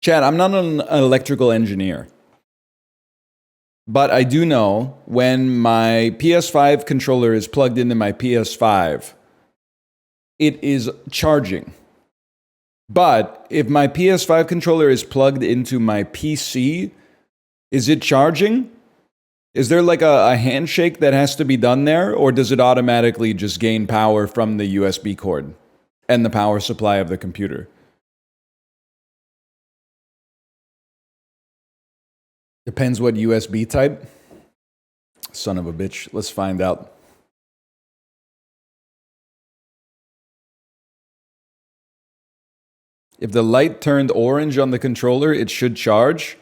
Chad, I'm not an electrical engineer, but I do know when my PS5 controller is plugged into my PS5, it is charging. But if my PS5 controller is plugged into my PC, is it charging? Is there like a handshake that has to be done there, or does it automatically just gain power from the USB cord and the power supply of the computer? Depends what USB type. Son of a bitch. Let's find out. If the light turned orange on the controller, it should charge.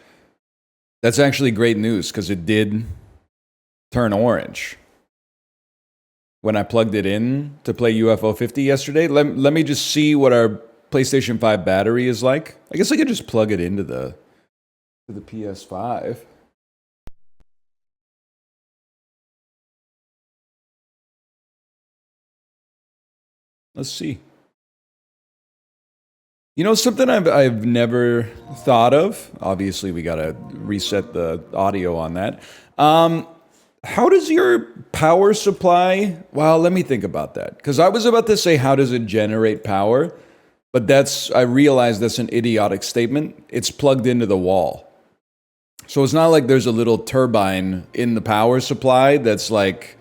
That's actually great news because it did turn orange when I plugged it in to play UFO 50 yesterday. Let me just see what our PlayStation 5 battery is like. I guess I could just plug it into the PS5. Let's see. You know, something I've never thought of. Obviously, we gotta reset the audio on that. How does your power supply? Well, let me think about that. Because I was about to say, how does it generate power? But I realized that's an idiotic statement. It's plugged into the wall. So it's not like there's a little turbine in the power supply that's like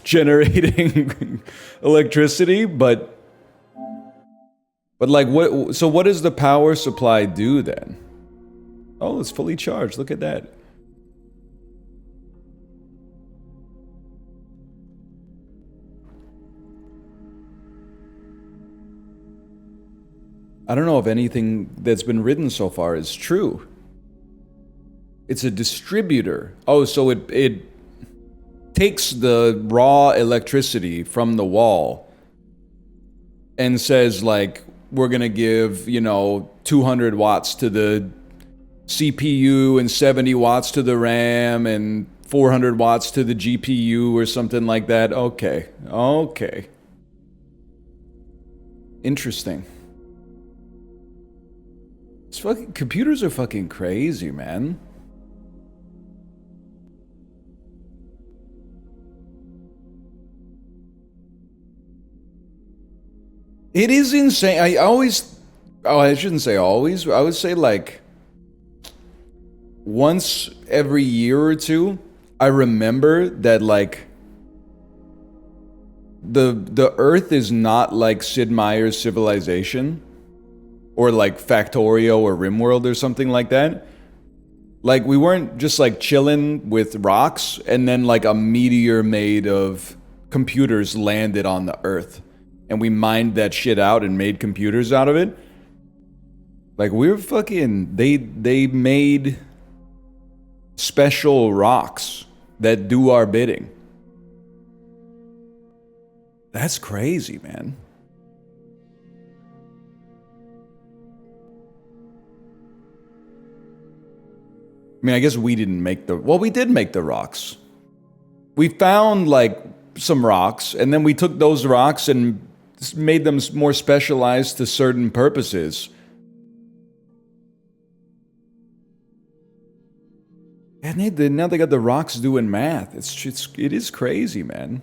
generating electricity, but like what? So what does the power supply do then? Oh, it's fully charged. Look at that. I don't know if anything that's been written so far is true. It's a distributor. Oh, so it takes the raw electricity from the wall and says like, we're gonna give, 200 watts to the CPU and 70 watts to the RAM and 400 watts to the GPU or something like that. Okay. Interesting. Computers are fucking crazy, man. It is insane. I shouldn't say always. I would say like once every year or two, I remember that like the Earth is not like Sid Meier's Civilization or like Factorio or Rimworld or something like that. Like we weren't just like chilling with rocks and then like a meteor made of computers landed on the Earth and we mined that shit out and made computers out of it. Like we're fucking they made special rocks that do our bidding. That's crazy, man. I mean, I guess we didn't make we did make the rocks. We found like some rocks and then we took those rocks and made them more specialized to certain purposes. And now they got the rocks doing math. It is crazy, man.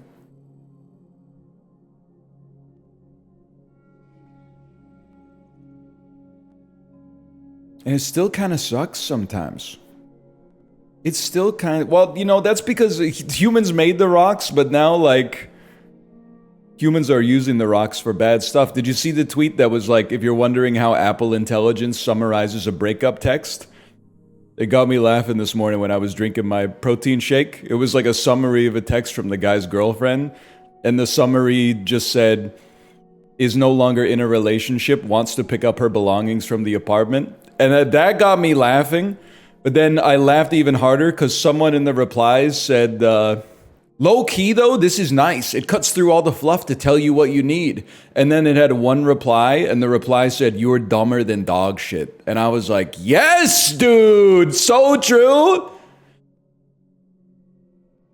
And it still kind of sucks sometimes. It's still kind of, well, that's because humans made the rocks, but now, like, humans are using the rocks for bad stuff. Did you see the tweet that was like, if you're wondering how Apple Intelligence summarizes a breakup text? It got me laughing this morning when I was drinking my protein shake. It was like a summary of a text from the guy's girlfriend, and the summary just said, is no longer in a relationship, wants to pick up her belongings from the apartment. And that got me laughing. But then I laughed even harder because someone in the replies said, low key though, this is nice. It cuts through all the fluff to tell you what you need. And then it had one reply, and the reply said, you're dumber than dog shit. And I was like, yes, dude, so true.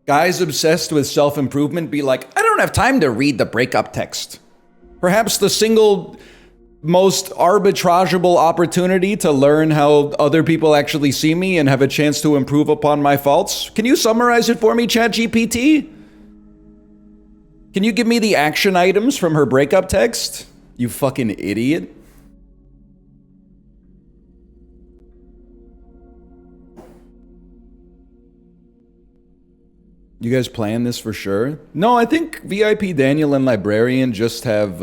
Guys obsessed with self-improvement be like, I don't have time to read the breakup text. Perhaps the single most arbitrageable opportunity to learn how other people actually see me and have a chance to improve upon my faults. Can you summarize it for me, ChatGPT? Can you give me the action items from her breakup text? You fucking idiot. You guys plan this for sure? No, I think VIP Daniel and Librarian just have,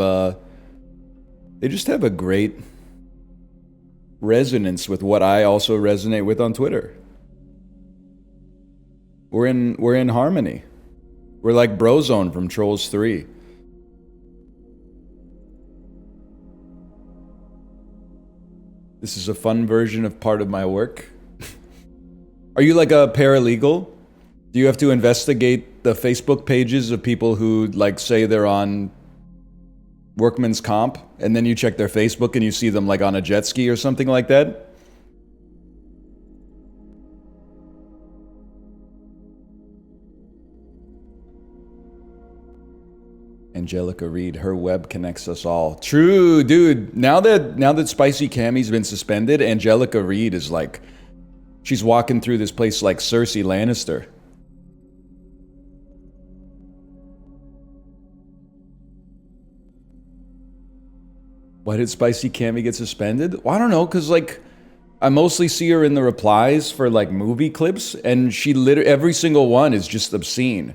they just have a great resonance with what I also resonate with on Twitter. We're in harmony. We're like Brozone from Trolls 3. This is a fun version of part of my work. Are you like a paralegal? Do you have to investigate the Facebook pages of people who like say they're on workman's comp, and then you check their Facebook and you see them like on a jet ski or something like that? Angelica Reed, her web connects us all. True, dude. Now that Spicy Cammy's been suspended, Angelica Reed is like, she's walking through this place like Cersei Lannister. Why did Spicy Cammy get suspended? Well, I don't know, because, like, I mostly see her in the replies for, like, movie clips, and she literally, every single one is just obscene.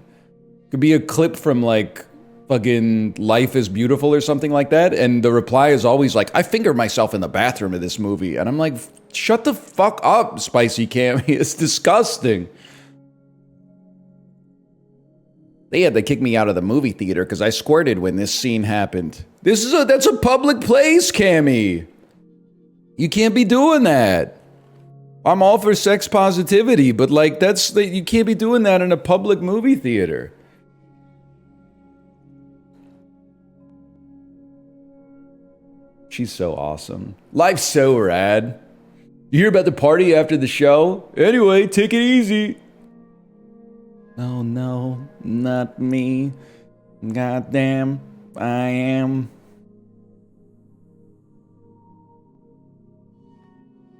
Could be a clip from, like, fucking Life is Beautiful or something like that, and the reply is always like, I fingered myself in the bathroom of this movie. And I'm like, shut the fuck up, Spicy Cammy. It's disgusting. They had to kick me out of the movie theater because I squirted when this scene happened. That's a public place, Cammy. You can't be doing that. I'm all for sex positivity, but like you can't be doing that in a public movie theater. She's so awesome. Life's so rad. You hear about the party after the show? Anyway, take it easy. Oh no, not me. Goddamn, I am.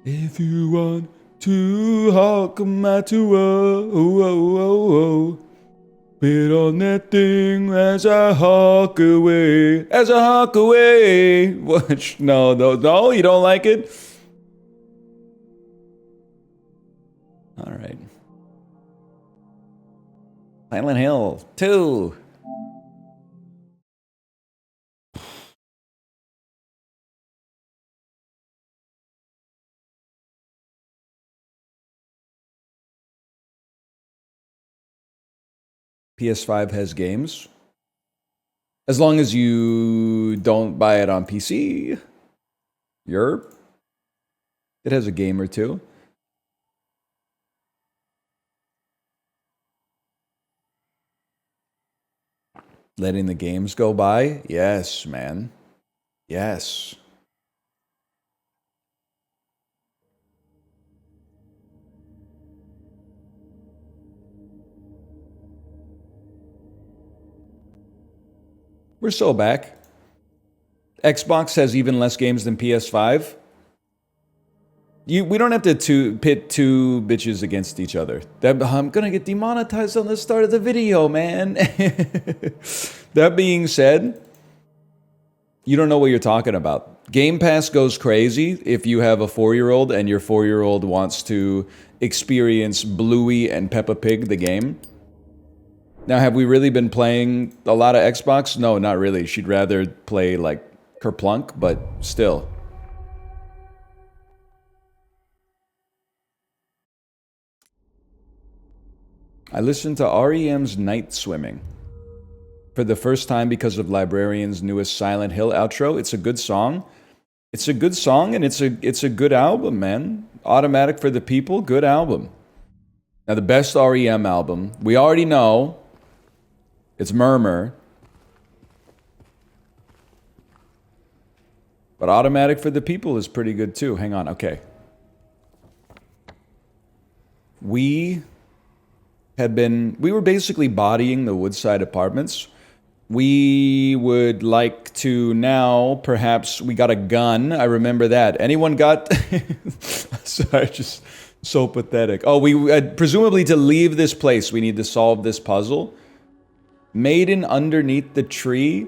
If you want to hawk my to bit on that thing as I hawk away. What? No, you don't like it? All right. Silent Hill 2. PS5 has games. As long as you don't buy it on PC. It has a game or two. Letting the games go by? Yes, man. Yes. We're still back. Xbox has even less games than PS5. We don't have to pit two bitches against each other. I'm gonna get demonetized on the start of the video, man. That being said, you don't know what you're talking about. Game Pass goes crazy if you have a 4-year-old and your 4-year-old wants to experience Bluey and Peppa Pig, the game. Now, have we really been playing a lot of Xbox? No, not really. She'd rather play, like, Kerplunk, but still. I listened to REM's Night Swimming for the first time because of Librarian's newest Silent Hill outro. It's a good song. It's a good song, and it's a good album, man. Automatic for the People, good album. Now, the best REM album, we already know, it's Murmur. But Automatic for the People is pretty good too. Hang on, okay. We were basically bodying the Woodside Apartments We would like to now, perhaps, we got a gun. I remember that. Anyone got... Sorry, just so pathetic. Oh, we presumably to leave this place, we need to solve this puzzle. Maiden underneath the tree.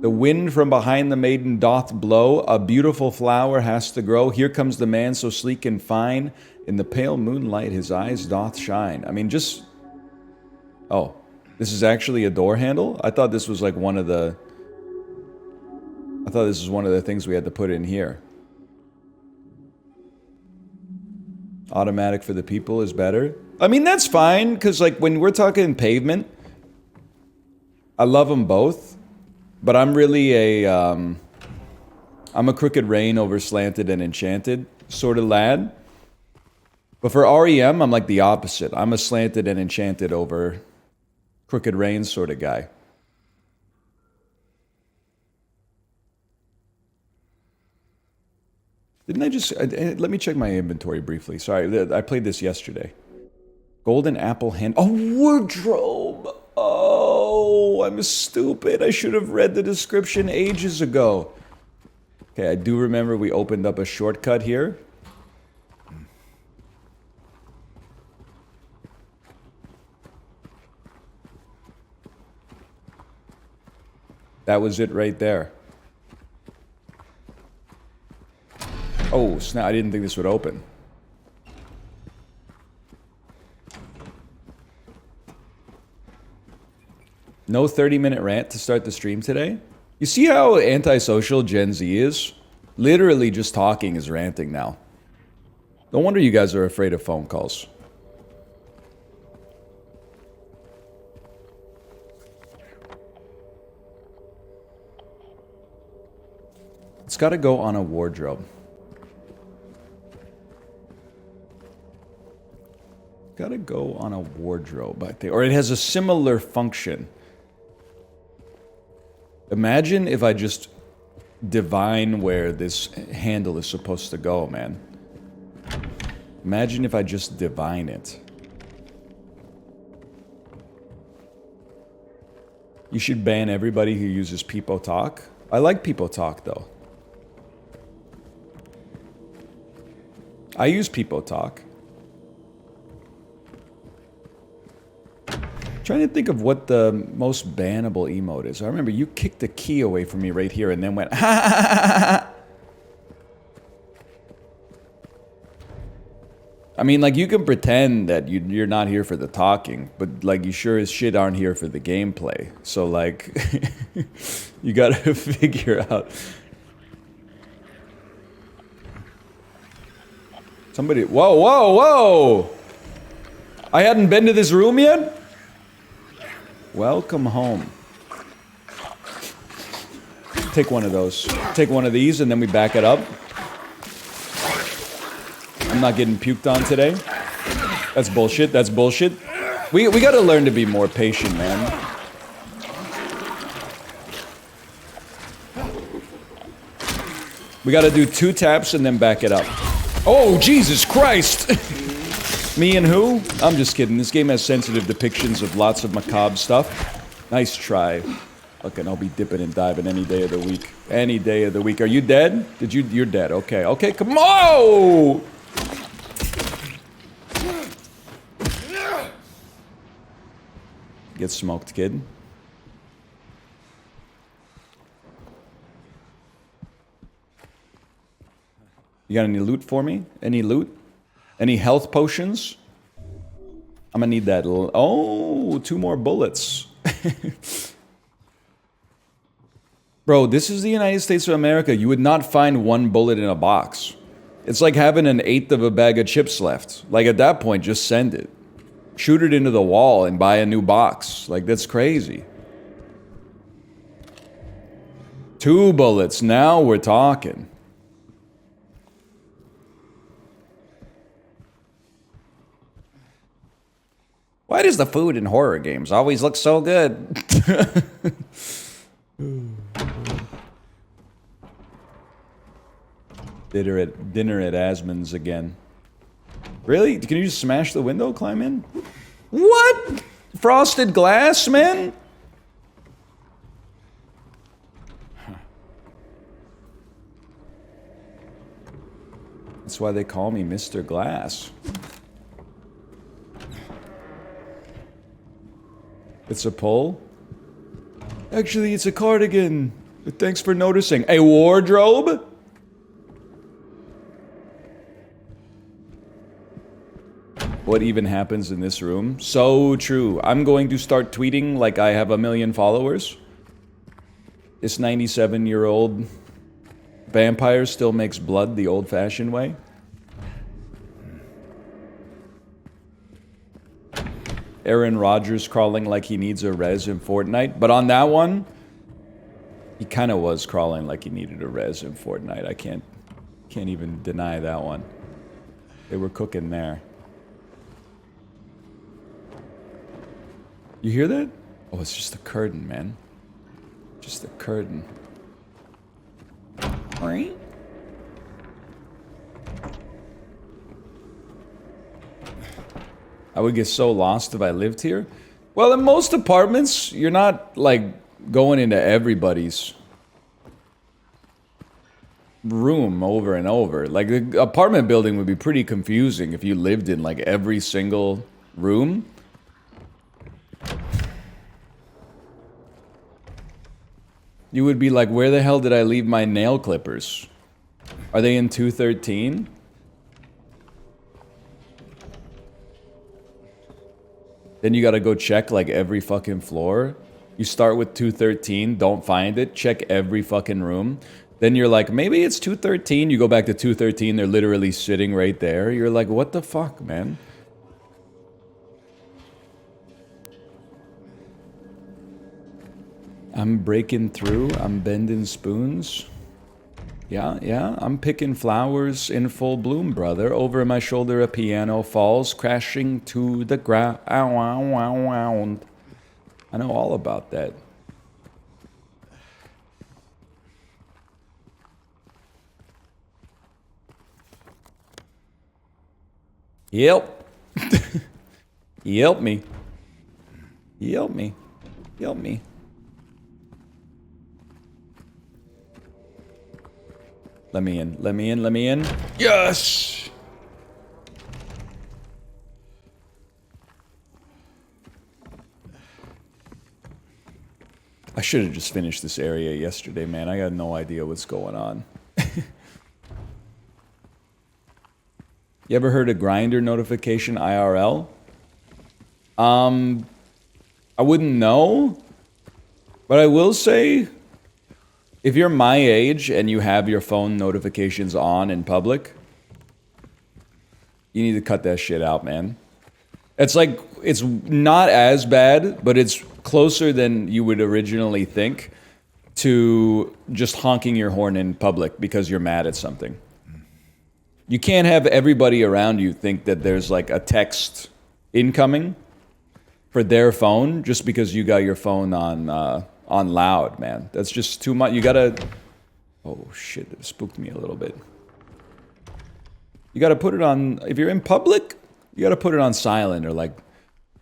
The wind from behind the maiden doth blow. A beautiful flower has to grow. Here comes the man so sleek and fine. In the pale moonlight his eyes doth shine. I mean, just... Oh. This is actually a door handle? I thought this was like one of the... I thought this was one of the things we had to put in here. Automatic for the people is better. I mean, that's fine, because like when we're talking pavement, I love them both, but I'm really a... I'm a Crooked Rain over Slanted and Enchanted sort of lad. But for REM, I'm like the opposite. I'm a Slanted and Enchanted over... Crooked Rain sort of guy. Didn't I just... let me check my inventory briefly. Sorry, I played this yesterday. Golden apple hand... Oh, wardrobe! Oh, I'm stupid. I should have read the description ages ago. Okay, I do remember we opened up a shortcut here. That was it right there. Oh, snap. I didn't think this would open. No 30-minute rant to start the stream today? You see how antisocial Gen Z is? Literally just talking is ranting now. No wonder you guys are afraid of phone calls. It's got to go on a wardrobe. Got to go on a wardrobe, I think. Or it has a similar function. Imagine if I just divine where this handle is supposed to go, man. Imagine if I just divine it. You should ban everybody who uses Peepo Talk. I like Peepo Talk, though. I use Peepo Talk. Trying to think of what the most bannable emote is. I remember you kicked the key away from me right here and then went ha ha ha ha ha. I mean, like, you can pretend that you're not here for the talking, but like, you sure as shit aren't here for the gameplay. So like, you gotta figure out. Somebody, whoa, whoa, whoa! I hadn't been to this room yet? Welcome home. Take one of those. Take one of these and then we back it up. I'm not getting puked on today. That's bullshit, that's bullshit. We gotta learn to be more patient, man. We gotta do 2 taps and then back it up. Oh, Jesus Christ! Me and who? I'm just kidding. This game has sensitive depictions of lots of macabre stuff. Nice try. Okay, I'll be dipping and diving any day of the week. Any day of the week. Are you dead? You're dead. Okay, okay, come on! Get smoked, kid. You got any loot for me? Any loot? Any health potions? I'm gonna need that. Oh, 2 more bullets. Bro, this is the United States of America. You would not find 1 bullet in a box. It's like having 1/8 of a bag of chips left. Like, at that point, just send it. Shoot it into the wall and buy a new box. Like, that's crazy. 2 bullets. Now we're talking. Why does the food in horror games always look so good? Dinner at Asmon's again. Really? Can you just smash the window, climb in? What? Frosted glass, man? That's why they call me Mr. Glass. It's a pole? Actually, it's a cardigan. But thanks for noticing. A wardrobe? What even happens in this room? So true. I'm going to start tweeting like I have 1 million followers. This 97-year-old vampire still makes blood the old-fashioned way. Aaron Rodgers crawling like he needs a res in Fortnite. But on that one, he kind of was crawling like he needed a res in Fortnite. I can't even deny that one. They were cooking there. You hear that? Oh, it's just a curtain, man. Just a curtain. Right? I would get so lost if I lived here. Well, in most apartments, you're not, like, going into everybody's room over and over. Like, the apartment building would be pretty confusing if you lived in, like, every single room. You would be like, where the hell did I leave my nail clippers? Are they in 213? Then you gotta go check like every fucking floor. You start with 213, don't find it, check every fucking room. Then you're like, maybe it's 213. You go back to 213, they're literally sitting right there. You're like, what the fuck, man? I'm breaking through, I'm bending spoons. Yeah, I'm picking flowers in full bloom, brother. Over my shoulder a piano falls, crashing to the ground. I know all about that. Yep. Yelp me. Yelp me. Yelp me. Let me in, let me in, let me in. Yes! I should have just finished this area yesterday, man. I got no idea what's going on. You ever heard of Grindr notification IRL? I wouldn't know, but I will say, if you're my age and you have your phone notifications on in public, you need to cut that shit out, man. It's like, it's not as bad, but it's closer than you would originally think to just honking your horn in public because you're mad at something. You can't have everybody around you think that there's like a text incoming for their phone just because you got your phone on loud, man. That's just too much. You gotta... Oh, shit. It spooked me a little bit. You gotta put it on... If you're in public, you gotta put it on silent or like,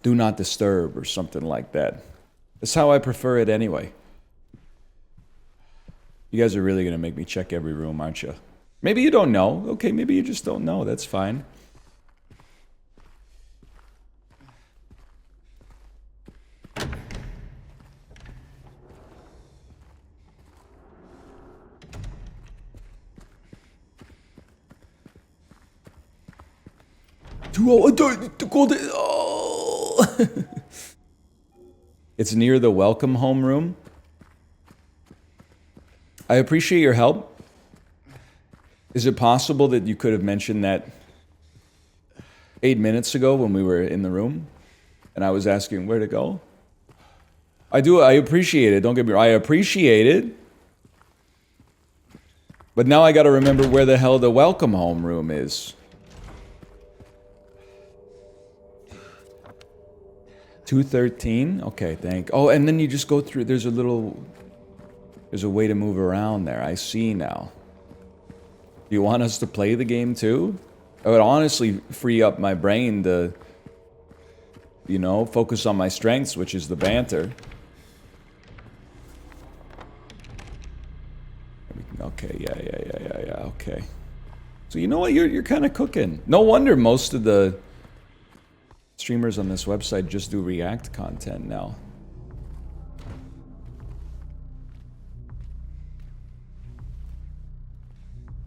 do not disturb or something like that. That's how I prefer it anyway. You guys are really gonna make me check every room, aren't you? Maybe you don't know. Okay, maybe you just don't know. That's fine. It's near the welcome home room. I appreciate your help. Is it possible that you could have mentioned that 8 minutes ago when we were in the room and I was asking where to go? I appreciate it. Don't get me wrong. I appreciate it. But now I gotta remember where the hell the welcome home room is. 213? Okay, Oh, and then you just go through, there's a way to move around there. I see now. Do you want us to play the game too? I would honestly free up my brain to, you know, focus on my strengths, which is the banter. Okay, yeah, okay. So you know what? You're kind of cooking. No wonder most of the streamers on this website just do React content now.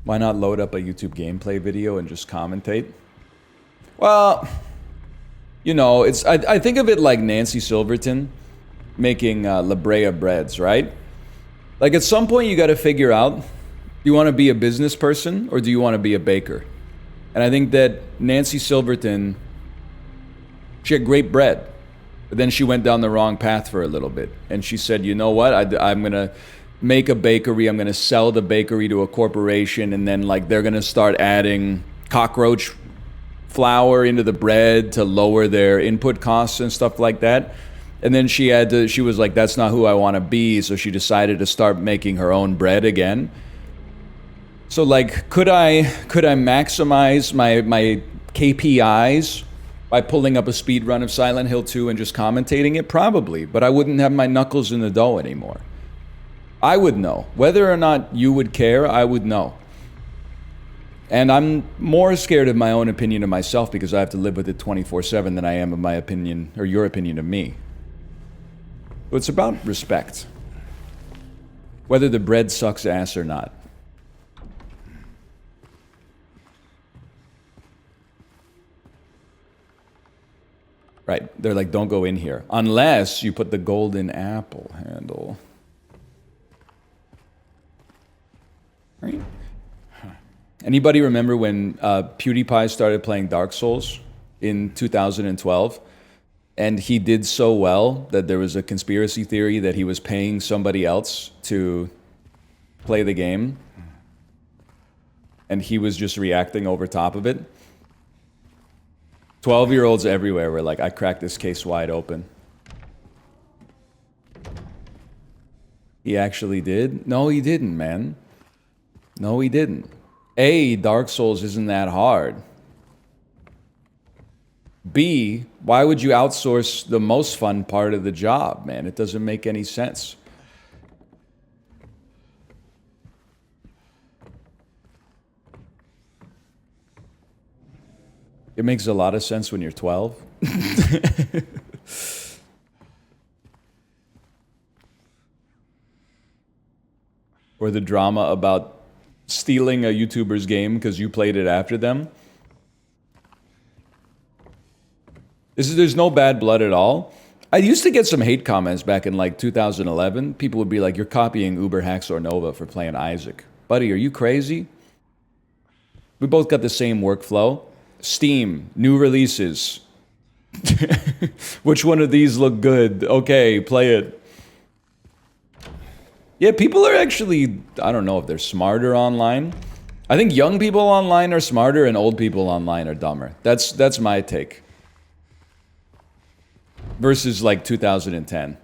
Why not load up a YouTube gameplay video and just commentate? Well, you know, it's I think of it like Nancy Silverton making La Brea breads, right? Like at some point you got to figure out, do you want to be a business person or do you want to be a baker? And I think that Nancy Silverton, she had great bread, but then she went down the wrong path for a little bit. And she said, you know what, I'm going to make a bakery, I'm going to sell the bakery to a corporation, and then like they're going to start adding cockroach flour into the bread to lower their input costs and stuff like that. And then she was like, that's not who I want to be, so she decided to start making her own bread again. So like, could I maximize my KPIs by pulling up a speed run of Silent Hill 2 and just commentating it? Probably, but I wouldn't have my knuckles in the dough anymore. I would know. Whether or not you would care, I would know. And I'm more scared of my own opinion of myself because I have to live with it 24/7 than I am of my opinion or your opinion of me. So it's about respect. Whether the bread sucks ass or not. Right, they're like, don't go in here. Unless you put the golden apple handle. Right? Anybody remember when PewDiePie started playing Dark Souls in 2012? And he did so well that there was a conspiracy theory that he was paying somebody else to play the game. And he was just reacting over top of it. 12-year-olds everywhere were like, I cracked this case wide open. He actually did? No, he didn't, man. No, he didn't. A, Dark Souls isn't that hard. B, why would you outsource the most fun part of the job, man? It doesn't make any sense. It makes a lot of sense when you're 12. Or the drama about stealing a YouTuber's game because you played it after them. There's no bad blood at all. I used to get some hate comments back in like 2011. People would be like, you're copying Uber Hacks or Nova for playing Isaac. Buddy, are you crazy? We both got the same workflow. Steam, new releases. Which one of these look good? Okay, play it. Yeah, people are actually, I don't know if they're smarter online. I think young people online are smarter and old people online are dumber. That's my take. Versus like 2010.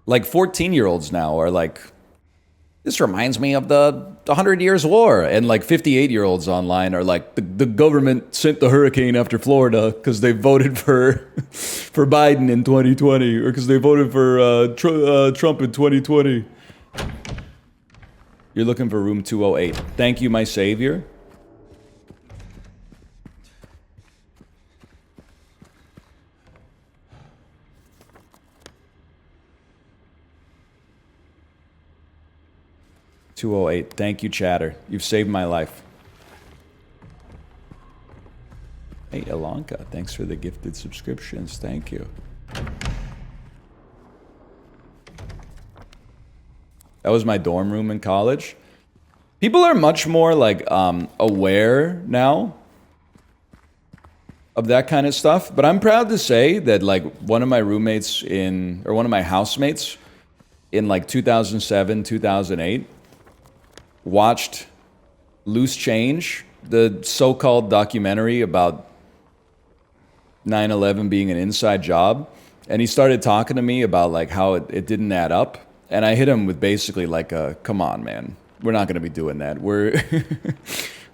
Like 14-year-olds now are like, this reminds me of the 100 Years' War. And like 58-year-olds online are like, the government sent the hurricane after Florida because they voted for Biden in 2020 or because they voted for Trump in 2020. You're looking for room 208. Thank you, my savior. $208. Thank you, chatter. You've saved my life. Hey, Elanka, thanks for the gifted subscriptions. Thank you. That was my dorm room in college. People are much more like aware now of that kind of stuff. But I'm proud to say that like one of my roommates one of my housemates in like 2007, 2008 watched Loose Change, the so-called documentary about 9/11 being an inside job. And he started talking to me about like how it didn't add up. And I hit him with basically like come on, man. We're not going to be doing that. We're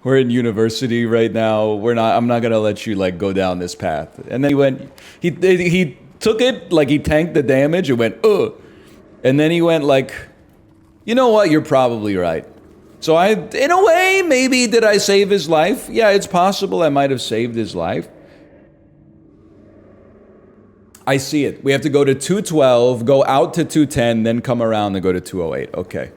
in university right now. I'm not going to let you like go down this path. And then he took it, like he tanked the damage and went, ugh. And then he went like, you know what? You're probably right. So in a way, maybe did I save his life? Yeah, it's possible I might have saved his life. I see it. We have to go to 212, go out to 210, then come around and go to 208. Okay.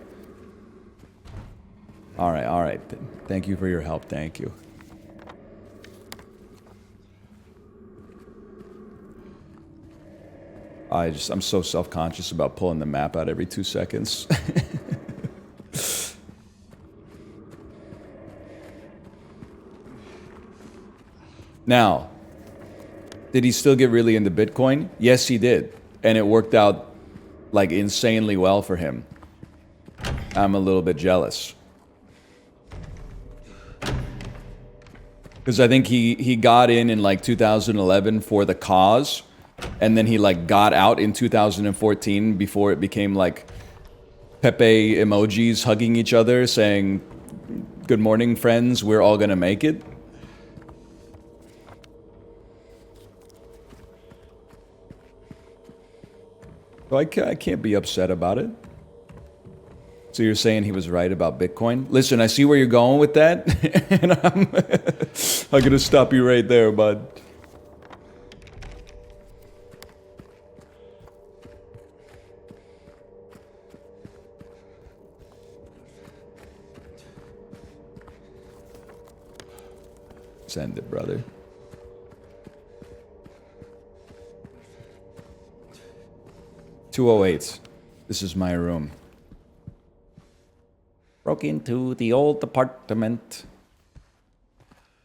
All right, all right. Thank you for your help. Thank you. I'm so self-conscious about pulling the map out every 2 seconds. Now, did he still get really into Bitcoin? Yes, he did. And it worked out, like, insanely well for him. I'm a little bit jealous. Because I think he got in like 2011 for the cause, and then he like got out in 2014 before it became like Pepe emojis hugging each other saying, "Good morning, friends, we're all gonna make it." So I can't be upset about it. So you're saying he was right about Bitcoin? Listen, I see where you're going with that, and I'm gonna stop you right there, bud. Send it, brother. $208. This is my room. Broke into the old apartment.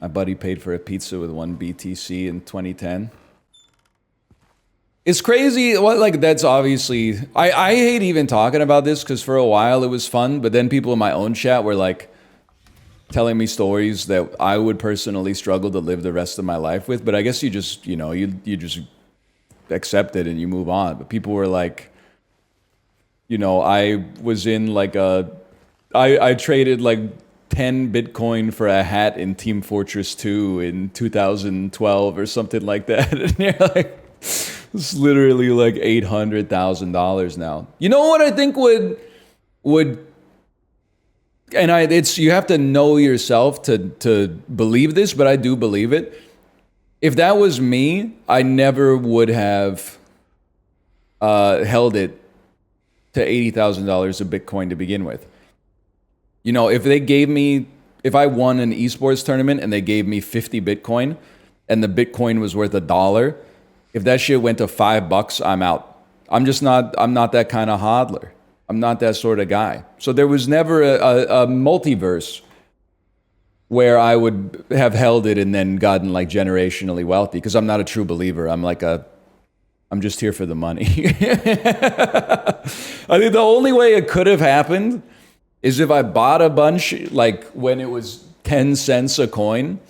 My buddy paid for a pizza with 1 BTC in 2010. It's crazy. What, like, that's obviously... I hate even talking about this because for a while it was fun, but then people in my own chat were like telling me stories that I would personally struggle to live the rest of my life with. But I guess you just, you know, you just accept it and you move on. But people were like, you know, I was in like a... I traded like 10 Bitcoin for a hat in Team Fortress 2 in 2012 or something like that. And you're like, it's literally like $800,000 now. You know what I think would, and it's, you have to know yourself to believe this, but I do believe it. If that was me, I never would have held it to $80,000 of Bitcoin to begin with. You know, if I won an esports tournament and they gave me 50 Bitcoin and the Bitcoin was worth $1, if that shit went to $5, I'm out. I'm not that kind of hodler. I'm not that sort of guy. So there was never a multiverse where I would have held it and then gotten like generationally wealthy, because I'm not a true believer. I'm just here for the money. I think the only way it could have happened is if I bought a bunch, like when it was 10 cents a coin,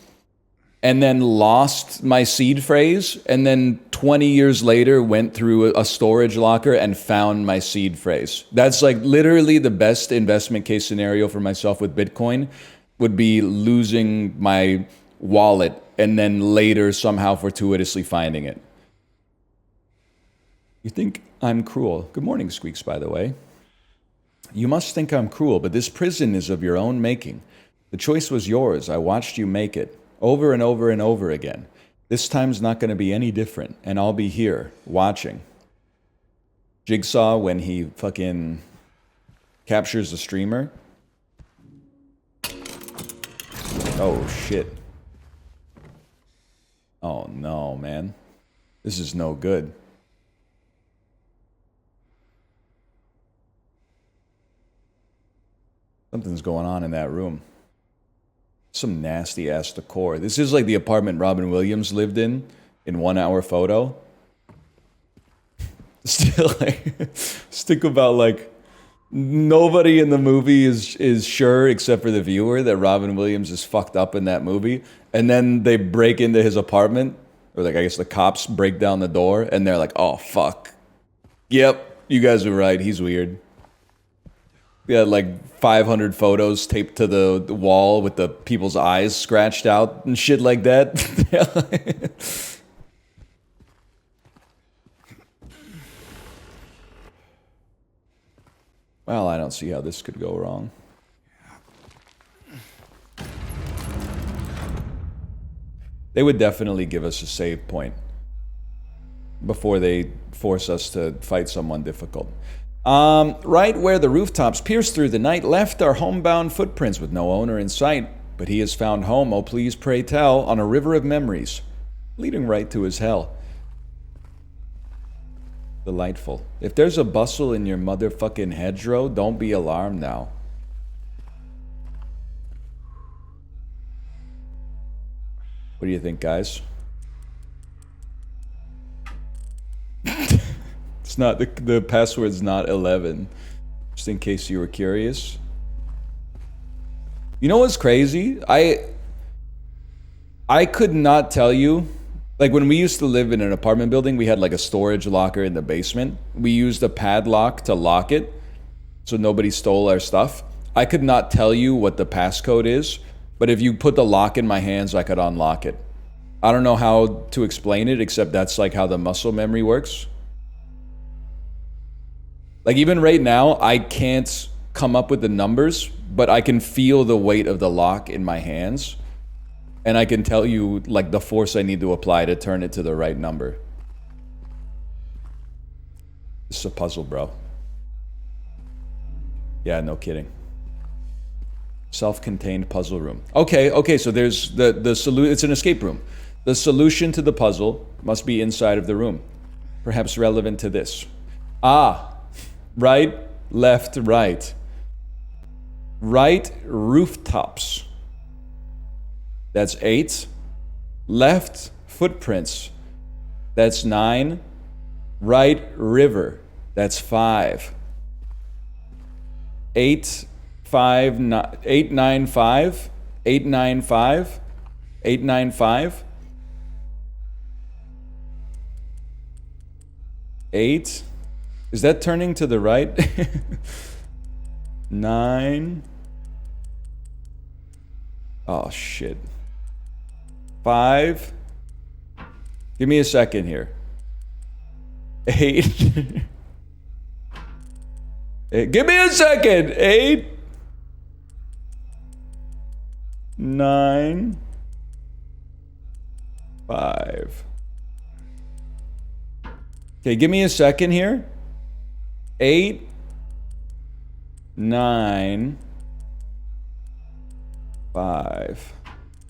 and then lost my seed phrase, and then 20 years later went through a storage locker and found my seed phrase. That's like literally the best investment case scenario for myself with Bitcoin, would be losing my wallet and then later somehow fortuitously finding it. You think I'm cruel? Good morning, Squeaks, by the way. You must think I'm cruel, but this prison is of your own making. The choice was yours. I watched you make it. Over and over and over again. This time's not going to be any different, and I'll be here, watching. Jigsaw, when he fucking captures the streamer. Oh, shit. Oh, no, man. This is no good. Something's going on in that room. Some nasty ass decor. This is like the apartment Robin Williams lived in 1 Hour Photo. Still, like, think about like nobody in the movie is sure except for the viewer that Robin Williams is fucked up in that movie, and then they break into his apartment, or like I guess the cops break down the door, and they're like, "Oh fuck, yep, you guys were right. He's weird." We had like 500 photos taped to the wall with the people's eyes scratched out and shit like that. Well, I don't see how this could go wrong. They would definitely give us a save point before they force us to fight someone difficult. Right where the rooftops pierce through the night left are homebound footprints with no owner in sight. But he has found home, oh please pray tell, on a river of memories, leading right to his hell. Delightful. If there's a bustle in your motherfucking hedgerow, don't be alarmed now. What do you think, guys? It's not, the password's not 11. Just in case you were curious. You know what's crazy? I could not tell you. Like when we used to live in an apartment building, we had like a storage locker in the basement. We used a padlock to lock it so nobody stole our stuff. I could not tell you what the passcode is, but if you put the lock in my hands, I could unlock it. I don't know how to explain it, except that's like how the muscle memory works. Like even right now, I can't come up with the numbers, but I can feel the weight of the lock in my hands. And I can tell you like the force I need to apply to turn it to the right number. This is a puzzle, bro. Yeah, no kidding. Self-contained puzzle room. Okay, so there's the solution. It's an escape room. The solution to the puzzle must be inside of the room. Perhaps relevant to this. Right, left, right. Right rooftops. That's 8. Left footprints. That's 9. Right river. That's 5. 8, 5, 9, 8, 9, 5. 8, 9, 5. 8, 9, 5. 8. Is that turning to the right? 9. Oh, shit. 5. Give me a second here. 8. Give me a second. 8. 9. 5. Okay, give me a second here. 8. 9. 5.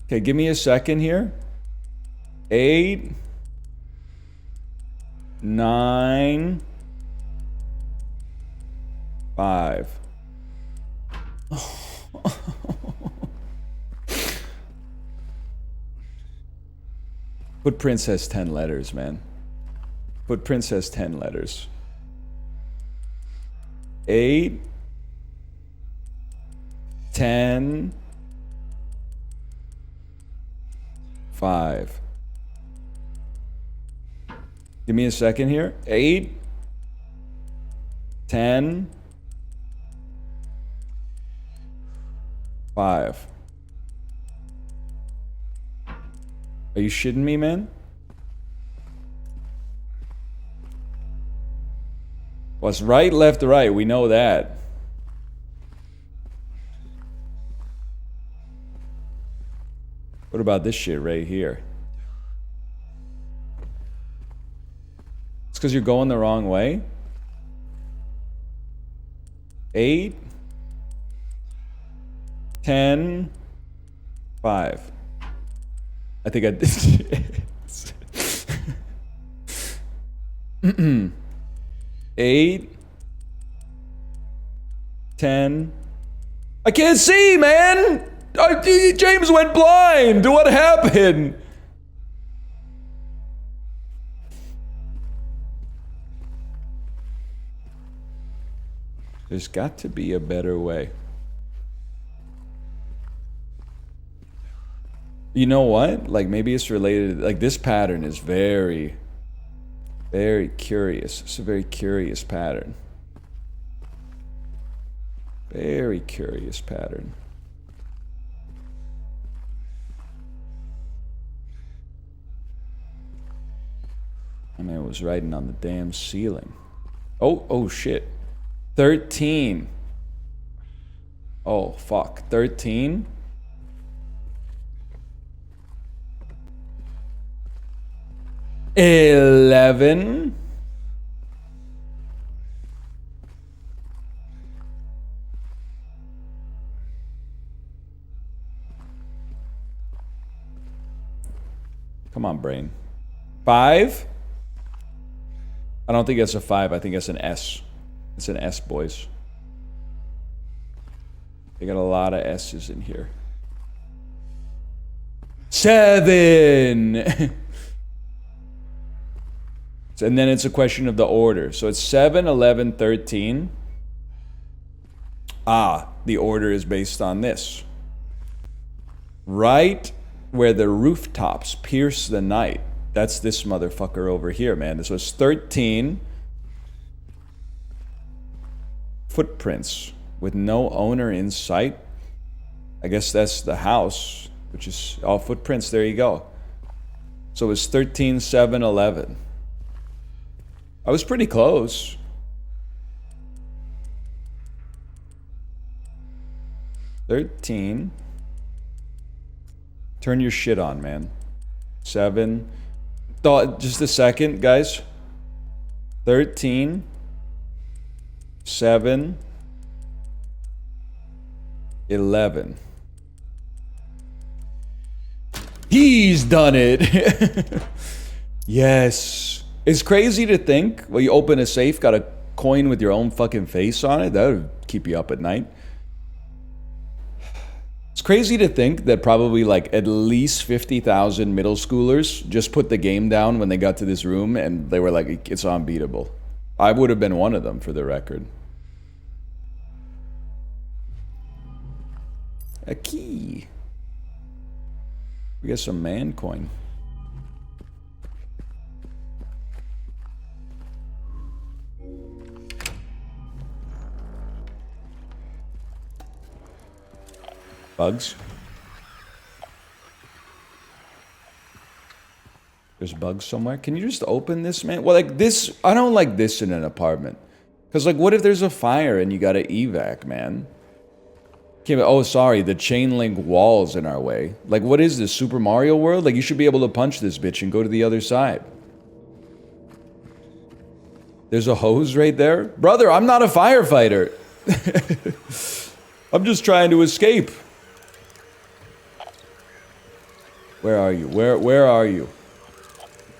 Okay, give me a second here. 8. 9. 5. Footprints has 10 letters, man. Footprints has 10 letters. 8. 10. 5. Give me a second here. 8. 10. 5. Are you shitting me, man? What's right, left, right? We know that. What about this shit right here? It's because you're going the wrong way. 8. 10. 5. I think I did. 8. 10. I can't see, man! James went blind! What happened? There's got to be a better way. You know what? Like maybe it's related, like this pattern is very, very curious. It's a very curious pattern. Very curious pattern. I mean, it was writing on the damn ceiling. Oh shit. 13. Oh, fuck. 13? 11. Come on, brain. 5. I don't think it's a 5. I think it's an S. It's an S, boys. They got a lot of S's in here. 7. And then it's a question of the order. So it's 7, 11, 13. Ah, the order is based on this. Right where the rooftops pierce the night. That's this motherfucker over here, man. This was 13 footprints with no owner in sight. I guess that's the house, which is all footprints. There you go. So it was 13, 7, 11. I was pretty close. 13. Turn your shit on, man. 7. Just a second, guys. 13. 7. 11. He's done it. Yes. It's crazy to think, well, you open a safe, got a coin with your own fucking face on it. That would keep you up at night. It's crazy to think that probably like at least 50,000 middle schoolers just put the game down when they got to this room and they were like, it's unbeatable. I would have been one of them, for the record. A key. We got some man coin. Bugs. There's bugs somewhere. Can you just open this, man? Well, like this, I don't like this in an apartment. Because, like, what if there's a fire and you gotta evac, man? Okay, oh, sorry, the chain link wall's in our way. Like, what is this, Super Mario World? Like, you should be able to punch this bitch and go to the other side. There's a hose right there? Brother, I'm not a firefighter. I'm just trying to escape. Where are you? Where are you?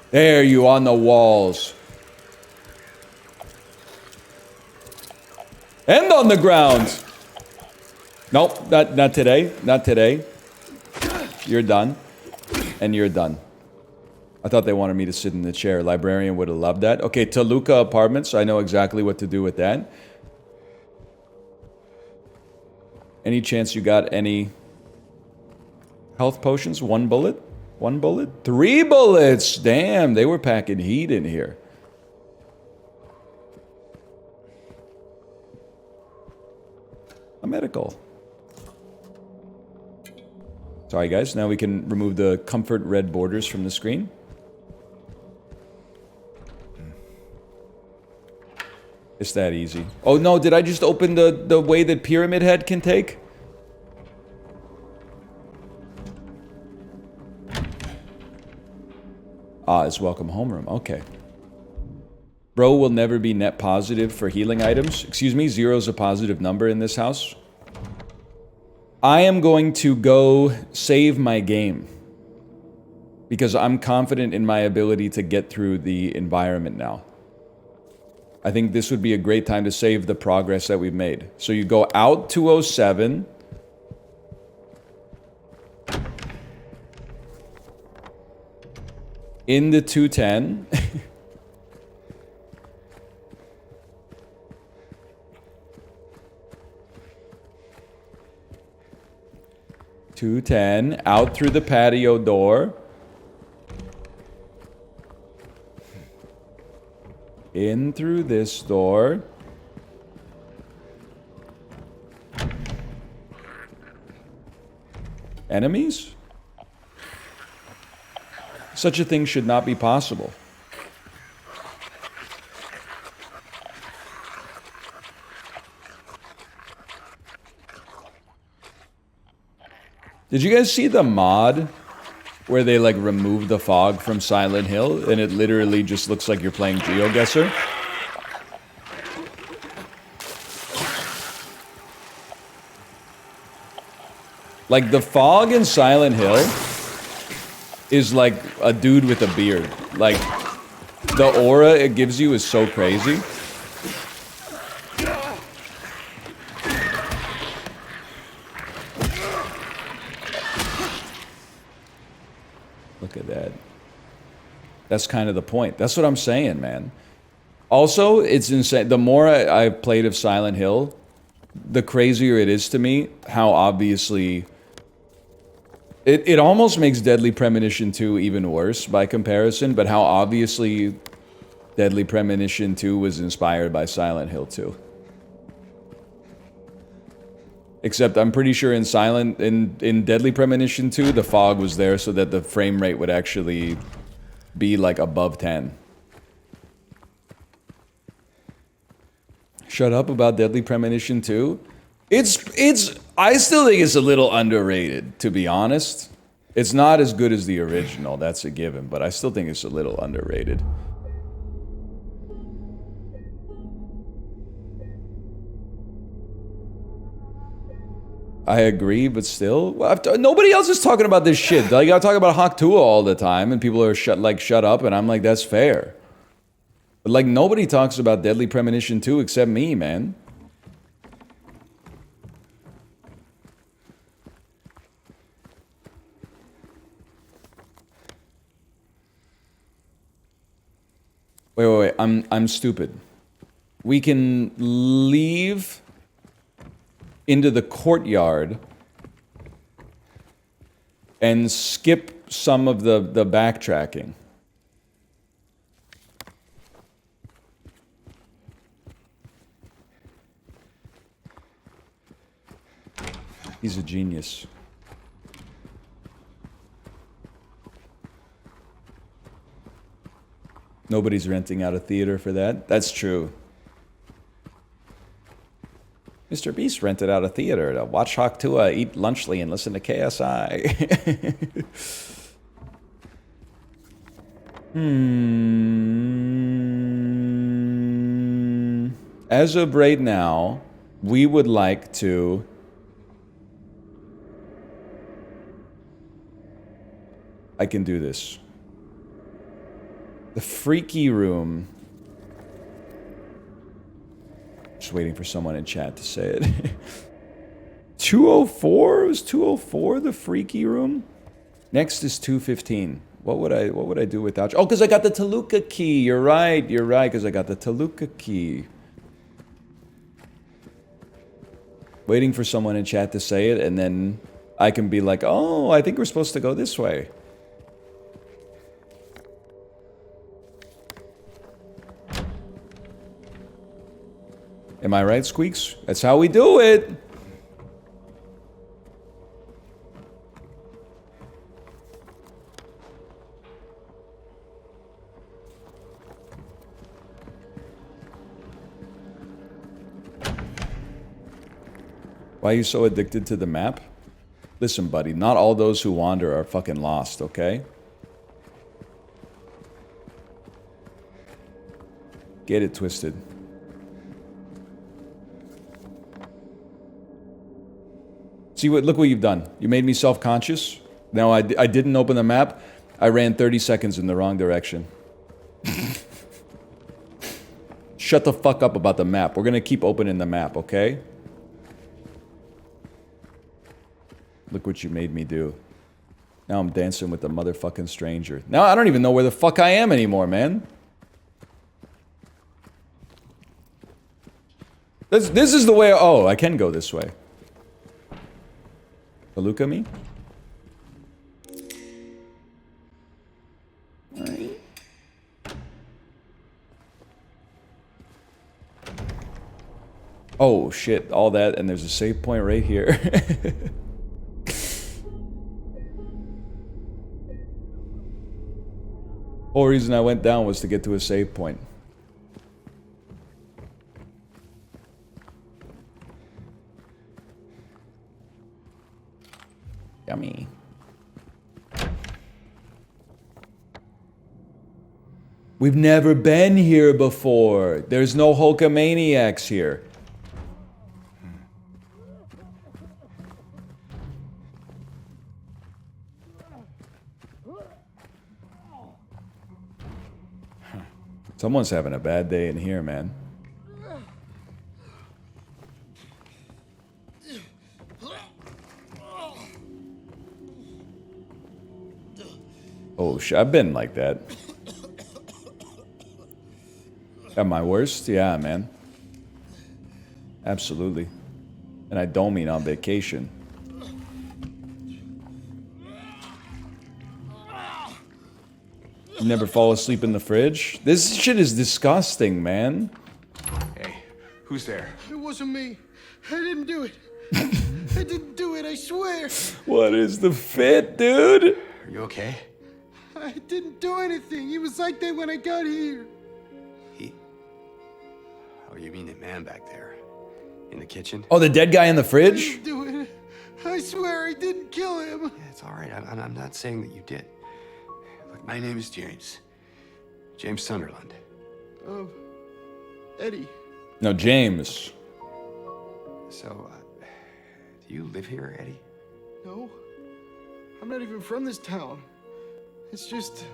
There you on the walls. And on the ground. Nope, not today. Not today. You're done. And you're done. I thought they wanted me to sit in the chair. Librarian would have loved that. Okay, Toluca Apartments. I know exactly what to do with that. Any chance you got any health potions? 1 bullet? 1 bullet? 3 bullets! Damn, they were packing heat in here. A medical. Sorry guys, now we can remove the comfort red borders from the screen. It's that easy. Oh no, did I just open the way that Pyramid Head can take? Ah, it's welcome homeroom. Okay. Bro will never be net positive for healing items. Excuse me, 0 is a positive number in this house. I am going to go save my game. Because I'm confident in my ability to get through the environment now. I think this would be a great time to save the progress that we've made. So you go out 207. Into 210. 210. Out through the patio door. In through this door. Enemies? Such a thing should not be possible. Did you guys see the mod where they like remove the fog from Silent Hill and it literally just looks like you're playing GeoGuessr. Like the fog in Silent Hill is like a dude with a beard. Like the aura it gives you is so crazy. Look at that. That's kind of the point. That's what I'm saying, man. Also, it's insane. The more I've played of Silent Hill, the crazier it is to me how obviously... It almost makes Deadly Premonition 2 even worse by comparison, but how obviously Deadly Premonition 2 was inspired by Silent Hill 2. Except I'm pretty sure in Deadly Premonition 2, the fog was there so that the frame rate would actually be like above 10. Shut up about Deadly Premonition 2? I still think it's a little underrated, to be honest. It's not as good as the original, that's a given, but I still think it's a little underrated. I agree, but still, nobody else is talking about this shit. Like, I talk about Hawk 2 all the time, and people are shut up, and I'm like, that's fair. But like, nobody talks about Deadly Premonition 2 except me, man. Wait. I'm stupid. We can leave into the courtyard and skip some of the backtracking. He's a genius. Nobody's renting out a theater for that. That's true. Mr. Beast rented out a theater to watch Hawk Tuah, eat lunchly, and listen to KSI. As of right now, we would like to... I can do this. The freaky room. Just waiting for someone in chat to say it. 204? It was 204, the freaky room? Next is 215. What would I do without you? Oh, because I got the Toluca key. You're right, because I got the Toluca key. Waiting for someone in chat to say it, and then I can be like, oh, I think we're supposed to go this way. Am I right, Squeaks? That's how we do it! Why are you so addicted to the map? Listen, buddy, not all those who wander are fucking lost, okay? Get it twisted. See look what you've done. You made me self-conscious. Now I didn't open the map. I ran 30 seconds in the wrong direction. Shut the fuck up about the map. We're gonna keep opening the map, okay? Look what you made me do. Now I'm dancing with the motherfucking stranger. Now I don't even know where the fuck I am anymore, man. This is the way... Oh, I can go this way. Look at me. Right. Oh shit, all that, and there's a save point right here. Whole reason I went down was to get to a save point. Yummy. We've never been here before. There's no Hulkamaniacs here. Someone's having a bad day in here, man. Oh, I've been like that. At my worst? Yeah, man. Absolutely. And I don't mean on vacation. You never fall asleep in the fridge? This shit is disgusting, man. Hey, who's there? It wasn't me. I didn't do it. I didn't do it, I swear. What is the fit, dude? Are you okay? I didn't do anything. He was like that when I got here. He... Oh, you mean the man back there? In the kitchen? Oh, the dead guy in the I fridge? didn't do it. I swear I didn't kill him. Yeah, it's all right. I'm not saying that you did. Look, my name is James. James Sunderland. Eddie. No, James. So, do you live here, Eddie? No. I'm not even from this town. It's just...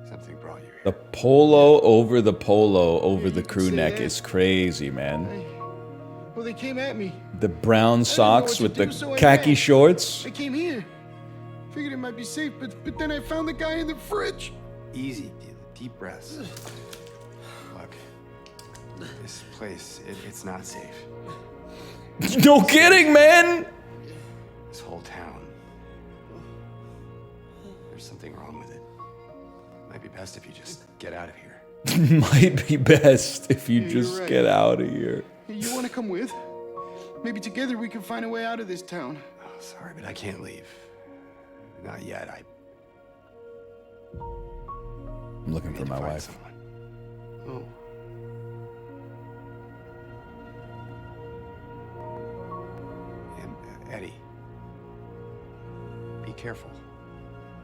Something brought you here. The polo over the crew say neck that. is crazy, man. Well, they came at me. The brown socks what with to the do, so I khaki ran. shorts. I came here. Figured it might be safe, but then I found the guy in the fridge. Easy, deep breaths. Look, this place, it's not safe. No kidding, man! This whole town. There's something wrong with it. Might be best if you just get out of here. Might be best if you Yeah, just you're right. get out of here. Hey, you want to come with? Maybe together we can find a way out of this town. Oh, sorry, but I can't leave. Not yet. I'm looking I for need my to find wife. someone. Oh. And Eddie, be careful.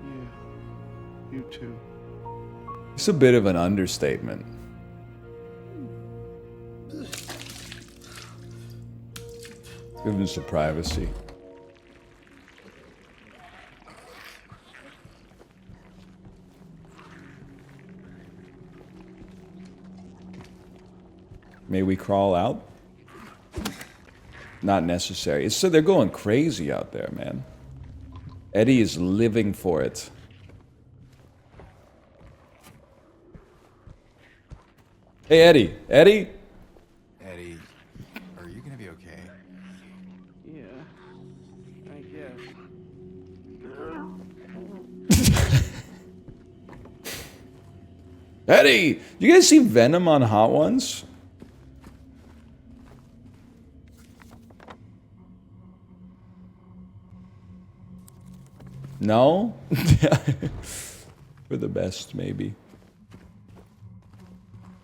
Yeah. You too. It's a bit of an understatement. Give him some privacy. May we crawl out? Not necessary. So they're going crazy out there, man. Eddie is living for it. Hey, Eddie. Eddie? Eddie, are you gonna be okay? Yeah. I guess. Eddie! You guys see Venom on Hot Ones? No? For the best, maybe.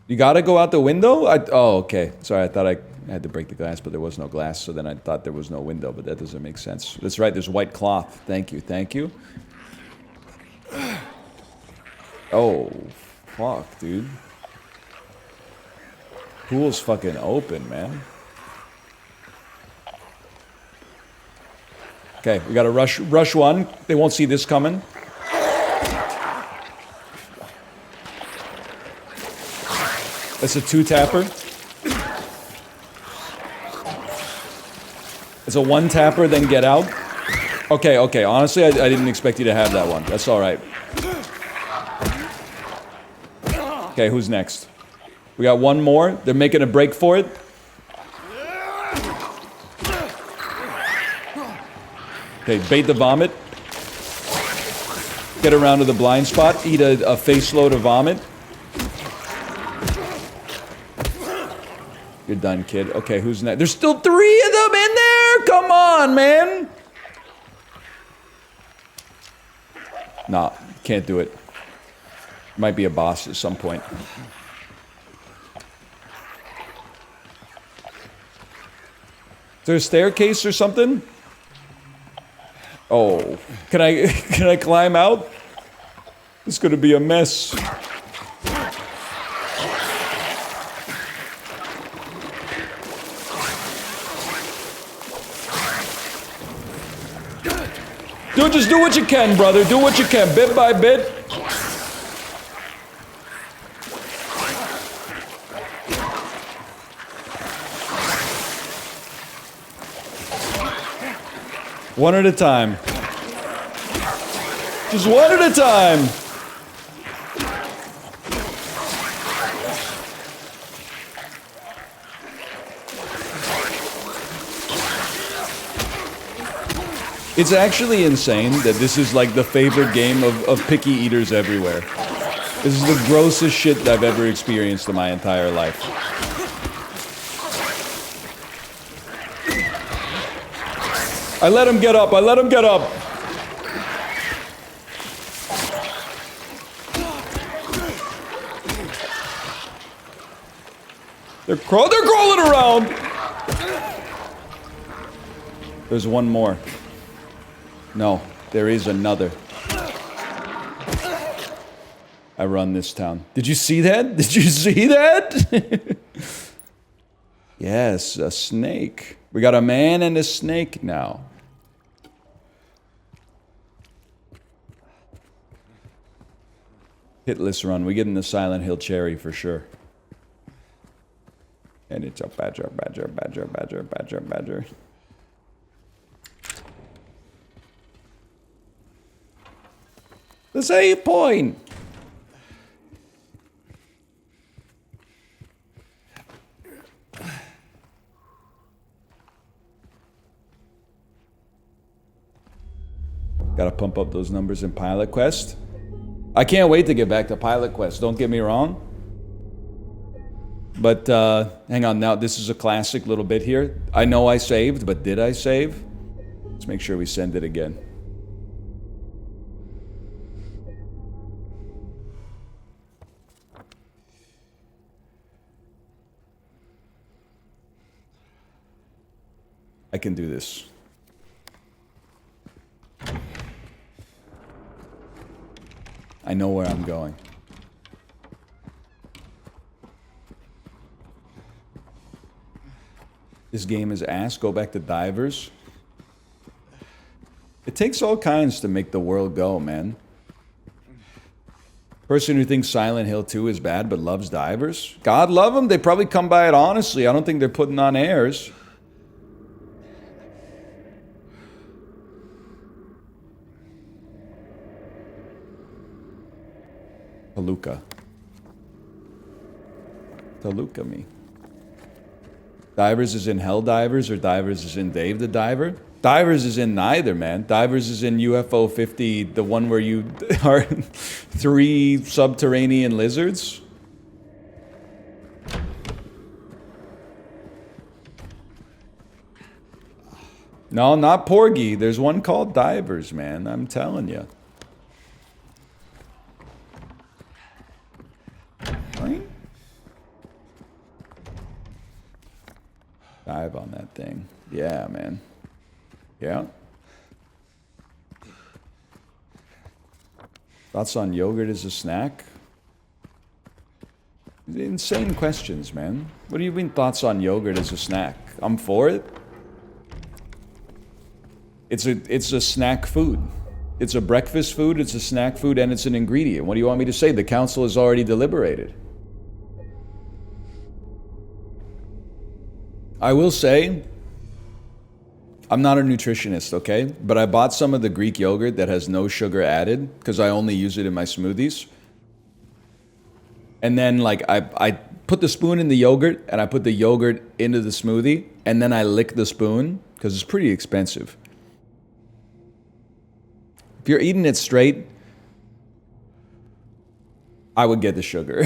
You gotta go out the window? Oh, okay. Sorry, I thought I had to break the glass, but there was no glass, so then I thought there was no window, but that doesn't make sense. That's right, there's white cloth. Thank you, thank you. Oh, fuck, dude. Pool's fucking open, man. Okay, we gotta rush one. They won't see this coming. That's a two-tapper. It's a one-tapper, then get out. Okay, okay, honestly, I didn't expect you to have that one. That's alright. Okay, who's next? We got one more. They're making a break for it. Okay, bait the vomit. Get around to the blind spot. Eat a face load of vomit. You're done, kid. Okay, who's next? There's still 3 of them in there? Come on, man. Nah, can't do it. Might be a boss at some point. Is there a staircase or something? Oh, can I climb out? It's gonna be a mess. Dude, just do what you can, brother. Do what you can, bit by bit. One at a time. Just one at a time. It's actually insane that this is like the favorite game of picky eaters everywhere. This is the grossest shit I've ever experienced in my entire life. I let him get up, I let him get up. They're crawling around. There's one more. No, there is another. I run this town. Did you see that? Did you see that? Yes, a snake. We got a man and a snake now. Hitless run. We get in the Silent Hill cherry for sure. And it's a badger, badger, badger, badger, badger, badger. The save point. Gotta pump up those numbers in Pilot Quest. I can't wait to get back to Pilot Quest, don't get me wrong. But, hang on now, this is a classic little bit here. I know I saved, but did I save? Let's make sure we send it again. I can do this. I know where I'm going. This game is ass. Go back to divers. It takes all kinds to make the world go, man. Person who thinks Silent Hill 2 is bad but loves divers. God love them. They probably come by it honestly. I don't think they're putting on airs. Taluka. Taluka me. Divers is in Hell Divers or Divers is in Dave the Diver? Divers is in neither, man. Divers is in UFO 50, the one where you are 3 subterranean lizards. No, not Porgy. There's one called Divers, man. I'm telling you. Right? Dive on that thing. Yeah, man. Yeah. Thoughts on yogurt as a snack? Insane questions, man. What do you mean thoughts on yogurt as a snack? I'm for it. It's a snack food. It's a breakfast food, it's a snack food, and it's an ingredient. What do you want me to say? The council has already deliberated. I will say, I'm not a nutritionist, okay? But I bought some of the Greek yogurt that has no sugar added because I only use it in my smoothies. And then, like, I put the spoon in the yogurt and I put the yogurt into the smoothie and then I lick the spoon because it's pretty expensive. If you're eating it straight, I would get the sugar.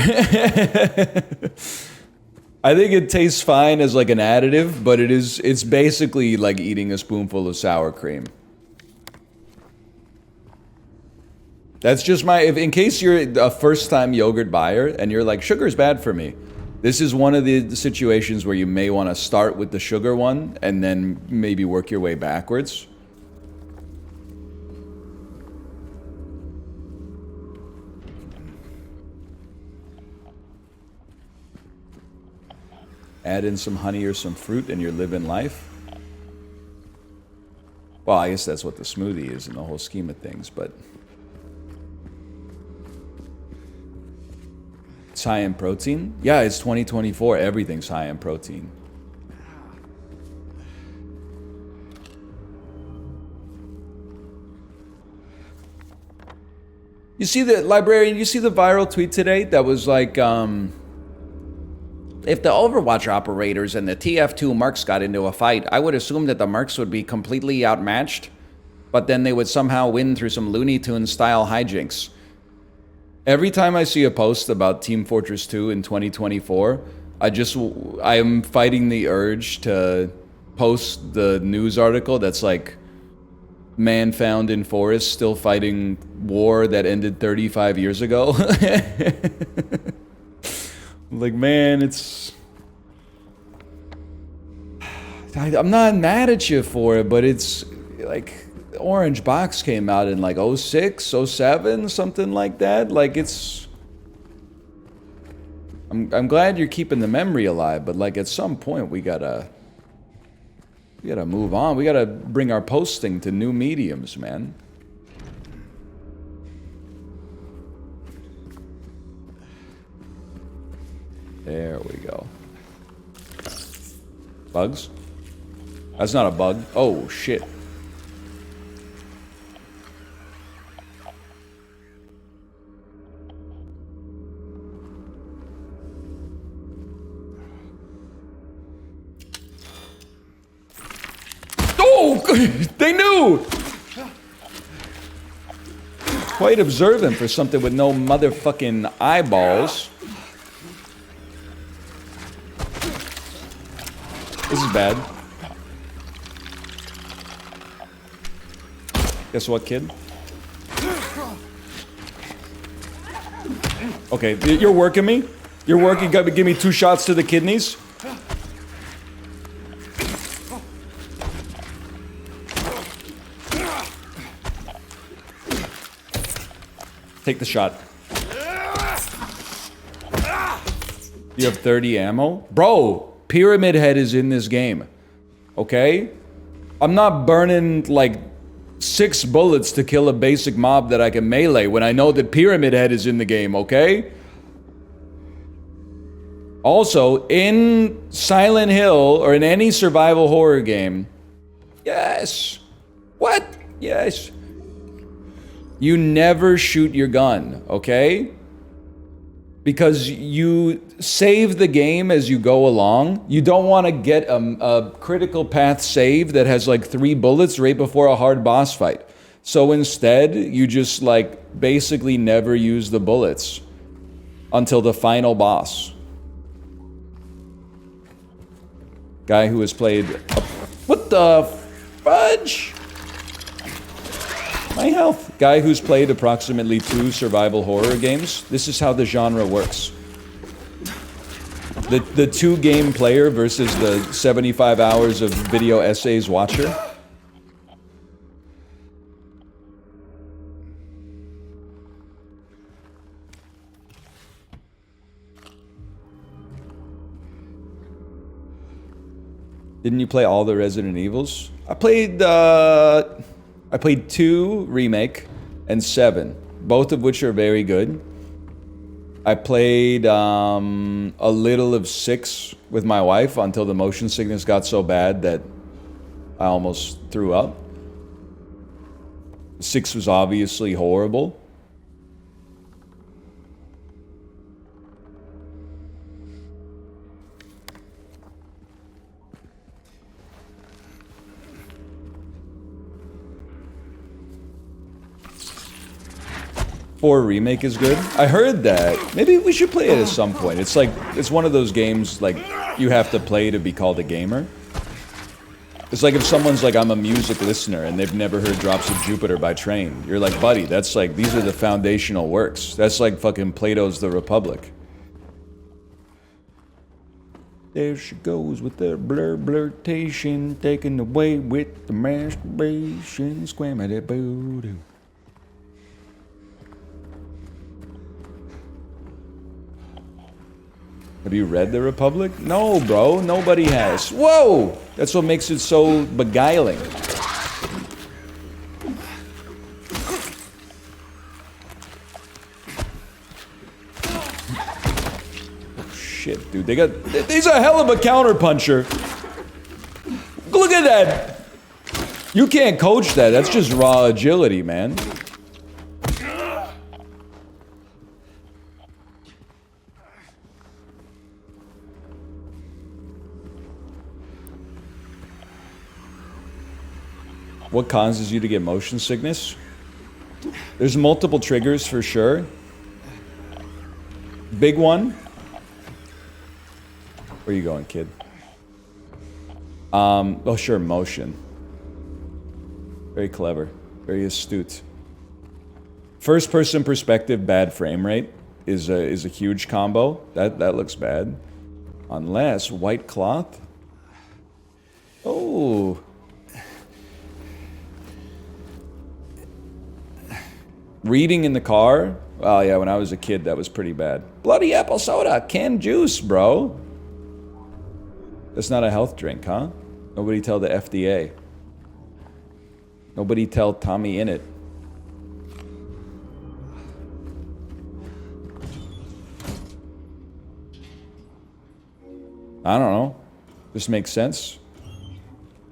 I think it tastes fine as like an additive, but it's basically like eating a spoonful of sour cream. That's just in case you're a first-time yogurt buyer and you're like, sugar's bad for me. This is one of the situations where you may want to start with the sugar one and then maybe work your way backwards. add in some honey or some fruit, and you're living life. Well, I guess that's what the smoothie is in the whole scheme of things, but... It's high in protein? Yeah, it's 2024. Everything's high in protein. You see the librarian, you see the viral tweet today that was like, if the Overwatch operators and the TF2 mercs got into a fight, I would assume that the mercs would be completely outmatched, but then they would somehow win through some Looney Tunes style hijinks. Every time I see a post about Team Fortress 2 in 2024, I am fighting the urge to post the news article that's like, man found in forest still fighting war that ended 35 years ago. Like, man, it's... I'm not mad at you for it, but it's like... Orange Box came out in like 06, 07, something like that. Like, it's... I'm glad you're keeping the memory alive, but like at some point we gotta move on. We gotta bring our posting to new mediums, man. There we go. Bugs? That's not a bug. Oh, shit. Oh! They knew! Quite observant for something with no motherfucking eyeballs. This is bad. Guess what, kid? Okay, you're working me? You're working, gotta give me 2 shots to the kidneys? Take the shot. You have 30 ammo? Bro, Pyramid Head is in this game. Okay? I'm not burning like 6 bullets to kill a basic mob that I can melee when I know that Pyramid Head is in the game, okay? Also, in Silent Hill or in any survival horror game, yes. What? Yes. You never shoot your gun, okay? Because you save the game as you go along. You don't want to get a critical path save that has like 3 bullets right before a hard boss fight. So instead, you just like basically never use the bullets until the final boss. Guy who has played... What the fudge? My health. Guy who's played approximately 2 survival horror games. This is how the genre works. The 2 game player versus the 75 hours of video essays watcher. Didn't you play all the Resident Evils? I played 2 Remake and 7, both of which are very good. I played a little of 6 with my wife until the motion sickness got so bad that I almost threw up. 6 was obviously horrible. Or Remake is good. I heard that. Maybe we should play it at some point. It's like, it's one of those games like you have to play to be called a gamer. It's like if someone's like, I'm a music listener and they've never heard Drops of Jupiter by Train. You're like, buddy, that's like, these are the foundational works. That's like fucking Plato's The Republic. There she goes with the blurtation, taken away with the masturbation, squammy boo-doo. Have you read The Republic? No, bro. Nobody has. Whoa! That's what makes it so beguiling. Shit, dude. He's a hell of a counterpuncher. Look at that! You can't coach that. That's just raw agility, man. What causes you to get motion sickness? There's multiple triggers for sure. Big one. Where are you going, kid? Oh sure, motion. Very clever. Very astute. First person perspective, bad frame rate is a huge combo. That looks bad. Unless white cloth. Oh. Reading in the car? Oh yeah, when I was a kid that was pretty bad. Bloody apple soda, canned juice, bro. That's not a health drink, huh? Nobody tell the FDA. Nobody tell Tommy Innit. I don't know. This makes sense.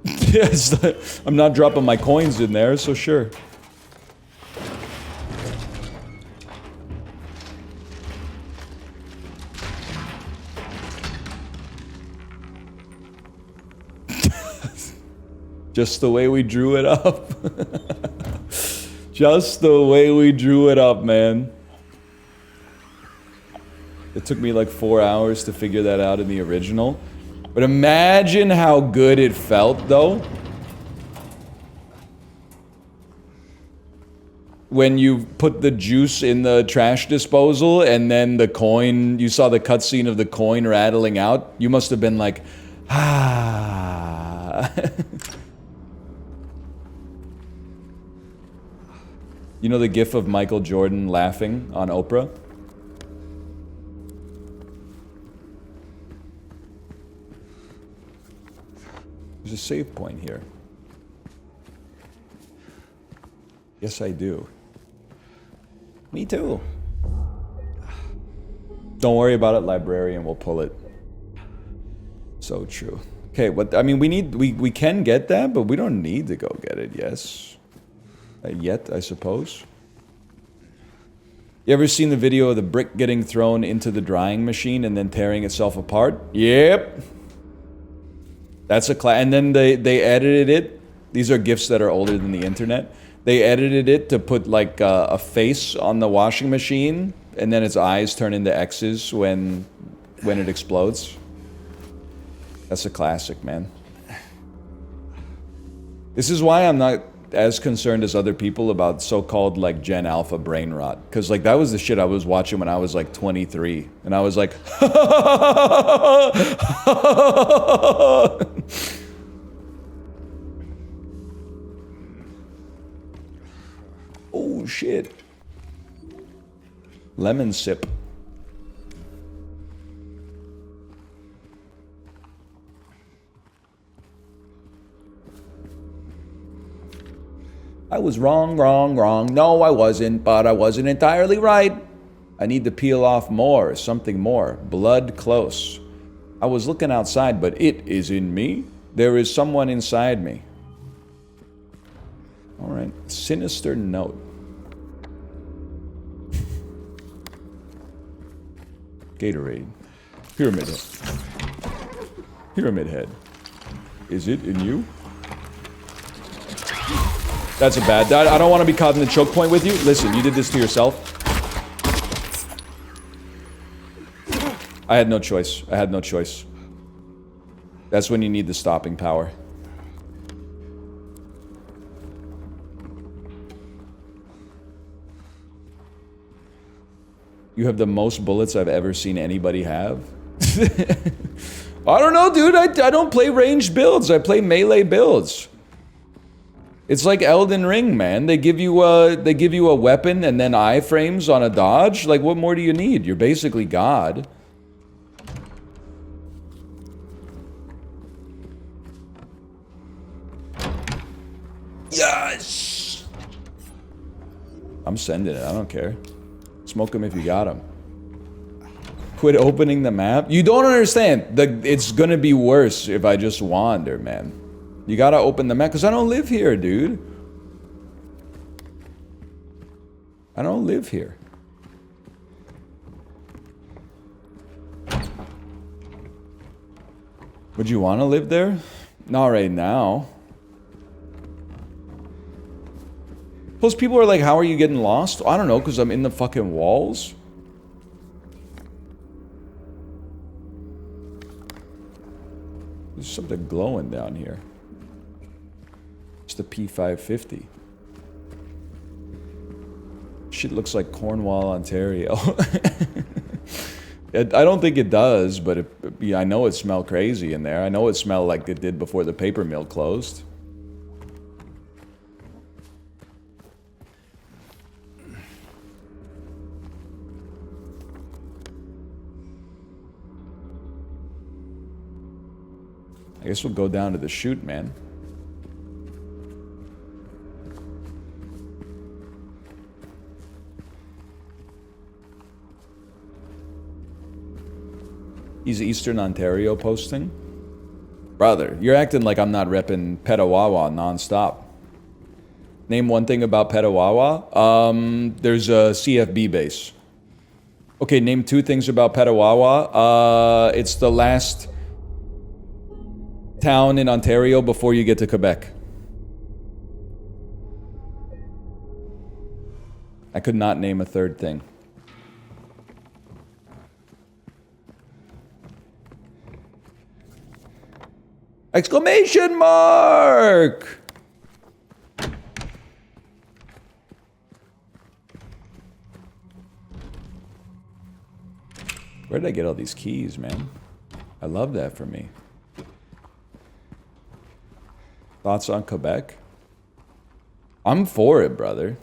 Yes, I'm not dropping my coins in there, so sure. Just the way we drew it up. Just the way we drew it up, man. It took me like 4 hours to figure that out in the original. But imagine how good it felt, though. When you put the juice in the trash disposal and then the coin, you saw the cutscene of the coin rattling out. You must have been like, ah. You know the gif of Michael Jordan laughing on Oprah? There's a save point here. Yes, I do. Me too. Don't worry about it, librarian, we'll pull it. So true. Okay, what I mean, we can get that, but we don't need to go get it, yes. Yet, I suppose. You ever seen the video of the brick getting thrown into the drying machine and then tearing itself apart? Yep. That's a and then they edited it. These are GIFs that are older than the internet. They edited it to put like a face on the washing machine, and then its eyes turn into X's when it explodes. That's a classic, man. This is why I'm not as concerned as other people about so-called like Gen Alpha brain rot, because like that was the shit I was watching when I was like 23, and I was like, oh shit, lemon sip. I was wrong. No, I wasn't, but I wasn't entirely right. I need to peel off more, something more. Blood close. I was looking outside, but it is in me. There is someone inside me. All right. Sinister note. Gatorade. Pyramid head. Pyramid head. Is it in you? That's a bad... I don't want to be caught in the choke point with you. Listen, you did this to yourself. I had no choice. I had no choice. That's when you need the stopping power. You have the most bullets I've ever seen anybody have. I don't know, dude. I don't play ranged builds. I play melee builds. It's like Elden Ring, man. They give you a weapon and then iframes on a dodge. Like, what more do you need? You're basically God. I'm sending it. I don't care. Smoke them if you got them. Quit opening the map. You don't understand. It's gonna be worse if I just wander, man. You gotta open the map, because I don't live here, dude. I don't live here. Would you want to live there? Not right now. Plus people are like, how are you getting lost? I don't know, because I'm in the fucking walls. There's something glowing down here. It's the P550. Shit looks like Cornwall, Ontario. I don't think it does, but I know it smelled crazy in there. I know it smelled like it did before the paper mill closed. I guess we'll go down to the chute, man. He's Eastern Ontario posting. Brother, you're acting like I'm not repping Petawawa nonstop. Name one thing about Petawawa. There's a CFB base. Okay, name two things about Petawawa. It's the last town in Ontario before you get to Quebec. I could not name a third thing. Exclamation mark! Where did I get all these keys, man? I love that for me. Thoughts on Quebec? I'm for it, brother.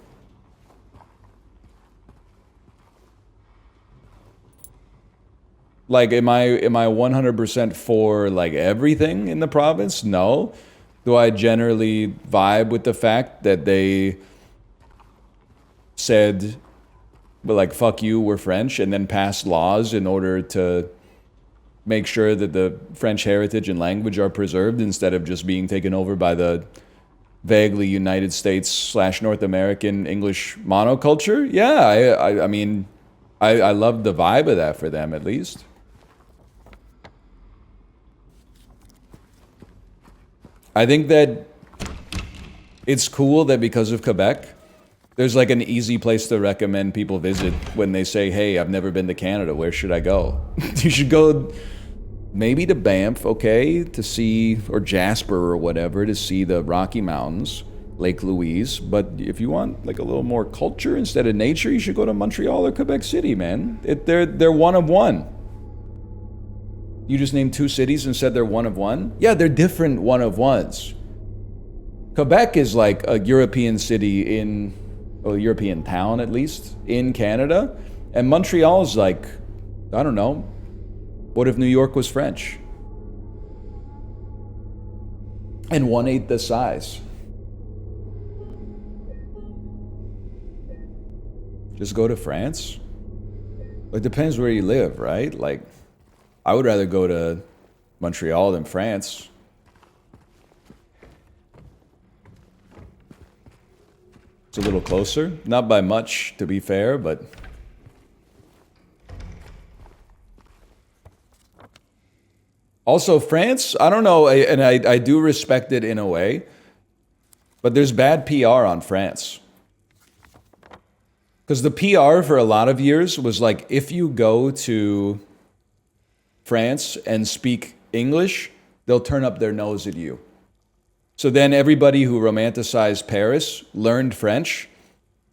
Like, am I 100% for, like, everything in the province? No. Do I generally vibe with the fact that they said, well, like, fuck you, we're French, and then passed laws in order to make sure that the French heritage and language are preserved instead of just being taken over by the vaguely United States / North American English monoculture? Yeah, I mean, I love the vibe of that for them, at least. I think that it's cool that because of Quebec, there's like an easy place to recommend people visit when they say, hey, I've never been to Canada, where should I go? You should go maybe to Banff, okay, to see, or Jasper or whatever, to see the Rocky Mountains, Lake Louise. But if you want like a little more culture instead of nature, you should go to Montreal or Quebec City, man. They're one of one. You just named two cities and said they're one of one? Yeah, they're different one of ones. Quebec is like a European city in, or a European town at least, in Canada. And Montreal is like, I don't know, what if New York was French? And 1/8 the size. Just go to France? It depends where you live, right? Like, I would rather go to Montreal than France. It's a little closer. Not by much, to be fair, but... Also, France, I don't know, and I do respect it in a way, but there's bad PR on France. Because the PR for a lot of years was like, if you go to France and speak English, they'll turn up their nose at you. So then everybody who romanticized Paris learned French.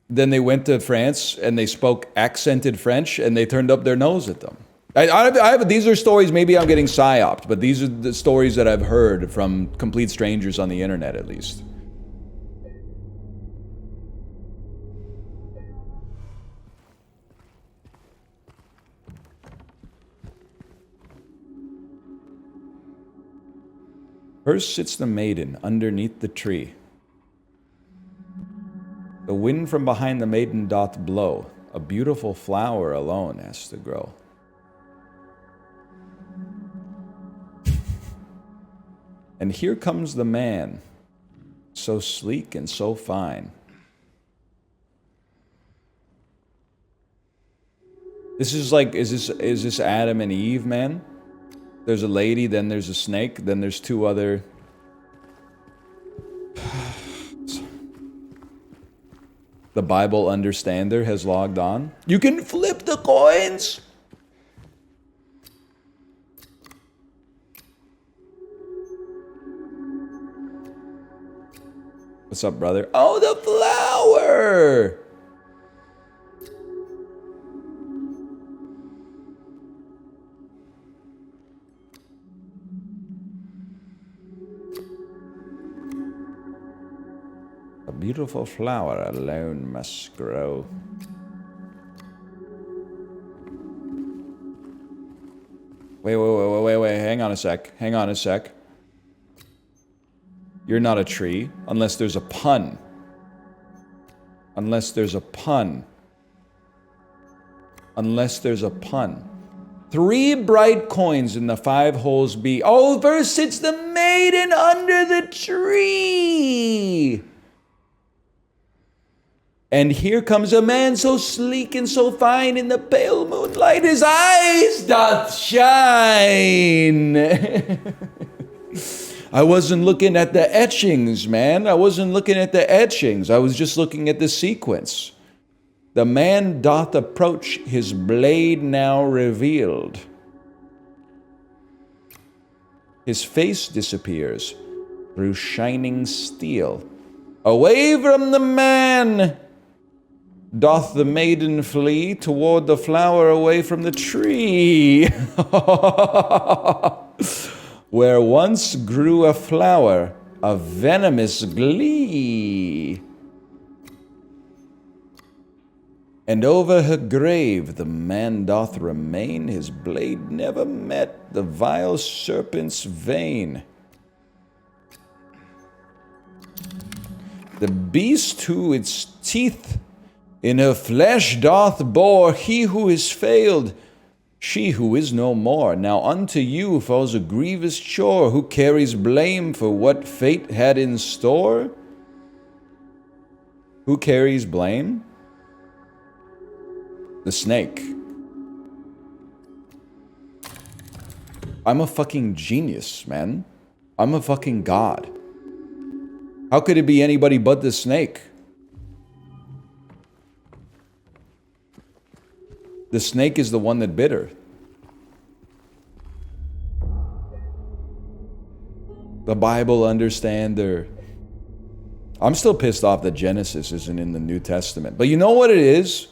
Then they went to France and they spoke accented French and they turned up their nose at them. These are stories, maybe I'm getting psyoped, but these are the stories that I've heard from complete strangers on the internet, at least. First sits the maiden underneath the tree. The wind from behind the maiden doth blow. A beautiful flower alone has to grow. And here comes the man, so sleek and so fine. This is like, is this Adam and Eve, man? There's a lady, then there's a snake, then there's two other... The Bible understander has logged on. You can flip the coins! What's up, brother? Oh, the flower! A beautiful flower alone must grow. Wait, hang on a sec. You're not a tree, unless there's a pun. Unless there's a pun. 3 bright coins in the 5 holes be. Oh, first sits the maiden under the tree. And here comes a man so sleek and so fine in the pale moonlight, his eyes doth shine. I wasn't looking at the etchings, man. I was just looking at the sequence. The man doth approach, his blade now revealed. His face disappears through shining steel. Away from the man doth the maiden flee toward the flower away from the tree. Where once grew a flower of venomous glee. And over her grave the man doth remain, his blade never met the vile serpent's vein. The beast who its teeth in her flesh doth bore, he who is failed, she who is no more. Now unto you falls a grievous chore, who carries blame for what fate had in store? Who carries blame? The snake. I'm a fucking genius, man. I'm a fucking god. How could it be anybody but the snake? The snake is the one that bit her. The Bible understander. I'm still pissed off that Genesis isn't in the New Testament. But you know what it is?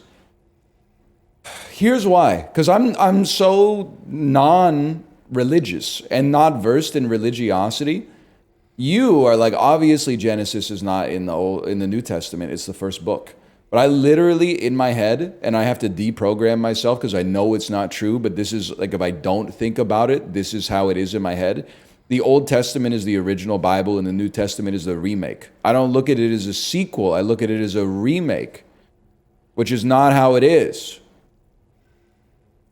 Here's why. Because I'm so non-religious and not versed in religiosity. You are like, obviously Genesis is not in the New Testament. It's the first book. But I literally, in my head, and I have to deprogram myself because I know it's not true, but this is, like, if I don't think about it, this is how it is in my head. The Old Testament is the original Bible, and the New Testament is the remake. I don't look at it as a sequel. I look at it as a remake, which is not how it is.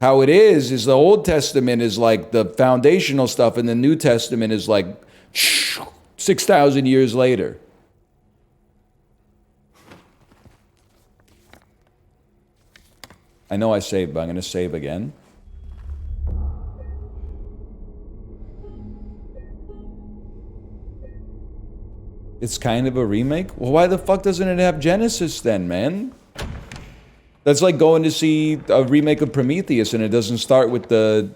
How it is the Old Testament is like the foundational stuff, and the New Testament is like 6,000 years later. I know I saved, but I'm going to save again. It's kind of a remake? Well, why the fuck doesn't it have Genesis then, man? That's like going to see a remake of Prometheus and it doesn't start with the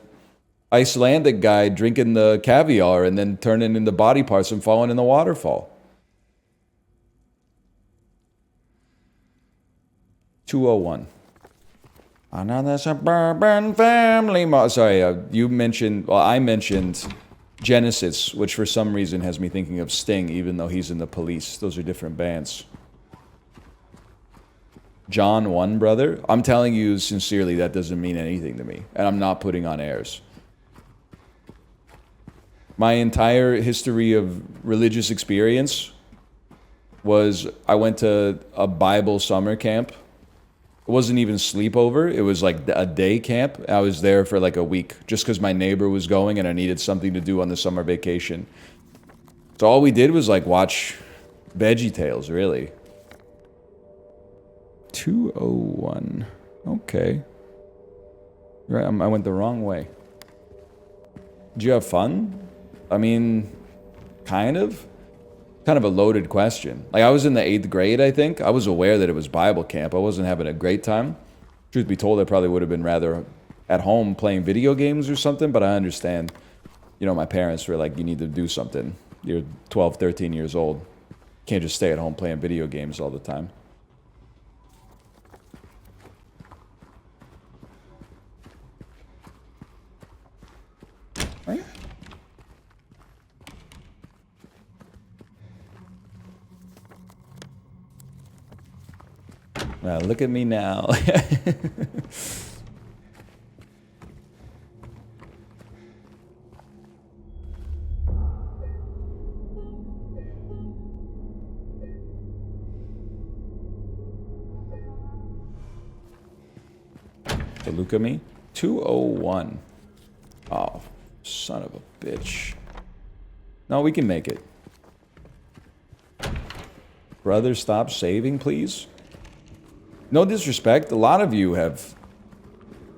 Icelandic guy drinking the caviar and then turning into body parts and falling in the waterfall. 201. Another suburban family. Sorry, you mentioned, well, I mentioned Genesis, which for some reason has me thinking of Sting, even though he's in the Police. Those are different bands. John 1, brother. I'm telling you sincerely, that doesn't mean anything to me. And I'm not putting on airs. My entire history of religious experience was I went to a Bible summer camp. It wasn't even sleepover. It was like a day camp. I was there for like a week just because my neighbor was going and I needed something to do on the summer vacation. So all we did was like watch VeggieTales, really. 201. Okay. Right, I went the wrong way. Did you have fun? I mean, kind of. Kind of a loaded question. Like, I was in the 8th grade, I think. I was aware that it was Bible camp. I wasn't having a great time. Truth be told, I probably would have been rather at home playing video games or something, but I understand. You know, my parents were like, you need to do something. You're 12, 13 years old. Can't just stay at home playing video games all the time. Right? Now, look at me now. So look at me. 201. Oh, son of a bitch. No, we can make it. Brother, stop saving, please. No disrespect, a lot of you have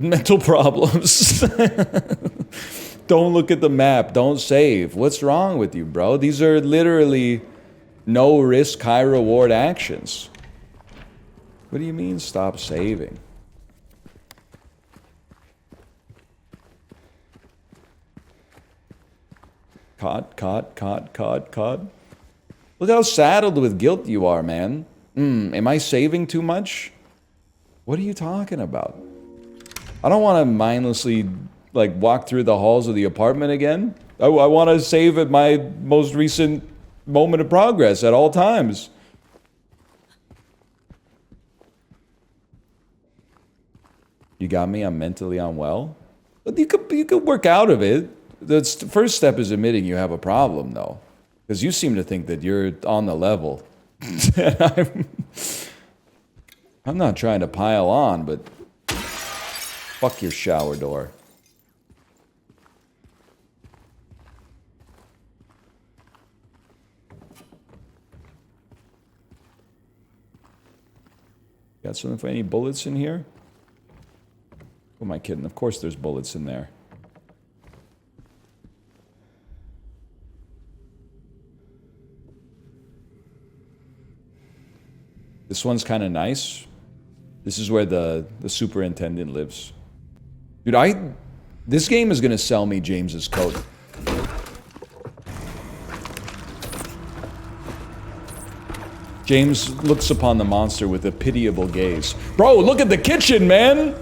mental problems. Don't look at the map, don't save. What's wrong with you, bro? These are literally no risk, high reward actions. What do you mean, stop saving? Caught. Look how saddled with guilt you are, man. Am I saving too much? What are you talking about? I don't want to mindlessly, like, walk through the halls of the apartment again. I want to save at my most recent moment of progress at all times. You got me? I'm mentally unwell? But you could work out of it. The first step is admitting you have a problem, though. Because you seem to think that you're on the level. I'm not trying to pile on, but fuck your shower door. Got something for any bullets in here? Who am I kidding? Of course there's bullets in there. This one's kind of nice. This is where the superintendent lives. Dude, this game is gonna sell me James's coat. James looks upon the monster with a pitiable gaze. Bro, look at the kitchen, man!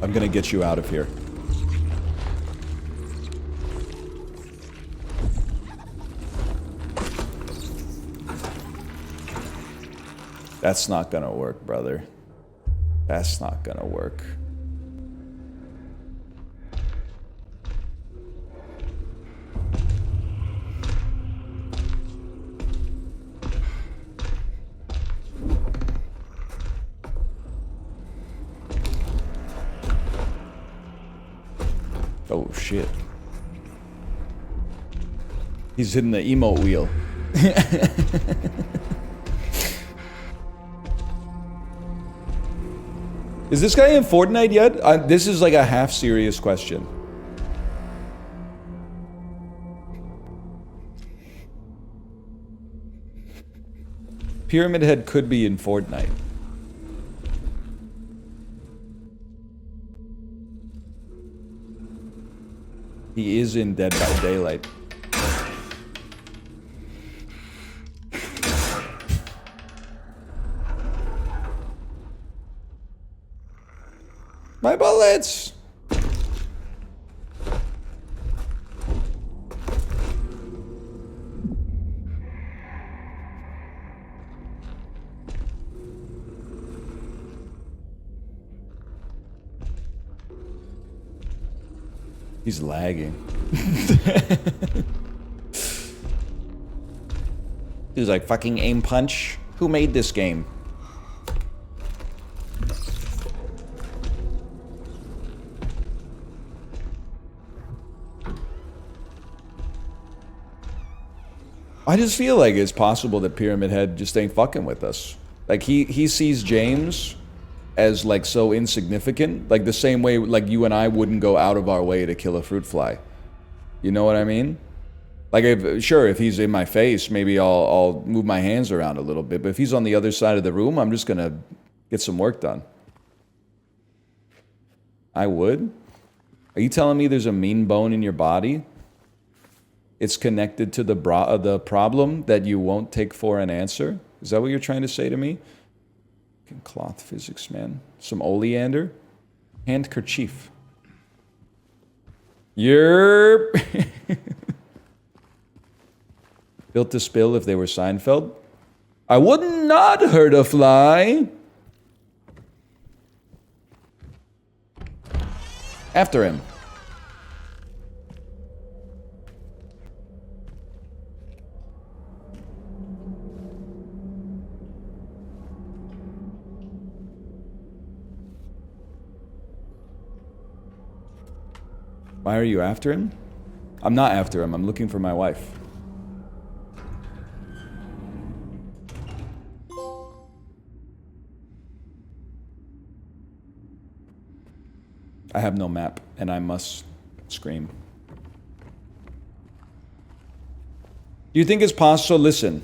I'm gonna get you out of here. That's not gonna work, brother. That's not gonna work. Oh, shit. He's hitting the emote wheel. Is this guy in Fortnite yet? This is like a half-serious question. Pyramid Head could be in Fortnite. He is in Dead by Daylight. My bullets! He's lagging. He's like, fucking aim punch. Who made this game? I just feel like it's possible that Pyramid Head just ain't fucking with us. Like, he sees James as, like, so insignificant. Like, the same way, like, you and I wouldn't go out of our way to kill a fruit fly. You know what I mean? Like, if he's in my face, maybe I'll move my hands around a little bit. But if he's on the other side of the room, I'm just gonna get some work done. I would? Are you telling me there's a mean bone in your body? It's connected to the problem that you won't take for an answer? Is that what you're trying to say to me? Fucking cloth physics, man. Some oleander? Handkerchief. Yerp! Built to spill if they were Seinfeld? I would not hurt a fly! After him. Why are you after him? I'm not after him. I'm looking for my wife. I have no map, and I must scream. Do you think it's possible? Listen.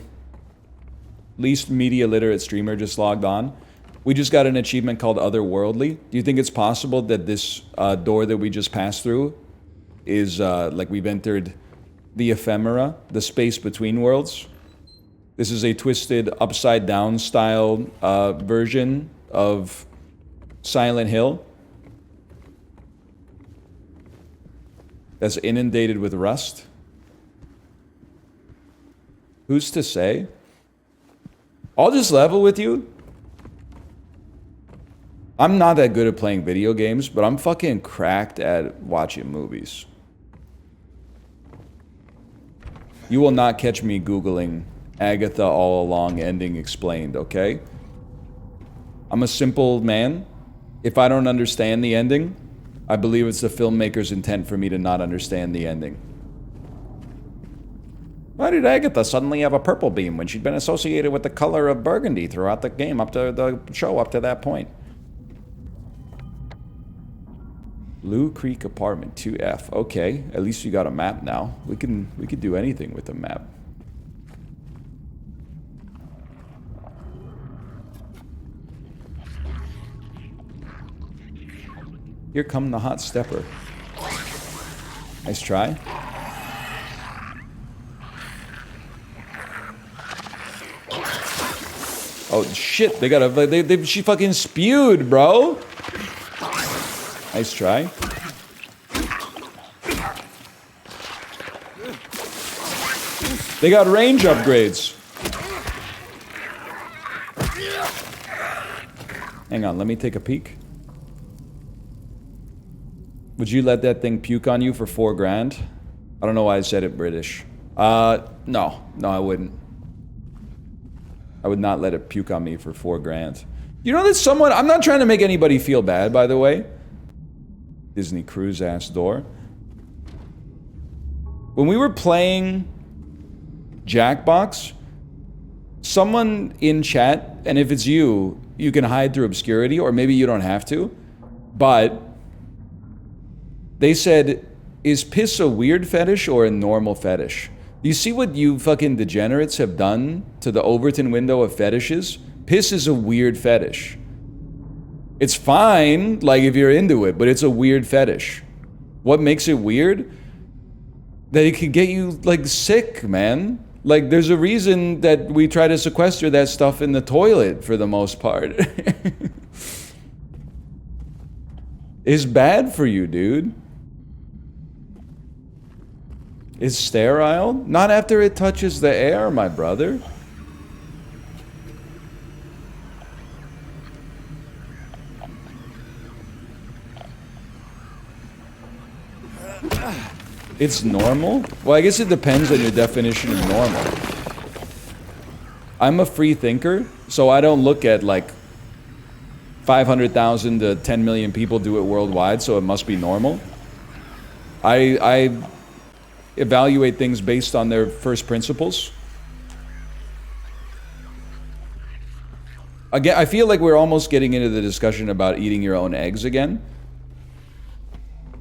Least media literate streamer just logged on. We just got an achievement called Otherworldly. Do you think it's possible that this door that we just passed through is like we've entered the ephemera, the space between worlds? This is a twisted upside down style version of Silent Hill that's inundated with rust. Who's to say? I'll just level with you. I'm not that good at playing video games, but I'm fucking cracked at watching movies. You will not catch me Googling Agatha All Along ending explained, okay? I'm a simple man. If I don't understand the ending, I believe it's the filmmaker's intent for me to not understand the ending. Why did Agatha suddenly have a purple beam when she'd been associated with the color of burgundy throughout the game, up to the show up to that point? Blue Creek Apartment 2F. Okay, at least you got a map now. We could do anything with a map. Here come the hot stepper. Nice try. Oh shit! They got a she fucking spewed, bro. Nice try. They got range upgrades. Hang on, let me take a peek. Would you let that thing puke on you for $4 grand? I don't know why I said it British. No, I wouldn't. I would not let it puke on me for $4 grand. You know that someone, I'm not trying to make anybody feel bad, by the way. Disney cruise ass door. When we were playing Jackbox, someone in chat, and if it's you, you can hide through obscurity, or maybe you don't have to, but they said, is piss a weird fetish or a normal fetish? You see what you fucking degenerates have done to the Overton window of fetishes? Piss is a weird fetish. It's fine, like, if you're into it, but it's a weird fetish. What makes it weird? That it can get you, like, sick, man. Like, there's a reason that we try to sequester that stuff in the toilet, for the most part. It's bad for you, dude. It's sterile? Not after it touches the air, my brother. It's normal? Well, I guess it depends on your definition of normal. I'm a free thinker, so I don't look at like 500,000 to 10 million people do it worldwide, so it must be normal. I evaluate things based on their first principles. Again, I feel like we're almost getting into the discussion about eating your own eggs again.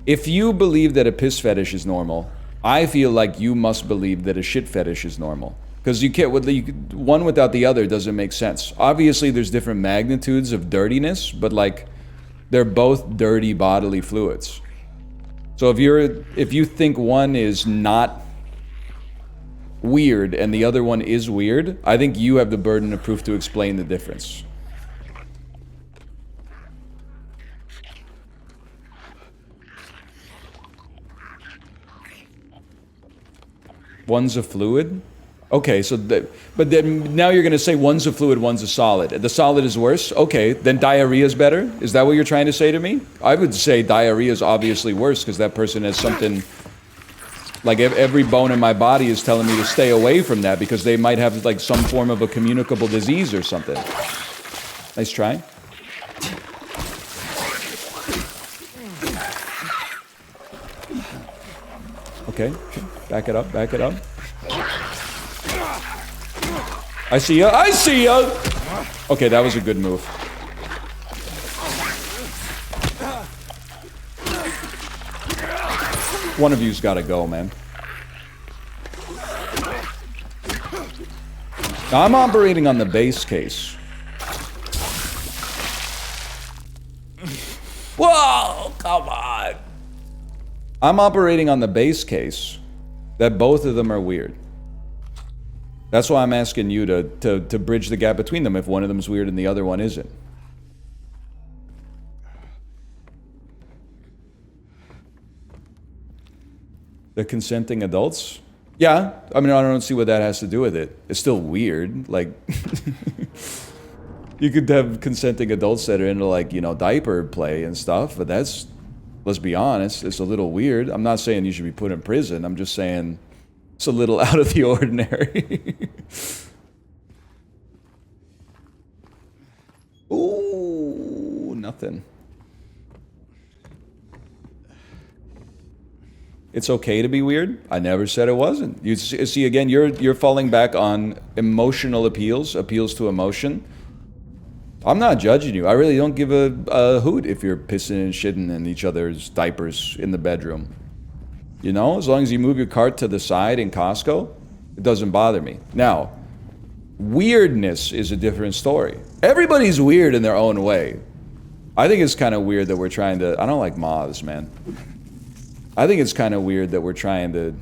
If you believe that a piss fetish is normal, I feel like you must believe that a shit fetish is normal. Because you can't, one without the other doesn't make sense. Obviously, there's different magnitudes of dirtiness, but like, they're both dirty bodily fluids. So if you think one is not weird and the other one is weird, I think you have the burden of proof to explain the difference. One's a fluid? Okay, so but then now you're going to say one's a fluid, one's a solid. The solid is worse? Okay, then diarrhea is better? Is that what you're trying to say to me? I would say diarrhea is obviously worse because that person has something, like every bone in my body is telling me to stay away from that because they might have like some form of a communicable disease or something. Nice try. Okay, back it up, back it up. I see ya, I see ya! Okay, that was a good move. One of you's gotta go, man. Now, I'm operating on the base case. Whoa, come on! I'm operating on the base case that both of them are weird. That's why I'm asking you to bridge the gap between them if one of them's weird and the other one isn't. The consenting adults? Yeah, I mean, I don't see what that has to do with it. It's still weird, like... You could have consenting adults that are into, like, you know, diaper play and stuff, but that's... Let's be honest, it's a little weird. I'm not saying you should be put in prison, I'm just saying... It's a little out of the ordinary. Ooh, nothing. It's okay to be weird. I never said it wasn't. You see, again, you're falling back on emotional appeals to emotion. I'm not judging you. I really don't give a hoot if you're pissing and shitting in each other's diapers in the bedroom. You know, as long as you move your cart to the side in Costco, it doesn't bother me. Now, weirdness is a different story. Everybody's weird in their own way. I think it's kind of weird that we're trying to... I don't like moths, man. I think it's kind of weird that we're trying to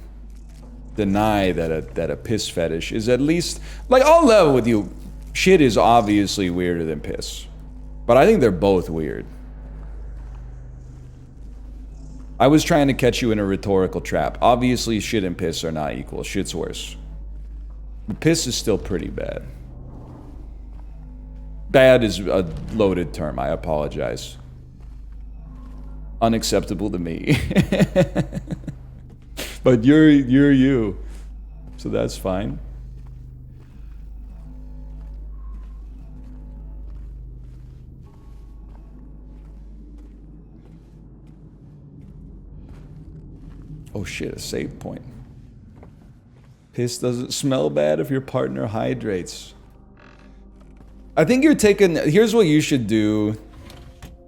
deny that a piss fetish is at least... Like, I'll level with you. Shit is obviously weirder than piss. But I think they're both weird. I was trying to catch you in a rhetorical trap. Obviously, shit and piss are not equal. Shit's worse. The piss is still pretty bad. Bad is a loaded term. I apologize. Unacceptable to me. But you're you. So that's fine. Oh shit, a save point. Piss doesn't smell bad if your partner hydrates. I think you're taking... Here's what you should do,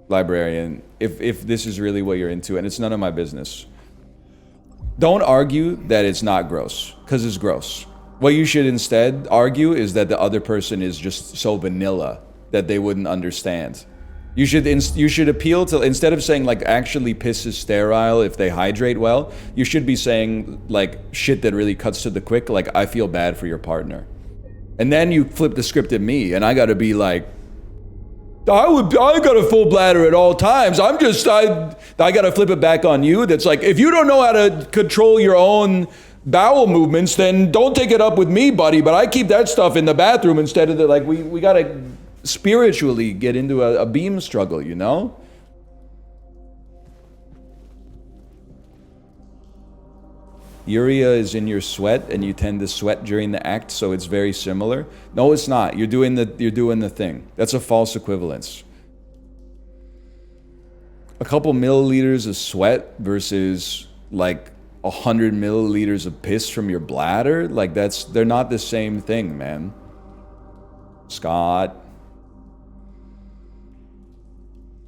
librarian, if this is really what you're into, and it's none of my business. Don't argue that it's not gross, because it's gross. What you should instead argue is that the other person is just so vanilla that they wouldn't understand. You should appeal to, instead of saying like actually piss is sterile if they hydrate well, you should be saying like shit that really cuts to the quick, like I feel bad for your partner. And then you flip the script at me and I gotta be like, I got a full bladder at all times. I gotta flip it back on you. That's like, if you don't know how to control your own bowel movements, then don't take it up with me, buddy. But I keep that stuff in the bathroom instead of the, like, we gotta spiritually get into a beam struggle, you know? Urea is in your sweat, and you tend to sweat during the act, so it's very similar. No, it's not. You're doing the thing. That's a false equivalence. A couple milliliters of sweat versus like 100 milliliters of piss from your bladder, like they're not the same thing, man. Scott,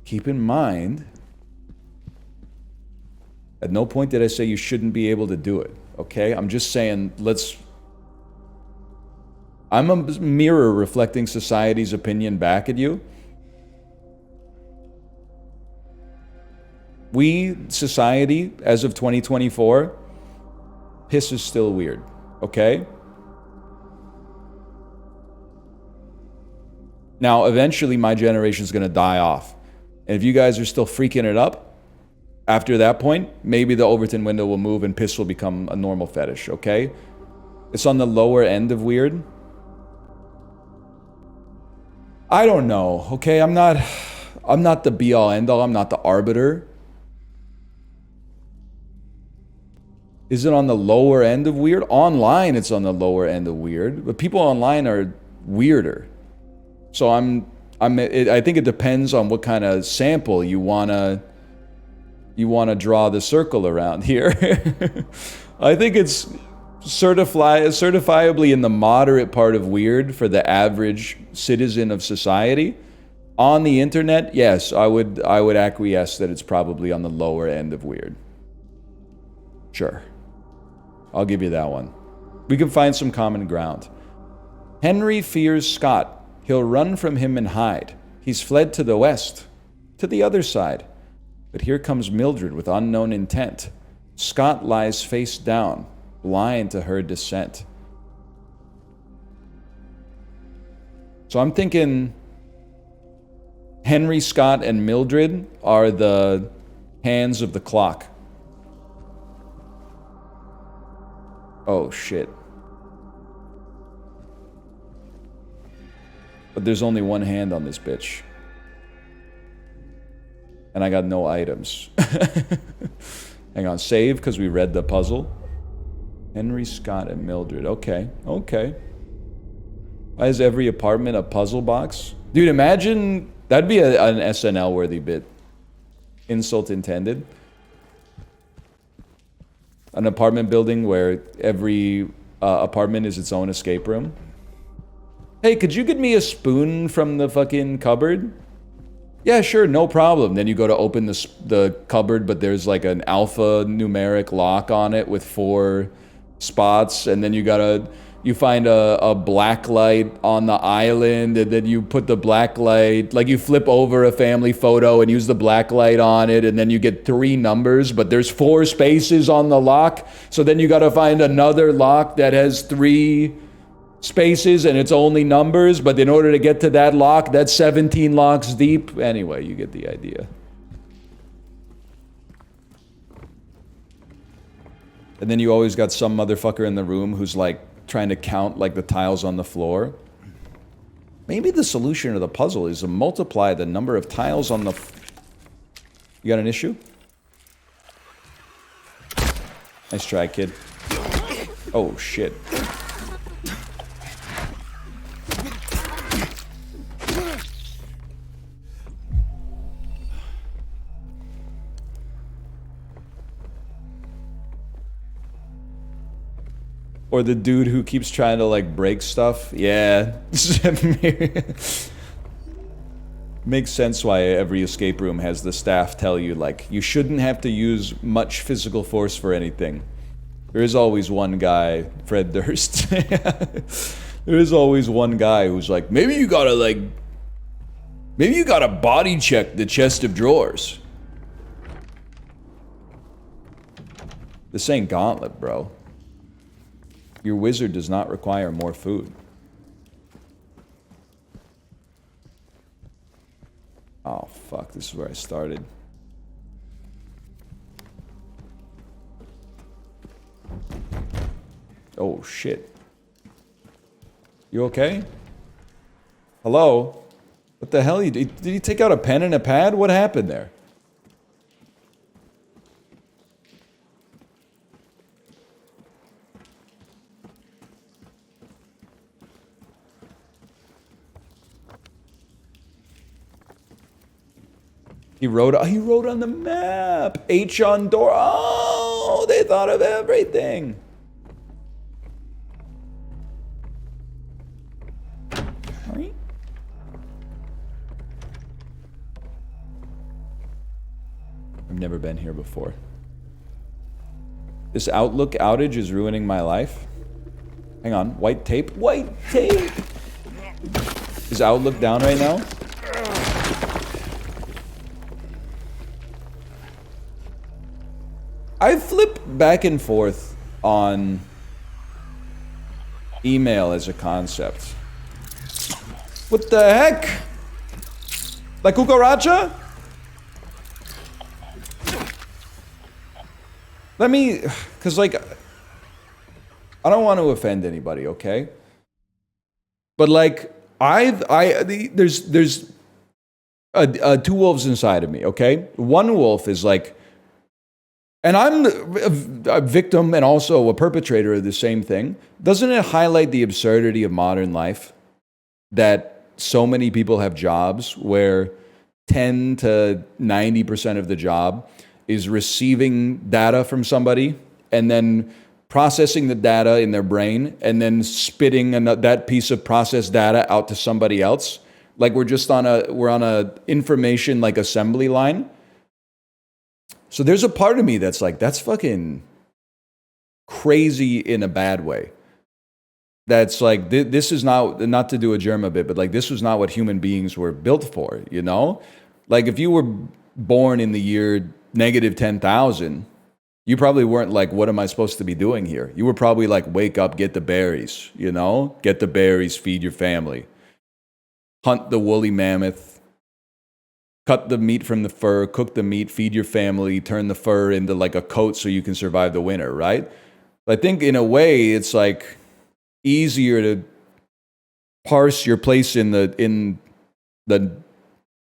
keep in mind, at no point did I say you shouldn't be able to do it, okay? I'm just saying, I'm a mirror reflecting society's opinion back at you. We, society, as of 2024, piss is still weird, okay? Now, eventually my generation's gonna die off. And if you guys are still freaking it up, after that point, maybe the Overton window will move and piss will become a normal fetish, okay? It's on the lower end of weird. I don't know, okay? I'm not the be-all, end-all. I'm not the arbiter. Is it on the lower end of weird? Online, it's on the lower end of weird. But people online are weirder. So I think it depends on what kind of sample you wanna draw the circle around here. I think it's certifiably in the moderate part of weird for the average citizen of society. On the internet, yes, I would acquiesce that it's probably on the lower end of weird. Sure. I'll give you that one. We can find some common ground. Henry fears Scott. He'll run from him and hide. He's fled to the west, to the other side. But here comes Mildred with unknown intent. Scott lies face down, blind to her descent. So I'm thinking Henry, Scott, and Mildred are the hands of the clock. Oh, shit. But there's only one hand on this bitch. And I got no items. Hang on, save, because we read the puzzle. Henry, Scott, and Mildred. Okay, okay. Why is every apartment a puzzle box? Dude, imagine... That'd be an SNL-worthy bit. Insult intended. An apartment building where every apartment is its own escape room. Hey, could you get me a spoon from the fucking cupboard? Yeah, sure, no problem. Then you go to open the cupboard, but there's like an alphanumeric lock on it with 4 spots, and then you find a black light on the island, and then you put the black light, like you flip over a family photo and use the black light on it, and then you get 3 numbers, but there's 4 spaces on the lock, so then you gotta find another lock that has 3 spaces and it's only numbers, but in order to get to that lock, that's 17 locks deep. Anyway, you get the idea. And then you always got some motherfucker in the room who's like trying to count like the tiles on the floor. Maybe the solution to the puzzle is to multiply the number of tiles on the... You got an issue? Nice try, kid. Oh, shit. Or the dude who keeps trying to like break stuff. Yeah. Makes sense why every escape room has the staff tell you like you shouldn't have to use much physical force for anything. There is always one guy, Fred Durst. There is always one guy who's like, maybe you gotta body check the chest of drawers. This ain't Gauntlet, bro. Your wizard does not require more food. Oh, fuck. This is where I started. Oh, shit. You okay? Hello? What the hell? Did you take out a pen and a pad? What happened there? He wrote on the map. H on door. Oh, they thought of everything. Right. I've never been here before. This Outlook outage is ruining my life. Hang on, white tape? White tape! Is Outlook down right now? I flip back and forth on email as a concept. What the heck? La cucaracha? Let me, cause like, I don't want to offend anybody, okay? But like, there's two wolves inside of me, okay? One wolf is like, and I'm a victim and also a perpetrator of the same thing. Doesn't it highlight the absurdity of modern life? That so many people have jobs where 10 to 90% of the job is receiving data from somebody and then processing the data in their brain and then spitting that piece of processed data out to somebody else. Like we're on a information like assembly line. So there's a part of me that's like, that's fucking crazy in a bad way. That's like, this is not to do a Germa bit, but like this was not what human beings were built for, you know? Like if you were born in the year -10,000, you probably weren't like, what am I supposed to be doing here? You were probably like, wake up, get the berries, you know? Get the berries, feed your family. Hunt the woolly mammoth. Cut the meat from the fur, cook the meat, feed your family, turn the fur into like a coat so you can survive the winter, right? I think in a way it's like easier to parse your place in the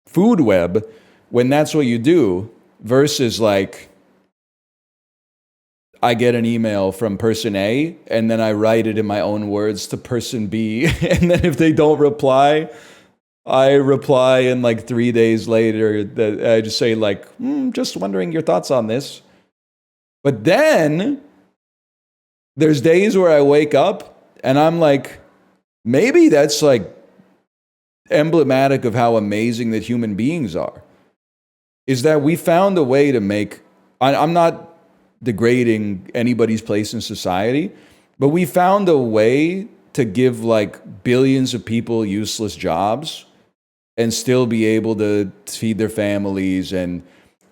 food web when that's what you do versus like I get an email from person A and then I write it in my own words to person B and then if they don't reply, I reply and like 3 days later that I just say like, just wondering your thoughts on this. But then there's days where I wake up and I'm like, maybe that's like emblematic of how amazing that human beings are. Is that we found a way to make, I'm not degrading anybody's place in society, but we found a way to give like billions of people useless jobs and still be able to feed their families and,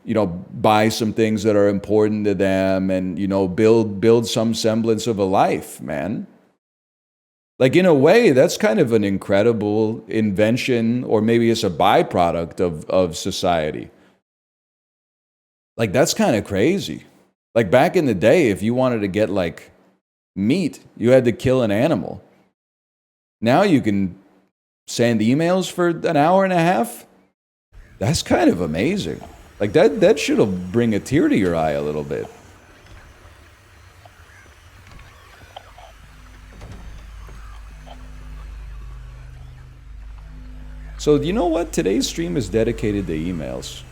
you know, buy some things that are important to them and, you know, build some semblance of a life, man. Like in a way, that's kind of an incredible invention, or maybe it's a byproduct of society. Like that's kind of crazy. Like back in the day, if you wanted to get like meat, you had to kill an animal. Now you can send emails for an hour and a half. That's kind of amazing. Like that should bring a tear to your eye a little bit. So you know what? Today's stream is dedicated to emails.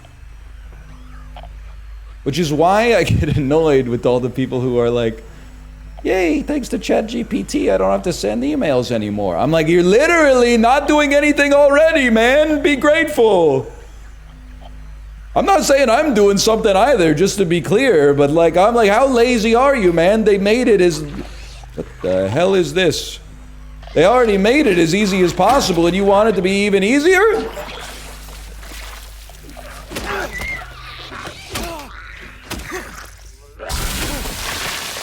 Which is why I get annoyed with all the people who are like, yay, thanks to ChatGPT, I don't have to send emails anymore. I'm like, you're literally not doing anything already, man. Be grateful. I'm not saying I'm doing something either, just to be clear, but like, I'm like, how lazy are you, man? They made it as, what the hell is this? They already made it as easy as possible, and you want it to be even easier?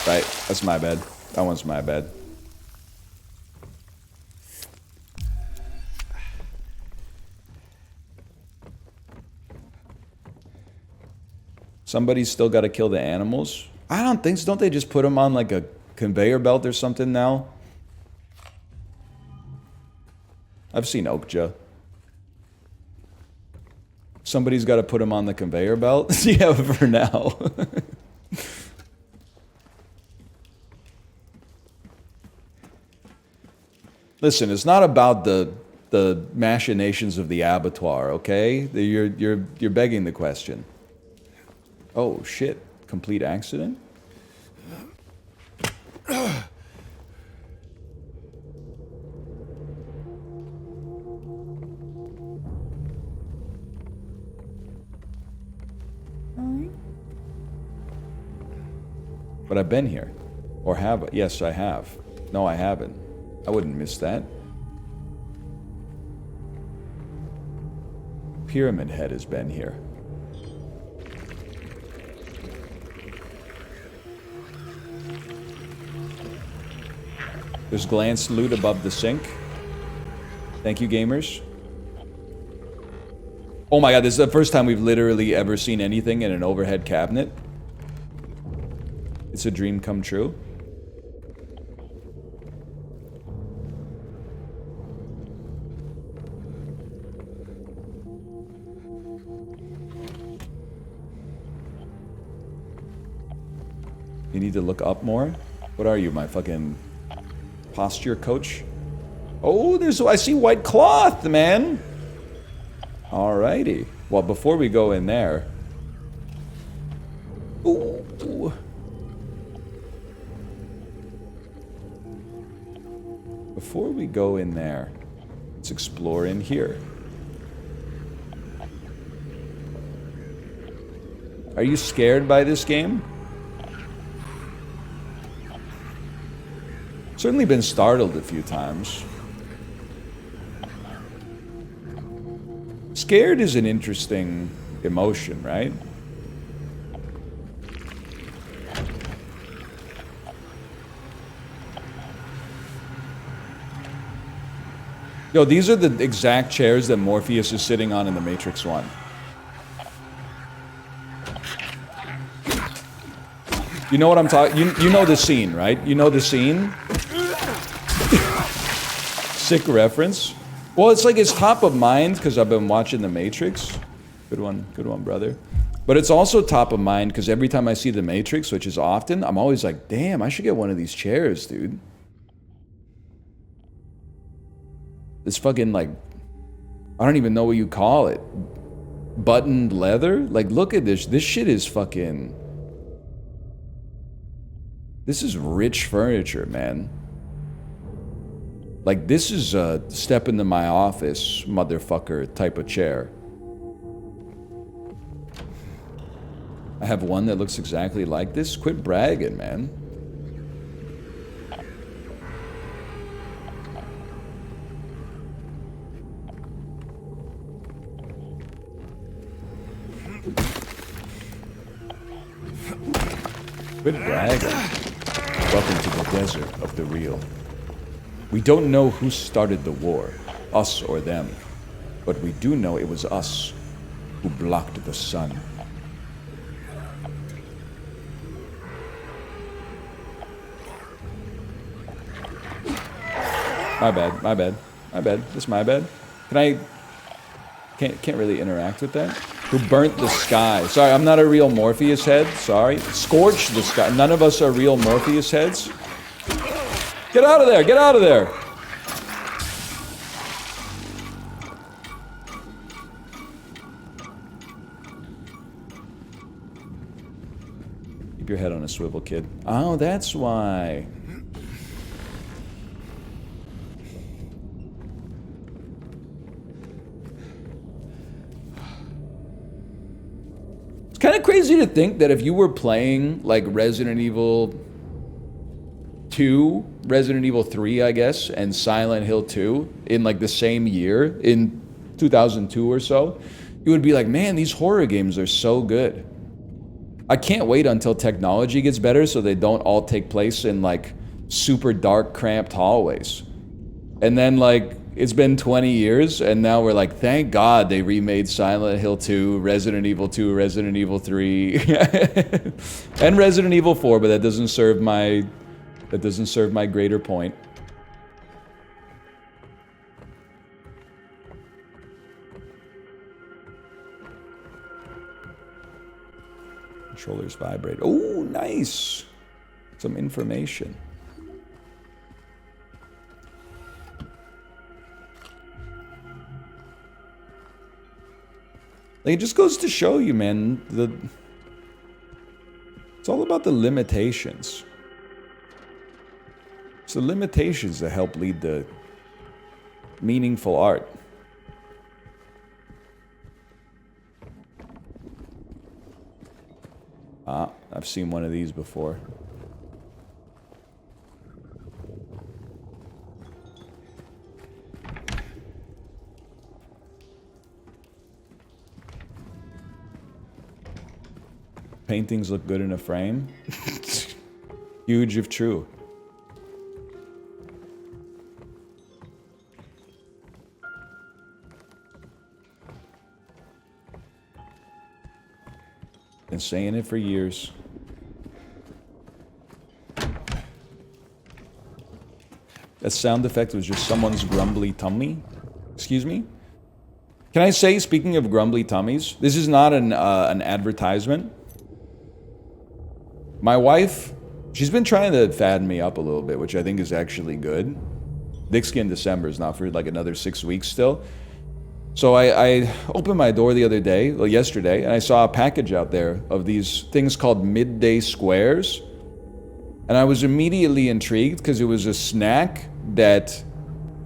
Right, that's my bad. That one's my bad. Somebody's still got to kill the animals? I don't think so. Don't they just put them on like a conveyor belt or something now? I've seen Okja. Somebody's got to put them on the conveyor belt? Yeah, for now. Listen, it's not about the the machinations of the abattoir, okay? You're begging the question. Oh shit. Complete accident? But I've been here. Or have I? Yes, I have. No, I haven't. I wouldn't miss that. Pyramid Head has been here. There's glance loot above the sink. Thank you, gamers. Oh my god, this is the first time we've literally ever seen anything in an overhead cabinet. It's a dream come true. You need to look up more? What are you, my fucking posture coach? Oh, I see white cloth, man. Alrighty. Well, before we go in there... Ooh. Before we go in there, let's explore in here. Are you scared by this game? Certainly been startled a few times. Scared is an interesting emotion, right? Yo, these are the exact chairs that Morpheus is sitting on in The Matrix 1. You know what I'm talking... You know the scene, right? You know the scene? Sick reference. Well, it's like it's top of mind because I've been watching The Matrix. Good one, brother. But it's also top of mind because every time I see The Matrix, which is often, I'm always like, damn, I should get one of these chairs, dude. This fucking, like, I don't even know what you call it. Buttoned leather? Like, look at this. This shit is fucking... This is rich furniture, man. Like, this is a step into my office, motherfucker type of chair. I have one that looks exactly like this. Quit bragging, man. Quit bragging. Welcome to the desert of the real. We don't know who started the war, us or them, but we do know it was us who blocked the sun. My bad. That's my bad. Can't really interact with that. Who burnt the sky? Sorry, I'm not a real Morpheus head. Sorry. Scorched the sky. None of us are real Morpheus heads. Get out of there! Get out of there! Keep your head on a swivel, kid. Oh, that's why. It's kind of crazy to think that if you were playing, like, Resident Evil 2, Resident Evil 3, I guess, and Silent Hill 2 in, like, the same year, in 2002 or so, you would be like, man, these horror games are so good. I can't wait until technology gets better so they don't all take place in, like, super dark, cramped hallways. And then, like, it's been 20 years, and now we're like, thank God they remade Silent Hill 2, Resident Evil 2, Resident Evil 3, and Resident Evil 4, but that doesn't serve my greater point. Controllers vibrate. Oh, nice. Some information. Like, it just goes to show you, man, it's all about the limitations. It's the limitations that help lead to meaningful art. Ah, I've seen one of these before. Paintings look good in a frame. Huge if true. Been saying it for years. That sound effect was just someone's grumbly tummy. Excuse me? Can I say, speaking of grumbly tummies, this is not an advertisement. My wife, she's been trying to fatten me up a little bit, which I think is actually good. Thick Skin December is not for like another 6 weeks still. So I opened my door the other day, well, yesterday, and I saw a package out there of these things called midday squares. And I was immediately intrigued because it was a snack that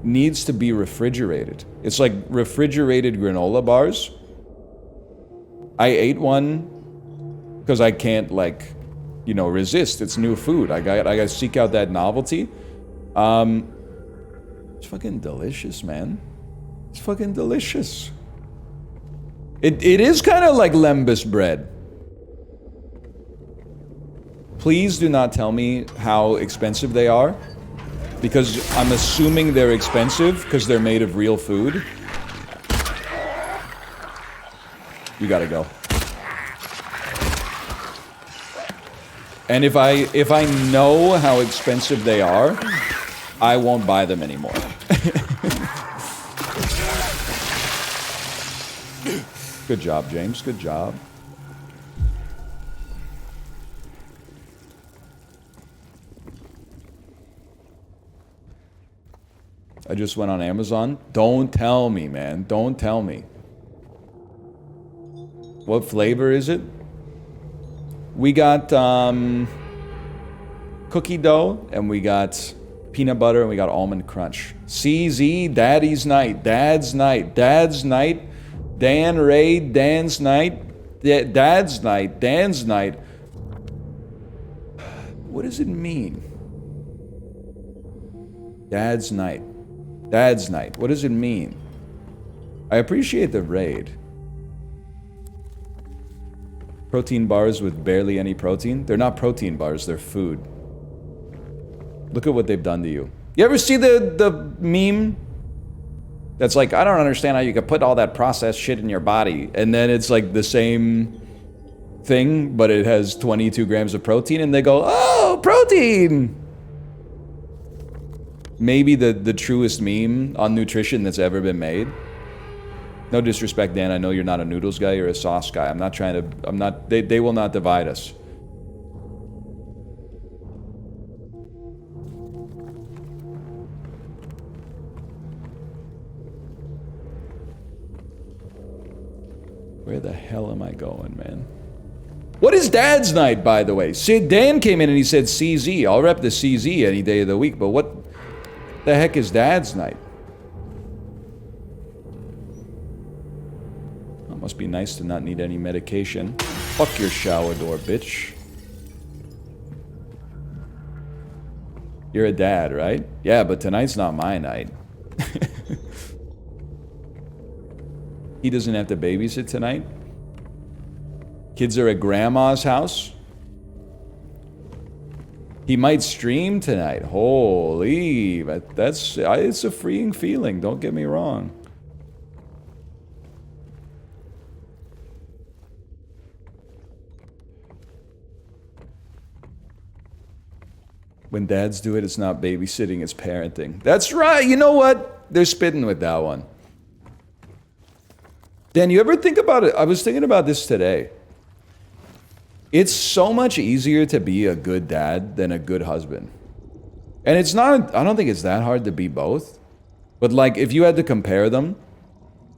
needs to be refrigerated. It's like refrigerated granola bars. I ate one because I can't, like, you know, resist. It's new food. I got to seek out that novelty. It's fucking delicious, man. It's fucking delicious. It is kind of like lembas bread. Please do not tell me how expensive they are, because I'm assuming they're expensive because they're made of real food. You gotta go. And if I know how expensive they are, I won't buy them anymore. Good job, James. Good job. I just went on Amazon. Don't tell me, man. Don't tell me. What flavor is it? We got cookie dough, and we got peanut butter, and we got almond crunch. CZ, Daddy's Night, Dad's Night, Dad's Night, Dan Ray, Dan's Night, Dad's Night, Dan's Night. What does it mean? Dad's Night. Dad's Night. What does it mean? I appreciate the raid. Protein bars with barely any protein? They're not protein bars, they're food. Look at what they've done to you. You ever see the meme? That's like, I don't understand how you could put all that processed shit in your body. And then it's like the same thing, but it has 22 grams of protein, and they go, oh, protein! Maybe the truest meme on nutrition that's ever been made. No disrespect, Dan, I know you're not a noodles guy, you're a sauce guy. I'm not trying to, they will not divide us. Where the hell am I going, man? What is Dad's Night, by the way? Dan came in and he said CZ. I'll rep the CZ any day of the week, but what the heck is Dad's Night? It must be nice to not need any medication. Fuck your shower door, bitch. You're a dad, right? Yeah, but tonight's not my night. He doesn't have to babysit tonight. Kids are at grandma's house. He might stream tonight. Holy, it's a freeing feeling. Don't get me wrong. When dads do it, it's not babysitting, it's parenting. That's right. You know what? They're spitting with that one. Dan, you ever think about it? I was thinking about this today. It's so much easier to be a good dad than a good husband. And it's not, I don't think it's that hard to be both. But like, if you had to compare them,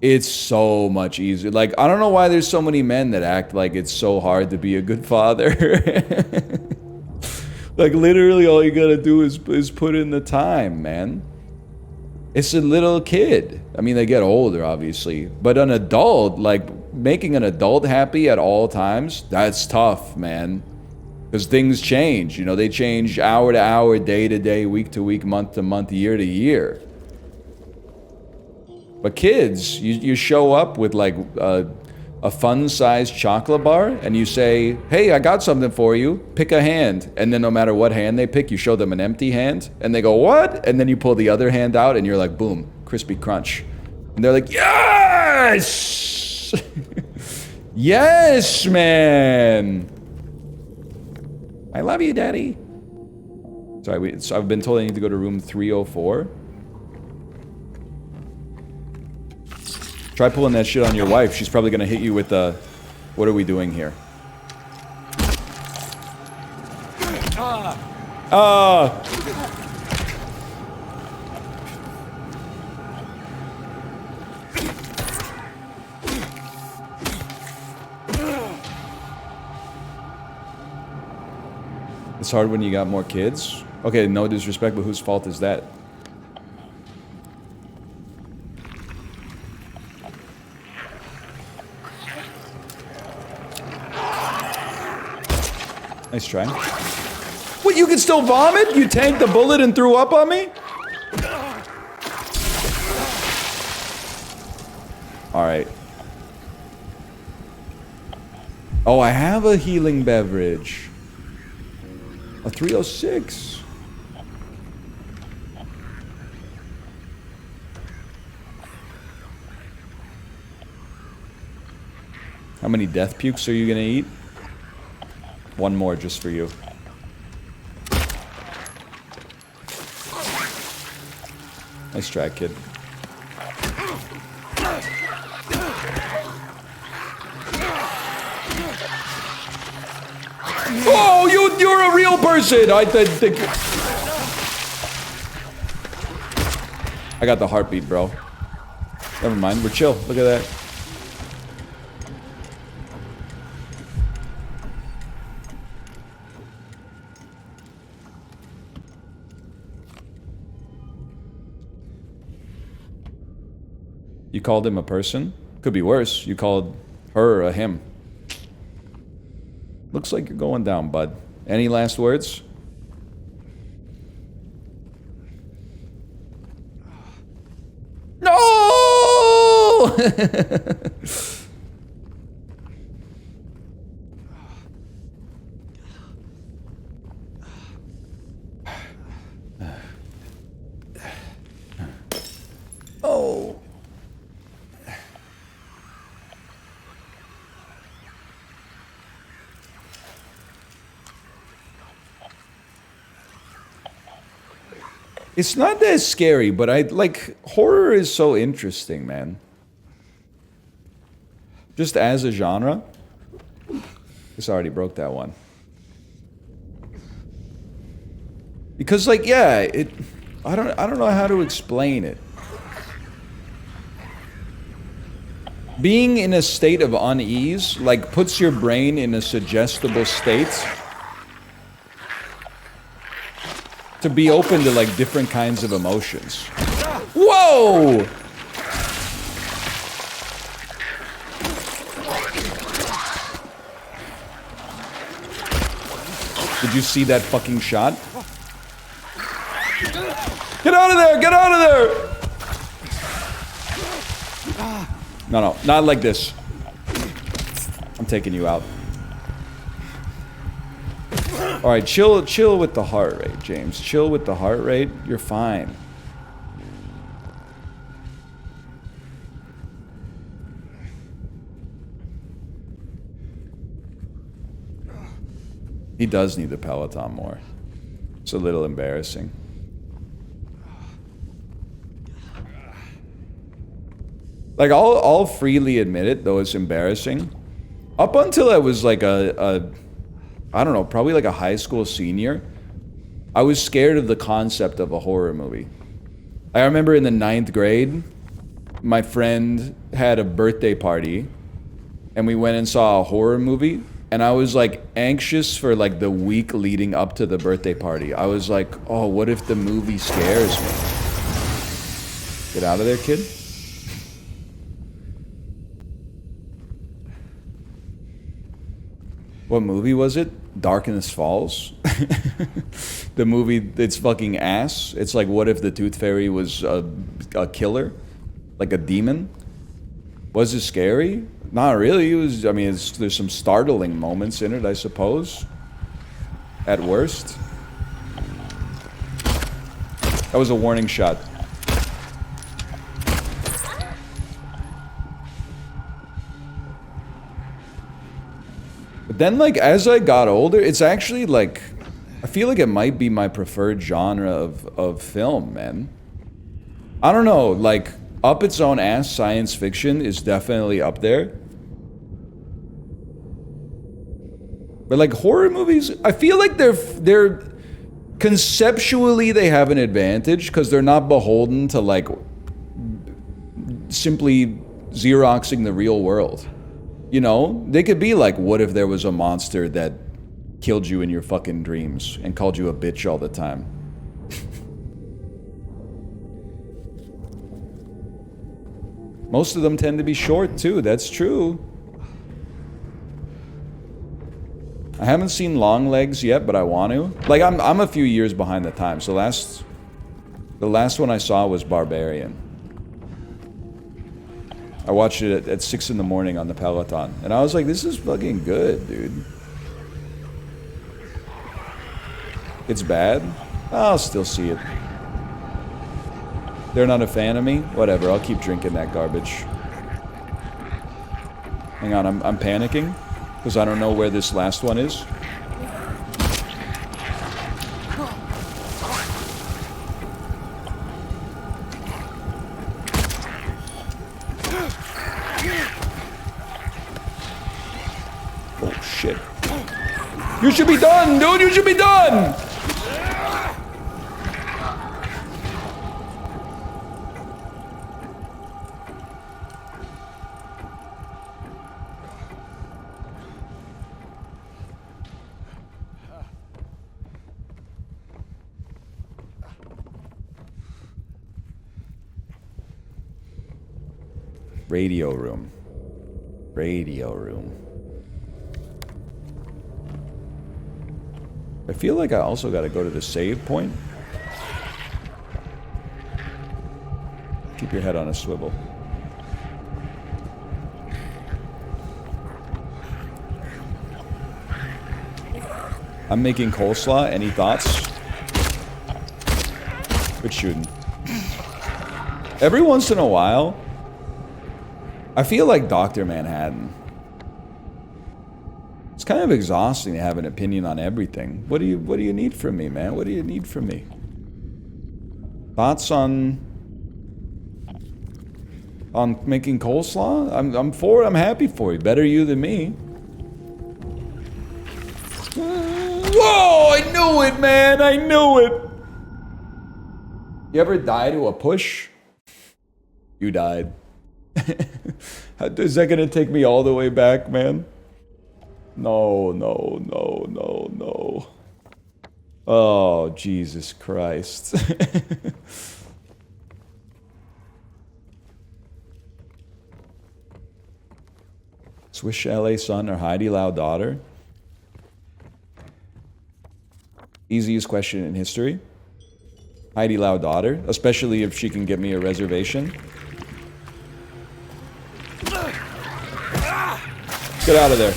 It's so much easier. Like, I don't know why there's so many men that act like it's so hard to be a good father. Like, literally all you gotta do is put in the time, man. It's a little kid. I mean, they get older, obviously. But an adult, like, making an adult happy at all times, that's tough, man. Because things change, you know, they change hour to hour, day to day, week to week, month to month, year to year. But kids, you show up with like a fun-sized chocolate bar and you say, hey, I got something for you, pick a hand. And then no matter what hand they pick, you show them an empty hand and they go, what? And then you pull the other hand out and you're like, boom, crispy crunch. And they're like, yes! Yes, man! I love you, Daddy. Sorry, so I've been told I need to go to room 304. Try pulling that shit on your wife. She's probably gonna hit you with the... What are we doing here? It's hard when you got more kids. Okay, no disrespect, but whose fault is that? Nice try. What, you can still vomit? You tanked the bullet and threw up on me? Alright. Oh, I have a healing beverage. A 306. How many death pukes are you gonna eat? One more just for you. Nice try, kid. Oh, you're a real person! I think... I got the heartbeat, bro. Never mind, we're chill. Look at that. You called him a person? Could be worse. You called her a him. Looks like you're going down, bud. Any last words? No! Oh. It's not that scary, but horror is so interesting, man. Just as a genre. This already broke that one. Because yeah, I don't know how to explain it. Being in a state of unease, puts your brain in a suggestible state to be open to different kinds of emotions. Whoa! Did you see that fucking shot? Get out of there! Get out of there! No, not like this. I'm taking you out. Alright, chill with the heart rate, James. Chill with the heart rate. You're fine. He does need the Peloton more. It's a little embarrassing. I'll freely admit it, though it's embarrassing. Up until I was I don't know, probably a high school senior, I was scared of the concept of a horror movie. I remember in the 9th grade, my friend had a birthday party and we went and saw a horror movie, and I was like anxious for like the week leading up to the birthday party. I was like, oh, what if the movie scares me? Get out of there, kid. What movie was it? Darkness Falls? The movie, it's fucking ass. It's like, what if the Tooth Fairy was a killer? Like a demon? Was it scary? Not really. It was, I mean, there's some startling moments in it, I suppose. At worst. That was a warning shot. But then, like, as I got older, it's actually, like, I feel like it might be my preferred genre of film, man. I don't know, like, up its own ass science fiction is definitely up there. But, like, horror movies, I feel like they're conceptually they have an advantage because they're not beholden to, like, simply Xeroxing the real world. You know, they could be like, what if there was a monster that killed you in your fucking dreams and called you a bitch all the time? Most of them tend to be short too, that's true. I haven't seen Long Legs yet, but I want to. Like, I'm a few years behind the times. The last one I saw was Barbarian. I watched it at 6 in the morning on the Peloton, and I was like, this is fucking good, dude. It's bad? I'll still see it. They're not a fan of me? Whatever, I'll keep drinking that garbage. Hang on, I'm panicking, because I don't know where this last one is. Shit. You should be done, dude! You should be done! Radio room. Radio room. I feel like I also gotta go to the save point. Keep your head on a swivel. I'm making coleslaw. Any thoughts? Good shooting. Every once in a while, I feel like Dr. Manhattan. It's kind of exhausting to have an opinion on everything. What do you need from me, man? What do you need from me? Thoughts on making coleslaw? I'm for it. I'm happy for you. Better you than me. Whoa! I knew it, man. I knew it. You ever die to a push? You died. Is that gonna take me all the way back, man? No, no, no, no, no. Oh, Jesus Christ. Swiss Chalet son or Heidi Lau daughter? Easiest question in history. Heidi Lau daughter, especially if she can get me a reservation. Get out of there.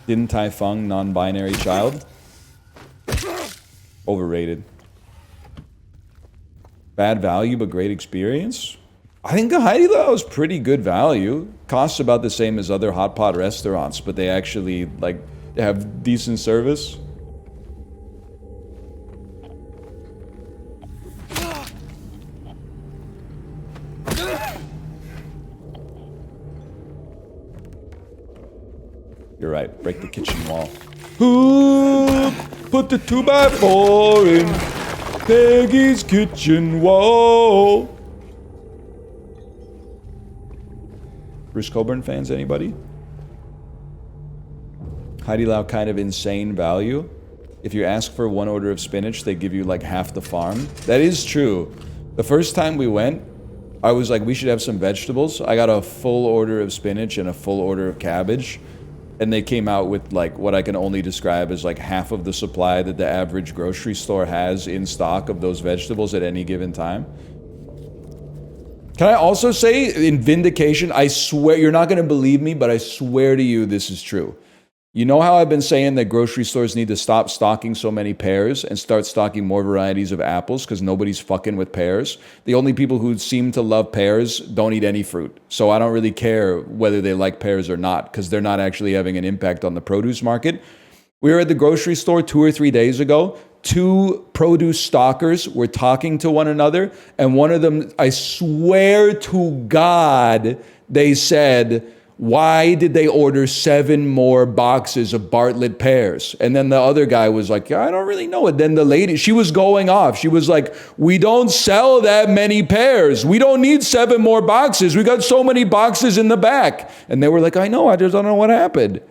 Din Tai Fung, non-binary child. Overrated. Bad value, but great experience? I think the Heidi Lau is pretty good value. Costs about the same as other hot pot restaurants, but they actually, like, have decent service. You're right. Break the kitchen wall. Ooh, put the 2x4 in. Peggy's kitchen wall. Bruce Coburn fans, anybody? Heidi Lau kind of insane value. If you ask for 1 order of spinach, they give you like half the farm. That is true. The first time we went, I was like, we should have some vegetables. I got a full order of spinach and a full order of cabbage. And they came out with like what I can only describe as like half of the supply that the average grocery store has in stock of those vegetables at any given time. Can I also say, in vindication, I swear, you're not going to believe me, but I swear to you this is true. You know how I've been saying that grocery stores need to stop stocking so many pears and start stocking more varieties of apples because nobody's fucking with pears? The only people who seem to love pears don't eat any fruit. So I don't really care whether they like pears or not because they're not actually having an impact on the produce market. We were at the grocery store 2 or 3 days ago. 2 produce stockers were talking to one another, and one of them, I swear to God, they said, why did they order 7 more boxes of Bartlett pears? And then the other guy was like, yeah, I don't really know it. Then the lady, she was going off. She was like, we don't sell that many pears. We don't need 7 more boxes. We got so many boxes in the back. And they were like, I know, I just don't know what happened.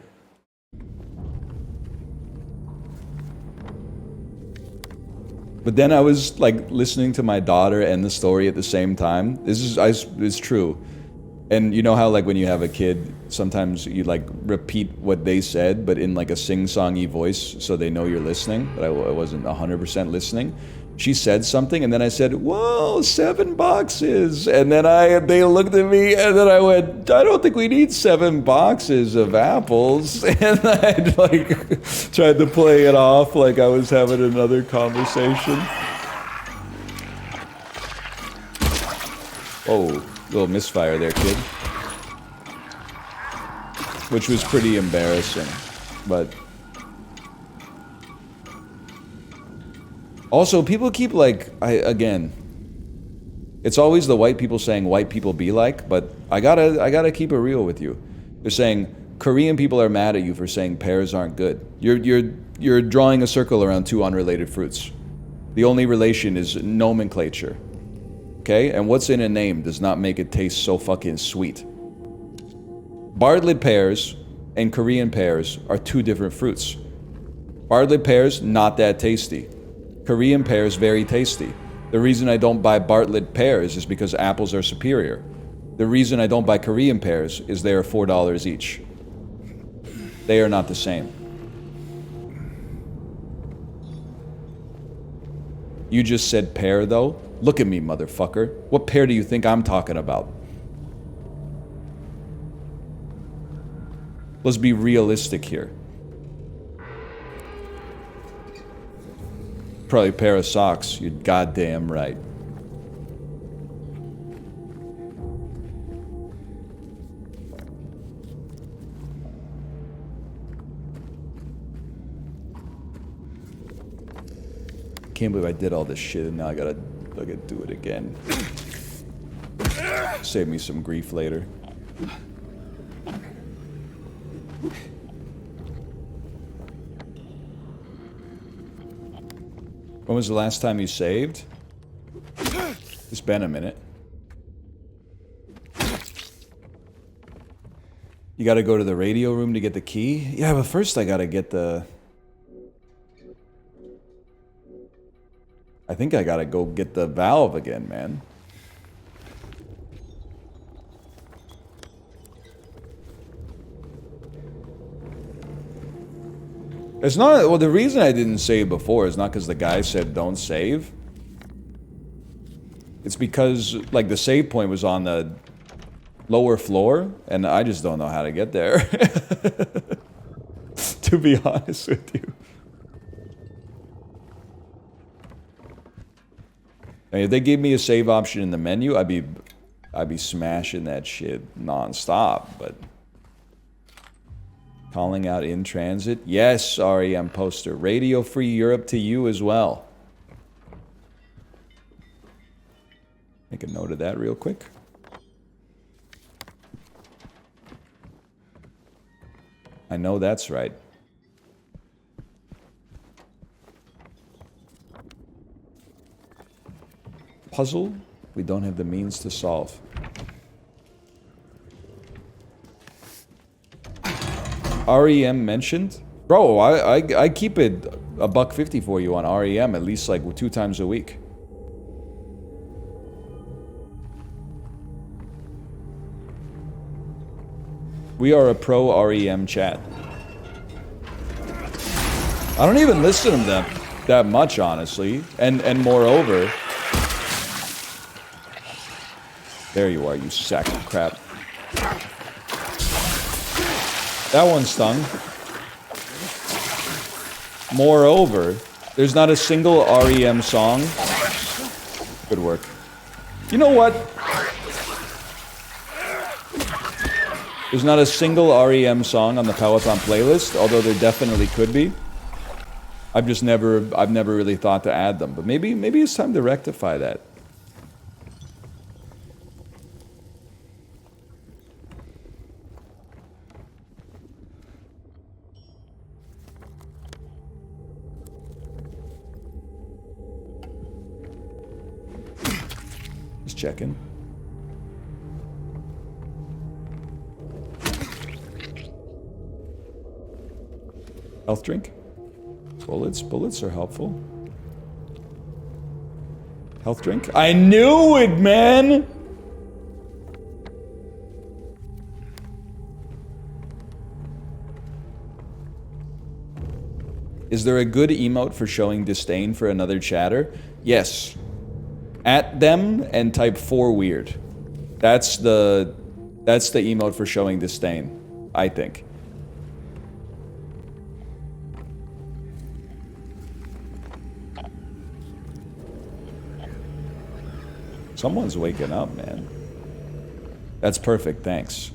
But then I was like listening to my daughter and the story at the same time. It's true. And you know how like when you have a kid, sometimes you like repeat what they said, but in like a sing-songy voice so they know you're listening, but I wasn't 100% listening. She said something and then I said, whoa, 7 boxes. And then they looked at me and then I went, I don't think we need 7 boxes of apples. And I like tried to play it off like I was having another conversation. Oh, little misfire there, kid. Which was pretty embarrassing, but... Also, people keep like, again, it's always the white people saying white people be like, but I gotta keep it real with you. They're saying Korean people are mad at you for saying pears aren't good. You're drawing a circle around 2 unrelated fruits. The only relation is nomenclature. Okay? And what's in a name does not make it taste so fucking sweet. Bartlett pears and Korean pears are 2 different fruits. Bartlett pears, not that tasty. Korean pears, very tasty. The reason I don't buy Bartlett pears is because apples are superior. The reason I don't buy Korean pears is they are $4 each. They are not the same. You just said pear though? Look at me, motherfucker. What pear do you think I'm talking about? Let's be realistic here. Probably a pair of socks. You're goddamn right. Can't believe I did all this shit and now I gotta do it again. Save me some grief later. When was the last time you saved? It's been a minute. You gotta go to the radio room to get the key? Yeah, but first I gotta get the... I think I gotta go get the valve again, man. It's not, well, the reason I didn't save before is not because the guy said don't save. It's because, like, the save point was on the lower floor, and I just don't know how to get there. To be honest with you. I mean, if they gave me a save option in the menu, I'd be smashing that shit non-stop, but... Calling out in transit. Yes, REM poster. Radio Free Europe to you as well. Make a note of that real quick. I know that's right. puzzle we don't have the means to solve. REM mentioned? Bro, I keep it $1.50 for you on REM at least like 2 times a week. We are a pro REM chat. I don't even listen to them that much, honestly. And moreover... There you are, you sack of crap. That one stung. Moreover, there's not a single REM song. Good work. You know what? There's not a single REM song on the Peloton playlist, although there definitely could be. I've never really thought to add them, but maybe it's time to rectify that. Just checking. Health drink? Bullets are helpful. Health drink? I knew it, man! Is there a good emote for showing disdain for another chatter? Yes. At them and type 4 weird. That's the emote for showing disdain, I think. Someone's waking up, man. That's perfect, thanks.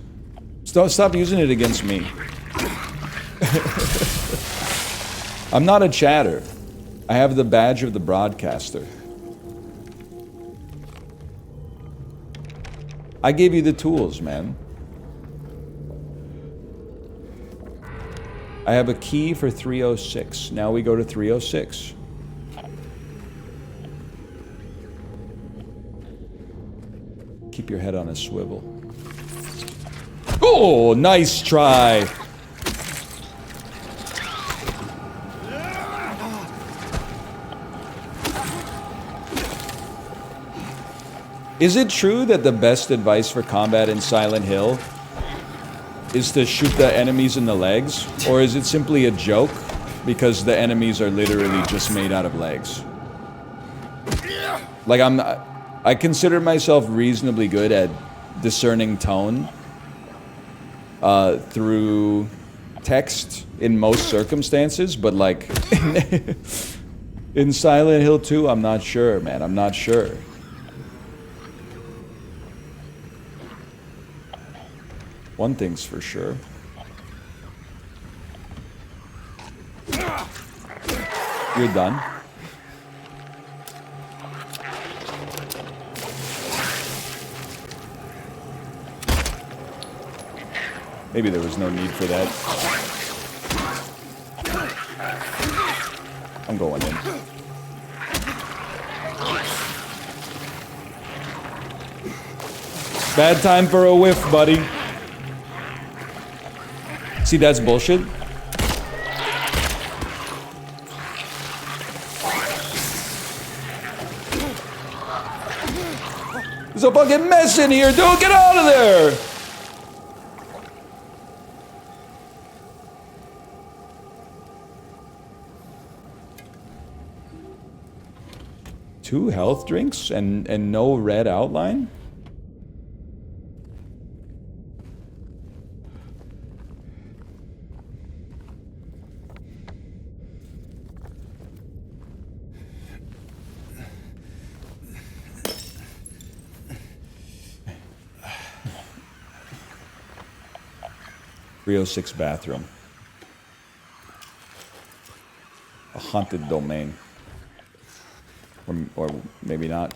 Stop using it against me. I'm not a chatter. I have the badge of the broadcaster. I gave you the tools, man. I have a key for 306. Now we go to 306. Keep your head on a swivel. Oh, nice try. Is it true that the best advice for combat in Silent Hill is to shoot the enemies in the legs? Or is it simply a joke because the enemies are literally just made out of legs? Like, I consider myself reasonably good at discerning tone through text in most circumstances, but like in Silent Hill 2, I'm not sure, man. I'm not sure. One thing's for sure. You're done. Maybe there was no need for that. I'm going in. Bad time for a whiff, buddy. See, that's bullshit. There's a fucking mess in here, dude! Get out of there! Two health drinks and no red outline? .306 bathroom. A haunted domain. Or maybe not.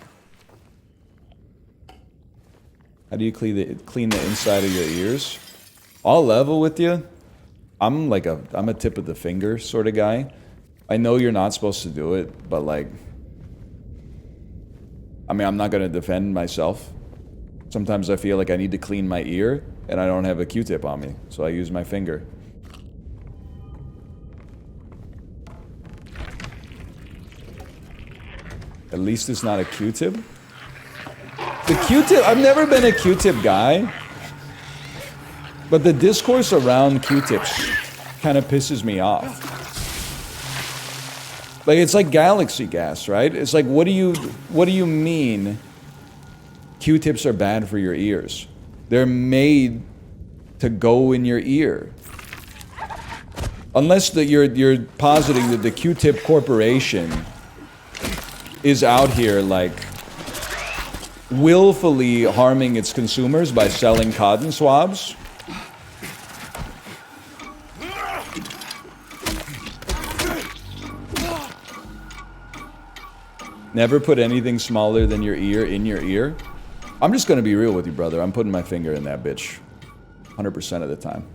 How do you clean the inside of your ears? I'll level with you. I'm a tip of the finger sort of guy. I know you're not supposed to do it, but like I mean, I'm not gonna defend myself. Sometimes I feel like I need to clean my ear, and I don't have a Q-tip on me, so I use my finger. At least it's not a Q-tip. The Q-tip, I've never been a Q-tip guy. But the discourse around Q-tips kind of pisses me off. Like, it's like galaxy gas, right? It's like, what do you mean Q-tips are bad for your ears? They're made to go in your ear. Unless that you're positing that the Q-tip corporation is out here, like, willfully harming its consumers by selling cotton swabs. Never put anything smaller than your ear in your ear. I'm just gonna be real with you, brother. I'm putting my finger in that bitch. 100% of the time.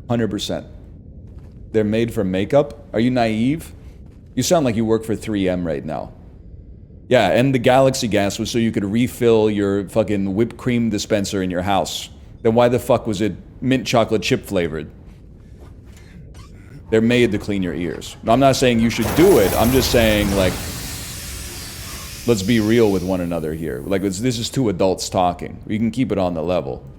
100%. They're made for makeup? Are you naive? You sound like you work for 3M right now. Yeah, and the galaxy gas was so you could refill your fucking whipped cream dispenser in your house. Then why the fuck was it mint chocolate chip flavored? They're made to clean your ears. I'm not saying you should do it. I'm just saying, like, let's be real with one another here. Like, this is two adults talking. We can keep it on the level.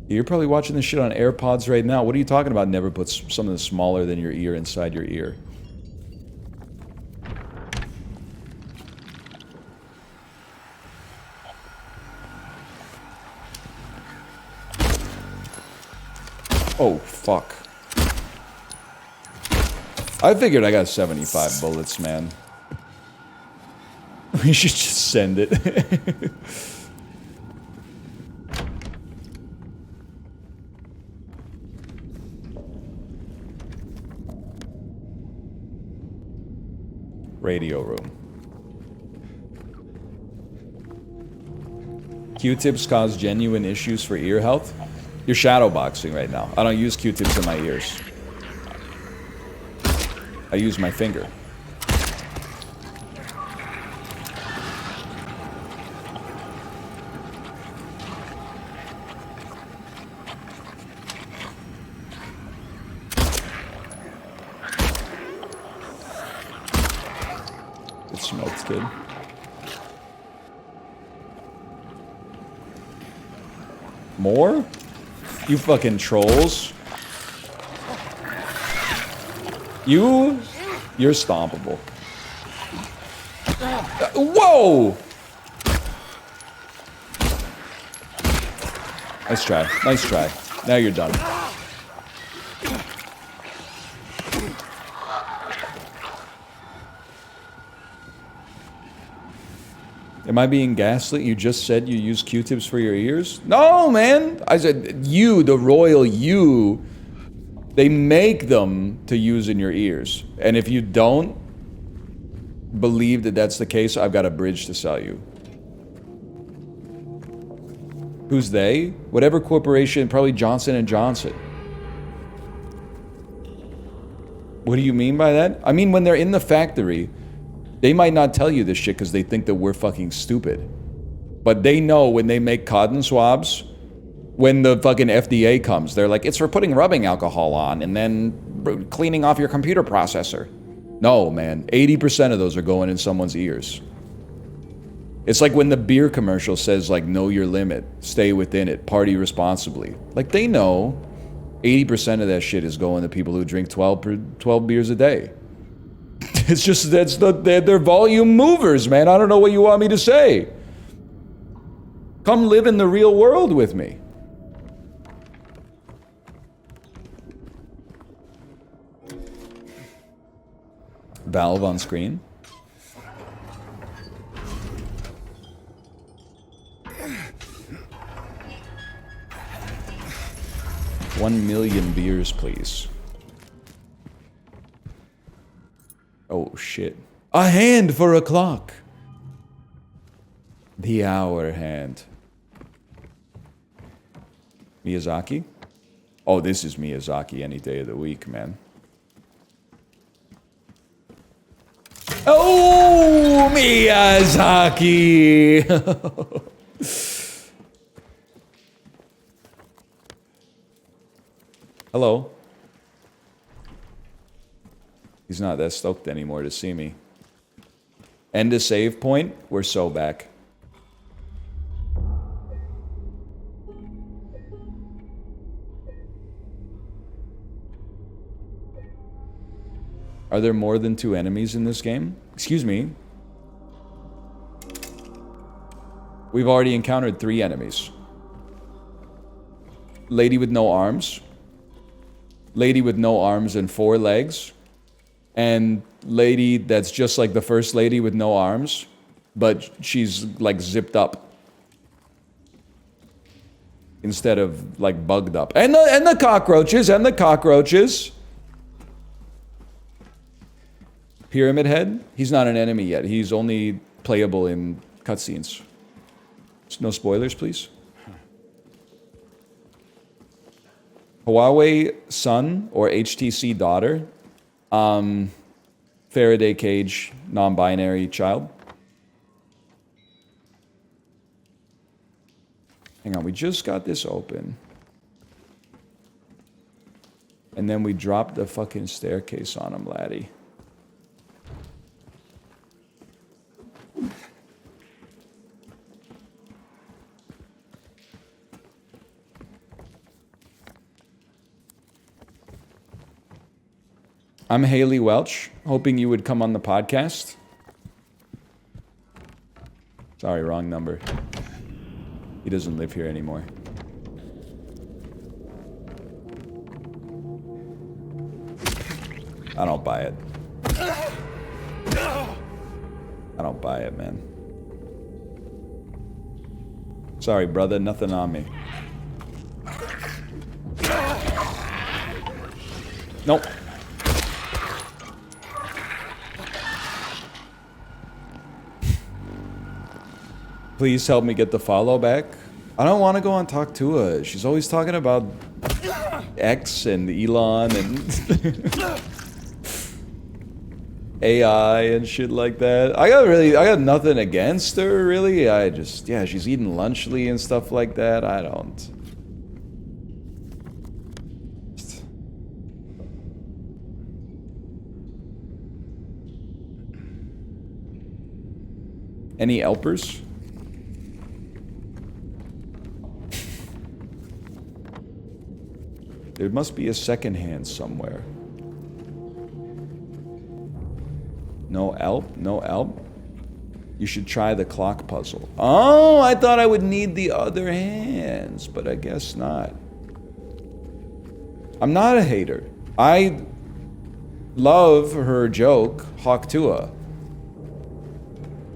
You're probably watching this shit on AirPods right now. What are you talking about? Never put something smaller than your ear inside your ear. Oh, fuck. I figured I got 75 bullets, man. We should just send it. Radio room. Q-tips cause genuine issues for ear health? You're shadowboxing right now. I don't use Q-tips in my ears. I use my finger. It smokes good. More? You fucking trolls. You're stompable. Whoa! Nice try. Nice try. Now you're done. Am I being gaslit? You just said you use Q-tips for your ears? No, man! I said you, the royal you, they make them to use in your ears. And if you don't believe that that's the case, I've got a bridge to sell you. Who's they? Whatever corporation, probably Johnson & Johnson. What do you mean by that? I mean, when they're in the factory, they might not tell you this shit because they think that we're fucking stupid. But they know when they make cotton swabs, when the fucking FDA comes, they're like, it's for putting rubbing alcohol on and then cleaning off your computer processor. No, man. 80% of those are going in someone's ears. It's like when the beer commercial says, like, know your limit, stay within it, party responsibly. Like, they know 80% of that shit is going to people who drink 12 beers a day. It's just, they're volume movers, man. I don't know what you want me to say. Come live in the real world with me. Valve on screen. $1 million beers, please. Oh, shit. A hand for a clock. The hour hand. Miyazaki? Oh, this is Miyazaki any day of the week, man. Oh, Miyazaki! Hello. He's not that stoked anymore to see me. End a save point. We're so back. Are there more than 2 enemies in this game? Excuse me. We've already encountered 3 enemies. Lady with no arms. Lady with no arms and 4 legs. And lady that's just like the first lady with no arms, but she's like zipped up. Instead of like bugged up. And the cockroaches, and the cockroaches. Pyramid Head? He's not an enemy yet. He's only playable in cutscenes. No spoilers, please. Huawei son or HTC daughter. Faraday cage, non-binary child. Hang on, we just got this open. And then we dropped the fucking staircase on him, laddie. I'm Haley Welch, hoping you would come on the podcast. Sorry, wrong number. He doesn't live here anymore. I don't buy it. I don't buy it, man. Sorry, brother, nothing on me. Nope. Please help me get the follow back. I don't want to go on Talk to her. She's always talking about X and Elon and AI and shit like that. I got nothing against her, really. I just, yeah, she's eating lunchly and stuff like that. I don't. Any Elpers? There must be a second hand somewhere. No Elp? No Elp? You should try the clock puzzle. Oh, I thought I would need the other hands, but I guess not. I'm not a hater. I love her joke, Hawk-Tua.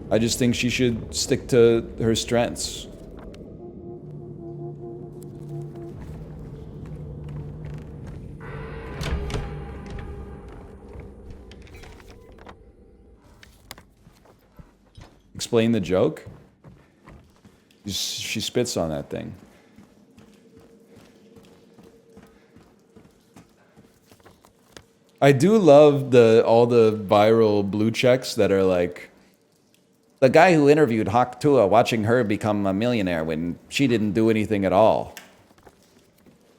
I just think she should stick to her strengths. Explain the joke? She spits on that thing. I do love all the viral blue checks that are like, the guy who interviewed Hawk-Tua watching her become a millionaire when she didn't do anything at all.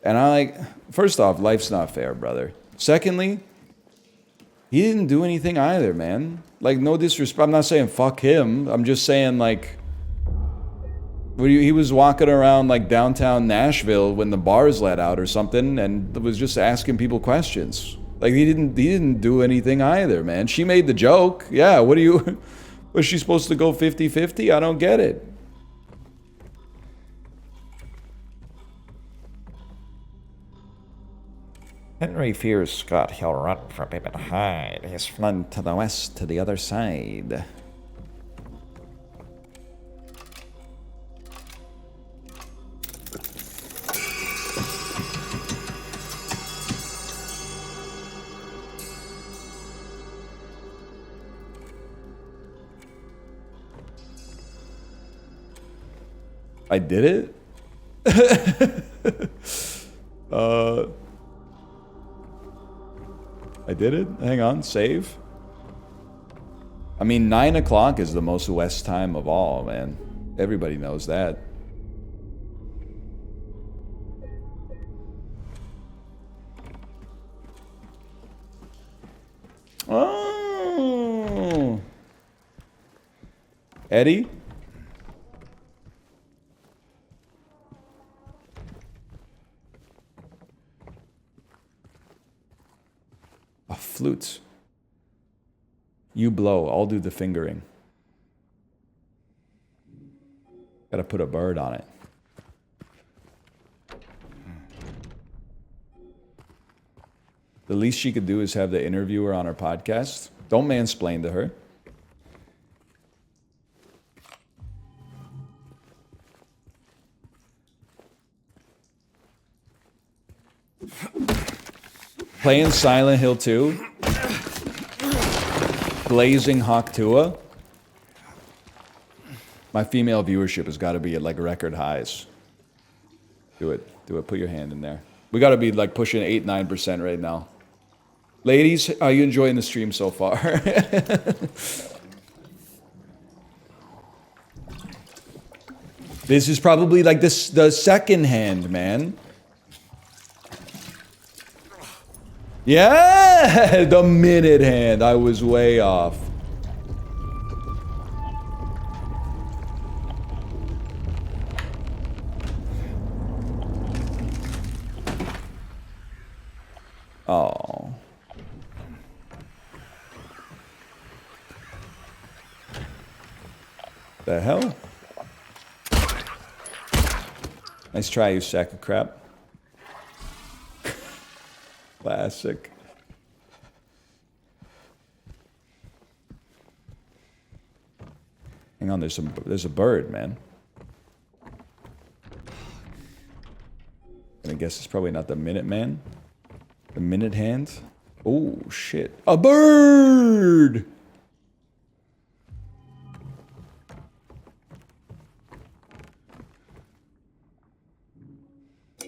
And I like, first off, life's not fair, brother. Secondly, he didn't do anything either, man. Like, no disrespect. I'm not saying fuck him. I'm just saying, like, he was walking around, like, downtown Nashville when the bars let out or something and was just asking people questions. Like, he didn't do anything either, man. She made the joke. Yeah, what do you... Was she supposed to go 50-50? I don't get it. Henry fears Scott. He'll run from him and hide. He's Flung to the west, to the other side. I did it? I did it? Hang on, save. I mean, 9 o'clock is the most west time of all, man. Everybody knows that. Oh. Eddie? A flute. You blow, I'll do the fingering. Gotta put a bird on it. The least she could do is have the interviewer on her podcast. Don't mansplain to her. Playing Silent Hill 2. Blazing Hawk Tua. My female viewership has got to be at like record highs. Do it. Do it. Put your hand in there. We got to be like pushing 8-9% right now. Ladies, are you enjoying the stream so far? This is probably like the second hand, man. Yeah, the minute hand. I was way off. Oh. The hell? Nice try, you sack of crap. Classic. Hang on, there's a bird, man. And I guess it's probably not the Minute Man. The Minute Hand. Oh shit. A bird!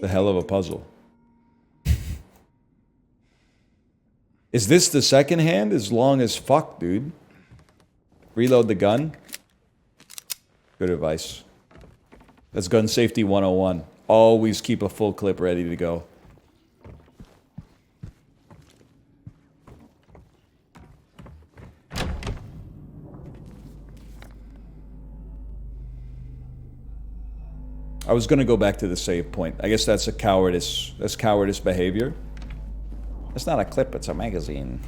The hell of a puzzle. Is this the second hand? As long as fuck, dude. Reload the gun. Good advice. That's gun safety 101. Always keep a full clip ready to go. I was gonna go back to the save point. I guess that's a cowardice. That's cowardice behavior. It's not a clip, it's a magazine.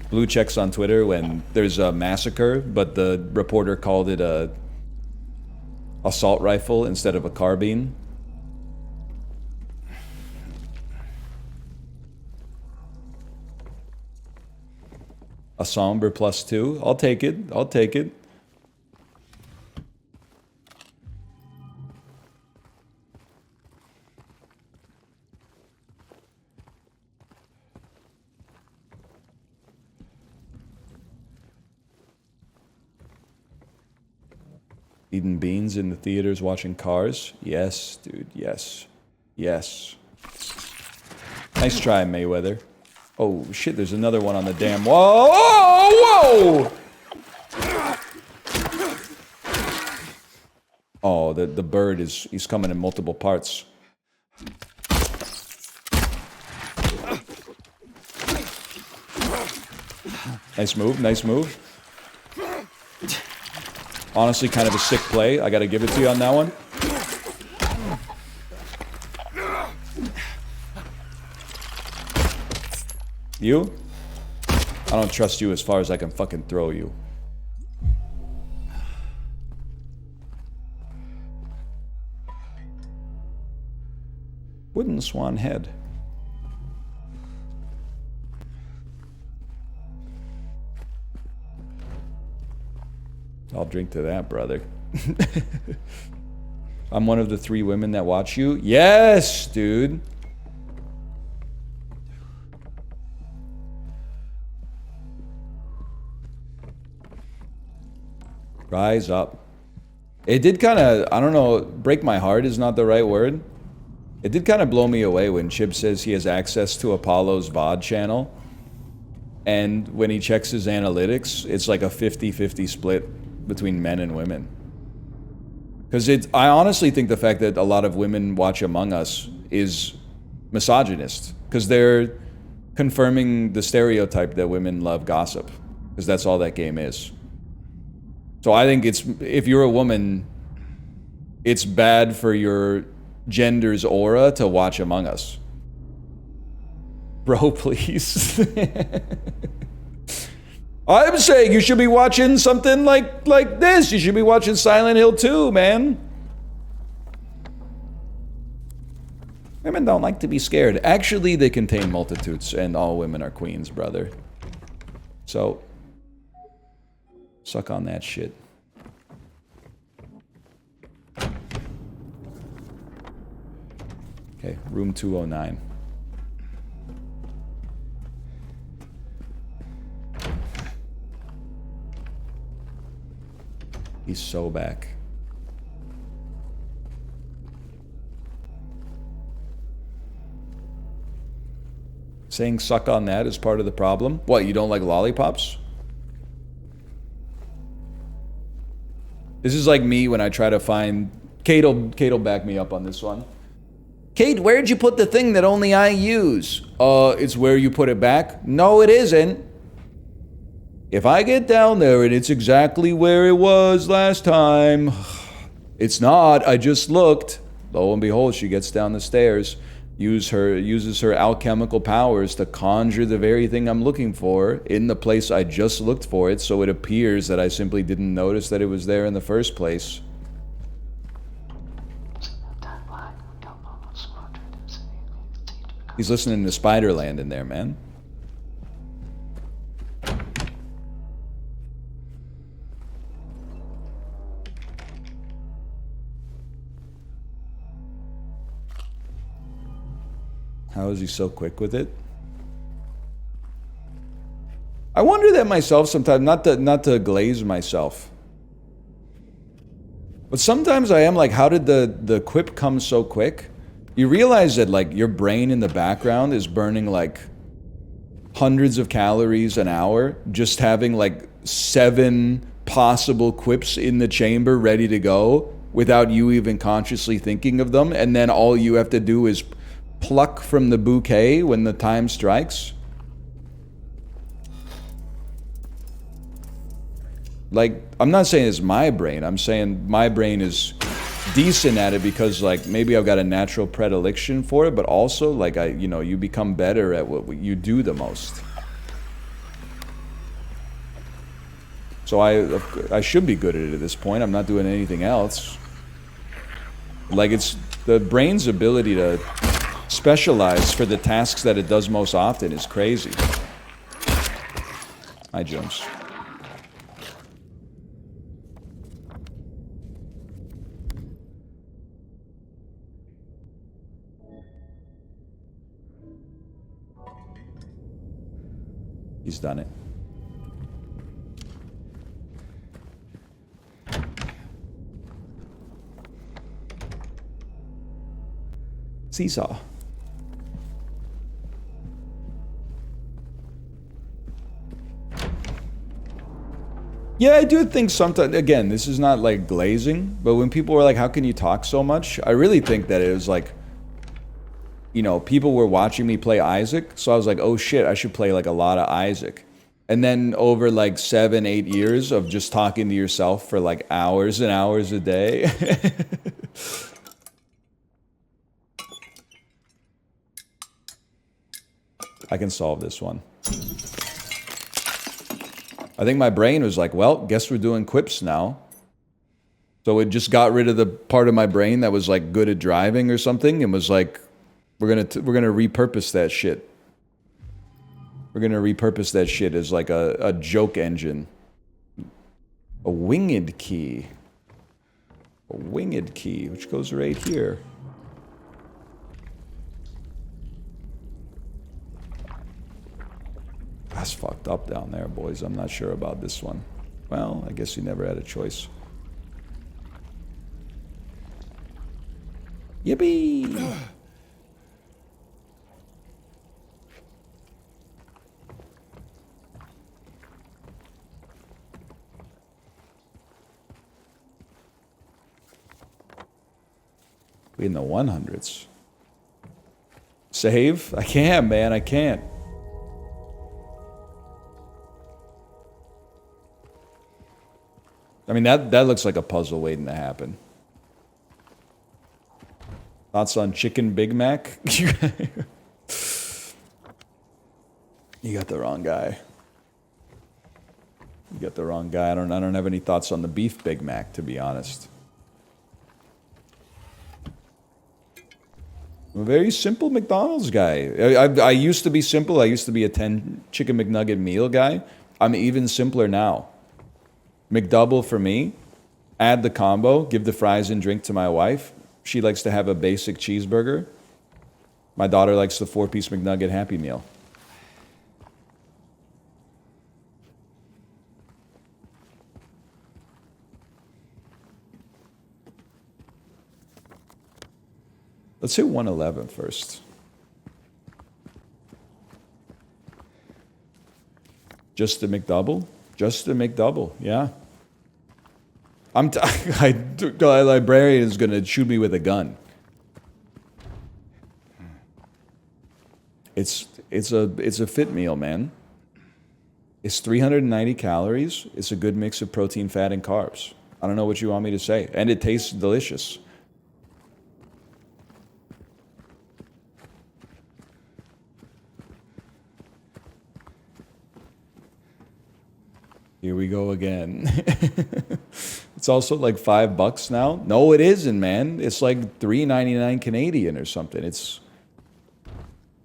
Blue checks on Twitter when there's a massacre, but the reporter called it a assault rifle instead of a carbine. A somber +2. I'll take it. I'll take it. Eating beans in the theaters watching Cars? Yes, dude, yes. Yes. Nice try, Mayweather. Oh, shit, there's another one on the damn wall. Oh, whoa! Oh, the bird he's coming in multiple parts. Nice move, nice move. Honestly, kind of a sick play. I gotta give it to you on that one. You? I don't trust you as far as I can fucking throw you. Wooden swan head. I'll drink to that, brother. I'm one of the 3 women that watch you. Yes, dude. Rise up. It did kind of, I don't know, break my heart is not the right word. It did kind of blow me away when Chib says he has access to Apollo's VOD channel. And when he checks his analytics, it's like a 50-50 split between men and women. Because I honestly think the fact that a lot of women watch Among Us is misogynist. Because they're confirming the stereotype that women love gossip. Because that's all that game is. So I think it's, if you're a woman, it's bad for your gender's aura to watch Among Us. Bro, please. I'm saying you should be watching something like this. You should be watching Silent Hill 2, man. Women don't like to be scared. Actually, they contain multitudes, and all women are queens, brother. So, suck on that shit. Okay, room 209. He's so back. Saying suck on that is part of the problem? What, you don't like lollipops? This is like me when I try to find... Kate'll back me up on this one. Kate, where'd you put the thing that only I use? It's where you put it back? No, it isn't. If I get down there and it's exactly where it was last time... It's not, I just looked. Lo and behold, she gets down the stairs, uses her alchemical powers to conjure the very thing I'm looking for in the place I just looked for it, so it appears that I simply didn't notice that it was there in the first place. He's listening to Spiderland in there, man. How is he so quick with it? I wonder that myself sometimes, not to glaze myself. But sometimes I am like, how did the quip come so quick? You realize that like your brain in the background is burning like hundreds of calories an hour, just having like 7 possible quips in the chamber ready to go without you even consciously thinking of them, and then all you have to do is pluck from the bouquet when the time strikes. Like, I'm not saying it's my brain, I'm saying my brain is decent at it because like maybe I've got a natural predilection for it, but also like you become better at what you do the most. So I should be good at it at this point. I'm not doing anything else. Like, it's the brain's ability to specialize for the tasks that it does most often is crazy. Hi, Jones. He's done it. Seesaw. Yeah, I do think sometimes, again, this is not like glazing, but when people were like, how can you talk so much? I really think that it was like, you know, people were watching me play Isaac, so I was like, oh shit, I should play like a lot of Isaac. And then over like 7-8 years of just talking to yourself for like hours and hours a day. I can solve this one. I think my brain was like, well, guess we're doing quips now. So it just got rid of the part of my brain that was like good at driving or something and was like, we're gonna repurpose that shit. We're gonna repurpose that shit as like a joke engine. A winged key. A winged key, which goes right here. That's fucked up down there, boys. I'm not sure about this one. Well, I guess he never had a choice. Yippee! We in the 100s. Save? I can't, man. I can't. I mean, that looks like a puzzle waiting to happen. Thoughts on Chicken Big Mac? You got the wrong guy. You got the wrong guy. I don't have any thoughts on the beef Big Mac, to be honest. I'm a very simple McDonald's guy. I used to be simple. I used to be a 10 chicken McNugget meal guy. I'm even simpler now. McDouble for me. Add the combo. Give the fries and drink to my wife. She likes to have a basic cheeseburger. My daughter likes the 4-piece McNugget Happy Meal. Let's hit 111 first. Just a McDouble? Just a McDouble, yeah. The librarian is gonna shoot me with a gun. It's a fit meal, man. It's 390 calories. It's a good mix of protein, fat, and carbs. I don't know what you want me to say. And it tastes delicious. Here we go again. It's also like $5 now. No, it isn't, man. It's like $3.99 Canadian or something.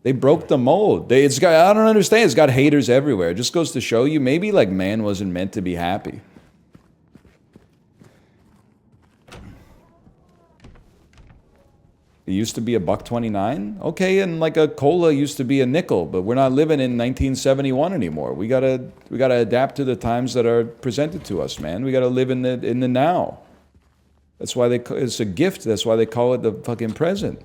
They broke the mold. I don't understand. It's got haters everywhere. It just goes to show you, maybe like man wasn't meant to be happy. It used to be $1.29. Okay, and like a cola used to be a nickel, but we're not living in 1971 anymore. We gotta adapt to the times that are presented to us, man. We gotta live in the now. That's why it's a gift. That's why they call it the fucking present.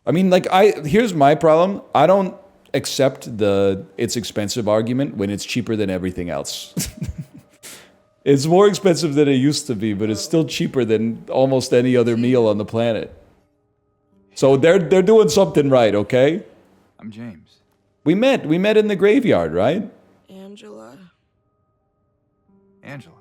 I mean, like here's my problem. I don't accept the it's expensive argument when it's cheaper than everything else. It's more expensive than it used to be, but it's still cheaper than almost any other meal on the planet. So they're doing something right, okay? I'm James. We met in the graveyard, right? Angela. Angela.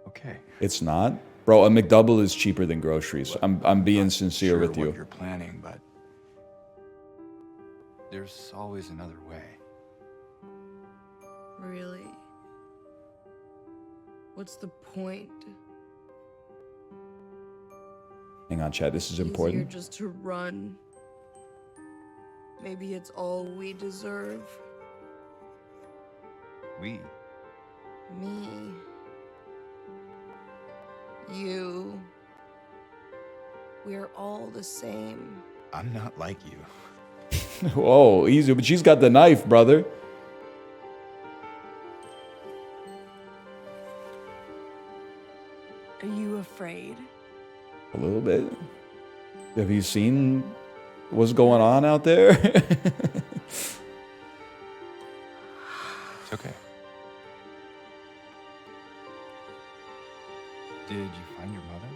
Okay. It's not. Bro, a McDouble is cheaper than groceries. I'm being sincere Sure with what you. you're planning, but there's always another way. Really? What's the point? Hang on, Chad, this is Easier important. just to run. Maybe it's all we deserve. We. Me. You. We're all the same. I'm not like you. Whoa, easy, but she's got the knife, brother. Are you afraid? A little bit. Have you seen what's going on out there? It's okay. Did you find your mother?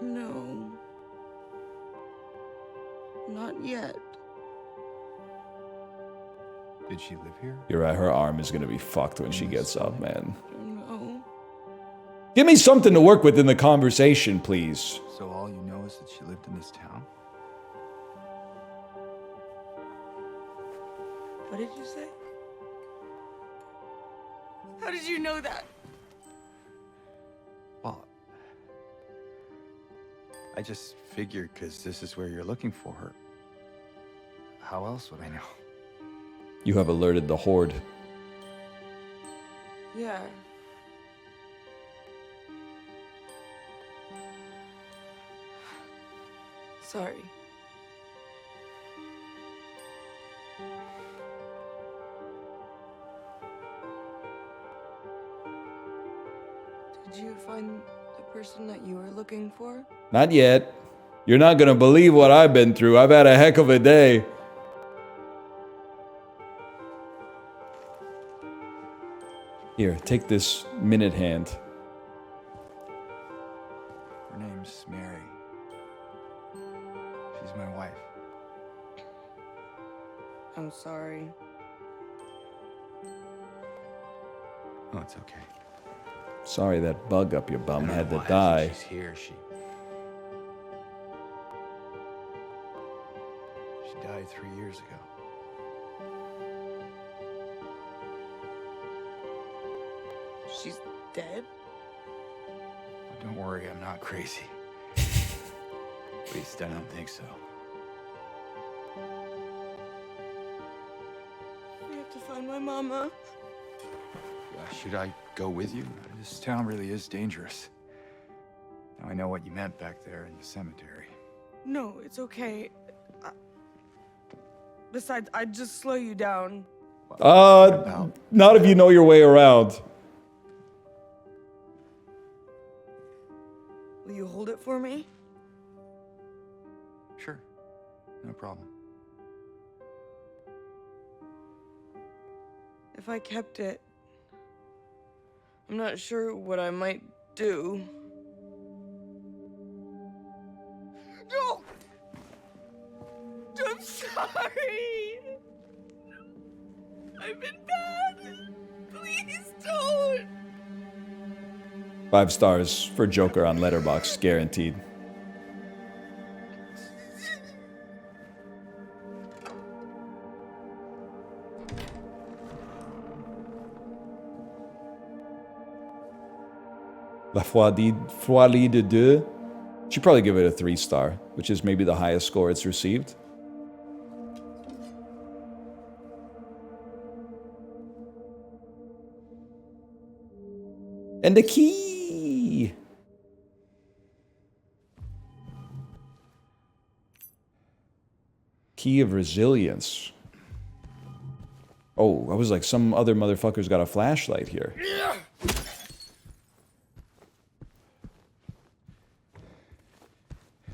No. Not yet. Did she live here? You're right, her arm is gonna be fucked when she gets up, man. No. Give me something to work with in the conversation, please. So all you know is that she lived in this town? What did you say? How did you know that? Well, I just figured because this is where you're looking for her. How else would I know? You have alerted the Horde. Yeah. sorry. Did you find the person that you were looking for? Not yet. You're not gonna believe what I've been through. I've had a heck of a day. Here, take this minute hand. Her name's Mary. She's my wife. I'm sorry. Oh, it's okay. Sorry that bug up your I bum don't had know to why die. She's here. She died 3 years ago. She's dead? Oh, don't worry, I'm not crazy. At least I don't think so. We have to find my mama. Should I go with you? This town really is dangerous. Now I know what you meant back there in the cemetery. No, it's okay. Besides, I'd just slow you down. What about? Not if you know your way around. Will you hold it for me? Sure, no problem. If I kept it, I'm not sure what I might do. No! I'm sorry! I've been bad! Please don't! 5 stars for Joker on Letterboxd, guaranteed. La Folie de Deux. Should probably give it a 3 star, which is maybe the highest score it's received. And the key! Key of resilience. Oh, I was like, some other motherfucker's got a flashlight here.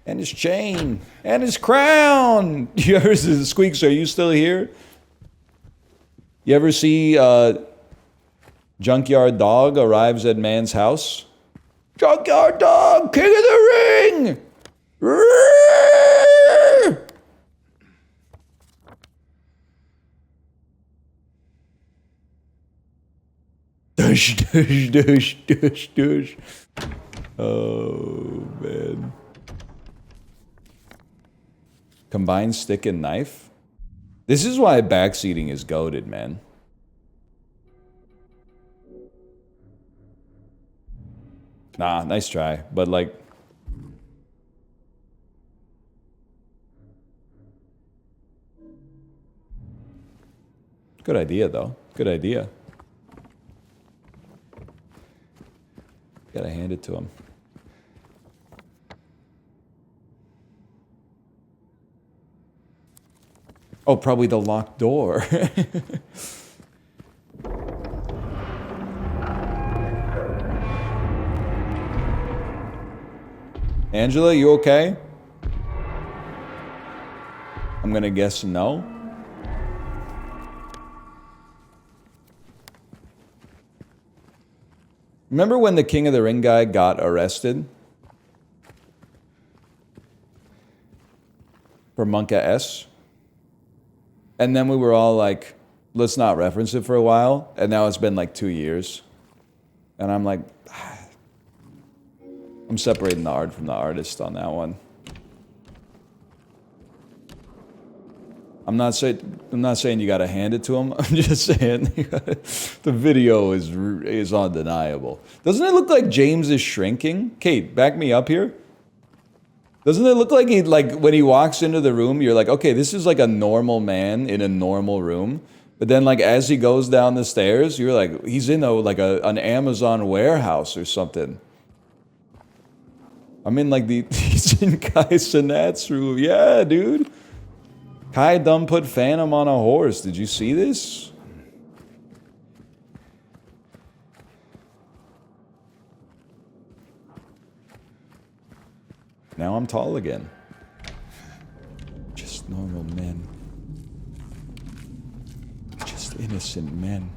And his chain. And his crown! You ever see Squeaks, are you still here? You ever see Junkyard Dog arrives at man's house? Junkyard Dog, king of the ring! Dush, dush, dush, dush, dush. Oh, man. Combined stick and knife? This is why backseating is goated, man. Nah, nice try, but like... Good idea, though. Good idea. Gotta hand it to him. Oh, probably the locked door. Angela, you okay? I'm gonna guess no. Remember when the King of the Ring guy got arrested? For Monka S? And then we were all like, let's not reference it for a while. And now it's been like 2 years. And I'm like, I'm separating the art from the artist on that one. I'm not saying you gotta hand it to him. I'm just saying the video is undeniable. Doesn't it look like James is shrinking? Kate, back me up here. Doesn't it look like when he walks into the room, you're like, okay, this is like a normal man in a normal room. But then like as he goes down the stairs, you're like, he's in an Amazon warehouse or something. I'm in like he's in Kai Cenat's room. Yeah, dude. Kai done put Phantom on a horse. Did you see this? Now I'm tall again. Just normal men. Just innocent men.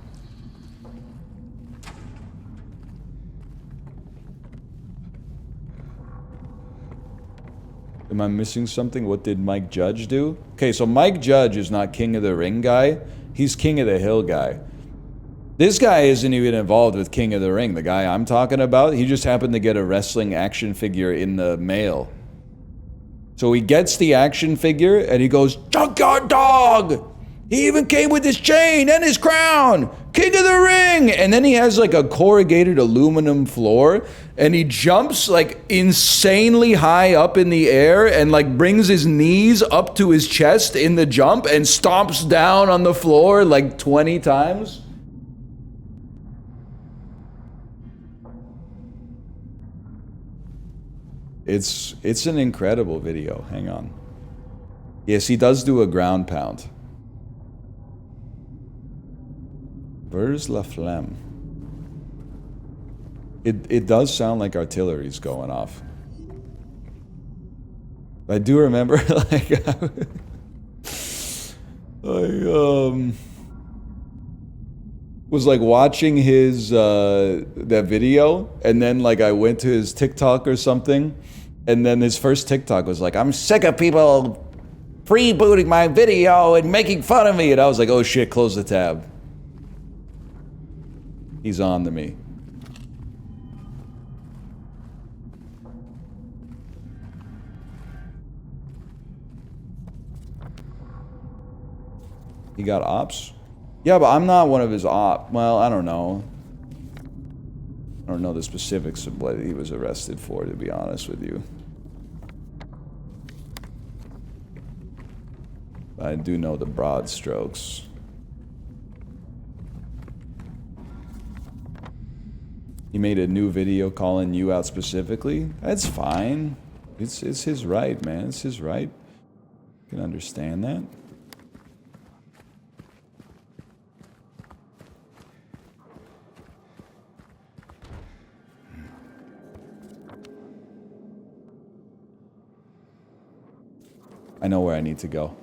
Am I missing something? What did Mike Judge do? Okay, so Mike Judge is not King of the Ring guy. He's King of the Hill guy. This guy isn't even involved with King of the Ring. The guy I'm talking about, he just happened to get a wrestling action figure in the mail. So he gets the action figure and he goes, Junkyard Dog! He even came with his chain and his crown! King of the Ring! And then he has like a corrugated aluminum floor and he jumps like insanely high up in the air and like brings his knees up to his chest in the jump and stomps down on the floor like 20 times. It's an incredible video. Hang on. Yes, he does do a ground pound. Where's La Flamme? It does sound like artillery's going off. I do remember like I was like watching his that video and then like I went to his TikTok or something and then his first TikTok was like, I'm sick of people freebooting my video and making fun of me, and I was like, oh shit, close the tab. He's on to me. He got ops? Yeah, but I'm not one of his op. Well, I don't know. I don't know the specifics of what he was arrested for, to be honest with you. I do know the broad strokes. He made a new video calling you out specifically. That's fine. It's his right, man. It's his right. You can understand that. I know where I need to go.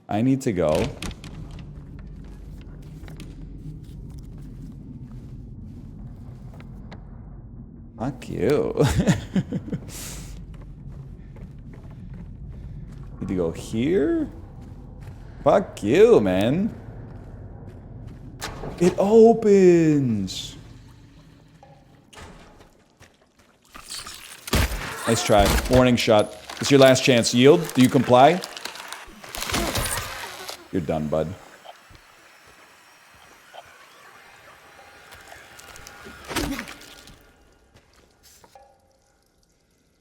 I need to go. Fuck you. Need to go here? Fuck you, man. It opens. Nice try. Warning shot. It's your last chance. Yield. Do you comply? You're done, bud.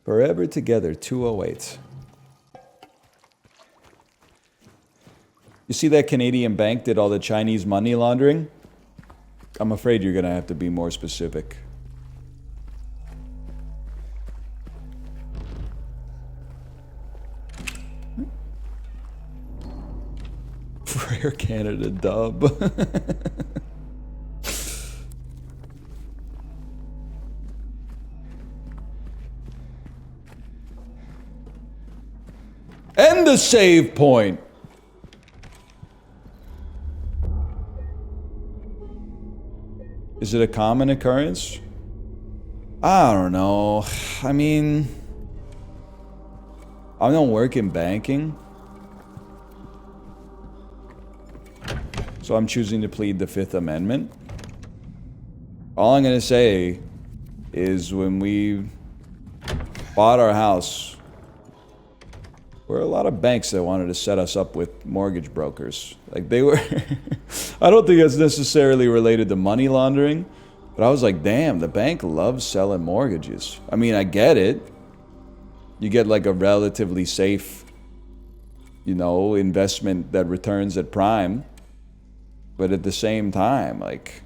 Forever Together 208. You see that Canadian bank did all the Chinese money laundering? I'm afraid you're gonna have to be more specific. Rare Canada dub. And the save point. Is it a common occurrence? I don't know. I mean, I don't work in banking. So I'm choosing to plead the Fifth Amendment. All I'm gonna say is when we bought our house, there were a lot of banks that wanted to set us up with mortgage brokers. Like they were, I don't think it's necessarily related to money laundering, but I was like, damn, the bank loves selling mortgages. I mean, I get it. You get like a relatively safe, you know, investment that returns at prime. But at the same time, like,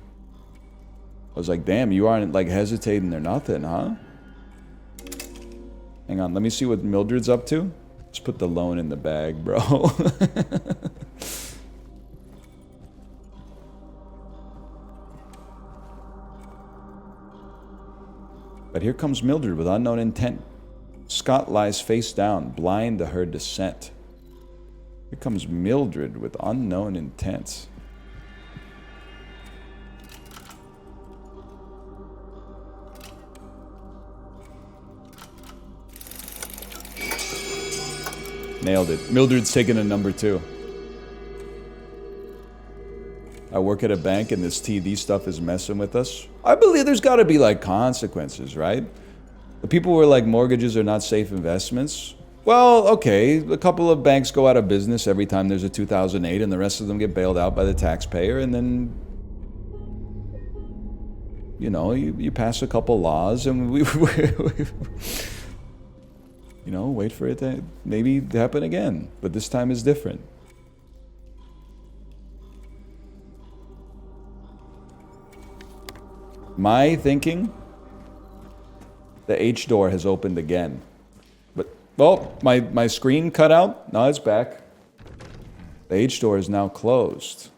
I was like, damn, you aren't like hesitating or nothing, huh? Hang on, let me see what Mildred's up to. Just put the loan in the bag, bro. But here comes Mildred with unknown intent. Scott lies face down, blind to her descent. Here comes Mildred with unknown intent. Nailed it. Mildred's taking a number 2. I work at a bank and this TD stuff is messing with us. I believe there's got to be like consequences, right? The people were like, mortgages are not safe investments. Well, okay, a couple of banks go out of business every time there's a 2008 and the rest of them get bailed out by the taxpayer, and then, you know, you pass a couple laws and we you know, wait for it to maybe happen again, but this time is different. My thinking, the H door has opened again. But, well, my screen cut out. Now it's back. The H door is now closed.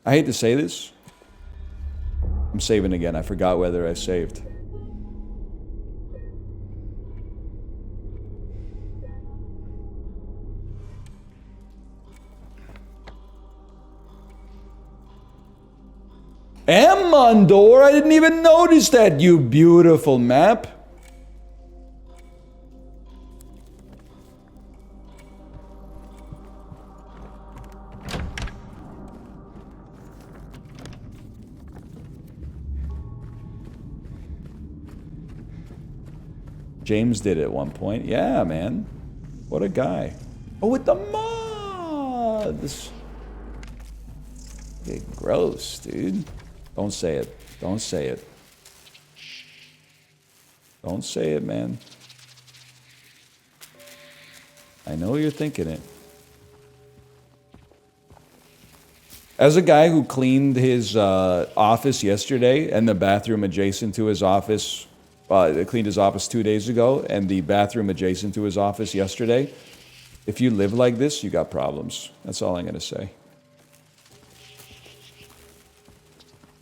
I hate to say this. I'm saving again. I forgot whether I saved. Amondor, I didn't even notice that, you beautiful map. James did it at one point. Yeah, man. What a guy. Oh, with the mods. Okay, gross, dude. Don't say it. Don't say it. Don't say it, man. I know you're thinking it. As a guy who cleaned his office yesterday and the bathroom adjacent to his office, cleaned his office 2 days ago, and the bathroom adjacent to his office yesterday, if you live like this, you got problems. That's all I'm gonna say.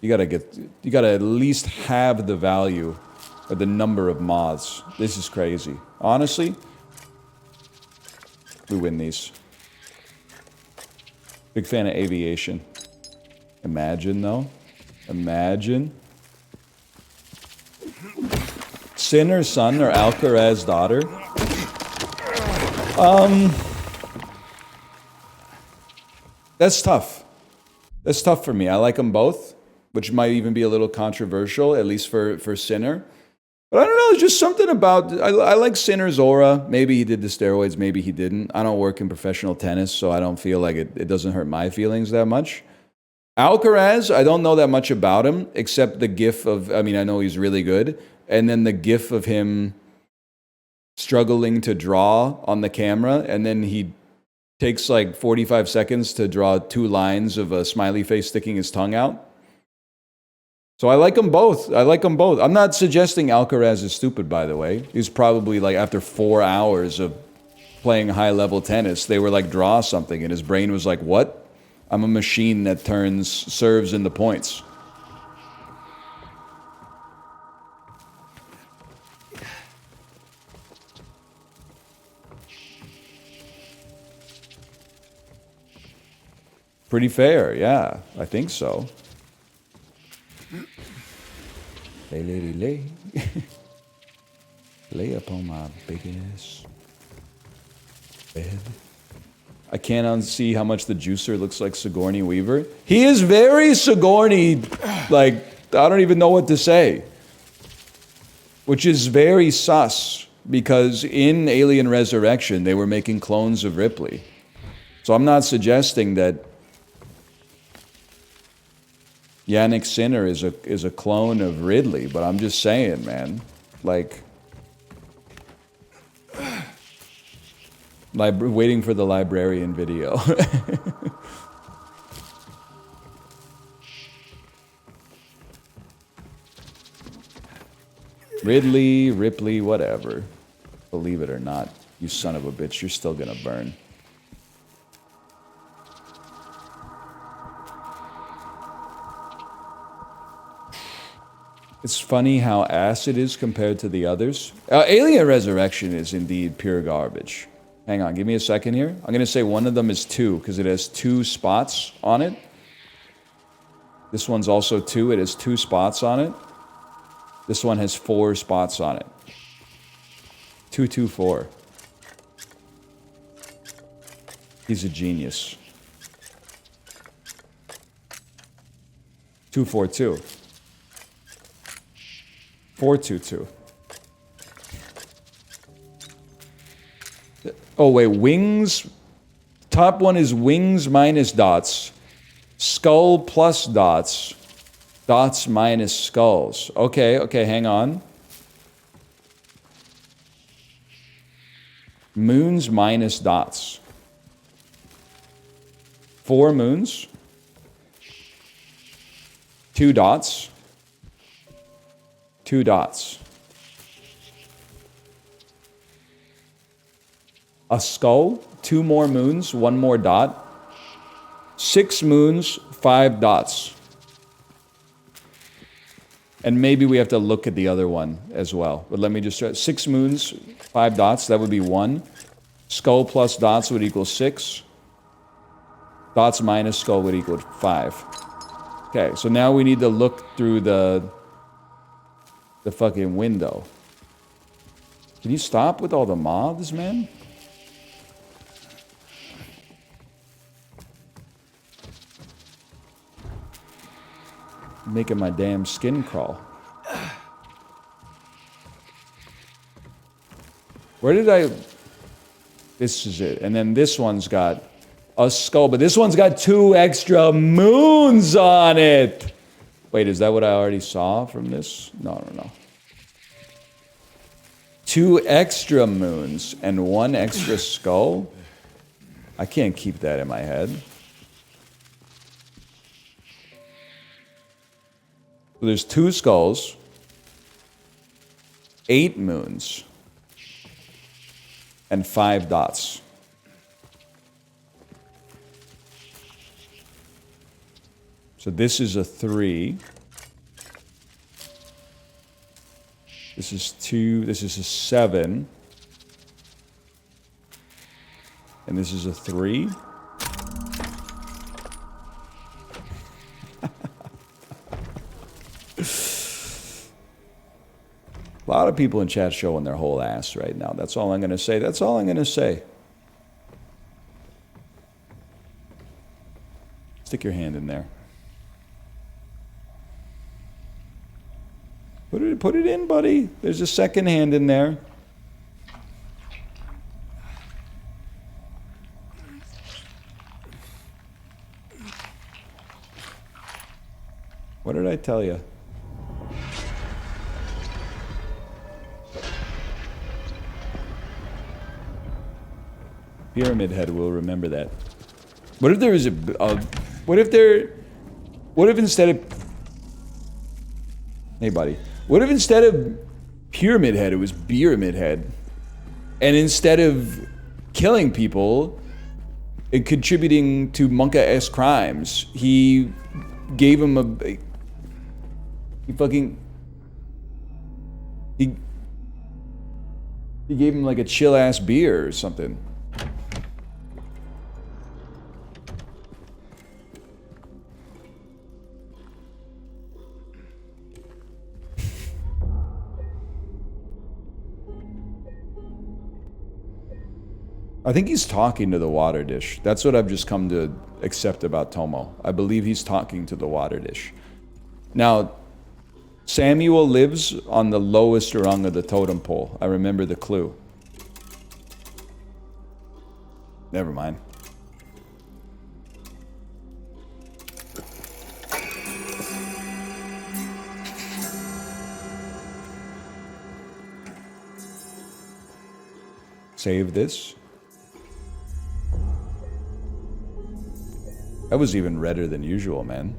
You gotta at least have the value or the number of moths. This is crazy. Honestly, we win these. Big fan of aviation. Imagine though. Imagine. Sinner's son or Alcaraz's daughter. That's tough. That's tough for me. I like them both, which might even be a little controversial, at least for Sinner. But I don't know, it's just something about, I like Sinner's aura. Maybe he did the steroids, maybe he didn't. I don't work in professional tennis, so I don't feel like it doesn't hurt my feelings that much. Alcaraz, I don't know that much about him, except the gif of, I mean, I know he's really good. And then the gif of him struggling to draw on the camera, and then he takes like 45 seconds to draw 2 lines of a smiley face sticking his tongue out. So I like them both. I like them both. I'm not suggesting Alcaraz is stupid, by the way. He's probably like, after 4 hours of playing high-level tennis, they were like, draw something, and his brain was like, what? I'm a machine that turns serves into points. Pretty fair, yeah. I think so. Lay, lady, lay. Lay upon my big ass bed. I can't unsee how much the juicer looks like Sigourney Weaver. He is very Sigourney, like, I don't even know what to say. Which is very sus, because in Alien Resurrection, they were making clones of Ripley. So I'm not suggesting that Yannick Sinner is a clone of Ridley, but I'm just saying, man, like, Waiting for the librarian video. Ridley, Ripley, whatever. Believe it or not, you son of a bitch, you're still gonna burn. It's funny how ass it is compared to the others. Alien Resurrection is indeed pure garbage. Hang on, give me a second here. I'm gonna say one of them is 2, because it has 2 spots on it. This one's also 2, it has 2 spots on it. This one has 4 spots on it. 224. He's a genius. 242. 422. Oh wait, wings. Top one is wings minus dots. Skull plus dots. Dots minus skulls. Okay, okay, hang on. Moons minus dots. 4 moons. 2 dots. 2 dots. A skull, 2 more moons, 1 more dot. 6 moons, 5 dots. And maybe we have to look at the other one as well. But let me just try. 6 moons, 5 dots, that would be 1. Skull plus dots would equal 6. Dots minus skull would equal 5. Okay, so now we need to look through the fucking window. Can you stop with all the moths, man? Making my damn skin crawl. Where did I... This is it. And then this one's got a skull, but this one's got 2 extra moons on it. Wait, is that what I already saw from this? No. 2 extra moons and 1 extra skull? I can't keep that in my head. So there's 2 skulls, 8 moons, and 5 dots. So this is a 3. This is 2. This is a 7. And this is a 3. A lot of people in chat showing their whole ass right now. That's all I'm going to say. That's all I'm going to say. Stick your hand in there. Put it in, buddy. There's a second hand in there. What did I tell you? Pyramid Head will remember that. What if there is what if instead of... Hey, buddy. What if instead of Pyramid Head, it was Pyramid Head? And instead of killing people and contributing to Monka-esque crimes, he gave him a... He fucking... He gave him like a chill-ass beer or something. I think he's talking to the water dish. That's what I've just come to accept about Tomo. I believe he's talking to the water dish. Now, Samuel lives on the lowest rung of the totem pole. I remember the clue. Never mind. Save this. That was even redder than usual, man.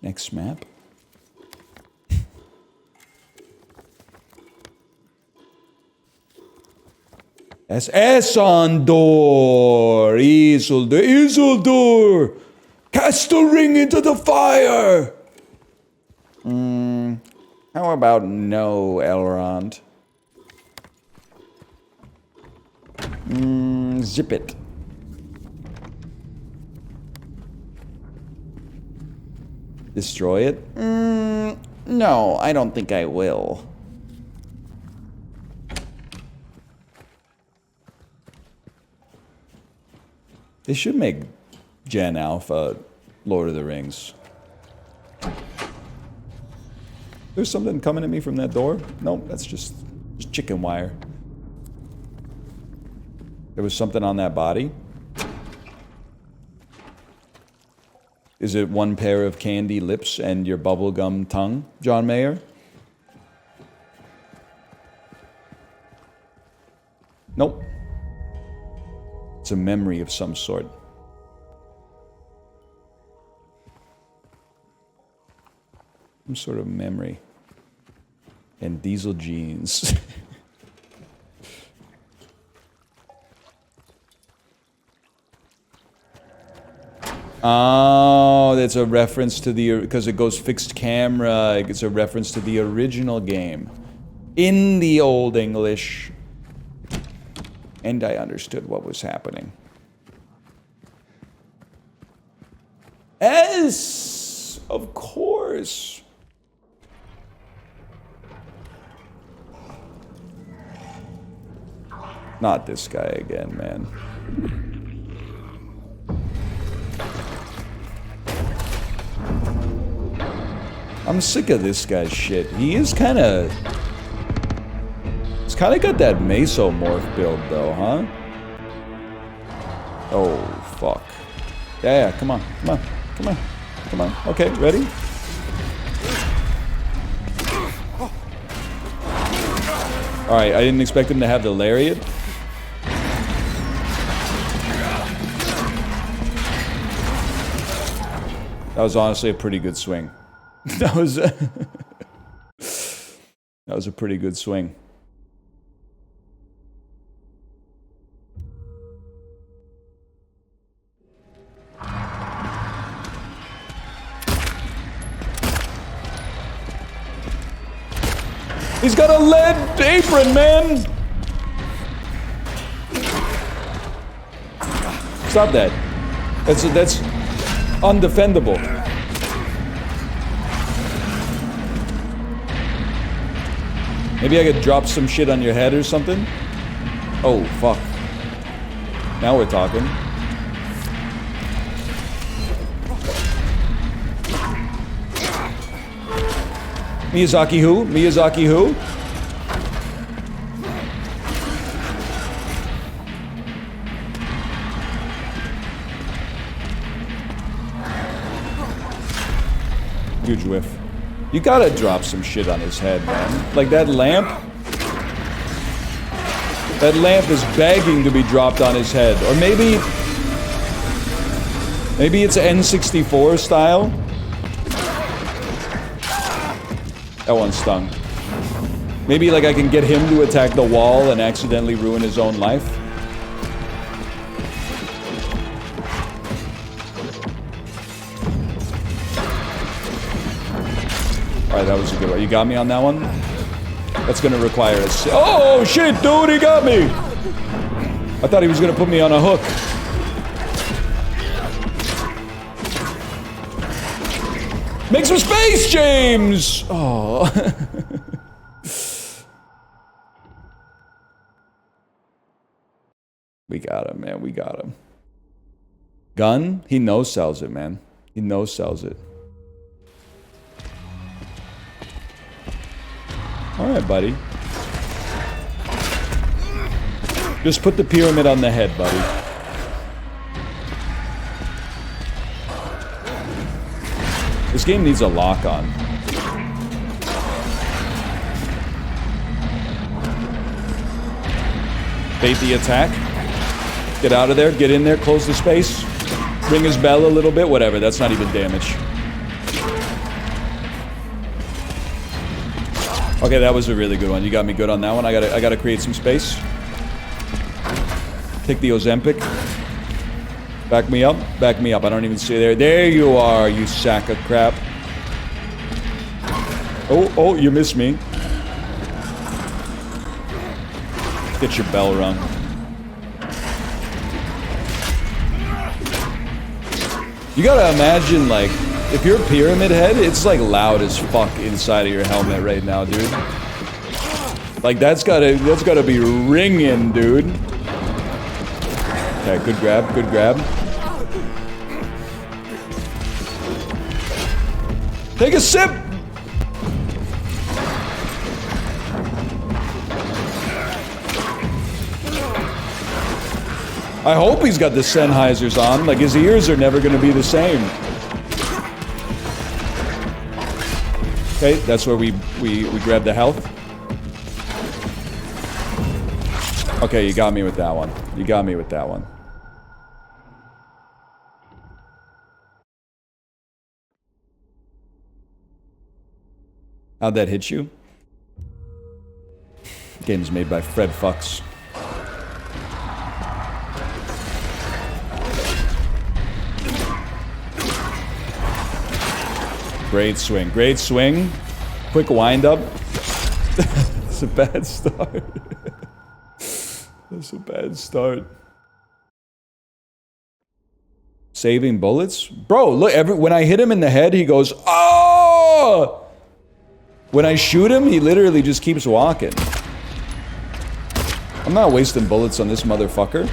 Next map. Es on door! Isildur! Isildur! Cast the ring into the fire! How about no, Elrond? Zip it. Destroy it? No, I don't think I will. They should make Gen Alpha Lord of the Rings. There's something coming at me from that door? Nope, that's just chicken wire. There was something on that body. Is it one pair of candy lips and your bubblegum tongue, John Mayer? Nope. It's a memory of some sort. Some sort of memory. And diesel jeans. Oh, that's a reference to the... Because it goes fixed camera. It's a reference to the original game. In the Old English. And I understood what was happening. Yes! Of course! Not this guy again, man. I'm sick of this guy's shit. He is kinda... He's kinda got that mesomorph build though, huh? Oh, fuck. Yeah, come on, come on, come on, come on. Okay, ready? Alright, I didn't expect him to have the lariat. That was honestly a pretty good swing. That was a pretty good swing. He's got a lead apron, man! Stop that. That's undefendable. Maybe I could drop some shit on your head or something? Oh, fuck. Now we're talking. Miyazaki who? Miyazaki who? Huge whiff. You gotta drop some shit on his head, man. Like that lamp. That lamp is begging to be dropped on his head. Or maybe... Maybe it's N64 style. That one stung. Maybe like I can get him to attack the wall and accidentally ruin his own life. Alright, that was a good one. You got me on that one? That's gonna require a... Oh, shit, dude, he got me! I thought he was gonna put me on a hook. Make some space, James! Oh. We got him, man. We got him. Gun? He no-sells it, man. He no-sells it. Alright, buddy. Just put the pyramid on the head, buddy. This game needs a lock-on. Bait the attack. Get out of there. Get in there. Close the space. Ring his bell a little bit. Whatever. That's not even damage. Okay, that was a really good one. You got me good on that one. I gotta create some space. Take the Ozempic. Back me up. Back me up. I don't even see there. There you are, you sack of crap. Oh, you missed me. Get your bell rung. You gotta imagine, like, if you're Pyramid Head, it's like loud as fuck inside of your helmet right now, dude. Like that's gotta be ringing, dude. Okay, good grab, good grab. Take a sip! I hope he's got the Sennheisers on. Like, his ears are never gonna be the same. Okay, that's where we grab the health. Okay, you got me with that one. You got me with that one. How'd that hit you? Game's made by Fred Fucks. Great swing. Great swing. Quick wind up. That's a bad start. That's a bad start. Saving bullets? Bro, look, when I hit him in the head, he goes, oh! When I shoot him, he literally just keeps walking. I'm not wasting bullets on this motherfucker.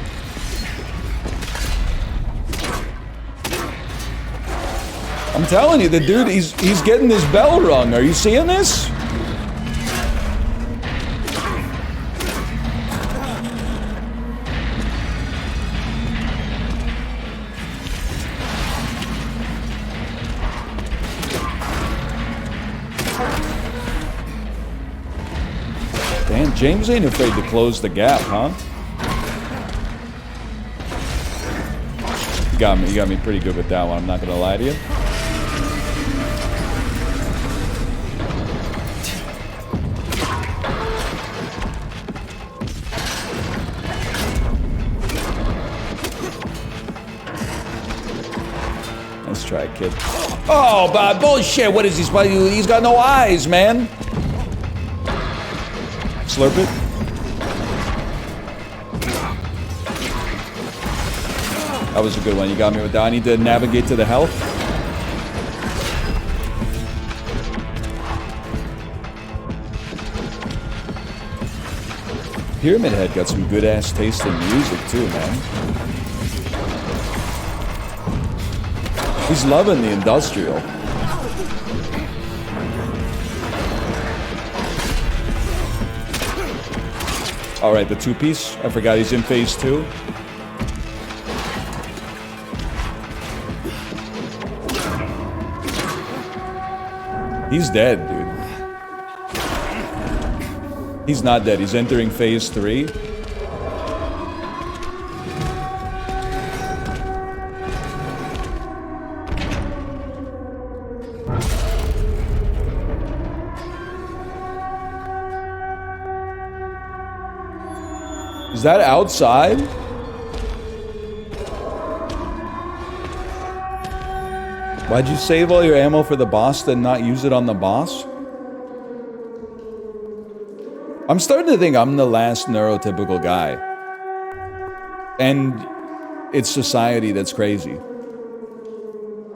I'm telling you, the dude, he's getting his bell rung. Are you seeing this? Damn, James ain't afraid to close the gap, huh? You got me pretty good with that one, I'm not gonna lie to you. Let's try it, kid. Oh, but bullshit! What is he? He's got no eyes, man. Slurp it. That was a good one. You got me with that. I need to navigate to the health. Pyramid Head got some good ass taste in music too, man. He's loving the industrial. Alright, the two-piece. I forgot he's in phase 2. He's dead, dude. He's not dead. He's entering phase 3. Is that outside? Why'd you save all your ammo for the boss, then not use it on the boss? I'm starting to think I'm the last neurotypical guy. And it's society that's crazy.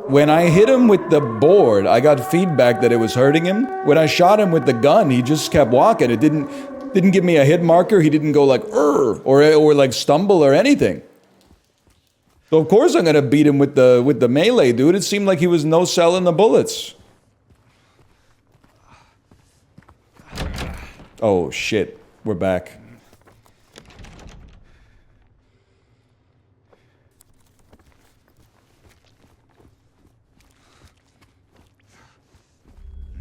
When I hit him with the board, I got feedback that it was hurting him. When I shot him with the gun, he just kept walking. It didn't give me a hit marker. He didn't go like, or like stumble or anything. So of course I'm gonna beat him with the melee, dude. It seemed like he was no-selling the bullets. Oh shit, we're back.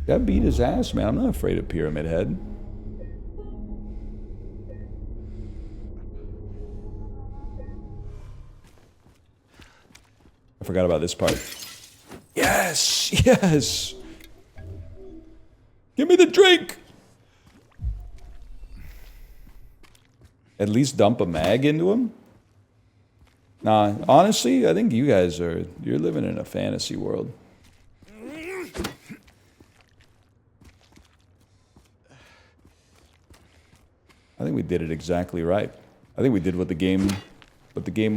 That beat his ass, man. I'm not afraid of Pyramid Head. forgot about this part. Yes! Yes! Give me the drink! At least dump a mag into him? Nah, honestly, I think you guys are... You're living in a fantasy world. I think we did it exactly right. I think we did what the game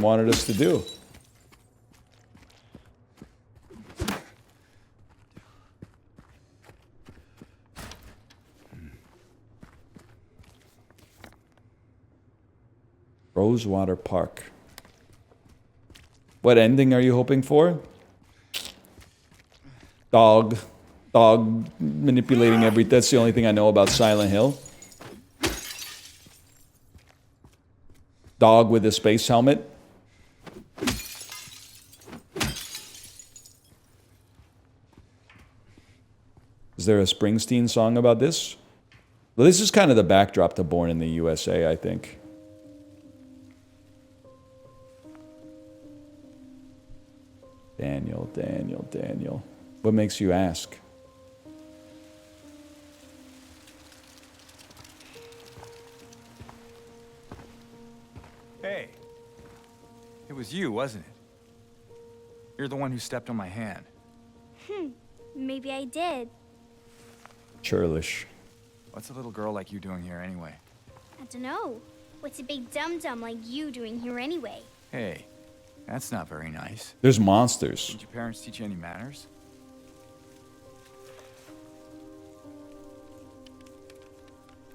wanted us to do. Rosewater Park. What ending are you hoping for? Dog manipulating everything. That's the only thing I know about Silent Hill. Dog with a space helmet. Is there a Springsteen song about this? Well, this is kind of the backdrop to Born in the USA, I think. Daniel. What makes you ask? Hey. It was you, wasn't it? You're the one who stepped on my hand. Maybe I did. Churlish. What's a little girl like you doing here anyway? I don't know. What's a big dum-dum like you doing here anyway? Hey, that's not very nice. There's monsters. Did your parents teach you any manners?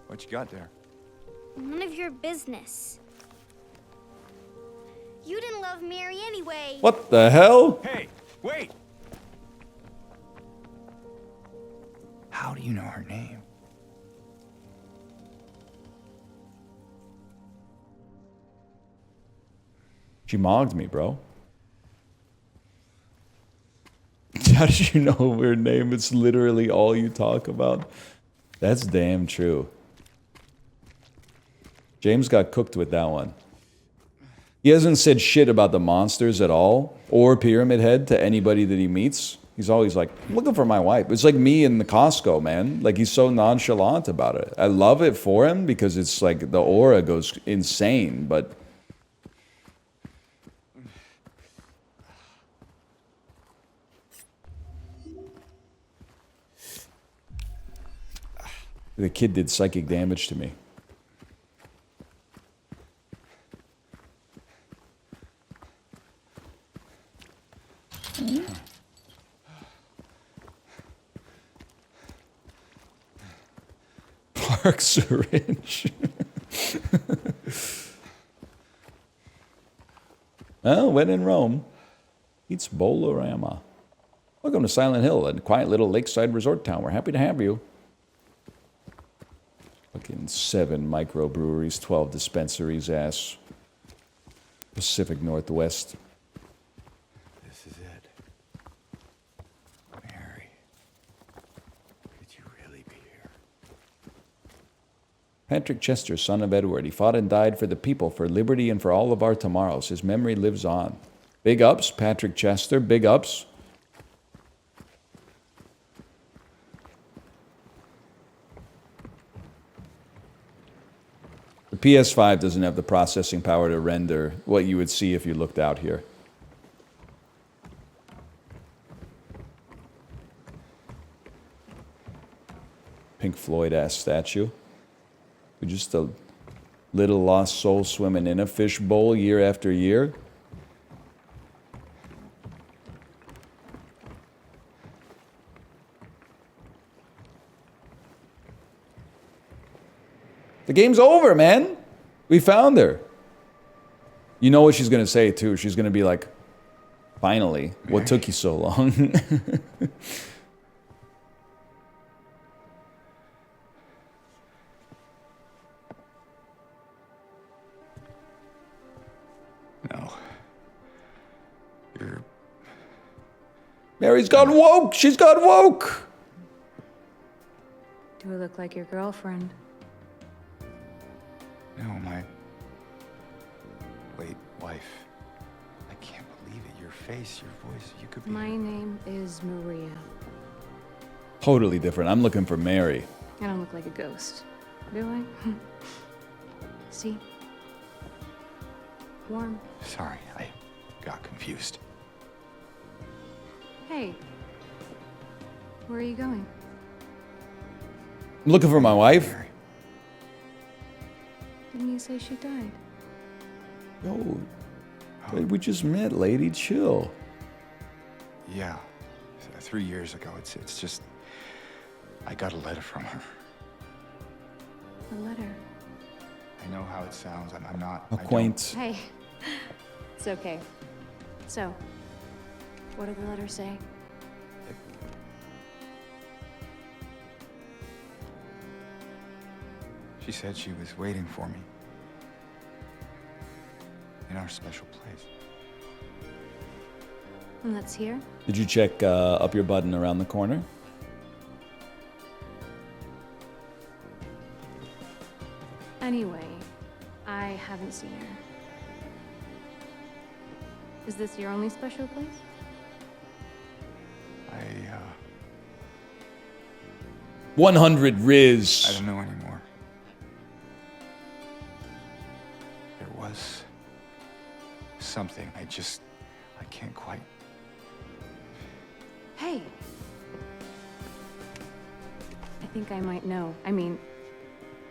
What you got there? None of your business. You didn't love Mary anyway. What the hell? Hey, wait! How do you know her name? She mogged me, bro. How did you know her name? It's literally all you talk about. That's damn true. James got cooked with that one. He hasn't said shit about the monsters at all, or Pyramid Head to anybody that he meets. He's always like, I'm looking for my wife. It's like me in the Costco, man. Like, he's so nonchalant about it. I love it for him because it's like the aura goes insane, but... The kid did psychic damage to me. Park syringe. Well, when in Rome, eats Bolorama. Welcome to Silent Hill, a quiet little lakeside resort town. We're happy to have you. Fucking 7 microbreweries, 12 dispensaries, ass. Pacific Northwest. This is it. Mary. Could you really be here? Patrick Chester, son of Edward. He fought and died for the people, for liberty, and for all of our tomorrows. His memory lives on. Big ups, Patrick Chester. Big ups. The PS5 doesn't have the processing power to render what you would see if you looked out here. Pink Floyd-ass statue. With just a little lost soul swimming in a fishbowl year after year. The game's over, man. We found her. You know what she's going to say, too. She's going to be like, finally, what took you so long? No. You're... Mary's gone woke. She's gone woke. Do I look like your girlfriend? No, my late wife. I can't believe it. You're face, your voice, you could be... My name is Maria. Totally different. I'm looking for Mary. I don't look like a ghost, do I? See? Warm. Sorry, I got confused. Hey. Where are you going? I'm looking for my wife. Mary. Didn't you say she died? Yo, we just met, lady. Chill. Yeah, 3 years ago. It's just... I got a letter from her. A letter. I know how it sounds. I'm not... How I don't- quaint. Hey. It's okay. So, what did the letter say? She said she was waiting for me. In our special place. And that's here? Did you check up your button around the corner? Anyway, I haven't seen her. Is this your only special place? 100 I Riz. don't know anymore. There was something. I can't quite. Hey! I think I might know. I mean,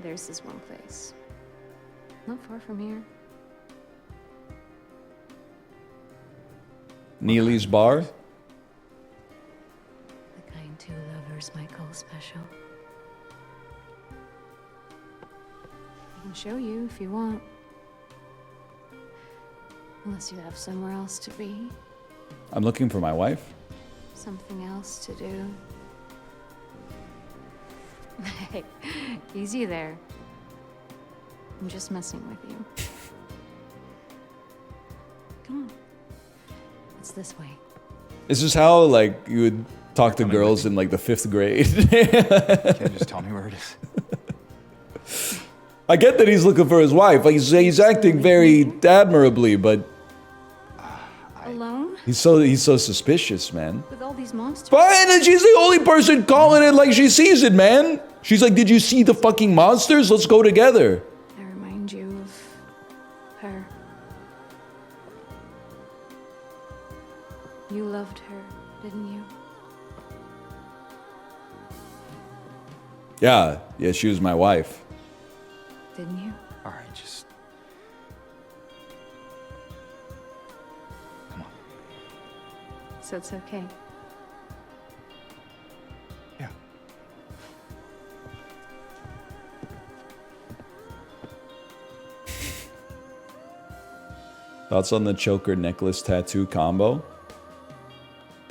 there's this one place. Not far from here. Neely's bar. The kind two lovers might call special. I can show you if you want. Unless you have somewhere else to be. I'm looking for my wife. Something else to do. Hey, easy there. I'm just messing with you. Come on. It's this way. This is how like you would talk to girls in like the 5th grade. Can't just tell me where it is. I get that he's looking for his wife. Like he's acting very admirably, but Alone? he's so suspicious, man. With all these monsters? Fine, and she's the only person calling it like she sees it, man. She's like, did you see the fucking monsters? Let's go together. I remind you of her. You loved her, didn't you? Yeah, she was my wife. Didn't you? All right, just... Come on. So it's okay. Yeah. Thoughts on the choker necklace tattoo combo?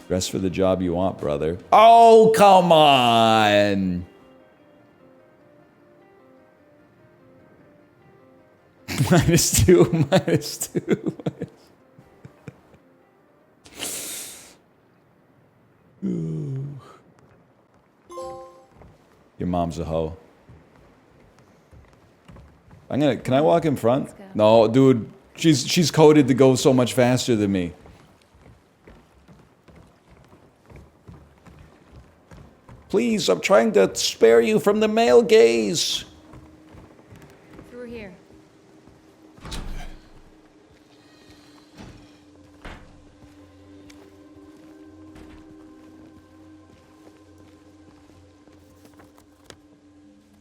Dress for the job you want, brother. Oh, come on! -2, -2. Your mom's a hoe. Can I walk in front? No, dude. She's coded to go so much faster than me. Please, I'm trying to spare you from the male gaze. Through here.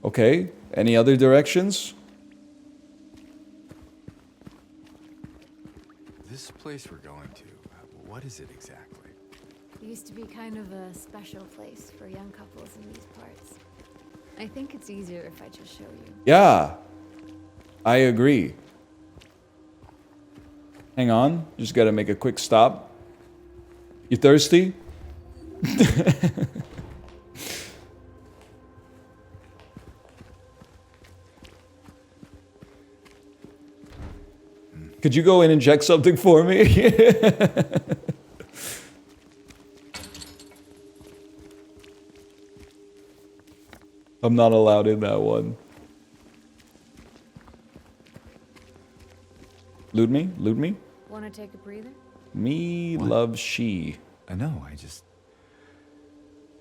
Okay, any other directions? This place we're going to, what is it exactly? It used to be kind of a special place for young couples in these parts. I think it's easier if I just show you. Yeah, I agree. Hang on, just gotta make a quick stop. You thirsty? Could you go in and check something for me? I'm not allowed in that one. Loot me? Loot me? Want to take a breather? Me What? loves she. I know, I just...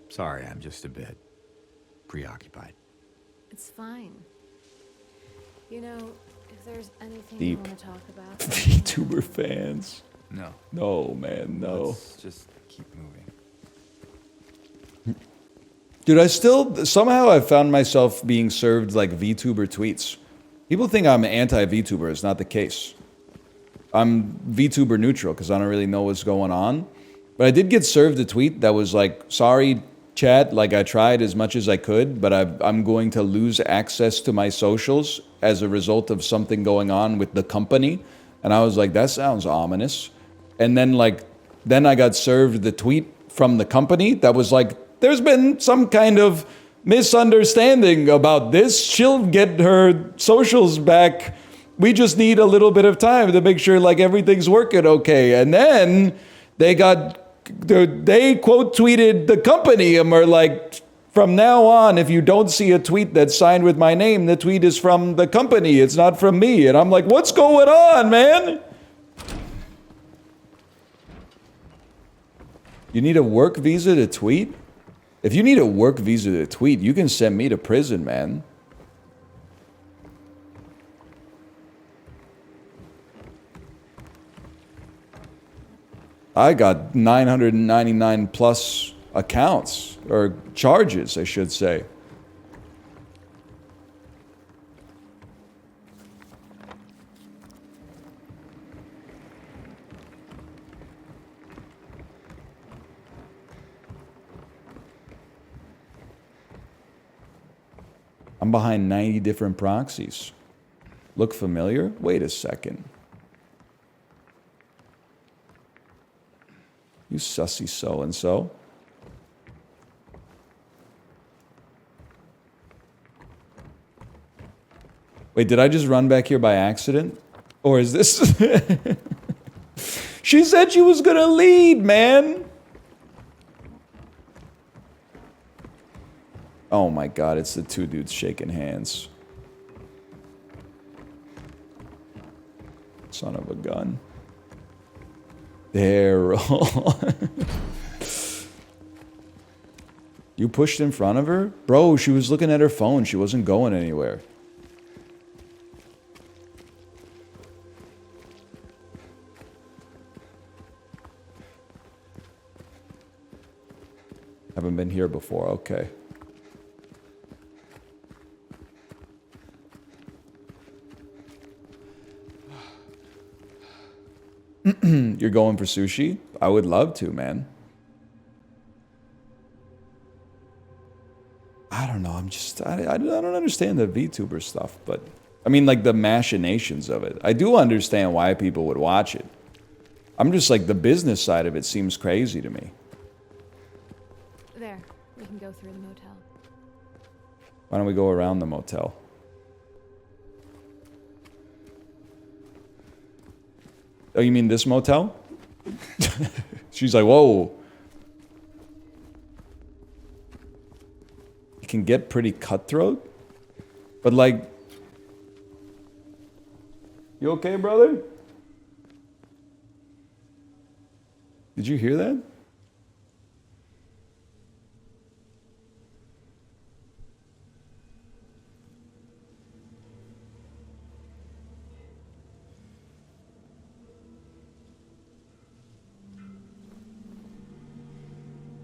Sorry, I'm just a bit preoccupied. It's fine. You know, if there's anything Deep. you want to talk about... VTuber fans. No. No, man, no. Let's just keep moving. Dude, I still... Somehow I found myself being served, like, VTuber tweets. People think I'm anti-VTuber. It's not the case. I'm VTuber neutral because I don't really know what's going on. But I did get served a tweet that was like, sorry, chat, like I tried as much as I could, but I'm going to lose access to my socials as a result of something going on with the company. And I was like, that sounds ominous. And then then I got served the tweet from the company that was like, there's been some kind of misunderstanding about this. She'll get her socials back. We just need a little bit of time to make sure like everything's working okay. And then they quote tweeted the company and were like, from now on, if you don't see a tweet that's signed with my name, the tweet is from the company. It's not from me. And I'm like, what's going on, man? You need a work visa to tweet? If you need a work visa to tweet, you can send me to prison, man. I got 999 plus accounts, or charges, I should say. I'm behind 90 different proxies. Look familiar? Wait a second. You sussy so-and-so. Wait, did I just run back here by accident? Or is this... She said she was gonna lead, man! Oh my god, it's the two dudes shaking hands. Son of a gun. There. You pushed in front of her? Bro, she was looking at her phone. She wasn't going anywhere. Haven't been here before. Okay. You're going for sushi? I would love to, man. I don't know. I don't understand the VTuber stuff, but I mean, like the machinations of it. I do understand why people would watch it. I'm just like, the business side of it seems crazy to me. There, we can go through the motel. Why don't we go around the motel? Oh, you mean this motel? She's like, whoa. It can get pretty cutthroat. But like... You okay, brother? Did you hear that?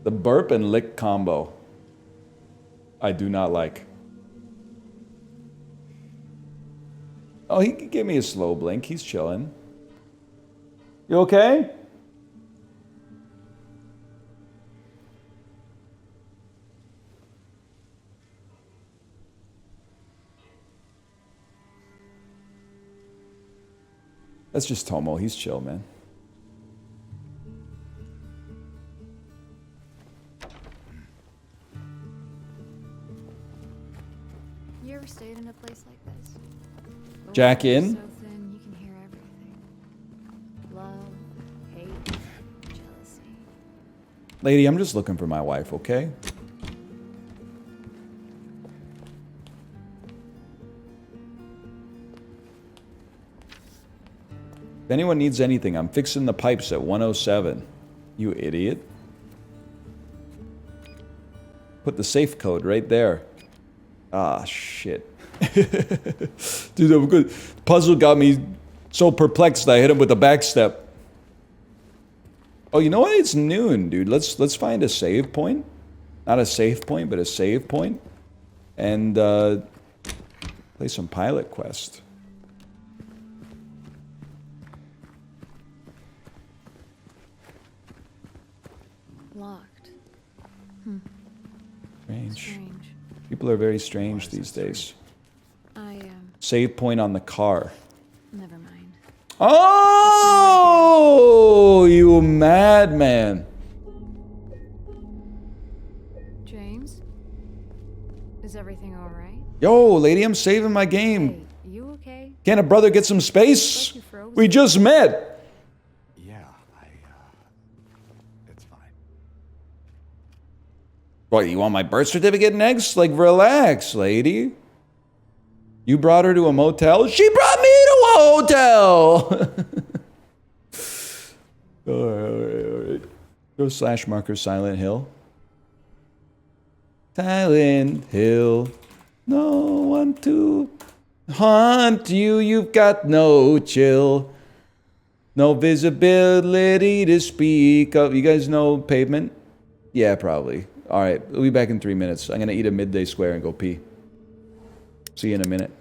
The burp and lick combo. I do not like. Oh, he could give me a slow blink. He's chilling. You okay? That's just Tomo. He's chill, man. You ever stayed in a place like this? The Jack walls are in? So thin, you can hear everything. Love, hate, jealousy. Lady, I'm just looking for my wife, okay? If anyone needs anything, I'm fixing the pipes at 107. You idiot. Put the safe code right there. Ah, shit. Dude, I'm good. The puzzle got me so perplexed I hit him with a backstep. Oh, you know what? It's noon, dude. Let's find a save point. Not a save point, but a save point. And play some pilot quest. Locked. Strange. People are very strange these days. I, Save point on the car. never mind. Oh, you madman. James? Is everything alright? Yo, lady, I'm saving my game. Hey, you okay? Can't a brother get some space? Like you froze. We just met. Yeah, it's fine. What, you want my birth certificate next? Like, relax, lady. You brought her to a motel? She brought me to a hotel! Alright. Go / marker Silent Hill. Silent Hill. No one to haunt you. You've got no chill. No visibility to speak of. You guys know Pavement? Yeah, probably. Alright, we'll be back in 3 minutes. I'm gonna eat a midday square and go pee. See you in a minute.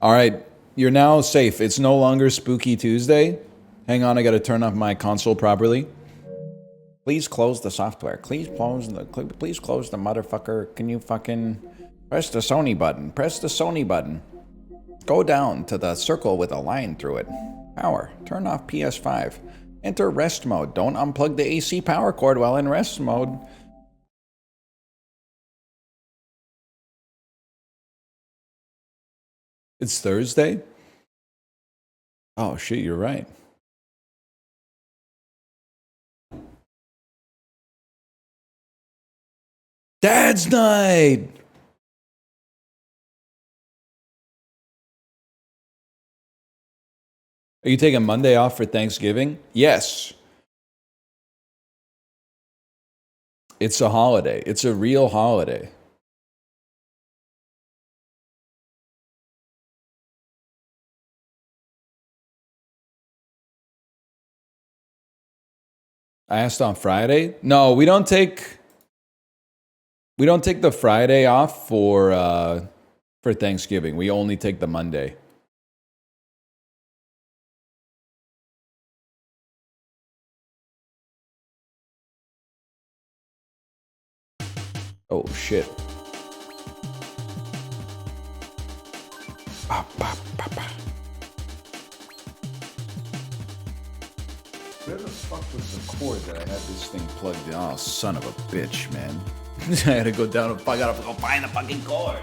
All right, you're now safe. It's no longer Spooky Tuesday. Hang on, I gotta turn off my console properly. Please close the software. Please close the motherfucker. Can you fucking press the Sony button? Press the Sony button. Go down to the circle with a line through it. Power. Turn off PS5. Enter rest mode. Don't unplug the AC power cord while in rest mode. It's Thursday? Oh shit, you're right. Dad's night! Are you taking Monday off for Thanksgiving? Yes. It's a holiday. It's a real holiday. I asked on Friday. No, we don't take the Friday off for Thanksgiving. We only take the Monday. Oh shit. Where the fuck was the cord that I had this thing plugged in? Oh, son of a bitch, man. I had to go down and I gotta go find the fucking cord.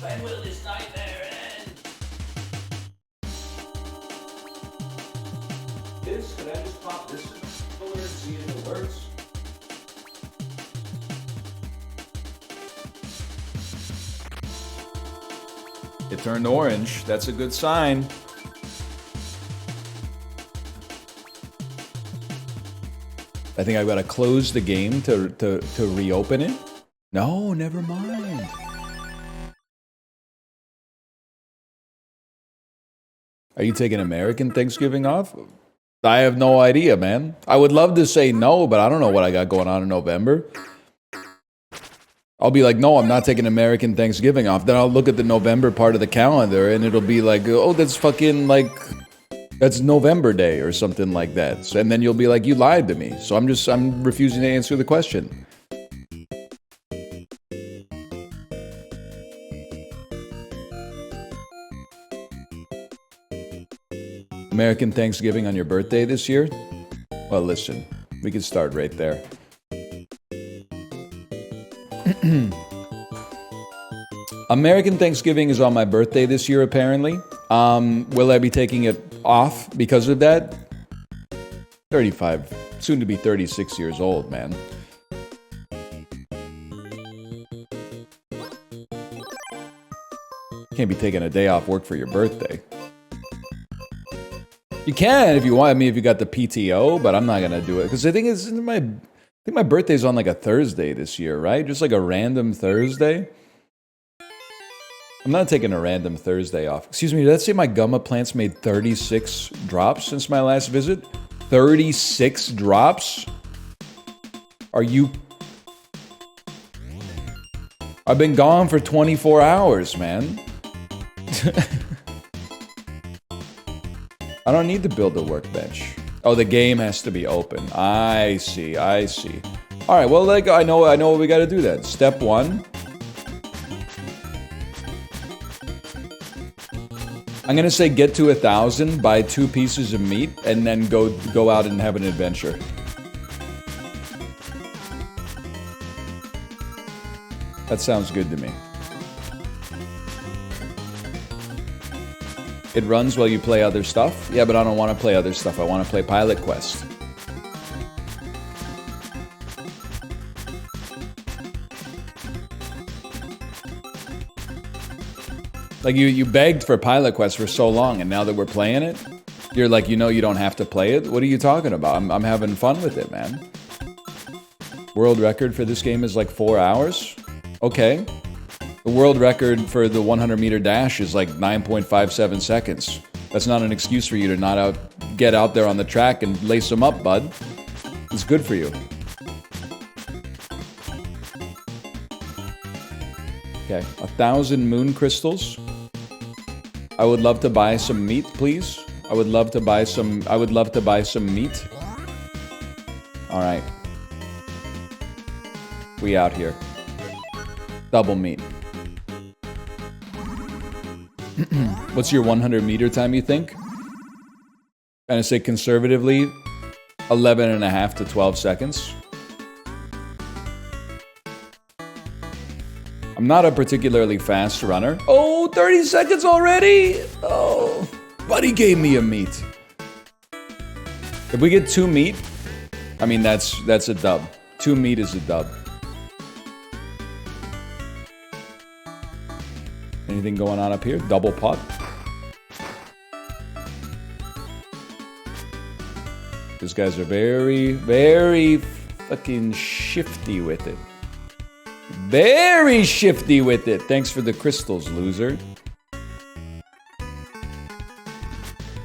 When will this nightmare end? This? Could I just pop this in the controller and see if it works? It turned orange. That's a good sign. I think I've got to close the game to reopen it. No, never mind. Are you taking American Thanksgiving off? I have no idea, man. I would love to say no, but I don't know what I got going on in November. I'll be like, no, I'm not taking American Thanksgiving off. Then I'll look at the November part of the calendar and it'll be like, oh, that's fucking like, that's November Day or something like that. So, and then you'll be like, you lied to me. So I'm refusing to answer the question. American Thanksgiving on your birthday this year? Well, listen, we can start right there. American Thanksgiving is on my birthday this year, apparently. Will I be taking it off because of that? 35, soon to be 36 years old, man. Can't be taking a day off work for your birthday. You can if you want. I mean, if you got the PTO, but I'm not gonna do it because I think I think my birthday's on like a Thursday this year, right? Just like a random Thursday. I'm not taking a random Thursday off. Excuse me, did that say my gumma plants made 36 drops since my last visit? 36 drops? Are you... I've been gone for 24 hours, man. I don't need to build a workbench. Oh, the game has to be open. I see, I see. All right, well, like I know what we got to do then. Step 1. I'm gonna say get to 1,000, buy 2 pieces of meat, and then go out and have an adventure. That sounds good to me. It runs while you play other stuff? Yeah, but I don't want to play other stuff. I want to play Pilot Quest. Like, you begged for Pilot Quest for so long, and now that we're playing it, you're like, you know you don't have to play it? What are you talking about? I'm having fun with it, man. World record for this game is like 4 hours? Okay. The world record for the 100-meter dash is like 9.57 seconds. That's not an excuse for you to not get out there on the track and lace them up, bud. It's good for you. Okay, 1,000 moon crystals. I would love to buy some meat, please. I would love to buy some meat. All right. We out here. Double meat. What's your 100-meter time, you think? And I say conservatively, 11.5 to 12 seconds. I'm not a particularly fast runner. Oh, 30 seconds already? Oh, buddy gave me a meat. If we get 2 meat, I mean, that's a dub. 2 meat is a dub. Anything going on up here? Double pot. These guys are very, very fucking shifty with it. Very shifty with it. Thanks for the crystals, loser.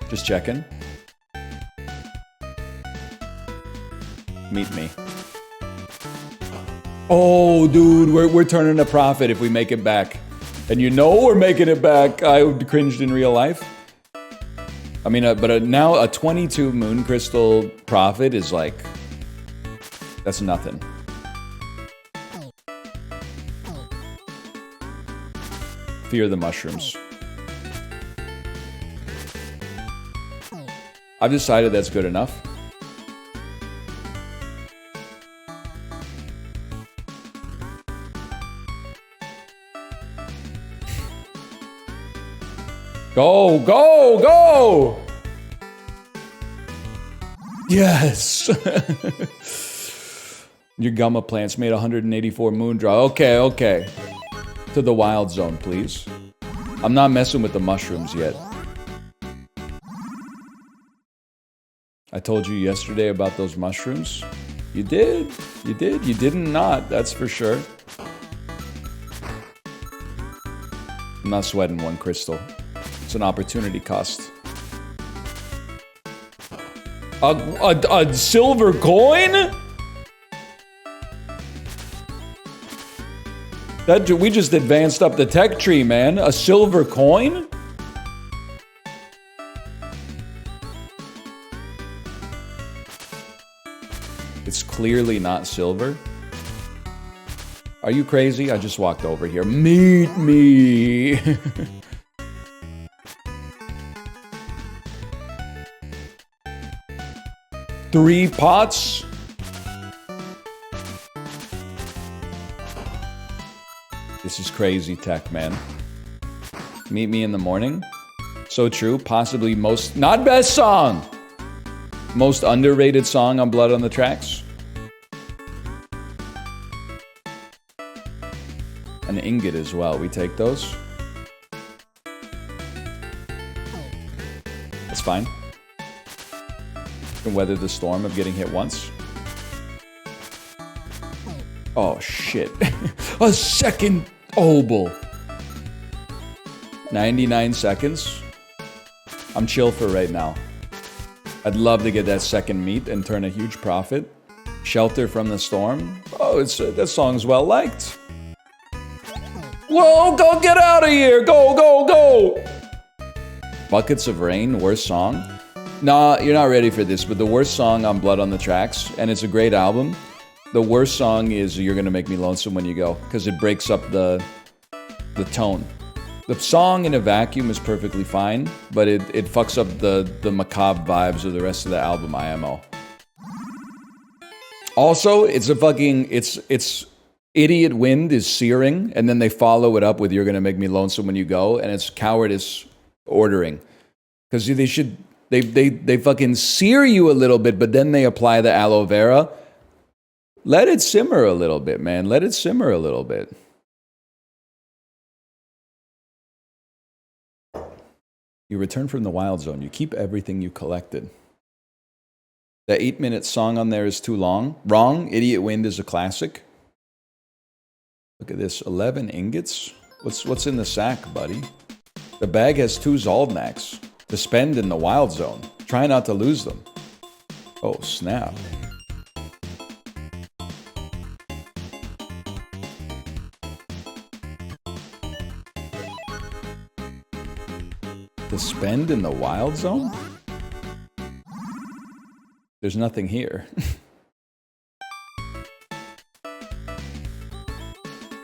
Just checking. Meet me. Oh, dude, we're turning a profit if we make it back. And you know we're making it back. I cringed in real life. I mean, now a 22 moon crystal profit is like... That's nothing. Fear the mushrooms. I've decided that's good enough. Go, go, go! Yes! Your gamma plants made 184 moon draw. Okay, okay. To the wild zone, please. I'm not messing with the mushrooms yet. I told you yesterday about those mushrooms. You did. You did. You didn't not. That's for sure. I'm not sweating one crystal. It's an opportunity cost. A silver coin? We just advanced up the tech tree, man. A silver coin? It's clearly not silver. Are you crazy? I just walked over here. Meet me. 3 pots? This is crazy tech, man. Meet me in the morning. So true. Possibly most... Not best song! Most underrated song on Blood on the Tracks. An ingot as well. We take those. That's fine. Can weather the storm of getting hit once. Oh, shit. A second obol. 99 seconds. I'm chill for right now. I'd love to get that second meat and turn a huge profit. Shelter from the storm. Oh, that song's well liked. Whoa, go get out of here. Go, go, go. Buckets of Rain, worst song. Nah, you're not ready for this, but the worst song on Blood on the Tracks, and it's a great album. The worst song is You're Gonna Make Me Lonesome When You Go, because it breaks up the tone. The song in a vacuum is perfectly fine, but it fucks up the macabre vibes of the rest of the album, IMO. Also, it's a fucking, it's Idiot Wind is searing, and then they follow it up with You're Gonna Make Me Lonesome When You Go, and it's cowardice ordering. Because they fucking sear you a little bit, but then they apply the aloe vera. Let it simmer a little bit, man. Let it simmer a little bit. You return from the wild zone. You keep everything you collected. The 8-minute song on there is too long. Wrong. Idiot Wind is a classic. Look at this. 11 ingots. What's in the sack, buddy? The bag has 2 Zaldnaks to spend in the wild zone. Try not to lose them. Oh, snap. To spend in the wild zone? There's nothing here.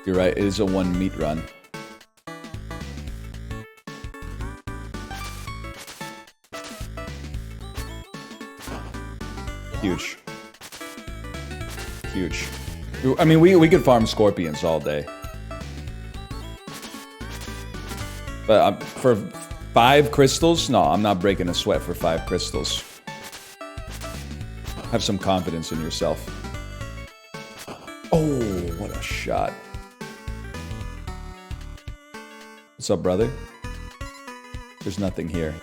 You're right, it is a 1 meat run. Huge. Huge. I mean, we could farm scorpions all day. But for 5 crystals? No, I'm not breaking a sweat for 5 crystals. Have some confidence in yourself. Oh, what a shot. What's up, brother? There's nothing here.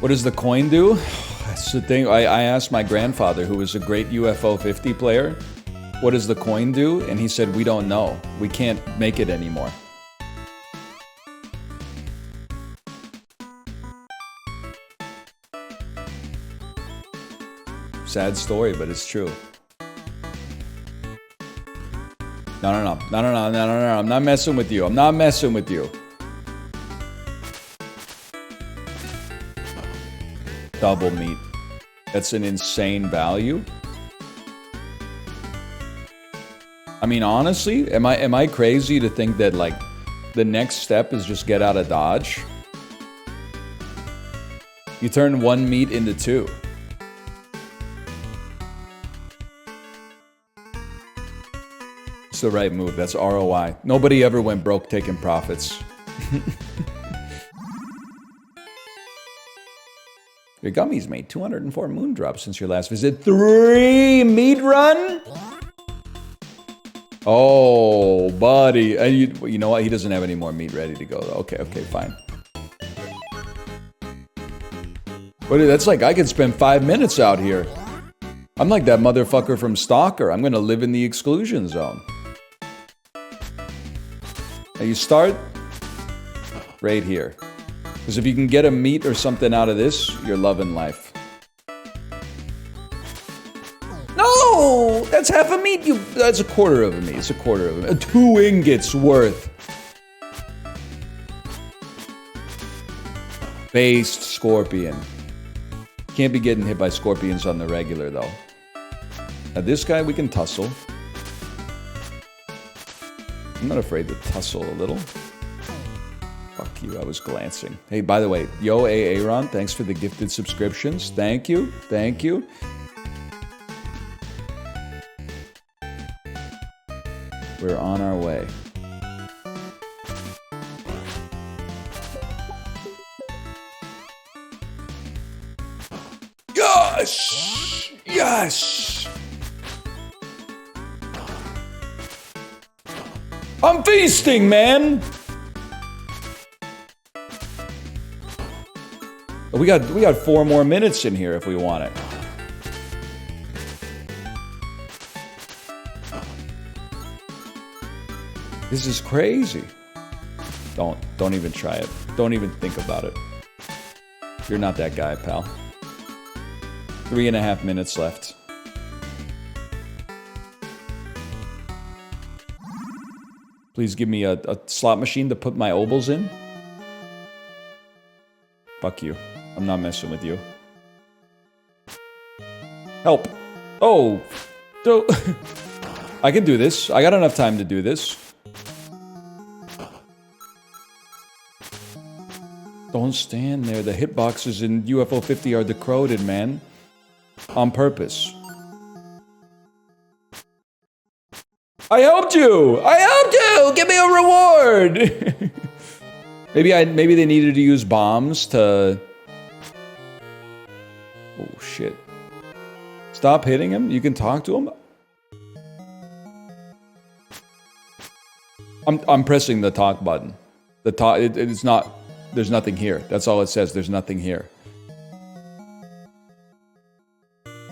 What does the coin do? That's the thing. I asked my grandfather, who was a great UFO 50 player, what does the coin do? And he said, we don't know. We can't make it anymore. Sad story, but it's true. No. I'm not messing with you. I'm not messing with you. Double meat. That's an insane value. I mean, honestly, am I crazy to think that, like, the next step is just get out of Dodge? You turn 1 meat into 2. It's the right move. That's ROI. Nobody ever went broke taking profits. Your gummies made 204 moon drops since your last visit. 3 meat run? Oh, buddy. You know what? He doesn't have any more meat ready to go, though. Okay, fine. But that's like, I could spend 5 minutes out here. I'm like that motherfucker from Stalker. I'm gonna live in the exclusion zone. Now you start right here. Because if you can get a meat or something out of this, you're loving life. No! That's half a meat. That's a quarter of a meat. It's a quarter of a meat. 2 ingots worth. Based scorpion. Can't be getting hit by scorpions on the regular, though. Now this guy we can tussle. I'm not afraid to tussle a little. Fuck you, I was glancing. Hey, by the way, yo, Aaron, thanks for the gifted subscriptions. Thank you, thank you. We're on our way. Yes! Yes! I'm feasting, man! We got 4 more minutes in here if we want it. This is crazy. Don't even try it. Don't even think about it. You're not that guy, pal. 3.5 minutes left. Please give me a slot machine to put my obols in. Fuck you. I'm not messing with you. Help. Oh. I can do this. I got enough time to do this. Don't stand there. The hitboxes in UFO 50 are decoded, man. On purpose. I helped you! I helped you! Give me a reward! Maybe they needed to use bombs to... Oh, shit. Stop hitting him? You can talk to him? I'm pressing the talk button. The talk... It's not... There's nothing here. That's all it says. There's nothing here.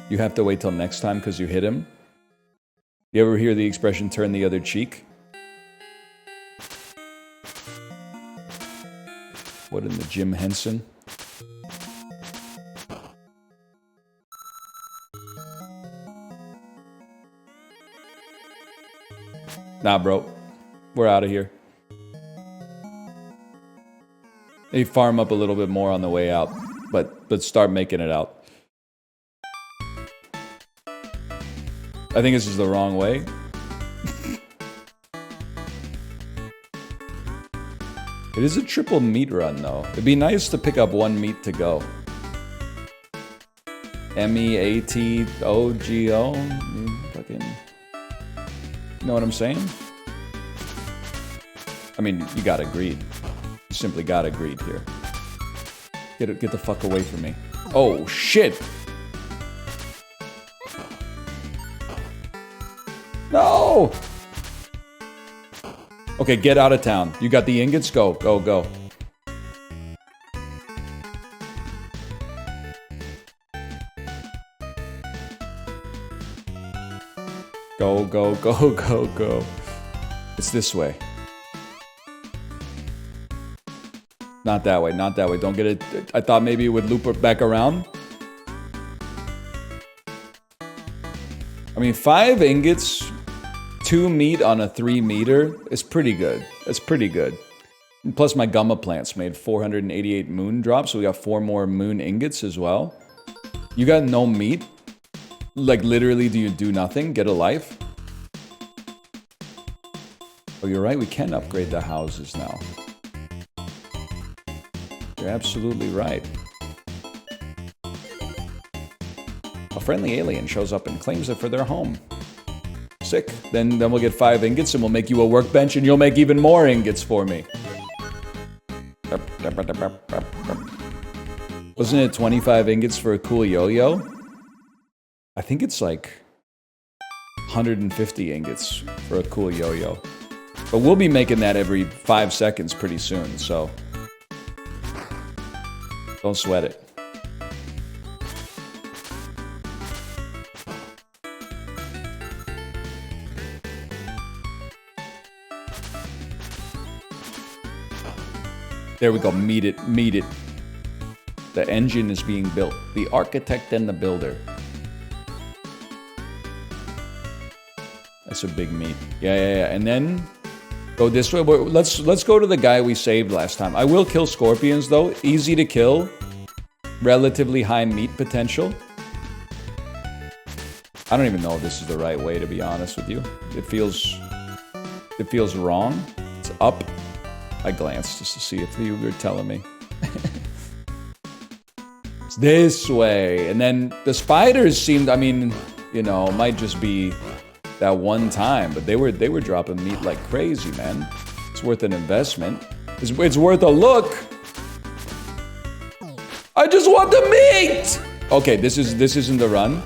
You have to wait till next time because you hit him. You ever hear the expression, turn the other cheek? What in the Jim Henson? Nah, bro. We're out of here. Maybe farm up a little bit more on the way out, but start making it out. I think this is the wrong way. It is a triple meat run, though. It'd be nice to pick up 1 meat to go. MEATOGO? Fucking... You know what I'm saying? I mean, you gotta greed. You simply gotta greed here. Get the fuck away from me. Oh, shit! No! Okay, get out of town. You got the ingots? Go, go, go. Go, go, go, go, go. It's this way. Not that way, not that way. Don't get it. I thought maybe it would loop back around. I mean, 5 ingots, 2 meat on a 3 meter is pretty good. That's pretty good. And plus my gumma plants made 488 moon drops, so we got 4 more moon ingots as well. You got no meat? Like, literally, do you do nothing? Get a life? Oh, you're right, we can upgrade the houses now. You're absolutely right. A friendly alien shows up and claims it for their home. Sick. Then we'll get 5 ingots and we'll make you a workbench and you'll make even more ingots for me. Wasn't it 25 ingots for a cool yo-yo? I think it's like 150 ingots for a cool yo-yo. But we'll be making that every 5 seconds pretty soon, so don't sweat it. There we go, meet it, meet it. The engine is being built. The architect and the builder. That's a big meat. Yeah. And then go this way. Let's go to the guy we saved last time. I will kill scorpions though. Easy to kill. Relatively high meat potential. I don't even know if this is the right way, to be honest with you. It feels wrong. It's up. I glanced just to see if you were telling me. It's this way. And then the spiders seemed, I mean, you know, might just be that one time, but they were dropping meat like crazy, man. It's worth an investment. It's worth a look. I just want the meat. Okay, this isn't the run.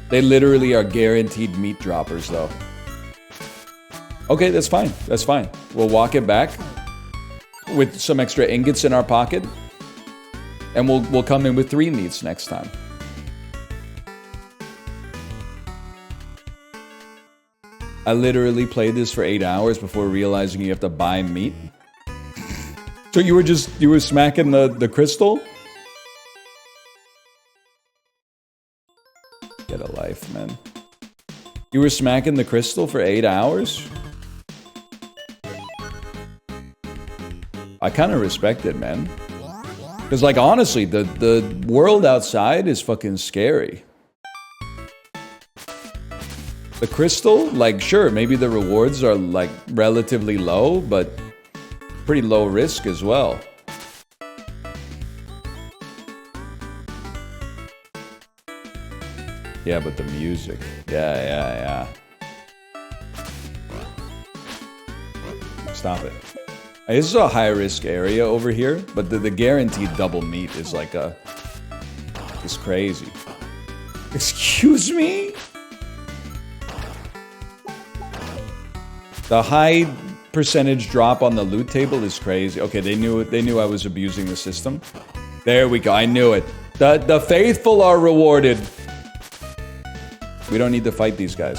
They literally are guaranteed meat droppers, though. Okay, that's fine. That's fine. We'll walk it back with some extra ingots in our pocket, and we'll come in with 3 meats next time. I literally played this for 8 hours before realizing you have to buy meat. So you were smacking the crystal? Get a life, man. You were smacking the crystal for 8 hours? I kind of respect it, man. Because, like, honestly, the world outside is fucking scary. The crystal, like, sure, maybe the rewards are, like, relatively low, but pretty low risk as well. Yeah, but the music. Yeah. Stop it. This is a high-risk area over here, but the guaranteed double meat is like it's crazy. Excuse me? The high percentage drop on the loot table is crazy. Okay, they knew I was abusing the system. There we go, I knew it. The faithful are rewarded. We don't need to fight these guys.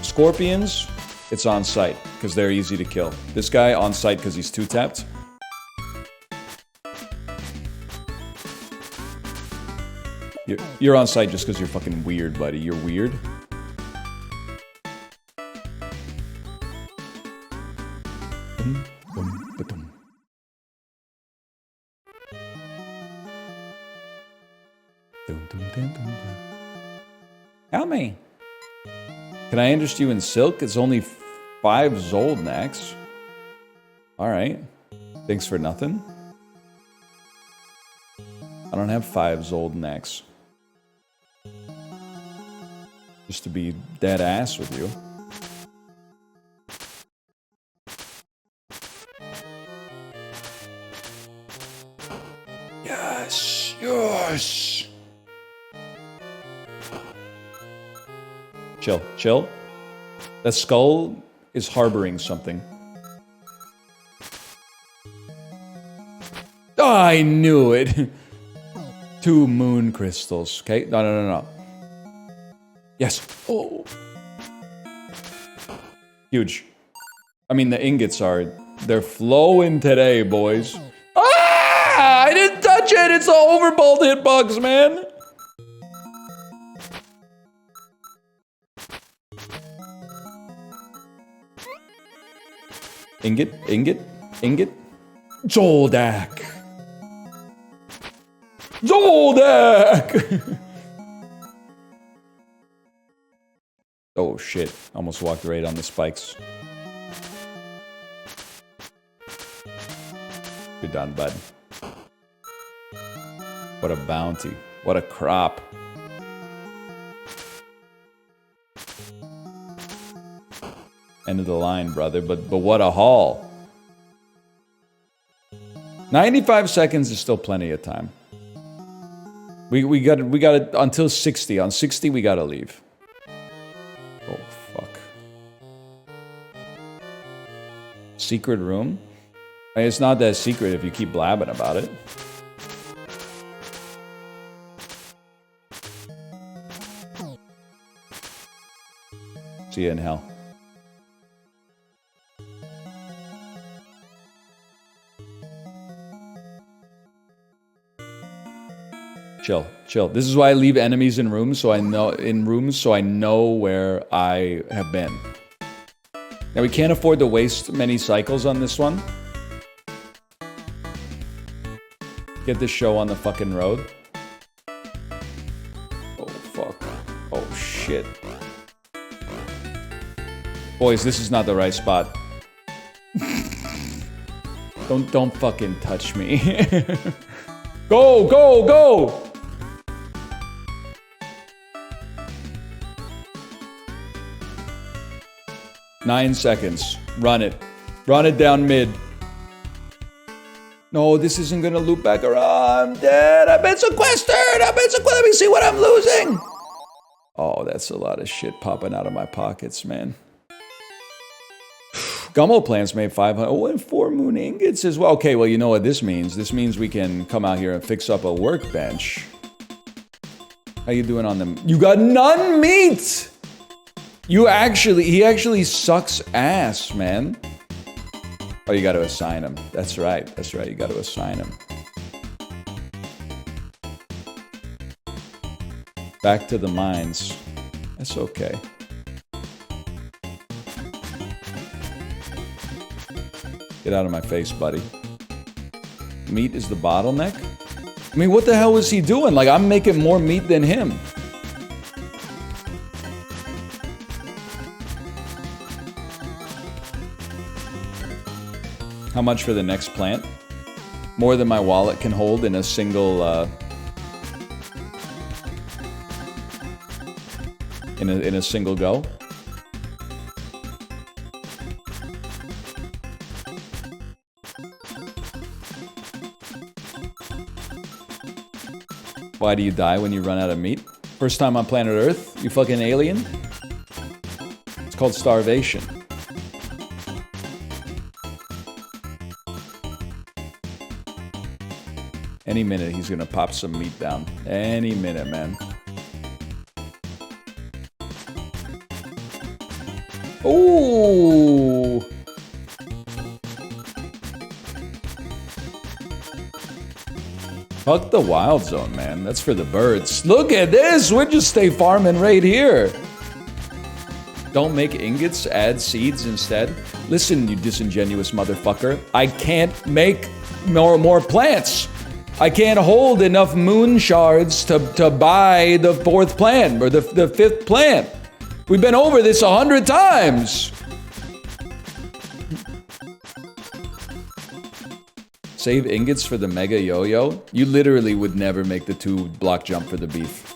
Scorpions, it's on site, because they're easy to kill. This guy on site because he's 2-tapped. You're on site just because you're fucking weird, buddy. You're weird. Help me. Can I interest you in silk? It's only 5 Zoldnax. Alright. Thanks for nothing. I don't have 5 Zoldnax. Just to be dead ass with you. Yes! Chill, chill. That skull is harboring something. I knew it! 2 moon crystals, okay? No. Yes. Oh. Huge. I mean, the ingots are... They're flowing today, boys. Ah! I didn't touch it! It's the overbold hitbox, man! Ingot. Zoldak! Oh shit, almost walked right on the spikes. Good done, bud. What a bounty. What a crop. End of the line, brother, but what a haul. 95 seconds is still plenty of time. We got it until 60. On 60 we gotta leave. Oh fuck. Secret room? I mean, it's not that secret if you keep blabbing about it. See you in hell. Chill. This is why I leave enemies in rooms, so I know where I have been. Now we can't afford to waste many cycles on this one. Get this show on the fucking road. Oh fuck. Oh shit. Boys, this is not the right spot. Don't fucking touch me. Go! 9 seconds. Run it. Run it down mid. No, this isn't gonna loop back around. I'm dead. I've been sequestered. Let me see what I'm losing. Oh, that's a lot of shit popping out of my pockets, man. Gummo plants made 500. Oh, and 4 moon ingots as well. Okay, well, you know what this means. This means we can come out here and fix up a workbench. How you doing on them? You got none meat! He actually sucks ass, man. Oh, you gotta assign him. That's right, you gotta assign him. Back to the mines. That's okay. Get out of my face, buddy. Meat is the bottleneck? I mean, what the hell was he doing? Like, I'm making more meat than him. How much for the next plant? More than my wallet can hold in a single, in a single go. Why do you die when you run out of meat? First time on planet Earth? You fucking alien? It's called starvation. Any minute he's gonna pop some meat down. Any minute, man. Ooh! Fuck the wild zone, man. That's for the birds. Look at this! We'll just stay farming right here. Don't make ingots, add seeds instead. Listen, you disingenuous motherfucker. I can't make more plants. I can't hold enough moon shards to buy the 4th plant, or the 5th plant. We've been over this 100 times. Save ingots for the mega yo-yo? You literally would never make the 2-block jump for the beef.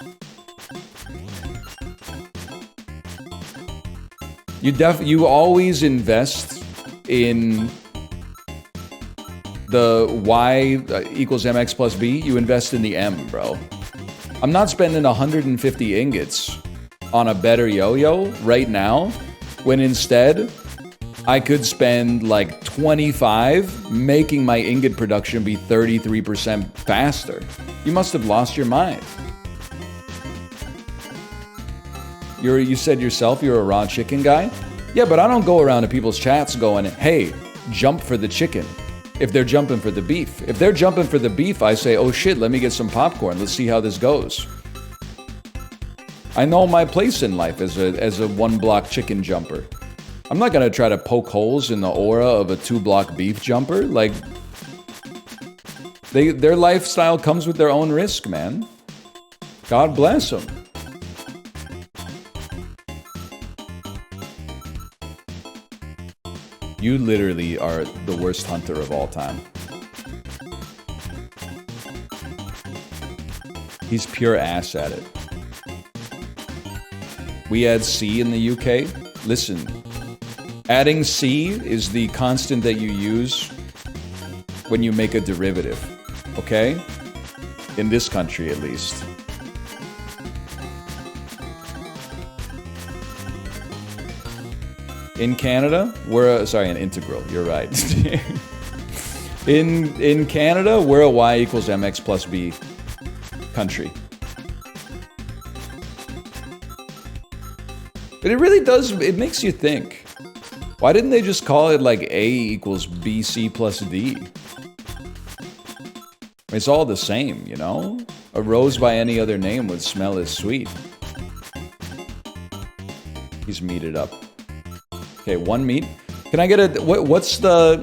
You always invest in the Y equals MX plus B, you invest in the M, bro. I'm not spending 150 ingots on a better yo-yo right now, when instead I could spend like 25 making my ingot production be 33% faster. You must have lost your mind. You said yourself you're a raw chicken guy? Yeah, but I don't go around to people's chats going, hey, jump for the chicken. If they're jumping for the beef. If they're jumping for the beef, I say, oh shit, let me get some popcorn. Let's see how this goes. I know my place in life as a one-block chicken jumper. I'm not gonna try to poke holes in the aura of a 2-block beef jumper. Like, their lifestyle comes with their own risk, man. God bless them. You literally are the worst hunter of all time. He's pure ass at it. We add C in the UK. Listen, adding C is the constant that you use when you make a derivative, okay? In this country, at least. In Canada, we're sorry, an integral. You're right. in Canada, we're a Y equals MX plus B country. But it really does, it makes you think. Why didn't they just call it like A equals BC plus D? It's all the same, you know? A rose by any other name would smell as sweet. He's meated up. Okay, 1 meat. Can I get a... What's the...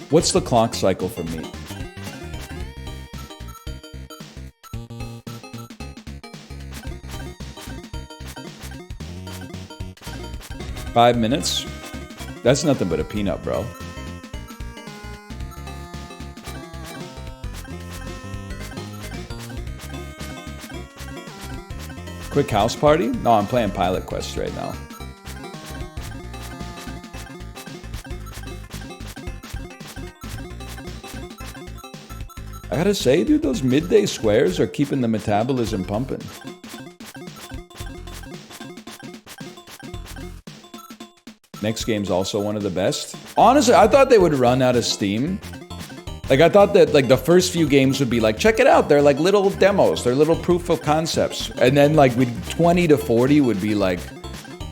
What's the clock cycle for meat? Five minutes? That's nothing but a peanut, bro. Quick house party? No, I'm playing Pilot Quest right now. I gotta say, dude, those midday squares are keeping the metabolism pumping. Next game's also one of the best. Honestly, I thought they would run out of steam. Like, I thought that, like, the first few games would be like, check it out, they're like little demos, they're little proof of concepts. And then, like, 20 to 40 would be like,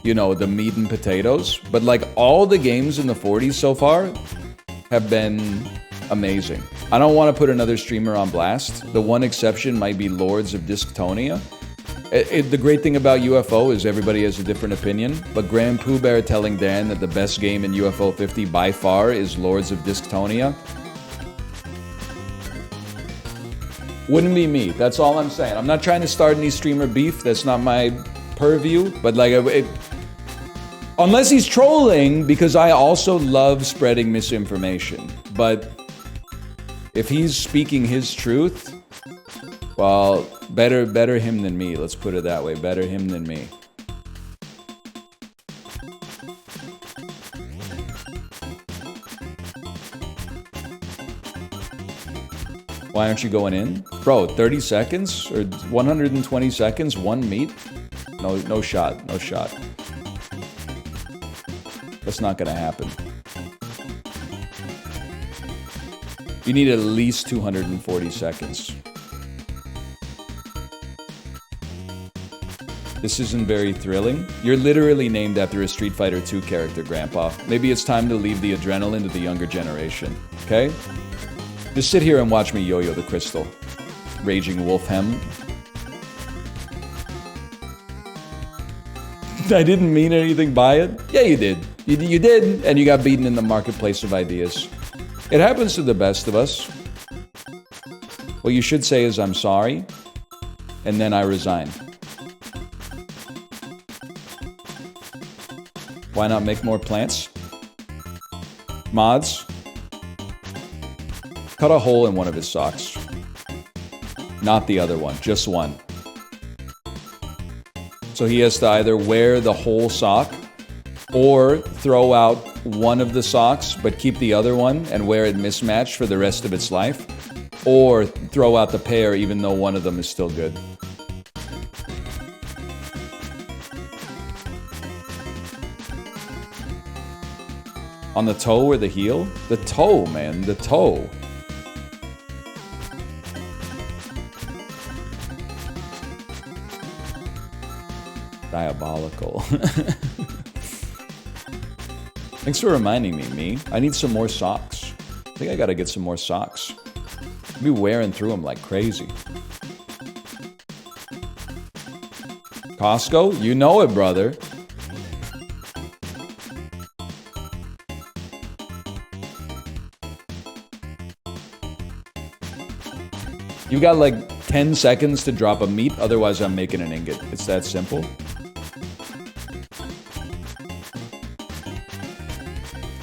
you know, the meat and potatoes. But, like, all the games in the 40s so far have been amazing. I don't want to put another streamer on blast. The one exception might be Lords of Disctonia. The great thing about UFO is everybody has a different opinion, but Grand Pooh Bear telling Dan that the best game in UFO 50 by far is Lords of Disctonia. Wouldn't be me. That's all I'm saying. I'm not trying to start any streamer beef. That's not my purview. But like, unless he's trolling, because I also love spreading misinformation. But if he's speaking his truth, well, better him than me. Let's put it that way. Better him than me. Why aren't you going in? Bro, 30 seconds or 120 seconds, 1 meat? No shot, no shot. That's not gonna happen. You need at least 240 seconds. This isn't very thrilling. You're literally named after a Street Fighter 2 character, Grandpa. Maybe it's time to leave the adrenaline to the younger generation, okay? Just sit here and watch me yo-yo the crystal. Raging Wolfhem. I didn't mean anything by it. Yeah, you did. You did, and you got beaten in the marketplace of ideas. It happens to the best of us. What you should say is, I'm sorry, and then I resign. Why not make more plants? Mods? Cut a hole in one of his socks. Not the other one, just one. So he has to either wear the whole sock Or throw out one of the socks, but keep the other one and wear it mismatched for the rest of its life. Or throw out the pair even though one of them is still good. On the toe or the heel? The toe, man, the toe. Diabolical. Thanks for reminding me. I need some more socks. I think I gotta get some more socks. I'll be wearing through them like crazy. Costco? You know it, brother. You got like 10 seconds to drop a meat, otherwise I'm making an ingot. It's that simple.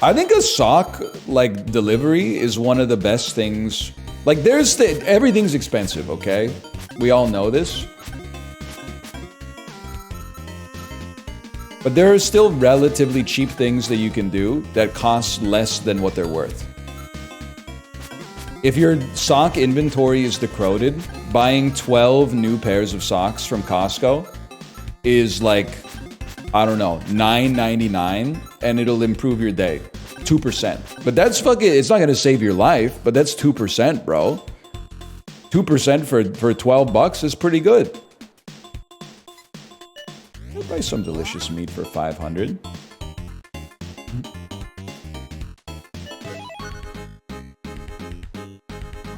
I think a sock, like, delivery is one of the best things. Like, everything's expensive, okay? We all know this. But there are still relatively cheap things that you can do that cost less than what they're worth. If your sock inventory is decroded, buying 12 new pairs of socks from Costco is like, I don't know, $9.99, and it'll improve your day. 2%. But that's fucking, it's not gonna save your life, but that's 2%, bro. 2% for 12 bucks is pretty good. I'll buy some delicious meat for 500.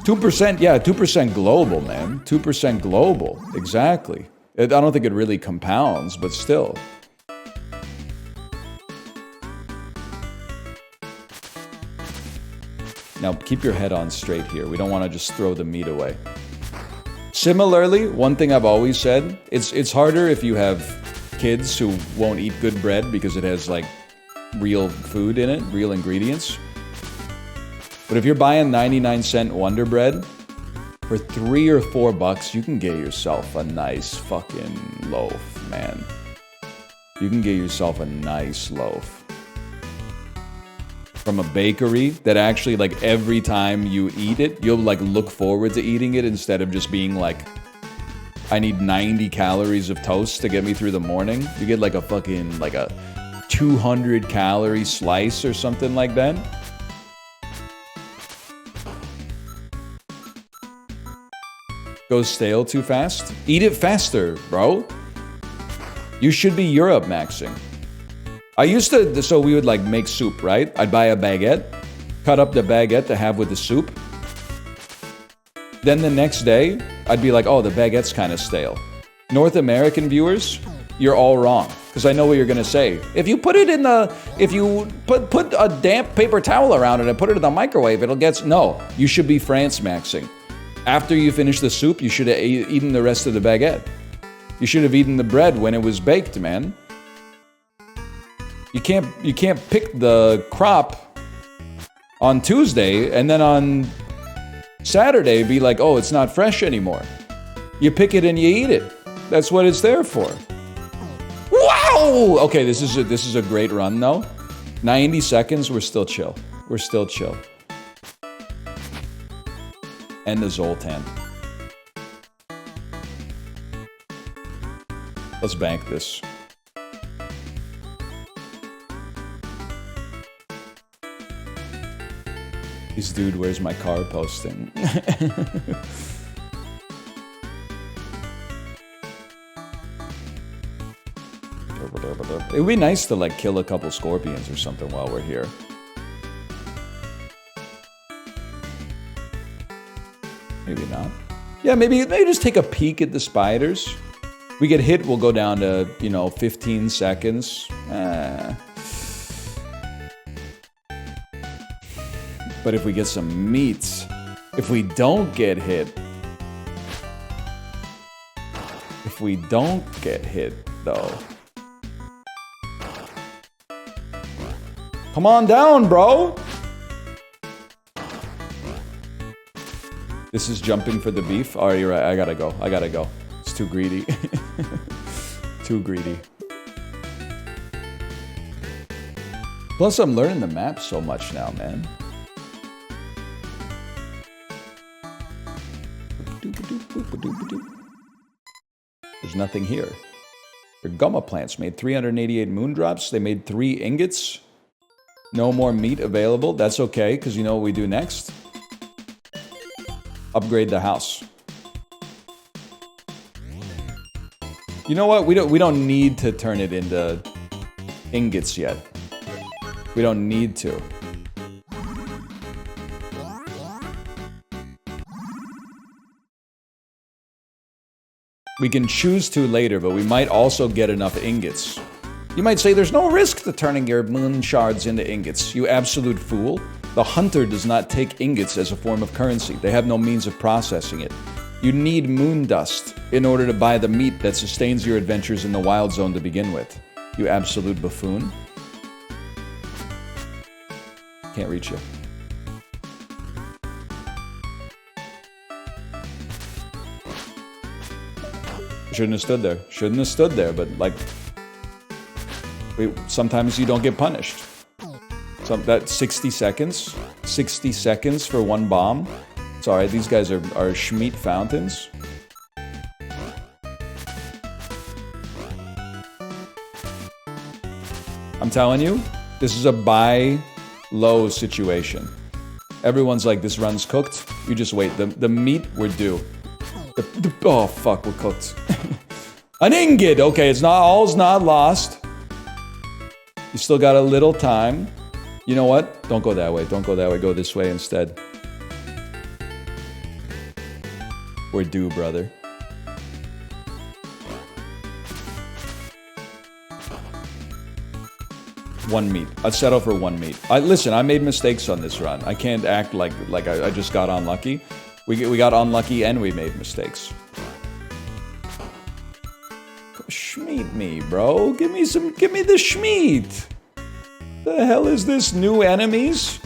%, yeah, 2% global, man. 2% global, exactly. I don't think it really compounds, but still. Now, keep your head on straight here. We don't want to just throw the meat away. Similarly, one thing I've always said, it's harder if you have kids who won't eat good bread because it has, like, real food in it, real ingredients. But if you're buying 99-cent Wonder Bread, for $3 or $4, you can get yourself a nice fucking loaf, man. You can get yourself a nice loaf. From a bakery that actually, like, every time you eat it, you'll, like, look forward to eating it instead of just being like, I need 90 calories of toast to get me through the morning. You get, like, a fucking, like, a 200-calorie slice or something like that. Goes stale too fast? Eat it faster, bro. You should be Europe maxing. I used to, so we would like make soup, right? I'd buy a baguette, cut up the baguette to have with the soup. Then the next day, I'd be like, oh, the baguette's kind of stale. North American viewers, you're all wrong. Because I know what you're going to say. If you put it in the, if you put a damp paper towel around it and put it in the microwave, it'll get, no, you should be France maxing. After you finish the soup, you should have eaten the rest of the baguette. You should have eaten the bread when it was baked, man. You can't pick the crop on Tuesday and then on Saturday be like, oh, it's not fresh anymore. You pick it and you eat it. That's what it's there for. Wow! Okay, this is a great run though. 90 seconds, we're still chill. We're still chill. And the Zoltan. Let's bank this. This dude, where's my car posting? It would be nice to like kill a couple scorpions or something while we're here. Maybe not. Yeah, maybe just take a peek at the spiders. We get hit, we'll go down to, 15 seconds. But if we get some meat, if we don't get hit, though. Come on down, bro! This is jumping for the beef? Oh, you're right. I gotta go. It's too greedy. Too greedy. Plus, I'm learning the map so much now, man. There's nothing here. Their gumma plants made 388 moondrops. They made 3 ingots. No more meat available. That's okay, because you know what we do next? Upgrade the house. You know what? We don't need to turn it into ingots yet. We don't need to. We can choose to later, but we might also get enough ingots. You might say there's no risk to turning your moon shards into ingots. You absolute fool. The hunter does not take ingots as a form of currency. They have no means of processing it. You need moon dust in order to buy the meat that sustains your adventures in the wild zone to begin with. You absolute buffoon. Can't reach you. Shouldn't have stood there. Shouldn't have stood there, but like... sometimes you don't get punished. So that 60 seconds? 60 seconds for one bomb? Sorry, these guys are Schmeat fountains. I'm telling you, this is a buy low situation. Everyone's like, this run's cooked. You just wait. The meat, we're due. Oh, fuck, we're cooked. An ingot! Okay, all's not lost. You still got a little time. You know what? Don't go that way. Don't go that way. Go this way instead. We're due, brother. One meat. I'd settle for one meat. Listen, I made mistakes on this run. I can't act like I just got unlucky. We got unlucky and we made mistakes. Schmeat me, bro. Give me the schmeat. The hell is this? New enemies?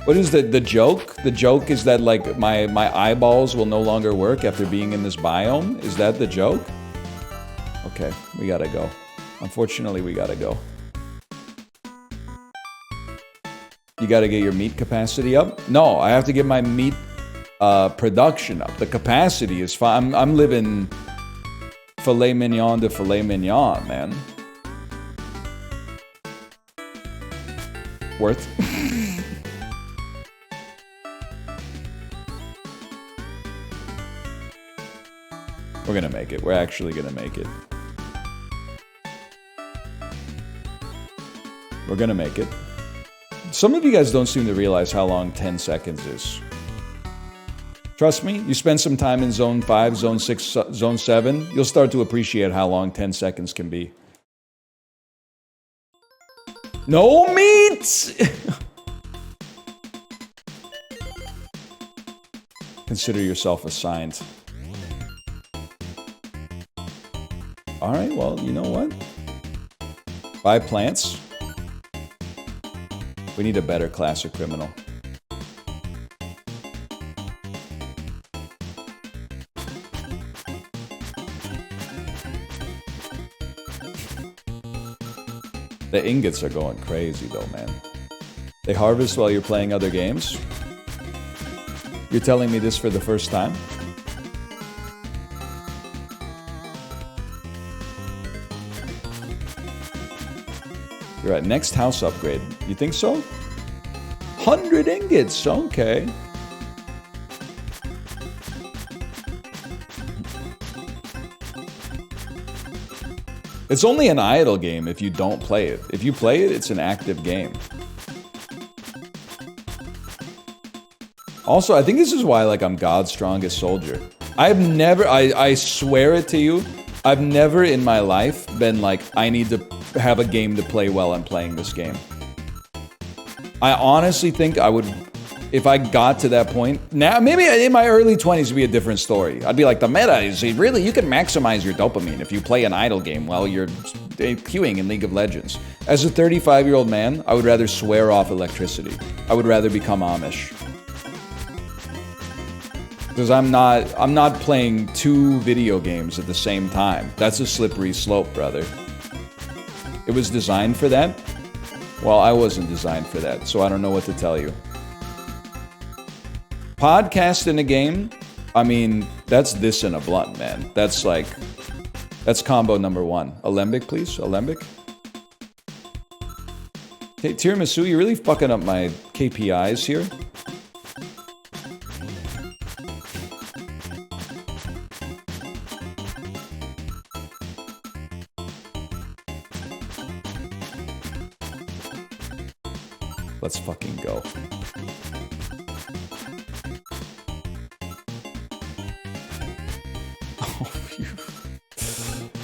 What is the joke? The joke is that like my eyeballs will no longer work after being in this biome? Is that the joke? Okay, we gotta go. Unfortunately, we gotta go. You gotta get your meat capacity up? No, I have to get my meat production up. The capacity is fine. I'm living filet mignon to filet mignon, man. Worth. We're gonna make it. We're actually gonna make it. We're gonna make it. Some of you guys don't seem to realize how long 10 seconds is. Trust me, you spend some time in Zone 5, Zone 6, Zone 7, you'll start to appreciate how long 10 seconds can be. No meat! Consider yourself assigned. Alright, well, you know what? Buy plants. We need a better class of criminal. The ingots are going crazy though, man. They harvest while you're playing other games? You're telling me this for the first time? You're at next house upgrade. You think so? 100 ingots, okay. It's only an idle game if you don't play it. If you play it, it's an active game. Also, I think this is why like I'm God's strongest soldier. I've never, I swear it to you, I've never in my life been like, I need to have a game to play while I'm playing this game. I honestly think I would, if I got to that point, now maybe in my early 20s would be a different story. I'd be like, the meta is really, you can maximize your dopamine if you play an idle game while you're queuing in League of Legends. As a 35-year-old man, I would rather swear off electricity. I would rather become Amish. Because I'm not playing 2 video games at the same time. That's a slippery slope, brother. It was designed for that. Well, I wasn't designed for that, so I don't know what to tell you. Podcast in a game? I mean, that's this in a blunt, man. That's like... That's combo number 1. Alembic, please. Alembic. Okay, Tiramisu, you're really fucking up my KPIs here. Let's fucking go.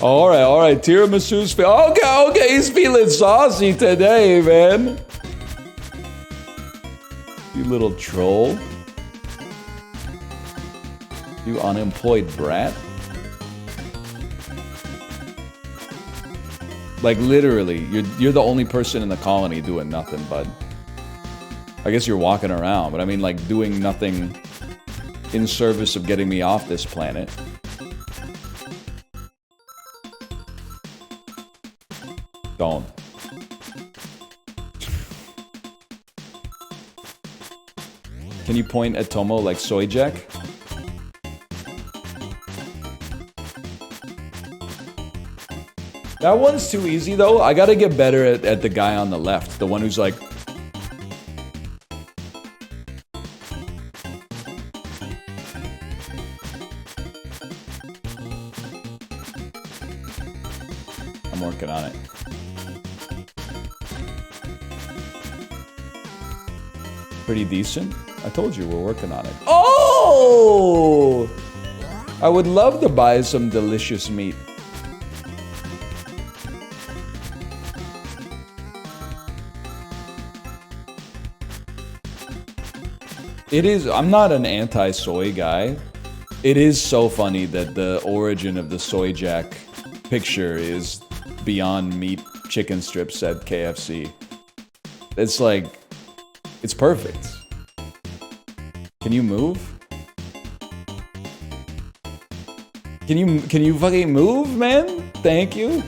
All right. Tiramisu's okay, he's feeling saucy today, man. You little troll. You unemployed brat. Like literally, you're the only person in the colony doing nothing, bud. I guess you're walking around, but I mean like doing nothing in service of getting me off this planet. Don't. Can you point at Tomo like Soy Jack? That one's too easy though. I gotta get better at the guy on the left. The one who's like... I'm working on it. Pretty decent. I told you we're working on it. Oh! I would love to buy some delicious meat. It is, I'm not an anti-soy guy. It is so funny that the origin of the Soy Jack picture is Beyond Meat chicken strips at KFC. It's like, it's perfect. Can you move? Can you fucking move, man? Thank you.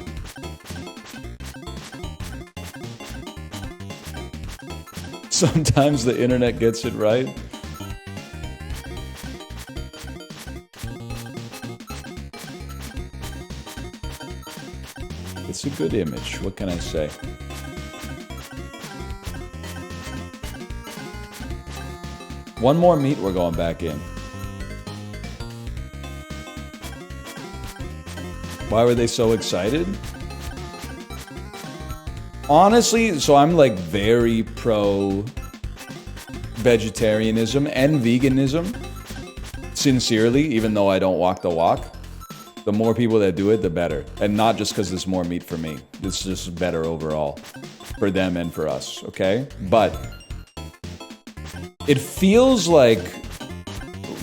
Sometimes the internet gets it right. It's a good image. What can I say? One more meat, we're going back in. Why were they so excited? Honestly, so I'm like very pro vegetarianism and veganism. Sincerely, even though I don't walk the walk. The more people that do it, the better. And not just because there's more meat for me. It's just better overall. For them and for us, okay? But it feels like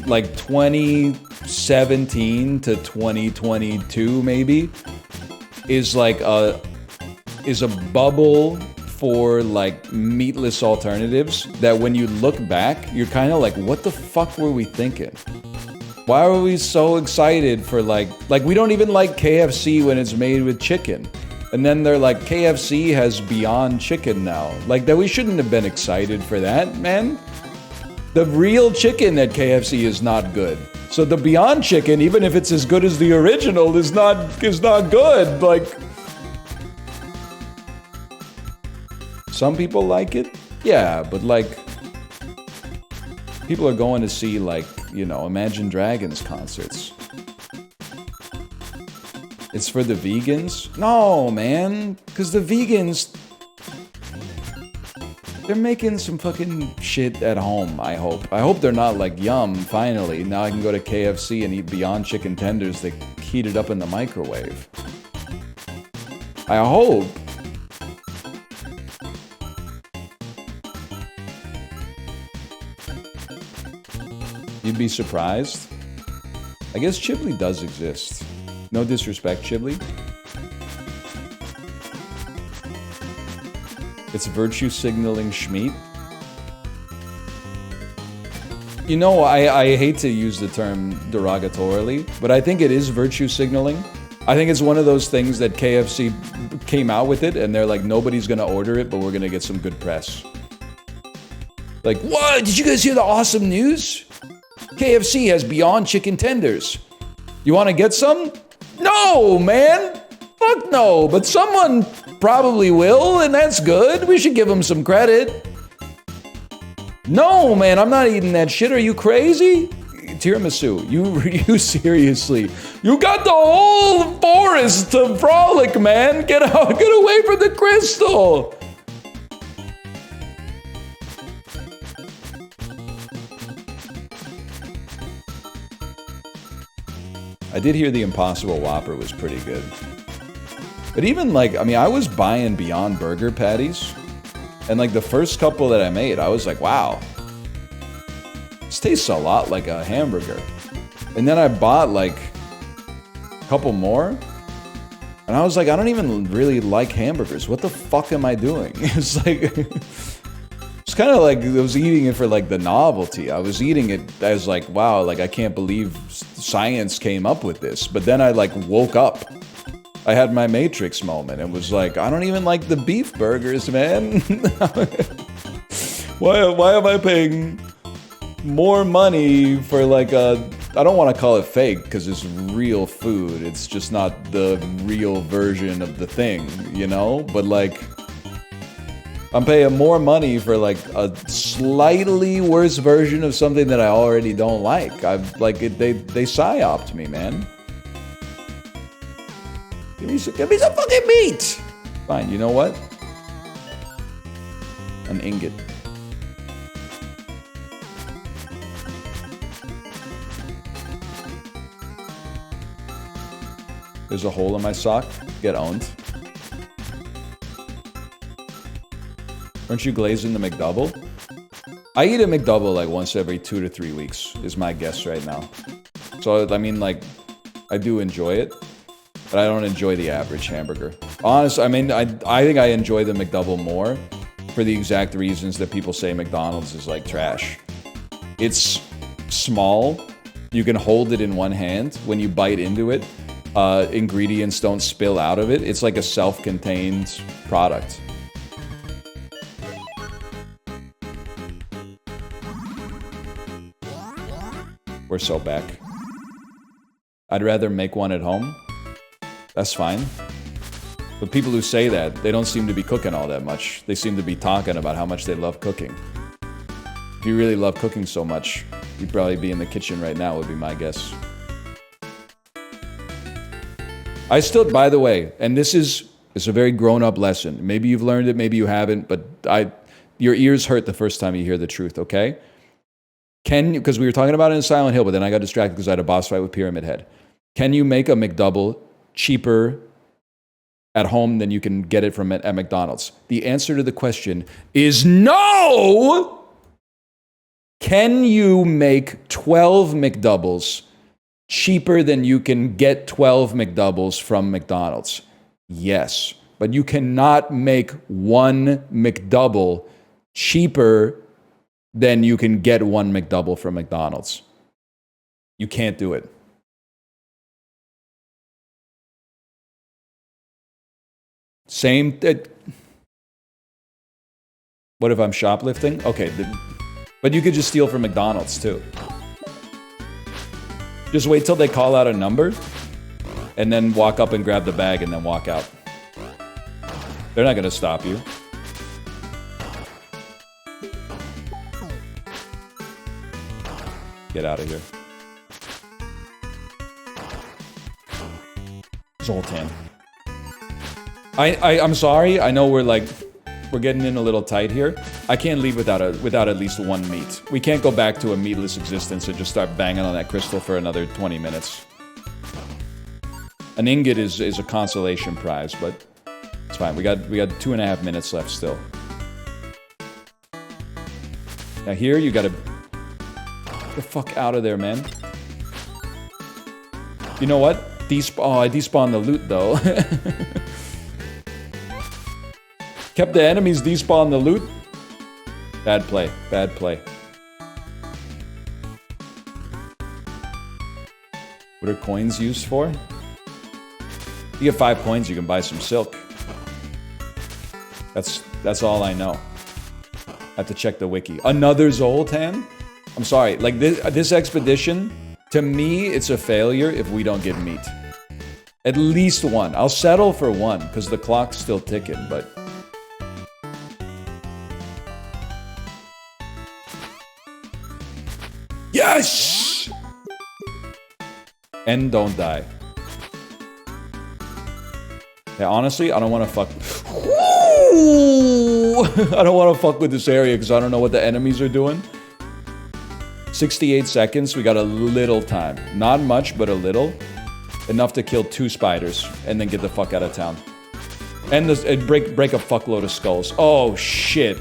2017 to 2022 maybe is like a bubble for like meatless alternatives that when you look back, you're kind of like, what the fuck were we thinking? Why were we so excited for like we don't even like KFC when it's made with chicken. And then they're like, KFC has Beyond Chicken now. Like that we shouldn't have been excited for that, man. The real chicken at KFC is not good. So the Beyond Chicken, even if it's as good as the original, is not good. Like some people like it. Yeah, but like people are going to see like, you know, Imagine Dragons concerts. It's for the vegans? No, man. Because the vegans, they're making some fucking shit at home, I hope. I hope they're not like, yum, finally. Now I can go to KFC and eat Beyond Chicken tenders that heated up in the microwave. I hope. You'd be surprised. I guess Chiblee does exist. No disrespect, Chiblee. It's virtue signaling schmeat. You know, I hate to use the term derogatorily, but I think it is virtue signaling. I think it's one of those things that KFC came out with it, and they're like, nobody's gonna order it, but we're gonna get some good press. Like, what? Did you guys hear the awesome news? KFC has Beyond Chicken Tenders. You want to get some? No, man. Fuck no. But someone probably will, and that's good. We should give them some credit. No, man, I'm not eating that shit. Are you crazy? Tiramisu, you seriously? You got the whole forest to frolic, man. Get out, get away from the crystal. I did hear the Impossible Whopper was pretty good. But even like, I mean, I was buying Beyond Burger patties, and like the first couple that I made, I was like, wow, this tastes a lot like a hamburger. And then I bought like a couple more, and I was like, I don't even really like hamburgers. What the fuck am I doing? It's like, it's kind of like I was eating it for like the novelty. I was eating it as like, wow, like I can't believe science came up with this. But then I like woke up. I had my Matrix moment and was like, I don't even like the beef burgers, man. Why am I paying more money for like a, I don't want to call it fake because it's real food. It's just not the real version of the thing, you know? But like, I'm paying more money for like a slightly worse version of something that I already don't like. I've like it, they psyoped me, man. Give me some fucking meat. Fine, you know what? An ingot. There's a hole in my sock. Get owned. Aren't you glazing the McDouble? I eat a McDouble like once every 2 to 3 weeks, is my guess right now. So, I mean, like, I do enjoy it, but I don't enjoy the average hamburger. Honestly, I mean, I think I enjoy the McDouble more for the exact reasons that people say McDonald's is like trash. It's small. You can hold it in one hand. When you bite into it, ingredients don't spill out of it. It's like a self-contained product. We're so back. I'd rather make one at home. That's fine. But people who say that, they don't seem to be cooking all that much. They seem to be talking about how much they love cooking. If you really love cooking so much, you'd probably be in the kitchen right now, would be my guess. I still, by the way, and it's a very grown-up lesson. Maybe you've learned it, maybe you haven't, but your ears hurt the first time you hear the truth, okay? Because we were talking about it in Silent Hill, but then I got distracted because I had a boss fight with Pyramid Head. Can you make a McDouble cheaper at home than you can get it from at McDonald's? The answer to the question is no! Can you make 12 McDoubles cheaper than you can get 12 McDoubles from McDonald's? Yes. But you cannot make one McDouble cheaper than you can get one McDouble from McDonald's. You can't do it. Same. What if I'm shoplifting? Okay, but you could just steal from McDonald's too. Just wait till they call out a number, and then walk up and grab the bag and then walk out. They're not gonna stop you. Get out of here. Zoltan. I'm sorry. I know we're getting in a little tight here. I can't leave without at least one meat. We can't go back to a meatless existence and just start banging on that crystal for another 20 minutes. An ingot is a consolation prize, but it's fine. We got 2.5 minutes left still. Now here you gotta get the fuck out of there, man. You know what? I despawned the loot though. Kept the enemies despawn the loot. Bad play. Bad play. What are coins used for? You get 5 coins, you can buy some silk. That's all I know. I have to check the wiki. Another Zoltan? I'm sorry, like this expedition, to me, it's a failure if we don't get meat. At least one. I'll settle for one, because the clock's still ticking, but... Yes! And don't die. Yeah, honestly, I don't want to fuck... I don't want to fuck with this area because I don't know what the enemies are doing. 68 seconds, we got a little time. Not much, but a little. Enough to kill 2 spiders and then get the fuck out of town. And break a fuckload of skulls. Oh, shit.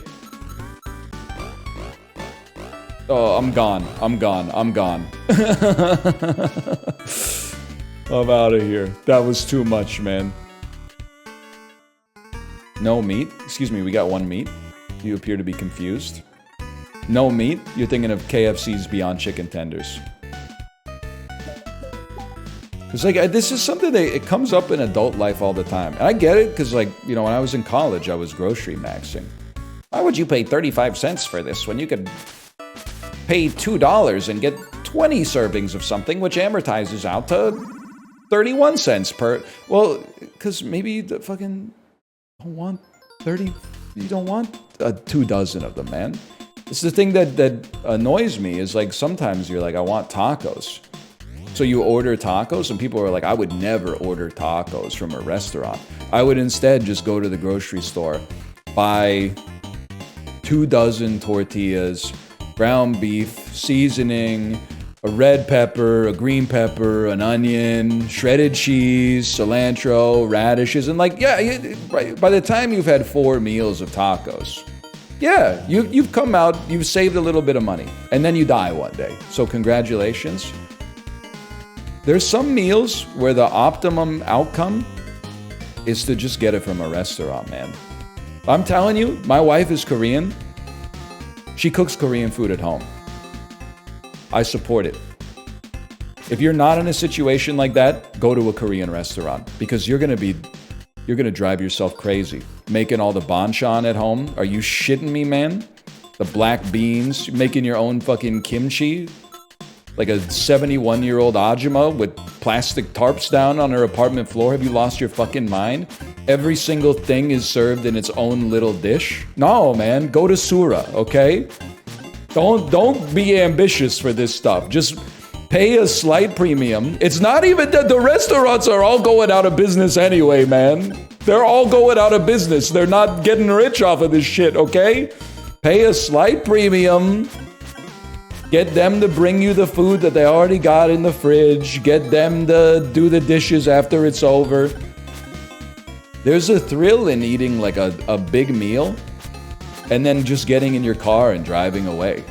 Oh, I'm gone. I'm gone. I'm gone. I'm out of here. That was too much, man. No meat? Excuse me, we got 1 meat. You appear to be confused. No meat? You're thinking of KFC's Beyond Chicken Tenders. Because, like, this is something that it comes up in adult life all the time. And I get it, because, like, you know, when I was in college, I was grocery maxing. Why would you pay 35 cents for this when you could pay $2 and get 20 servings of something, which amortizes out to 31 cents per... Well, because maybe the fucking... don't want 30... You don't want 24 of them, man. It's the thing that annoys me is, like, sometimes you're like, I want tacos. So you order tacos, and people are like, I would never order tacos from a restaurant. I would instead just go to the grocery store, buy 24 tortillas, ground beef, seasoning, a red pepper, a green pepper, an onion, shredded cheese, cilantro, radishes, and like, yeah, by the time you've had 4 meals of tacos, yeah, you've come out, you've saved a little bit of money, and then you die one day. So congratulations. There's some meals where the optimum outcome is to just get it from a restaurant, man. I'm telling you, my wife is Korean. She cooks Korean food at home. I support it. If you're not in a situation like that, go to a Korean restaurant because you're gonna drive yourself crazy. Making all the banchan at home. Are you shitting me, man? The black beans, making your own fucking kimchi. Like a 71-year-old Ajima with plastic tarps down on her apartment floor. Have you lost your fucking mind? Every single thing is served in its own little dish. No, man, go to Sura, okay? Don't be ambitious for this stuff. Just pay a slight premium. It's not even that the restaurants are all going out of business anyway, man. They're all going out of business. They're not getting rich off of this shit, okay? Pay a slight premium. Get them to bring you the food that they already got in the fridge. Get them to do the dishes after it's over. There's a thrill in eating like a big meal and then just getting in your car and driving away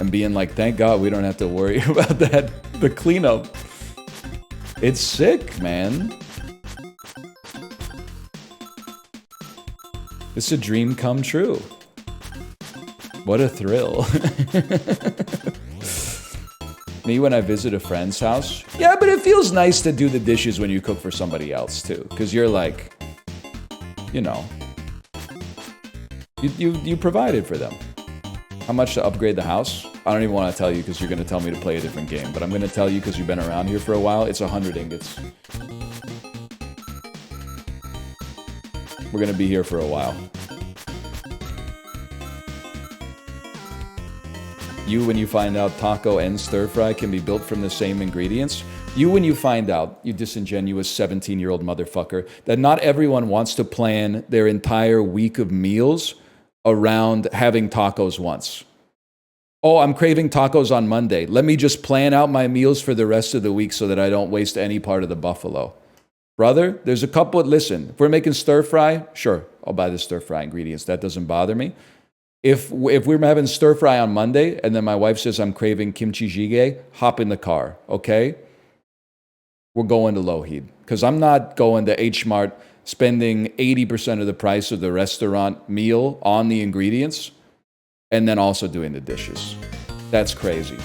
and being like, thank God we don't have to worry about the cleanup. It's sick, man. It's a dream come true. What a thrill. Me when I visit a friend's house. Yeah, but it feels nice to do the dishes when you cook for somebody else too. Because you're like, you know, you provided for them. How much to upgrade the house? I don't even want to tell you because you're going to tell me to play a different game. But I'm going to tell you because you've been around here for a while. It's 100 ingots. We're going to be here for a while. You when you find out taco and stir fry can be built from the same ingredients. You when you find out, you disingenuous 17-year-old motherfucker, that not everyone wants to plan their entire week of meals around having tacos once. Oh, I'm craving tacos on Monday. Let me just plan out my meals for the rest of the week so that I don't waste any part of the buffalo. Brother, there's a couple, listen, if we're making stir fry, sure, I'll buy the stir fry ingredients. That doesn't bother me. If we're having stir fry on Monday and then my wife says I'm craving kimchi jjigae, hop in the car, okay? We're going to Lougheed because I'm not going to H Mart spending 80% of the price of the restaurant meal on the ingredients and then also doing the dishes. That's crazy.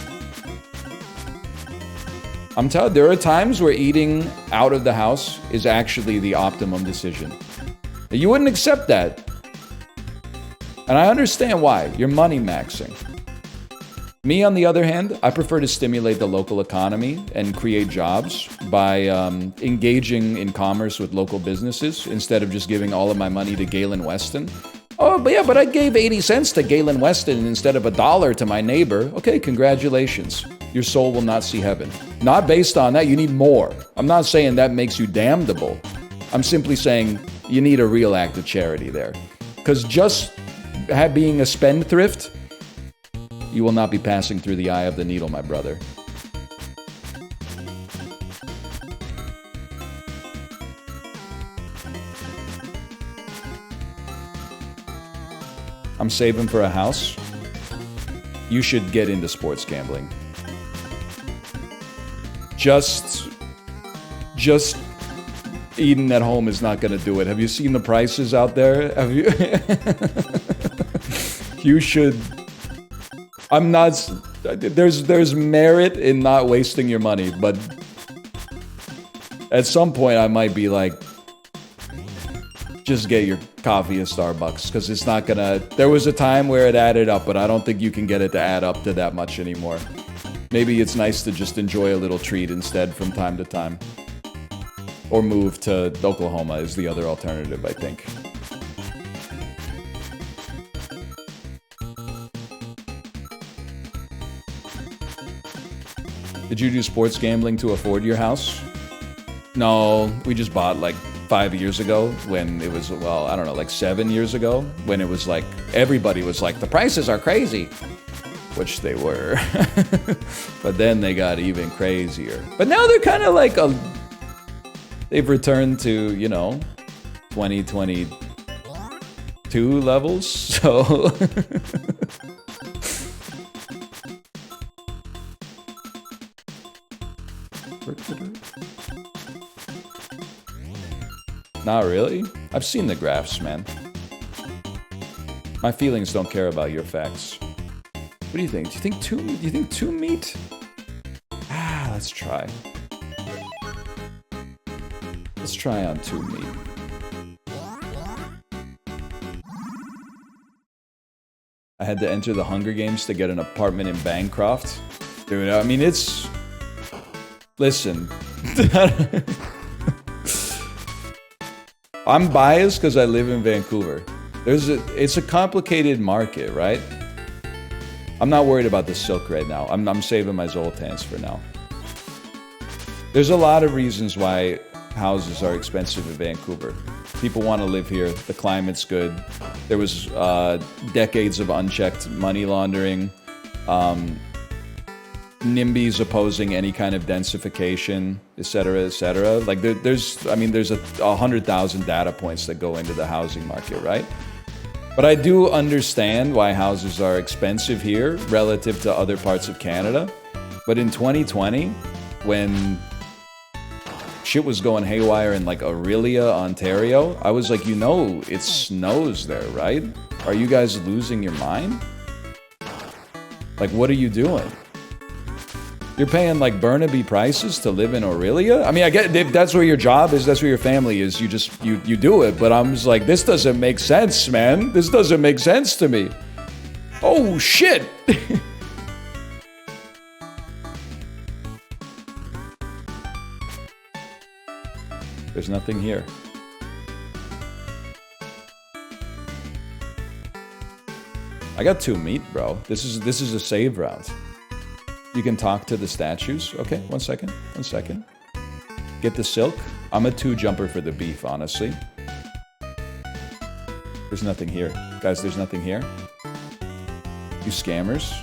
I'm telling you, there are times where eating out of the house is actually the optimum decision. You wouldn't accept that. And I understand why. You're money maxing. Me, on the other hand, I prefer to stimulate the local economy and create jobs by engaging in commerce with local businesses instead of just giving all of my money to Galen Weston. Oh, but yeah, but I gave 80 cents to Galen Weston instead of $1 to my neighbor. Okay, congratulations. Your soul will not see heaven. Not based on that, you need more. I'm not saying that makes you damnable. I'm simply saying you need a real act of charity there. Because just being a spendthrift, you will not be passing through the eye of the needle, my brother. I'm saving for a house. You should get into sports gambling. Just eating at home is not going to do it. Have you seen the prices out there? Have you? You should. I'm not. There's merit in not wasting your money, but at some point I might be like, just get your coffee at Starbucks, because it's not gonna. There was a time where it added up, but I don't think you can get it to add up to that much anymore. Maybe it's nice to just enjoy a little treat instead from time to time. Or move to Oklahoma is the other alternative, I think. Did you do sports gambling to afford your house? No, we just bought like 5 years ago when it was, well, I don't know, like 7 years ago when it was like, everybody was like, the prices are crazy. Which they were. But then they got even crazier. But now they're kind of like they've returned to, you know, 2022 levels. So not really. I've seen the graphs, man. My feelings don't care about your facts. What do you think? Do you think two meat? Ah, let's try. Let's try on 2 meat. I had to enter the Hunger Games to get an apartment in Bancroft. Dude, I mean, it's... Listen. I'm biased because I live in Vancouver. It's a complicated market, right? I'm not worried about the silk right now. I'm saving my Zoltans for now. There's a lot of reasons why houses are expensive in Vancouver. People want to live here. The climate's good. There was decades of unchecked money laundering. NIMBYs opposing any kind of densification, etc., etc. Like there's 100,000 data points that go into the housing market, right? But I do understand why houses are expensive here relative to other parts of Canada. But in 2020, when shit was going haywire in like Aurelia, Ontario, I was like, you know, it snows there, right? Are you guys losing your mind? Like, what are you doing? You're paying like Burnaby prices to live in Aurelia? I mean, I get if that's where your job is, that's where your family is, you do it. But I'm just like, this doesn't make sense, man. This doesn't make sense to me. Oh, shit. There's nothing here. I got 2 meat, bro. This is a save round. You can talk to the statues. Okay, 1 second. 1 second. Get the silk. I'm a 2 jumper for the beef, honestly. There's nothing here. Guys, there's nothing here. You scammers.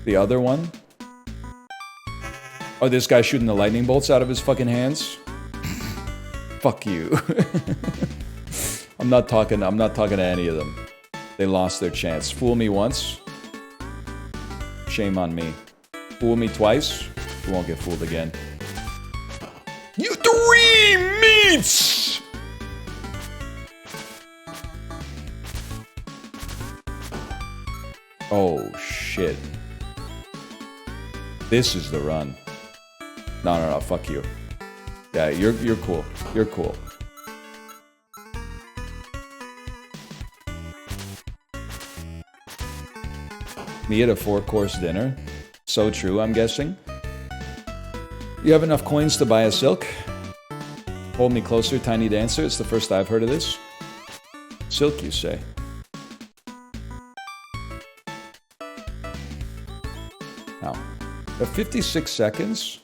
The other one. Oh, this guy shooting the lightning bolts out of his fucking hands? Fuck you. I'm not talking to any of them. They lost their chance. Fool me once. Shame on me. Fool me twice. You won't get fooled again. You 3 meats! Oh, shit. This is the run. No, fuck you. Yeah, you're cool. You're cool. Me at a 4-course dinner. So true, I'm guessing. You have enough coins to buy a silk? Hold me closer, Tiny Dancer. It's the first I've heard of this. Silk, you say? Now, at 56 seconds,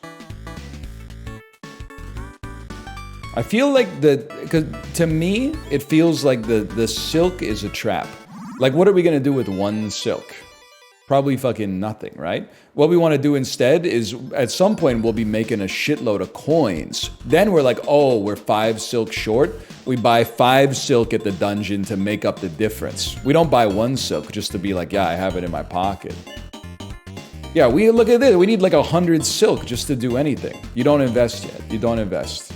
I feel like because to me, it feels like the silk is a trap. Like, what are we gonna do with one silk? Probably fucking nothing, right? What we want to do instead is, at some point, we'll be making a shitload of coins. Then we're like, oh, we're 5 silk short. We buy 5 silk at the dungeon to make up the difference. We don't buy 1 silk just to be like, yeah, I have it in my pocket. Yeah, we look at this. We need like 100 silk just to do anything. You don't invest yet. You don't invest.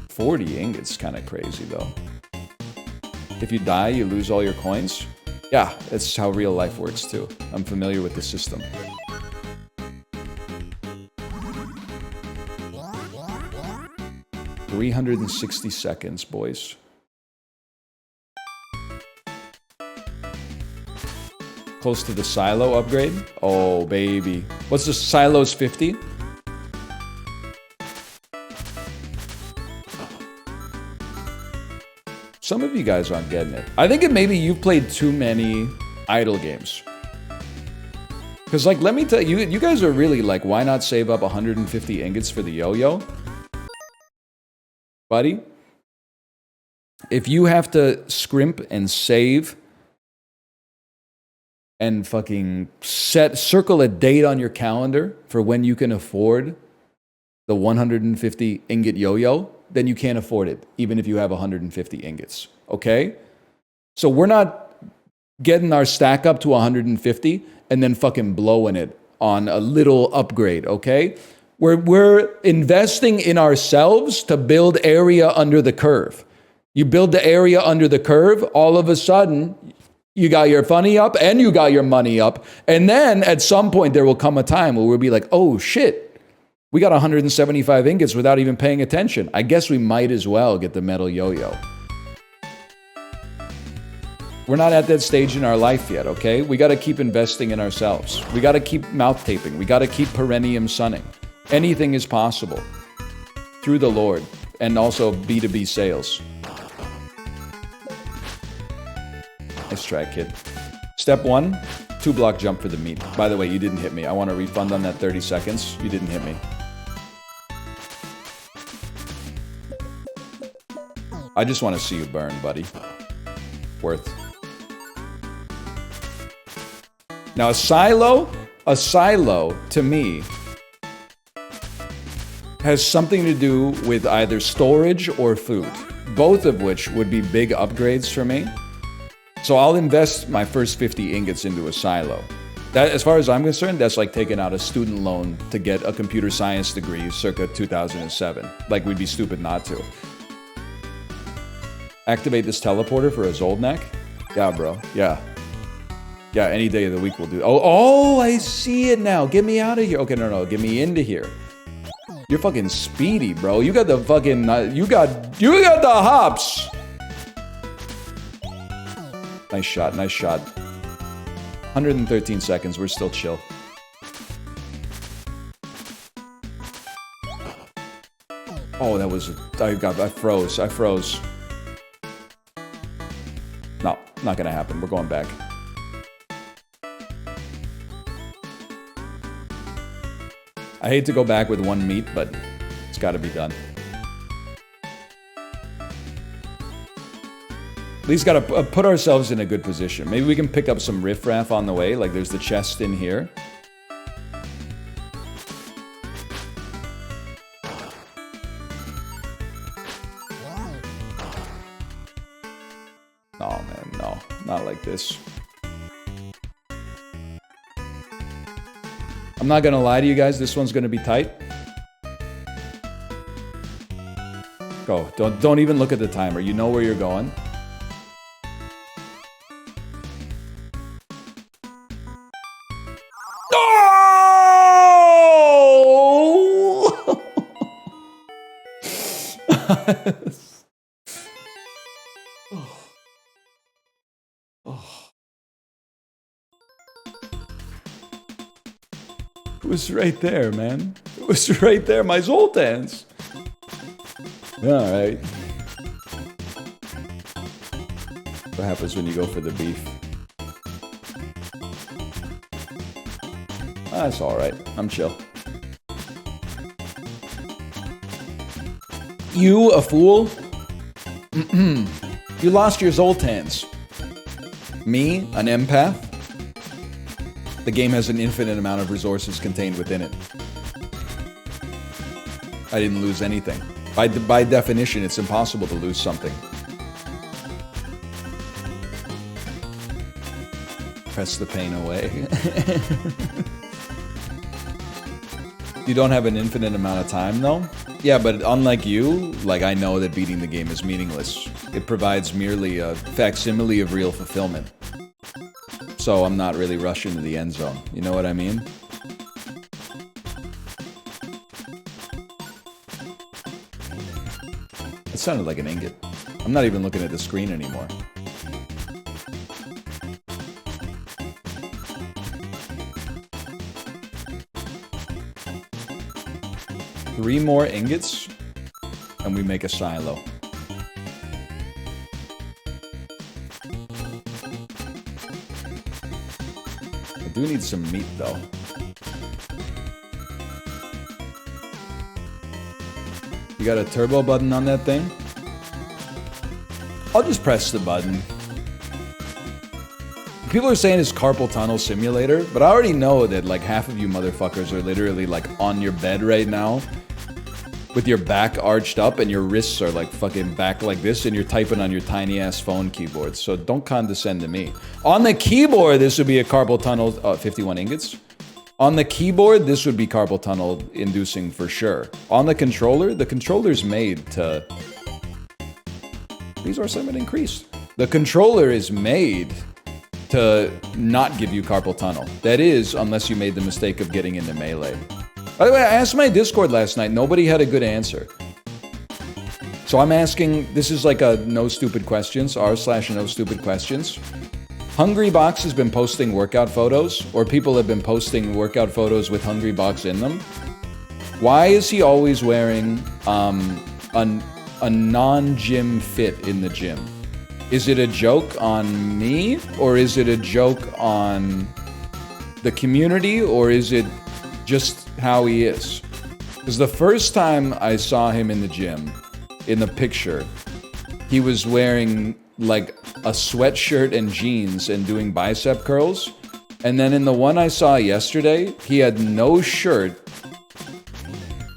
40 ingots, kind of crazy though. If you die, you lose all your coins? Yeah, that's how real life works too. I'm familiar with the system. $360 seconds, boys. Close to the silo upgrade? Oh, baby. What's the silo's 50? Some of you guys aren't getting it. I think it maybe you've played too many idle games. Because, like, let me tell you, you guys are really like, why not save up 150 ingots for the yo-yo? Buddy, if you have to scrimp and save and fucking circle a date on your calendar for when you can afford the 150 ingot yo-yo, then you can't afford it, even if you have 150 ingots, okay? So we're not getting our stack up to 150 and then fucking blowing it on a little upgrade, okay? We're investing in ourselves to build area under the curve. You build the area under the curve, all of a sudden, you got your funny up and you got your money up. And then at some point there will come a time where we'll be like, oh shit, we got 175 ingots without even paying attention. I guess we might as well get the metal yo-yo. We're not at that stage in our life yet, okay? We got to keep investing in ourselves. We got to keep mouth taping. We got to keep perennium sunning. Anything is possible through the Lord and also B2B sales. Nice try, kid. Step 1, 2-block jump for the meat. By the way, you didn't hit me. I want a refund on that 30 seconds. You didn't hit me. I just want to see you burn, buddy. Worth. Now, a silo, to me, has something to do with either storage or food, both of which would be big upgrades for me. So I'll invest my first 50 ingots into a silo. That, as far as I'm concerned, that's like taking out a student loan to get a computer science degree circa 2007. Like, we'd be stupid not to. Activate this teleporter for a Zoldnak? Yeah, bro. Yeah. Yeah, any day of the week will do. Oh, I see it now. Get me out of here. Okay, no. Get me into here. You're fucking speedy, bro. You got the fucking... You got the hops. Nice shot. Nice shot. 113 seconds. We're still chill. Oh, that was... I froze. No, not gonna happen. We're going back. I hate to go back with one meat, but it's gotta be done. At least gotta put ourselves in a good position. Maybe we can pick up some riffraff on the way, like there's the chest in here. Oh man, no, not like this. I'm not gonna lie to you guys, this one's gonna be tight. Go, don't even look at the timer, you know where you're going. It was right there, man. It was right there, my Zoltans. Alright. What happens when you go for the beef? That's alright. I'm chill. You, a fool? You lost your Zoltans. Me, an empath? The game has an infinite amount of resources contained within it. I didn't lose anything. By definition, it's impossible to lose something. Press the pain away. You don't have an infinite amount of time, though? Yeah, but unlike you, like, I know that beating the game is meaningless. It provides merely a facsimile of real fulfillment. So I'm not really rushing to the end zone. You know what I mean? It sounded like an ingot. I'm not even looking at the screen anymore. Three more ingots, and we make a silo. I do need some meat, though. You got a turbo button on that thing? I'll just press the button. People are saying it's carpal tunnel simulator, but I already know that like half of you motherfuckers are literally like on your bed right now with your back arched up and your wrists are like fucking back like this and you're typing on your tiny ass phone keyboard. So don't condescend to me. On the keyboard, this would be a carpal tunnel, 51 ingots. On the keyboard, this would be carpal tunnel inducing for sure. On the controller's made to... Resource limit increased. The controller is made to not give you carpal tunnel. That is, unless you made the mistake of getting into melee. By the way, I asked my Discord last night. Nobody had a good answer. So I'm asking, this is like a no stupid questions, r/no stupid questions. Hungrybox has been posting workout photos, or people have been posting workout photos with Hungrybox in them. Why is he always wearing a non-gym fit in the gym? Is it a joke on me, or is it a joke on the community, or is it just how he is? Because the first time I saw him in the gym, in the picture, he was wearing like a sweatshirt and jeans and doing bicep curls. And then in the one I saw yesterday, he had no shirt,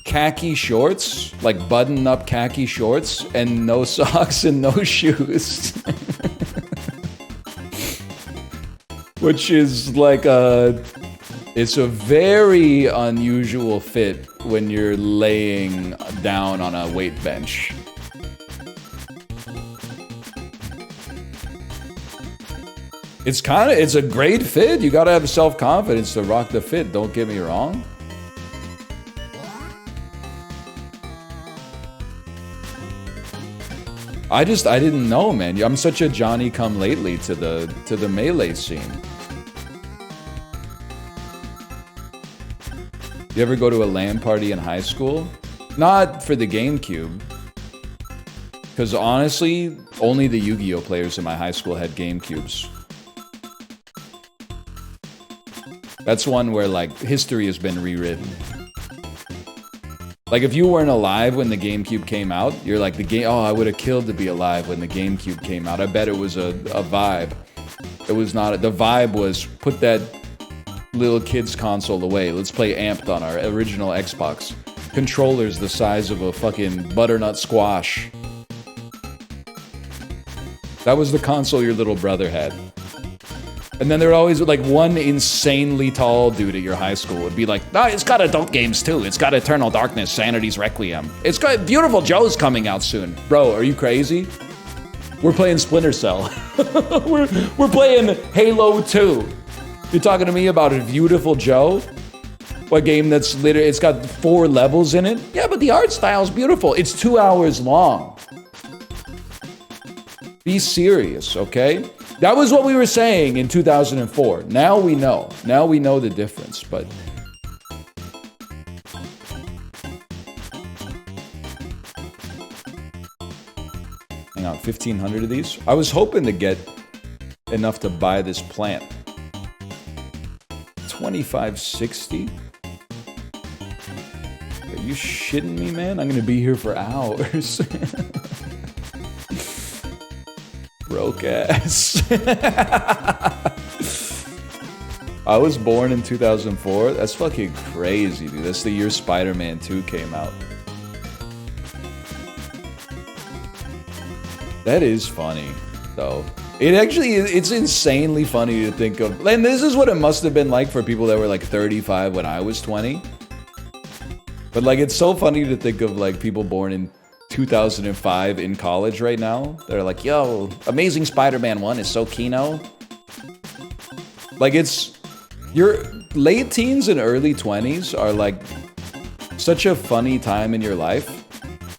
khaki shorts, like button-up khaki shorts, and no socks and no shoes. Which is like it's a very unusual fit when you're laying down on a weight bench. It's a great fit. You gotta have self-confidence to rock the fit, don't get me wrong. I didn't know, man. I'm such a Johnny-come-lately to the melee scene. You ever go to a LAN party in high school? Not for the GameCube. Because honestly, only the Yu-Gi-Oh players in my high school had GameCubes. That's one where, like, history has been rewritten. Like, if you weren't alive when the GameCube came out, you're like, oh, I would have killed to be alive when the GameCube came out. I bet it was a vibe. It was not. The vibe was, put that little kid's console away. Let's play Amped on our original Xbox. Controllers the size of a fucking butternut squash. That was the console your little brother had. And then there would always, like, one insanely tall dude at your high school would be like, no, it's got adult games too. It's got Eternal Darkness, Sanity's Requiem. It's got Beautiful Joe's coming out soon. Bro, are you crazy? We're playing Splinter Cell. we're playing Halo 2. You're talking to me about a Beautiful Joe? A game that's literally, it's got 4 levels in it. Yeah, but the art style is beautiful. It's 2 hours long. Be serious, okay? That was what we were saying in 2004. Now we know. Now we know the difference, but... Hang on, 1,500 of these? I was hoping to get enough to buy this plant. 2560? Are you shitting me, man? I'm gonna be here for hours. Broke ass. I was born in 2004. That's fucking crazy, dude. That's the year Spider-Man 2 came out. That is funny, though. It actually, it's insanely funny to think of. And this is what it must have been like for people that were like 35 when I was 20. But like, it's so funny to think of like people born in 2005 in college right now. They're like, yo, Amazing Spider-Man 1 is so kino. Like, it's, your late teens and early 20s are like such a funny time in your life.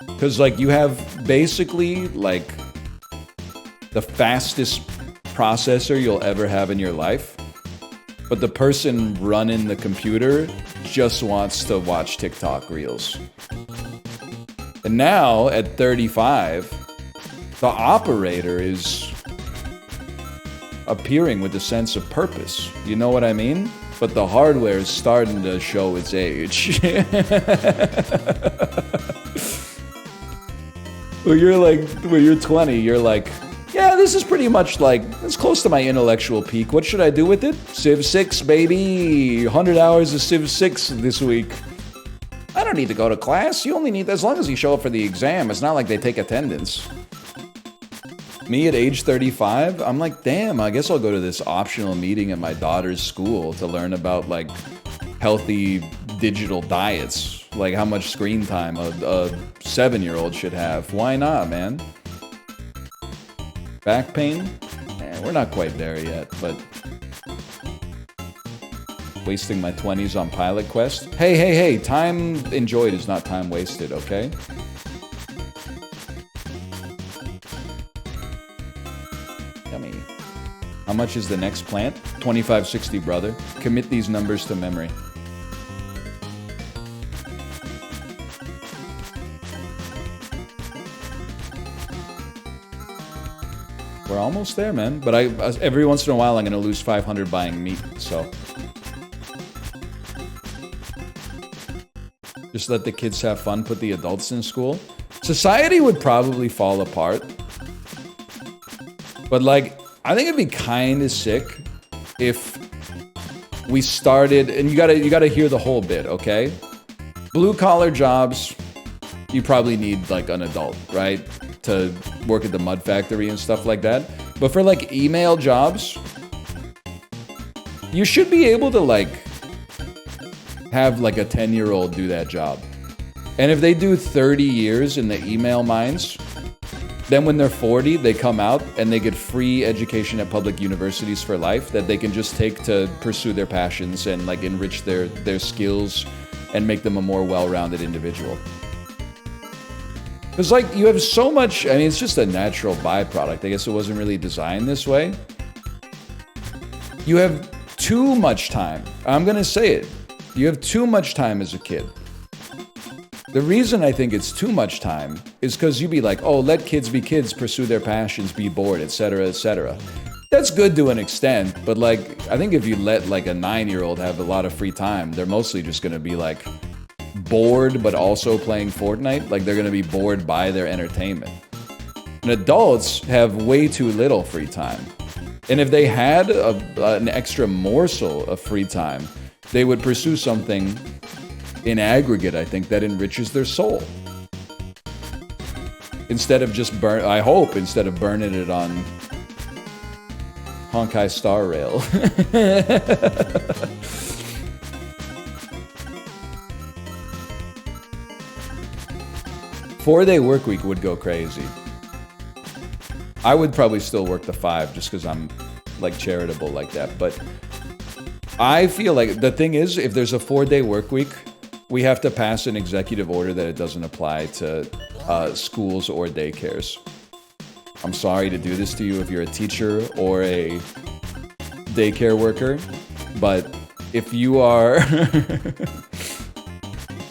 Because like, you have basically like the fastest processor you'll ever have in your life. But the person running the computer just wants to watch TikTok reels. And now, at 35, the operator is appearing with a sense of purpose. You know what I mean? But the hardware is starting to show its age. When you're 20, you're like, yeah, this is pretty much like, it's close to my intellectual peak. What should I do with it? Civ 6, baby. 100 hours of Civ 6 this week. I don't need to go to class. You only need, as long as you show up for the exam. It's not like they take attendance. Me at age 35, I'm like, damn, I guess I'll go to this optional meeting at my daughter's school to learn about like healthy digital diets. Like how much screen time a 7-year-old should have. Why not, man? Back pain? We're not quite there yet, but... Wasting my 20s on Pilot Quest? Hey, time enjoyed is not time wasted, okay? Yummy. How much is the next plant? 2560, brother. Commit these numbers to memory. We're almost there, man. But every once in a while, I'm gonna lose 500 buying meat, so... Just let the kids have fun, put the adults in school. Society would probably fall apart. But like, I think it'd be kind of sick if we started, and you gotta hear the whole bit, okay? Blue collar jobs, you probably need like an adult, right? To work at the mud factory and stuff like that. But for like email jobs, you should be able to like have like a 10-year-old do that job. And if they do 30 years in the email mines, then when they're 40, they come out and they get free education at public universities for life that they can just take to pursue their passions and like enrich their skills and make them a more well-rounded individual. Because like you have so much, I mean, it's just a natural byproduct. I guess it wasn't really designed this way. You have too much time. I'm gonna say it. You have too much time as a kid. The reason I think it's too much time is because you be like, oh, let kids be kids, pursue their passions, be bored, etc., etc. That's good to an extent, but like, I think if you let like a 9-year-old have a lot of free time, they're mostly just gonna be like bored, but also playing Fortnite. Like they're gonna be bored by their entertainment. And adults have way too little free time. And if they had an extra morsel of free time, they would pursue something in aggregate, I think, that enriches their soul. Instead of just instead of burning it on Honkai Star Rail. 4-day work week would go crazy. I would probably still work the 5 just because I'm like charitable like that, but I feel like the thing is, if there's a 4-day work week, we have to pass an executive order that it doesn't apply to schools or daycares. I'm sorry to do this to you if you're a teacher or a daycare worker, but if you are...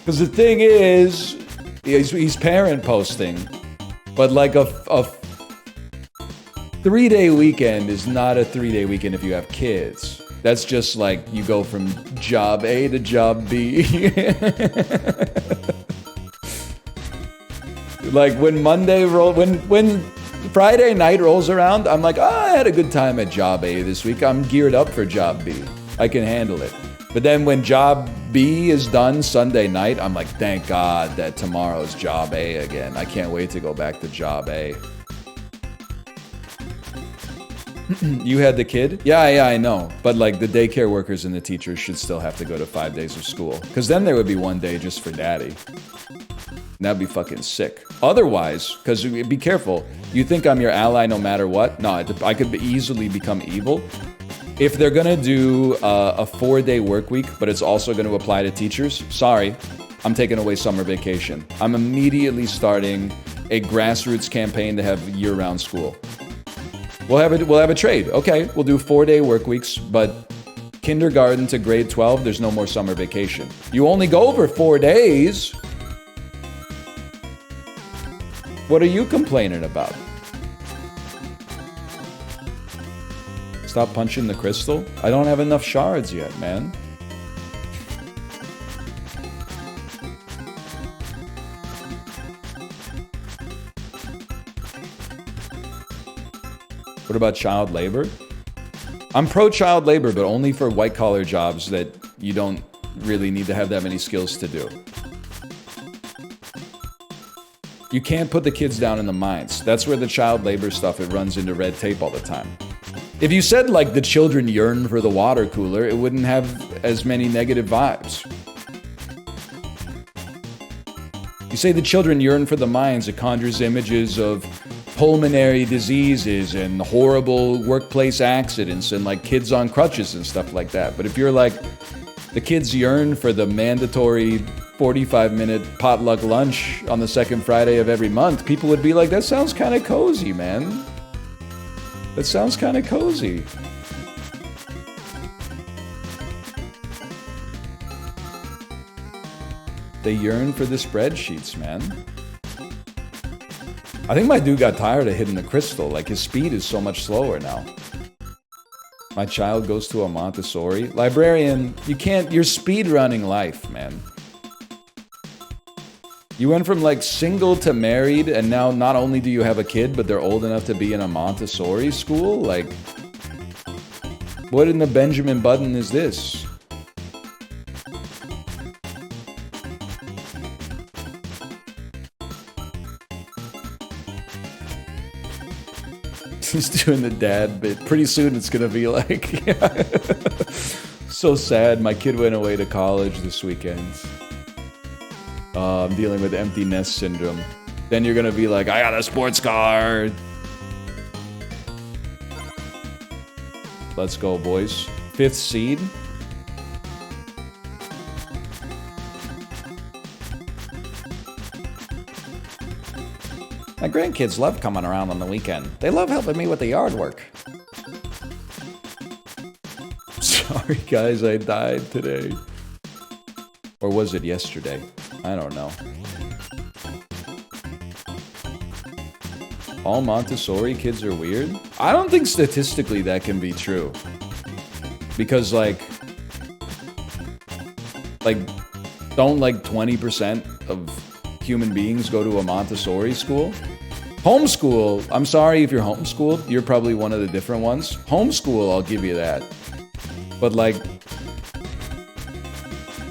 Because the thing is, he's parent posting, but like a 3-day weekend is not a 3-day weekend if you have kids. That's just like you go from job A to job B. Like when when Friday night rolls around, I'm like, oh, I had a good time at job A this week. I'm geared up for job B. I can handle it. But then when job B is done Sunday night, I'm like, thank God that tomorrow's job A again. I can't wait to go back to job A. You had the kid? Yeah, I know. But like the daycare workers and the teachers should still have to go to 5 days of school. Because then there would be 1 day just for daddy. And that'd be fucking sick. Otherwise, because be careful. You think I'm your ally no matter what? No, I could easily become evil. If they're gonna do a 4-day work week, but it's also gonna apply to teachers, sorry, I'm taking away summer vacation. I'm immediately starting a grassroots campaign to have year-round school. We'll have a trade. Okay, we'll do 4-day work weeks, but kindergarten to grade 12, there's no more summer vacation. You only go over 4 days. What are you complaining about? Stop punching the crystal? I don't have enough shards yet, man. What about child labor? I'm pro-child labor, but only for white-collar jobs that you don't really need to have that many skills to do. You can't put the kids down in the mines. That's where the child labor stuff, it runs into red tape all the time. If you said, like, the children yearn for the water cooler, it wouldn't have as many negative vibes. You say the children yearn for the mines, it conjures images of pulmonary diseases and horrible workplace accidents and like kids on crutches and stuff like that. But if you're like, the kids yearn for the mandatory 45-minute potluck lunch on the second Friday of every month, people would be like, that sounds kind of cozy, man. That sounds kind of cozy. They yearn for the spreadsheets, man. I think my dude got tired of hitting the crystal. Like, his speed is so much slower now. My child goes to a Montessori. Librarian, you can't... You're speed-running life, man. You went from, like, single to married, and now not only do you have a kid, but they're old enough to be in a Montessori school? Like, what in the Benjamin Button is this? He's doing the dad bit. Pretty soon it's gonna be like... So sad, my kid went away to college this weekend. I'm dealing with empty nest syndrome. Then you're gonna be like, I got a sports car! Let's go, boys. 5th seed? My grandkids love coming around on the weekend. They love helping me with the yard work. Sorry guys, I died today. Or was it yesterday? I don't know. All Montessori kids are weird? I don't think statistically that can be true. Because like don't like 20% of human beings go to a Montessori school? Homeschool, I'm sorry if you're homeschooled, you're probably one of the different ones. Homeschool, I'll give you that. But like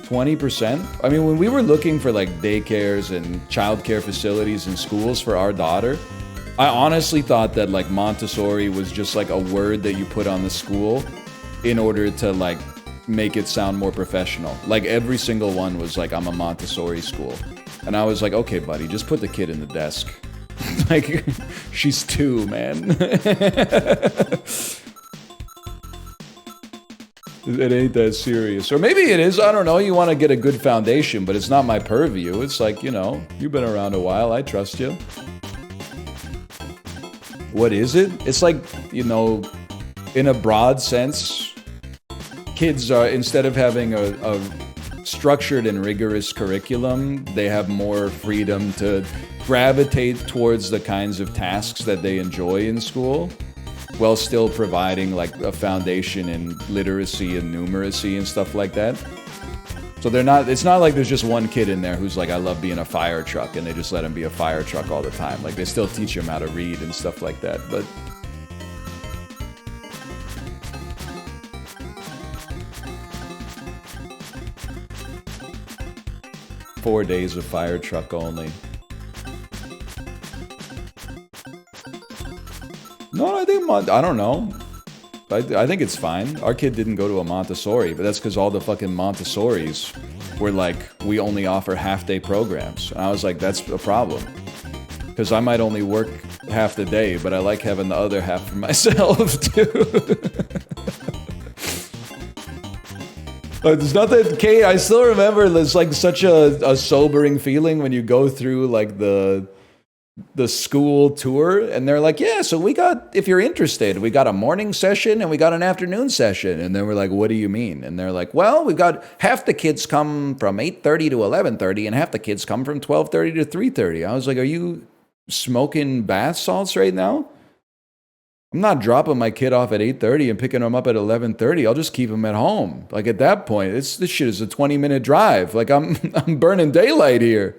20%? I mean, when we were looking for like daycares and childcare facilities and schools for our daughter, I honestly thought that like Montessori was just like a word that you put on the school in order to like make it sound more professional. Like every single one was like, I'm a Montessori school. And I was like, okay, buddy, just put the kid in the desk. Like, she's 2, man. It ain't that serious. Or maybe it is, I don't know, you want to get a good foundation, but it's not my purview. It's like, you know, you've been around a while, I trust you. What is it? It's like, you know, in a broad sense, kids are, instead of having a structured and rigorous curriculum, they have more freedom to gravitate towards the kinds of tasks that they enjoy in school, while still providing like a foundation in literacy and numeracy and stuff like that. So they're not, it's not like there's just one kid in there who's like, I love being a fire truck, and they just let him be a fire truck all the time. Like, they still teach him how to read and stuff like that, but... "4 days of fire truck only." No, I think, I don't know. I think it's fine. Our kid didn't go to a Montessori, but that's because all the fucking Montessoris were like, we only offer half-day programs. And I was like, that's a problem. Because I might only work half the day, but I like having the other half for myself, too. It's not that, Kate, I still remember it's like such a sobering feeling when you go through like the school tour, and they're like, yeah, so we got, if you're interested, we got a morning session and we got an afternoon session. And then we're like, what do you mean? And they're like, well, we've got half the kids come from 8:30 to 11:30 and half the kids come from 12:30 to 3:30. I was like, are you smoking bath salts right now? I'm not dropping my kid off at 8:30 and picking him up at 11:30. I'll just keep him at home. Like, at that point, this shit is a 20-minute drive. Like, I'm burning daylight here.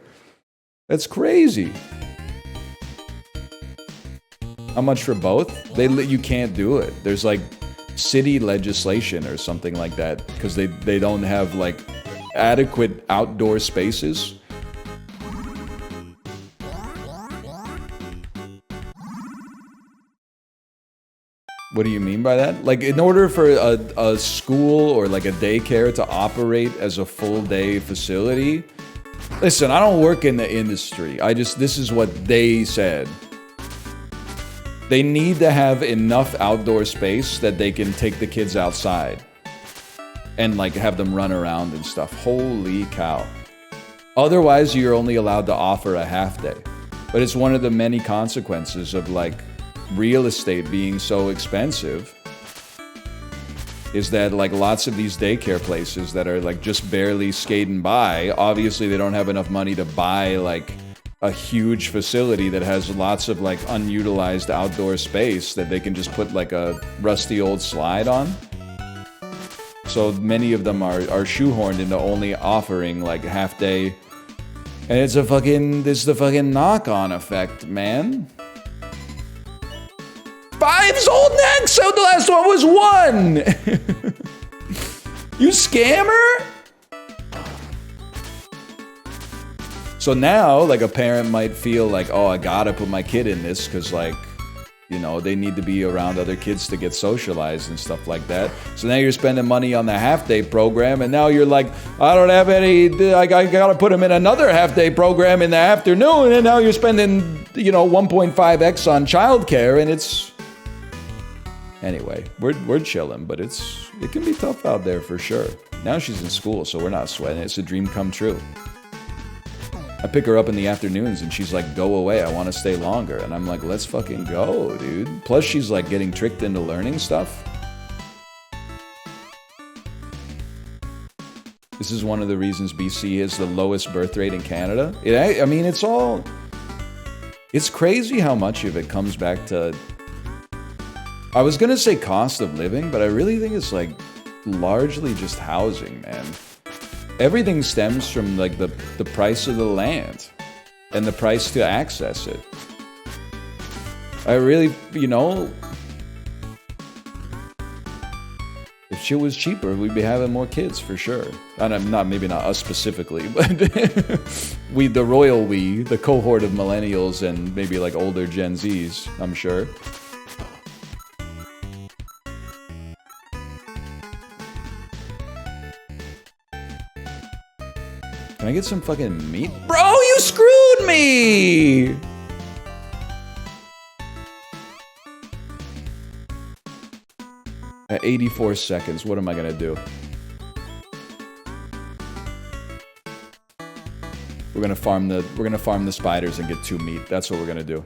That's crazy. How much for both? You can't do it. There's like city legislation or something like that, because they don't have like adequate outdoor spaces. What do you mean by that? Like, in order for a school or like a daycare to operate as a full day facility, listen, I don't work in the industry. This is what they said. They need to have enough outdoor space that they can take the kids outside and like have them run around and stuff. Holy cow. Otherwise, you're only allowed to offer a half day. But it's one of the many consequences of like real estate being so expensive, is that like lots of these daycare places that are like just barely skating by, obviously they don't have enough money to buy like a huge facility that has lots of like unutilized outdoor space that they can just put like a rusty old slide on. So many of them are shoehorned into only offering like half day. And it's the fucking knock-on effect, man. 5's old next, so the last one was 1. You scammer? So now, like, a parent might feel like, oh, I gotta put my kid in this because, like, you know, they need to be around other kids to get socialized and stuff like that. So now you're spending money on the half-day program, and now you're like, I don't have any, I gotta put them in another half-day program in the afternoon, and now you're spending, you know, 1.5x on childcare, and it's... Anyway, we're chilling, but it can be tough out there for sure. Now she's in school, so we're not sweating. It's a dream come true. I pick her up in the afternoons and she's like, go away, I want to stay longer. And I'm like, let's fucking go, dude. Plus she's like getting tricked into learning stuff. This is one of the reasons BC is the lowest birth rate in Canada. I mean, it's crazy how much of it comes back to, I was gonna say cost of living, but I really think it's like largely just housing, man. Everything stems from like the price of the land and the price to access it. I really, you know, if shit was cheaper, we'd be having more kids for sure. And maybe not us specifically, but the royal we, the cohort of millennials and maybe like older Gen Zs, I'm sure. Can I get some fucking meat? Bro, you screwed me! 84 seconds. What am I gonna do? We're gonna farm the spiders and get 2 meat. That's what we're gonna do.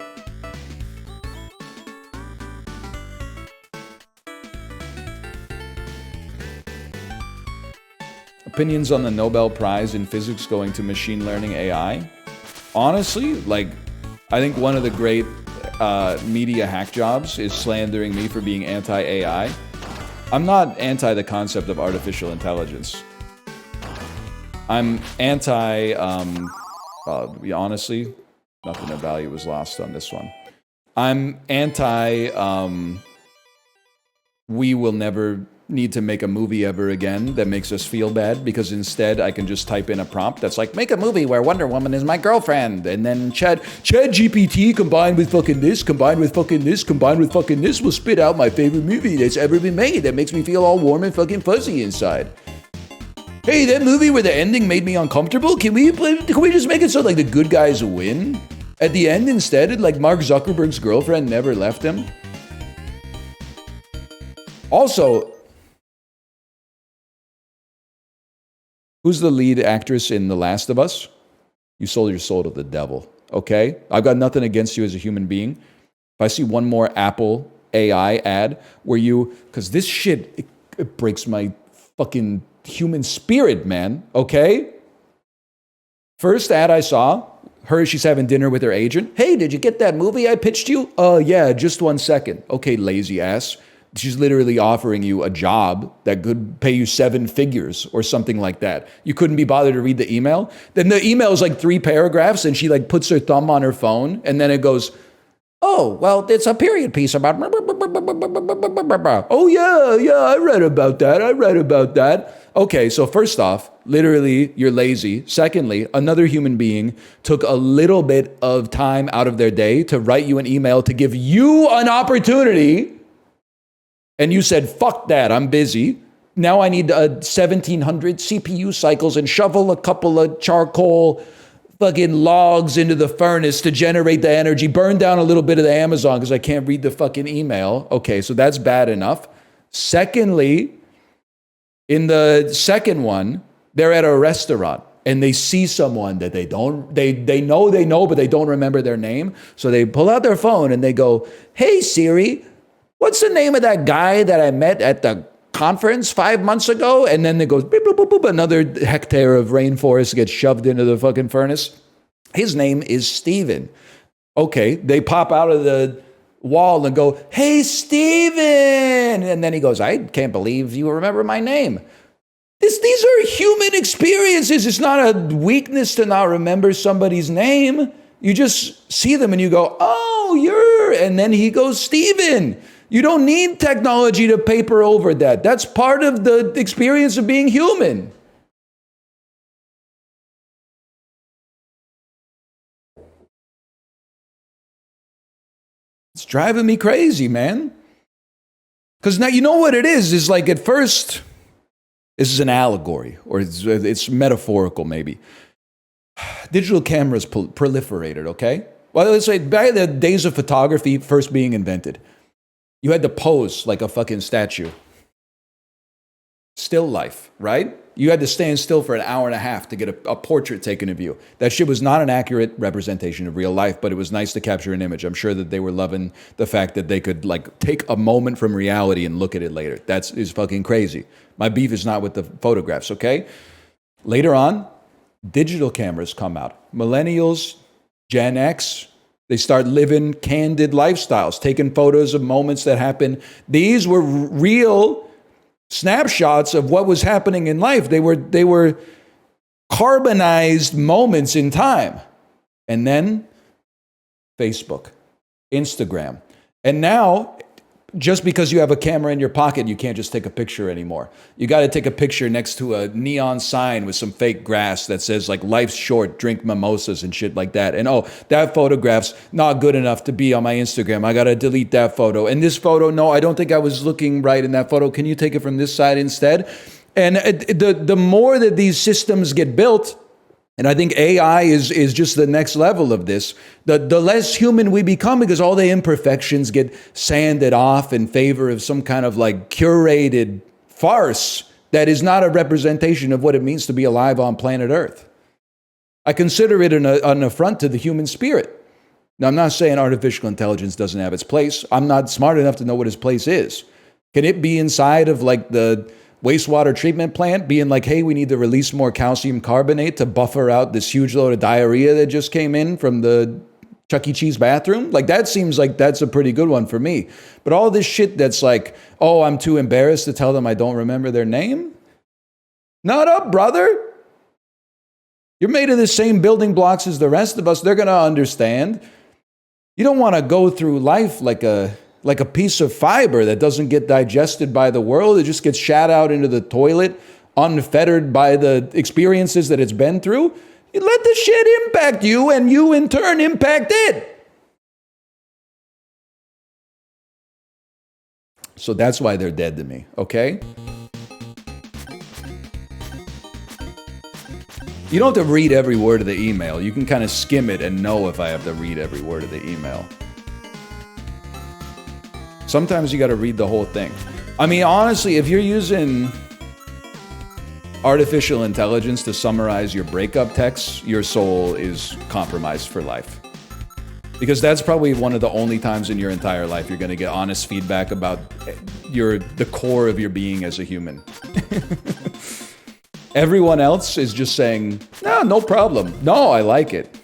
Opinions on the Nobel Prize in Physics going to machine learning AI? Honestly, like, I think one of the great media hack jobs is slandering me for being anti-AI. I'm not anti the concept of artificial intelligence. I'm anti, honestly, nothing of value was lost on this one. I'm anti, we will never need to make a movie ever again that makes us feel bad, because instead I can just type in a prompt that's like, make a movie where Wonder Woman is my girlfriend, and then Chat GPT combined with fucking this, combined with fucking this, combined with fucking this will spit out my favorite movie that's ever been made that makes me feel all warm and fucking fuzzy inside. Hey, that movie where the ending made me uncomfortable, can we just make it so like the good guys win at the end instead? Like Mark Zuckerberg's girlfriend never left him. Also, who's the lead actress in The Last of Us? You sold your soul to the devil, okay? I've got nothing against you as a human being. If I see one more Apple AI ad where you, because this shit, it breaks my fucking human spirit, man, okay? First ad I saw, she's having dinner with her agent. Hey, did you get that movie I pitched you? Yeah, just 1 second. Okay, lazy ass. She's literally offering you a job that could pay you 7 figures or something like that. You couldn't be bothered to read the email? Then the email is like 3 paragraphs and she like puts her thumb on her phone and then it goes, oh, well, it's a period piece about... Oh, yeah, I read about that. Okay, so first off, literally, you're lazy. Secondly, another human being took a little bit of time out of their day to write you an email to give you an opportunity. And you said, fuck that, I'm busy. Now I need 1,700 CPU cycles and shovel a couple of charcoal fucking logs into the furnace to generate the energy, burn down a little bit of the Amazon because I can't read the fucking email. Okay, so that's bad enough. Secondly, in the second one, they're at a restaurant and they see someone that they know, but they don't remember their name. So they pull out their phone and they go, hey Siri, what's the name of that guy that I met at the conference 5 months ago? And then it goes, beep, boop, boop, boop, another hectare of rainforest gets shoved into the fucking furnace. His name is Steven. Okay, they pop out of the wall and go, hey, Steven. And then he goes, I can't believe you remember my name. These are human experiences. It's not a weakness to not remember somebody's name. You just see them and you go, oh, and then he goes, Steven. You don't need technology to paper over that. That's part of the experience of being human. It's driving me crazy, man. Because now you know what it is like at first, this is an allegory, or it's metaphorical maybe. Digital cameras proliferated, okay? Well, let's say back in the days of photography first being invented, you had to pose like a fucking statue. Still life, right? You had to stand still for an hour and a half to get a portrait taken of you. That shit was not an accurate representation of real life, but it was nice to capture an image. I'm sure that they were loving the fact that they could like take a moment from reality and look at it later. Is fucking crazy. My beef is not with the photographs, okay? Later on, digital cameras come out. Millennials, Gen X, they start living candid lifestyles, taking photos of moments that happen. These were real snapshots of what was happening in life. They were carbonized moments in time. And then Facebook, Instagram. And now, just because you have a camera in your pocket, you can't just take a picture anymore. You got to take a picture next to a neon sign with some fake grass that says like life's short, drink mimosas and shit like that. And oh, that photograph's not good enough to be on my Instagram. I got to delete that photo. And this photo, no, I don't think I was looking right in that photo. Can you take it from this side instead? And the more that these systems get built, And I think AI is just the next level of this. The less human we become, because all the imperfections get sanded off in favor of some kind of like curated farce that is not a representation of what it means to be alive on planet Earth. I consider it an affront to the human spirit. Now, I'm not saying artificial intelligence doesn't have its place. I'm not smart enough to know what its place is. Can it be inside of like the wastewater treatment plant being like, hey, we need to release more calcium carbonate to buffer out this huge load of diarrhea that just came in from the Chuck E. Cheese bathroom? Like, that seems like that's a pretty good one for me. But all this shit that's like, oh, I'm too embarrassed to tell them I don't remember their name? Not up, brother. You're made of the same building blocks as the rest of us. They're going to understand. You don't want to go through life like a piece of fiber that doesn't get digested by the world. It just gets shat out into the toilet, unfettered by the experiences that it's been through. You let the shit impact you, and you in turn impact it. So that's why they're dead to me, okay? You don't have to read every word of the email. You can kind of skim it and know if I have to read every word of the email. Sometimes you got to read the whole thing. I mean, honestly, if you're using artificial intelligence to summarize your breakup texts, your soul is compromised for life. Because that's probably one of the only times in your entire life you're going to get honest feedback about the core of your being as a human. Everyone else is just saying, no problem. No, I like it.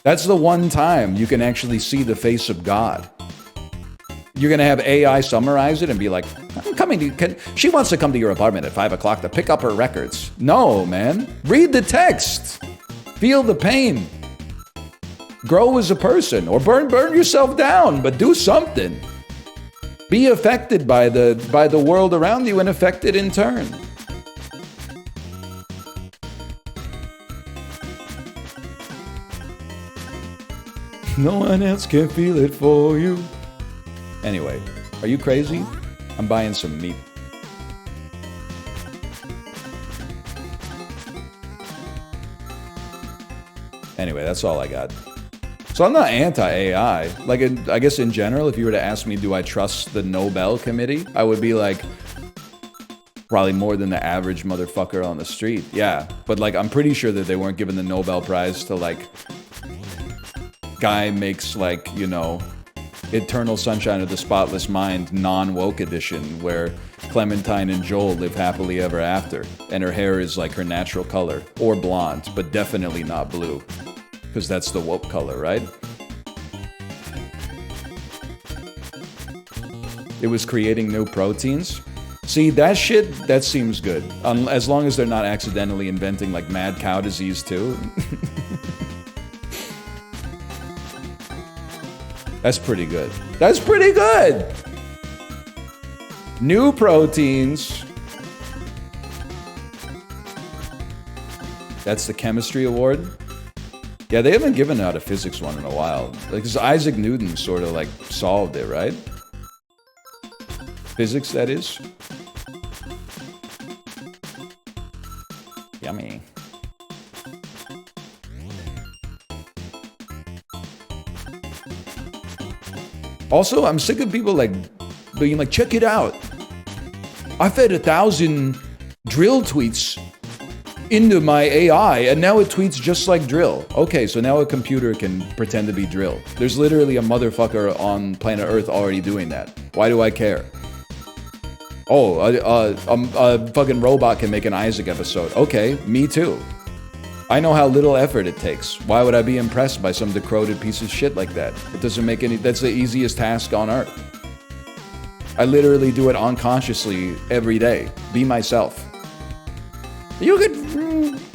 That's the one time you can actually see the face of God. You're going to have AI summarize it and be like, she wants to come to your apartment at 5 o'clock to pick up her records. No, man. Read the text. Feel the pain. Grow as a person, or burn yourself down, but do something. Be affected by the world around you and affected in turn. No one else can feel it for you. Anyway, are you crazy? I'm buying some meat. Anyway, that's all I got. So I'm not anti-AI. Like, I guess in general, if you were to ask me, do I trust the Nobel Committee? I would be like, probably more than the average motherfucker on the street. Yeah, but like, I'm pretty sure that they weren't giving the Nobel Prize to like, guy makes like, you know, Eternal Sunshine of the Spotless Mind non-woke edition where Clementine and Joel live happily ever after and her hair is like her natural color, or blonde, but definitely not blue, because that's the woke color, right? It was creating new proteins. See, that shit, that seems good, as long as they're not accidentally inventing like mad cow disease too. That's pretty good. That's pretty good. New proteins. That's the chemistry award. Yeah, they haven't given out a physics one in a while. Like, 'cause Isaac Newton sort of like solved it, right? Physics, that is. Yummy. Also, I'm sick of people like being like, check it out. I fed 1,000 drill tweets into my AI and now it tweets just like drill. Okay, so now a computer can pretend to be drill. There's literally a motherfucker on planet Earth already doing that. Why do I care? Oh, a fucking robot can make an Isaac episode. Okay, me too. I know how little effort it takes. Why would I be impressed by some decrepit piece of shit like that? It doesn't make any... That's the easiest task on Earth. I literally do it unconsciously every day. Be myself. You could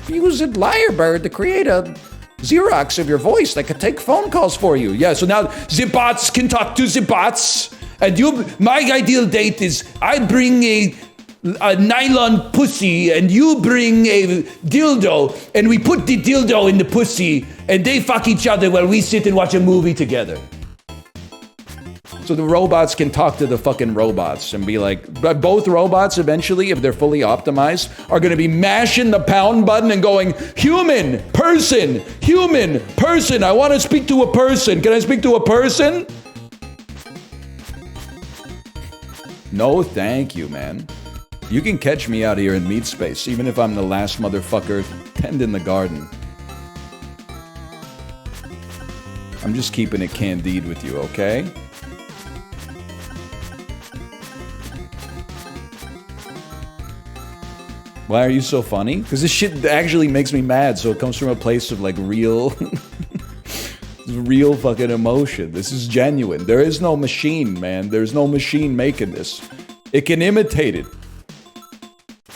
use a Lyrebird to create a Xerox of your voice that could take phone calls for you. Yeah, so now the bots can talk to the bots. And my ideal date is I bring a nylon pussy and you bring a dildo and we put the dildo in the pussy and they fuck each other while we sit and watch a movie together. So the robots can talk to the fucking robots and be like, but both robots eventually, if they're fully optimized, are gonna be mashing the pound button and going, human, person, I wanna speak to a person. Can I speak to a person? No, thank you, man. You can catch me out here in meat space, even if I'm the last motherfucker tending the garden. I'm just keeping it candid with you, okay? Why are you so funny? Because this shit actually makes me mad, so it comes from a place of like real... real fucking emotion. This is genuine. There is no machine, man. There's no machine making this. It can imitate it,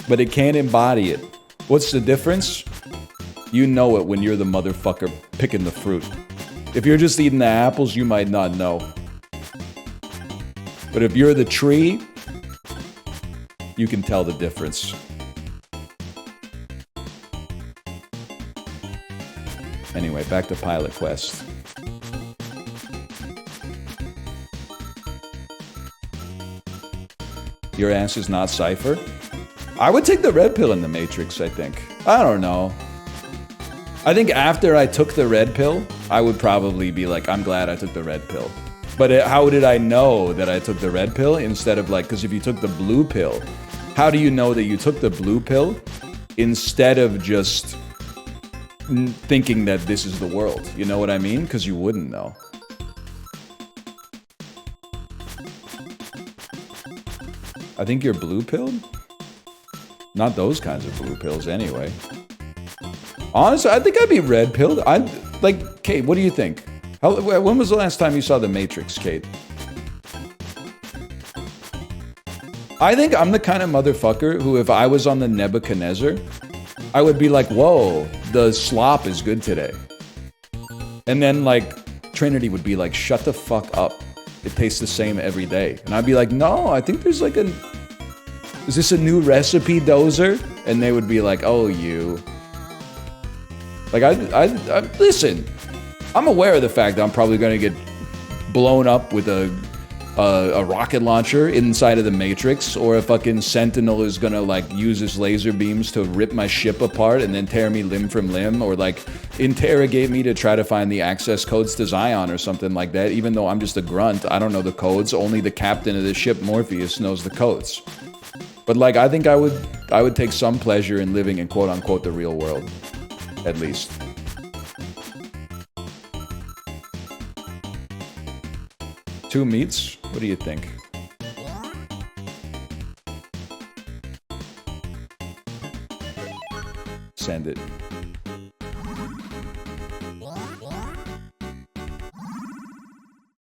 but it can't embody it. What's the difference? You know it when you're the motherfucker picking the fruit. If you're just eating the apples, you might not know. But if you're the tree, you can tell the difference. Anyway, back to Pilot Quest. Your ass is not Cypher? I would take the red pill in the Matrix, I think. I don't know. I think after I took the red pill, I would probably be like, I'm glad I took the red pill. But how did I know that I took the red pill instead of like, because if you took the blue pill, how do you know that you took the blue pill instead of just thinking that this is the world? You know what I mean? Because you wouldn't know. I think you're blue pilled? Not those kinds of blue pills anyway. Honestly, I think I'd be red pilled. I'd like, Kate, what do you think? When was the last time you saw The Matrix, Kate? I think I'm the kind of motherfucker who, if I was on the Nebuchadnezzar, I would be like, whoa, the slop is good today. And then, like, Trinity would be like, shut the fuck up. It tastes the same every day. And I'd be like, no, I think there's like is this a new recipe, Dozer? And they would be like, oh, you. Like, I listen, I'm aware of the fact that I'm probably going to get blown up with a rocket launcher inside of the Matrix, or a fucking Sentinel is gonna like use his laser beams to rip my ship apart and then tear me limb from limb, or like interrogate me to try to find the access codes to Zion or something like that. Even though I'm just a grunt, I don't know the codes. Only the captain of the ship, Morpheus, knows the codes. But like, I think I would take some pleasure in living in quote unquote the real world, at least. Two meats? What do you think? Send it.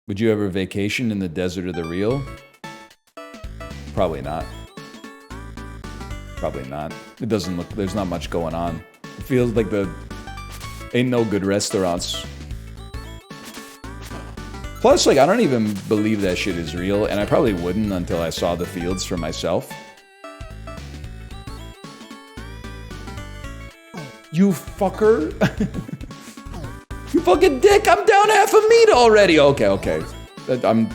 Would you ever vacation in the desert of the real? Probably not. Probably not. It doesn't look, there's not much going on. It feels like ain't no good restaurants. Plus, like, I don't even believe that shit is real, and I probably wouldn't until I saw the fields for myself. You fucker. You fucking dick, I'm down half a meat already. Okay. I'm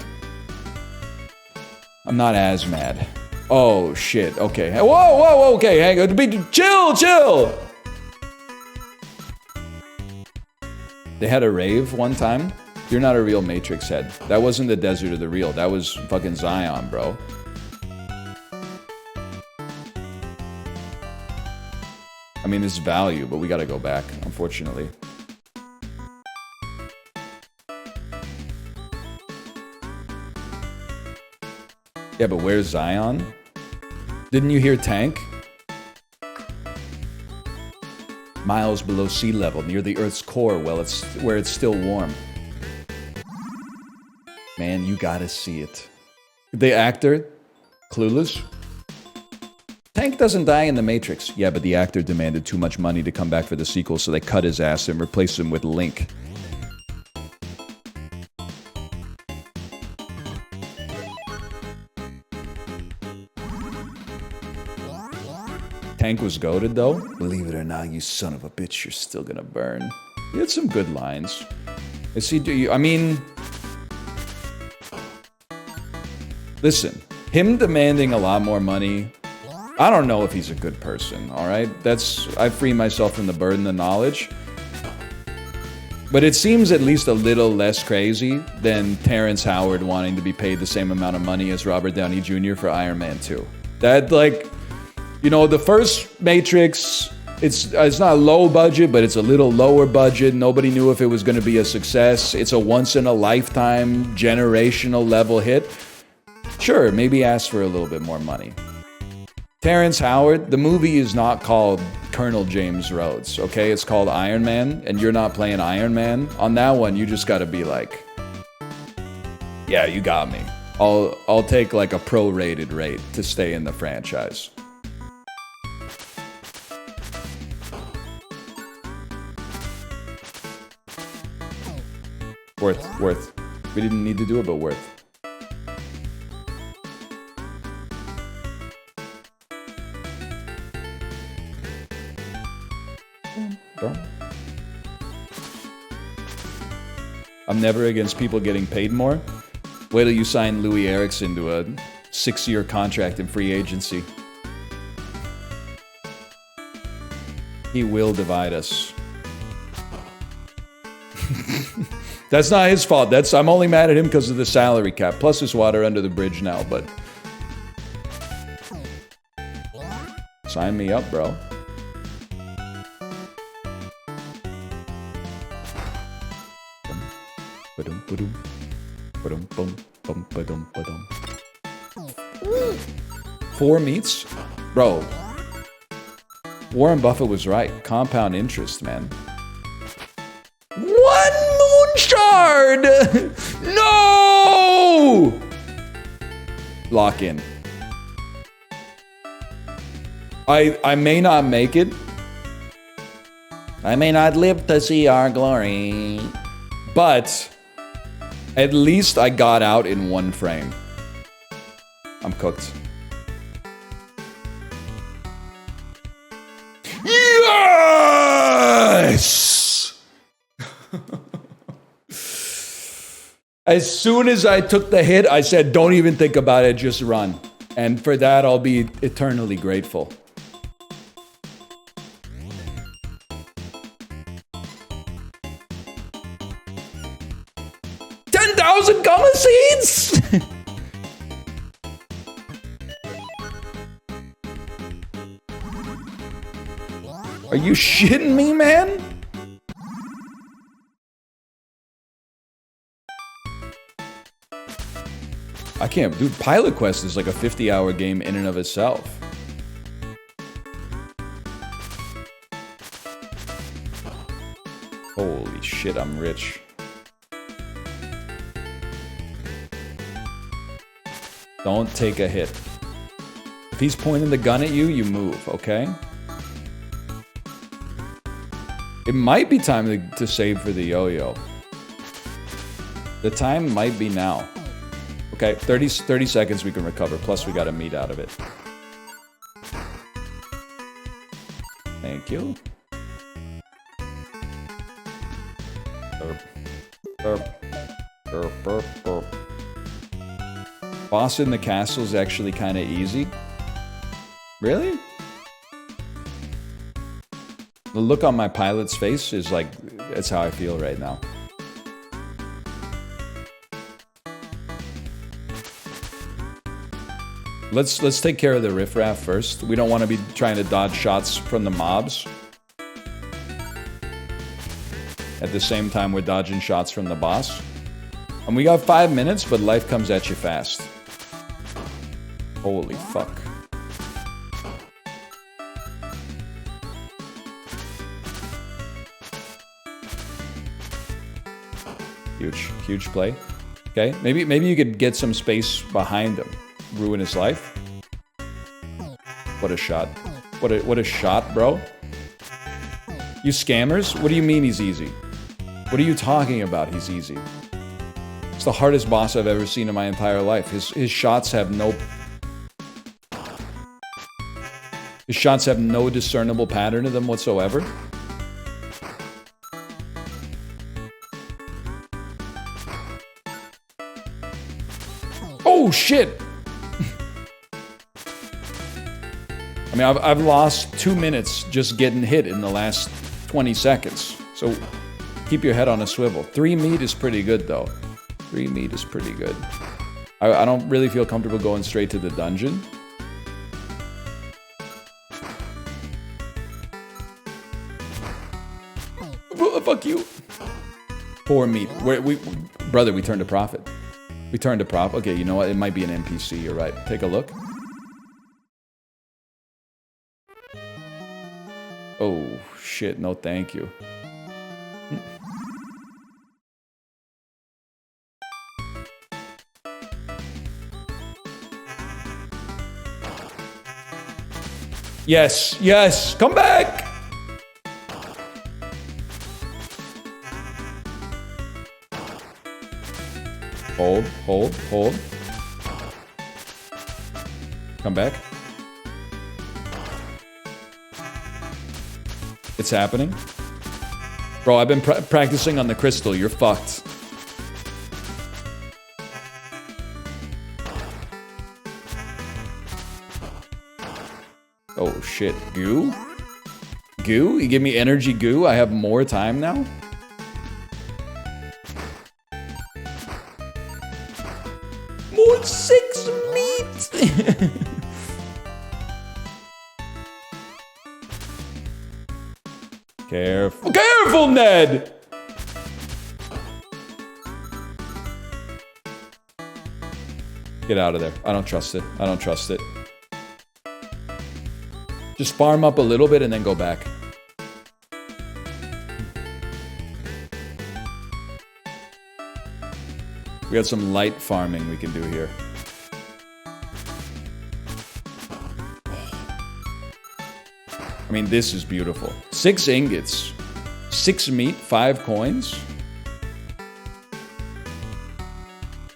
not as mad. Oh, shit, okay. Whoa, okay, hang on. Chill. They had a rave one time. You're not a real Matrix head. That wasn't the desert of the real. That was fucking Zion, bro. I mean, there's value, but we gotta go back, unfortunately. Yeah, but where's Zion? Didn't you hear Tank? Miles below sea level, near the Earth's core, well, it's where it's still warm. Man, you gotta see it. The actor, clueless. Tank doesn't die in The Matrix. Yeah, but the actor demanded too much money to come back for the sequel, so they cut his ass and replaced him with Link. Tank was goated though. Believe it or not, you son of a bitch, you're still gonna burn. He had some good lines. I mean, Listen, him demanding a lot more money, I don't know if he's a good person, alright? I free myself from the burden of knowledge. But it seems at least a little less crazy than Terrence Howard wanting to be paid the same amount of money as Robert Downey Jr. for Iron Man 2. That, like, you know, the first Matrix, it's not low budget, but it's a little lower budget. Nobody knew if it was going to be a success. It's a once-in-a-lifetime, generational level hit. Sure, maybe ask for a little bit more money. Terrence Howard, the movie is not called Colonel James Rhodes, okay? It's called Iron Man, and you're not playing Iron Man. On that one, you just gotta be like, yeah, you got me. I'll take like a prorated rate to stay in the franchise. Worth. We didn't need to do it, but worth. I'm never against people getting paid more. Wait till you sign Louis Erickson to a 6-year contract in free agency. He will divide us. That's not his fault. I'm only mad at him because of the salary cap. Plus there's water under the bridge now, but... Sign me up, bro. Four meats? Bro. Warren Buffett was right. Compound interest, man. One moon shard! No! Lock in. I may not make it. I may not live to see our glory. But at least I got out in one frame. I'm cooked. Yes! As soon as I took the hit, I said, don't even think about it, just run. And for that, I'll be eternally grateful. Gumma seeds? Are you shitting me, man? I can't, dude, Pilot Quest is like a 50-hour game in and of itself. Holy shit, I'm rich. Don't take a hit. If he's pointing the gun at you, you move, okay? It might be time to save for the yo-yo. The time might be now. Okay, 30 seconds we can recover, plus we got a meat out of it. Thank you. Boss in the castle is actually kind of easy. Really? The look on my pilot's face is like, that's how I feel right now. Let's take care of the riffraff first. We don't want to be trying to dodge shots from the mobs. At the same time, we're dodging shots from the boss. And we got 5 minutes, but life comes at you fast. Holy fuck. Huge play. Okay, maybe you could get some space behind him. Ruin his life. What a shot. What a shot, bro. You scammers? What do you mean he's easy? What are you talking about he's easy? It's the hardest boss I've ever seen in my entire life. His shots have no... His shots have no discernible pattern to them whatsoever. Oh shit! mean, I've lost 2 minutes just getting hit in the last 20 seconds. So keep your head on a swivel. 3 meat is pretty good, though. 3 meat is pretty good. I don't really feel comfortable going straight to the dungeon. Fuck you. 4 meat. Brother, we turned a profit. We turned a profit. Okay, you know what? It might be an NPC. You're right. Take a look. Oh, shit. No, thank you. Yes, yes. Come back. Hold, hold, hold. Come back. It's happening. Bro, I've been practicing on the crystal. You're fucked. Oh, shit. Goo? Goo? You give me energy goo? I have more time now? More 6 meat! Careful. Careful, Ned! Get out of there. I don't trust it. I don't trust it. Just farm up a little bit and then go back. We got some light farming we can do here. I mean, this is beautiful. 6 ingots. 6 meat, 5 coins.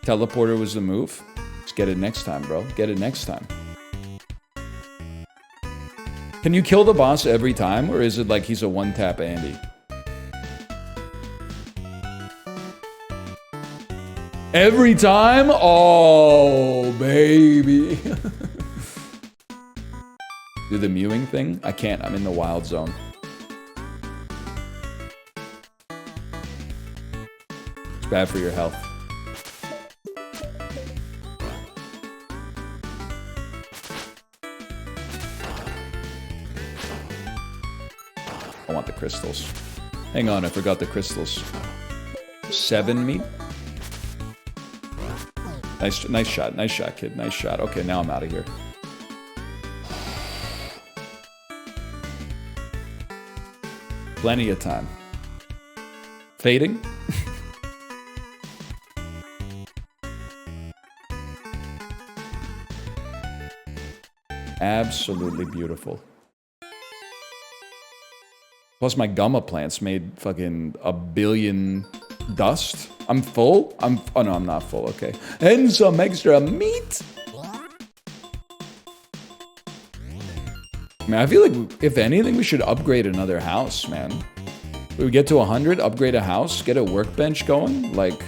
Teleporter was the move. Let's get it next time, bro. Get it next time. Can you kill the boss every time, or is it like he's a one-tap Andy? Every time? Oh, baby. Do the mewing thing? I can't. I'm in the wild zone. It's bad for your health. I want the crystals. Hang on, I forgot the crystals. 7 meat? Nice shot, kid. Nice shot. Okay, now I'm out of here. Plenty of time. Fading? Absolutely beautiful. Plus my gamma plants made fucking 1 billion dust. I'm full? Oh no, I'm not full, okay. And some extra meat! Man, I feel like, if anything, we should upgrade another house, man. We get to 100, upgrade a house, get a workbench going. Like,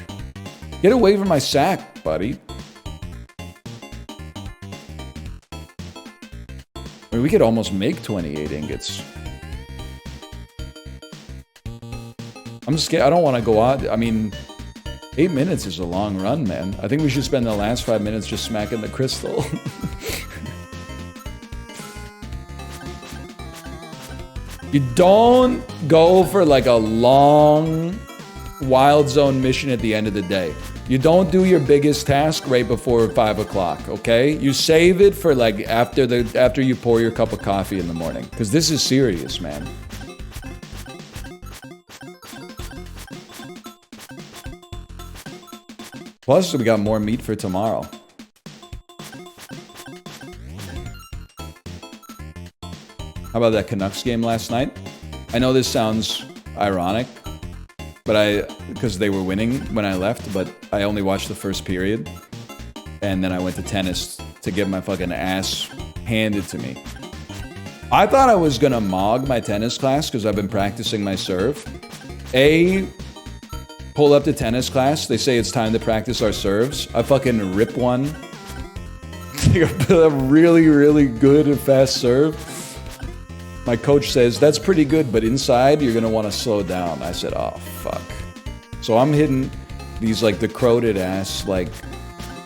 get away from my sack, buddy. I mean, we could almost make 28 ingots. I'm just scared. I don't want to go out. I mean, 8 minutes is a long run, man. I think we should spend the last 5 minutes just smacking the crystal. You don't go for like a long wild zone mission at the end of the day. You don't do your biggest task right before 5 o'clock, okay? You save it for like after you pour your cup of coffee in the morning. Because this is serious, man. Plus, we got more meat for tomorrow. How about that Canucks game last night? I know this sounds ironic, but because they were winning when I left, but I only watched the first period. And then I went to tennis to get my fucking ass handed to me. I thought I was gonna mog my tennis class because I've been practicing my serve. Pull up to tennis class, they say it's time to practice our serves. I fucking rip one. a really, really good and fast serve. My coach says, that's pretty good, but inside you're gonna wanna slow down. I said, oh, fuck. So I'm hitting these like decroded ass, like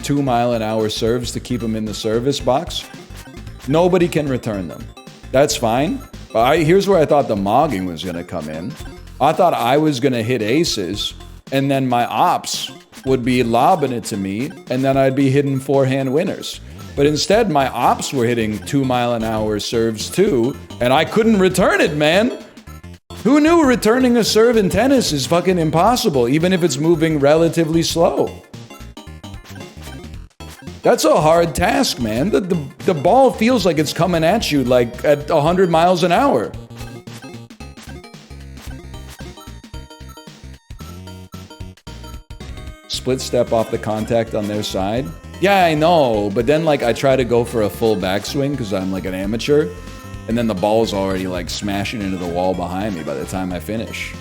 2-mile-an-hour serves to keep them in the service box. Nobody can return them. That's fine. But here's where I thought the mogging was gonna come in. I thought I was gonna hit aces, and then my ops would be lobbing it to me, and then I'd be hitting forehand winners. But instead, my ops were hitting 2-mile-an-hour serves too, and I couldn't return it, man. Who knew returning a serve in tennis is fucking impossible, even if it's moving relatively slow? That's a hard task, man. The ball feels like it's coming at you like at 100 miles an hour. Split step off the contact on their side. Yeah, I know, but then like I try to go for a full backswing because I'm like an amateur, and then the ball's already like smashing into the wall behind me by the time I finish.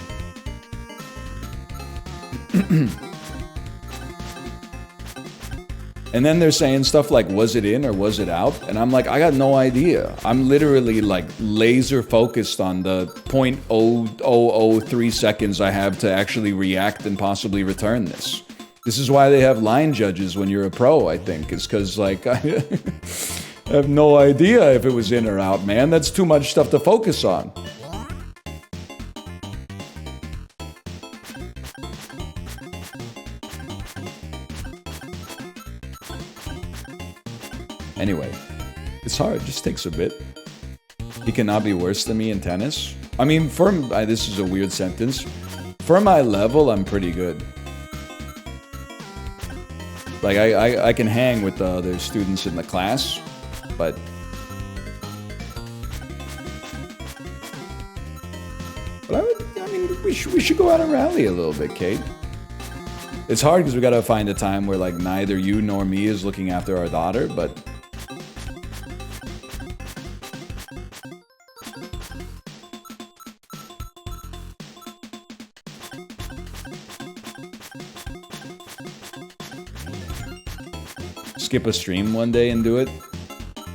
And then they're saying stuff like, was it in or was it out? And I'm like, I got no idea. I'm literally like laser focused on the 0.0003 seconds I have to actually react and possibly return this. This is why they have line judges when you're a pro, I think. It's because like, I have no idea if it was in or out, man. That's too much stuff to focus on. Anyway, it's hard. It just takes a bit. He cannot be worse than me in tennis. I mean, this is a weird sentence. For my level, I'm pretty good. Like, I can hang with the other students in the class, but... I mean, we should go out and rally a little bit, Kate. It's hard because we gotta find a time where, like, neither you nor me is looking after our daughter, but... Skip a stream one day and do it?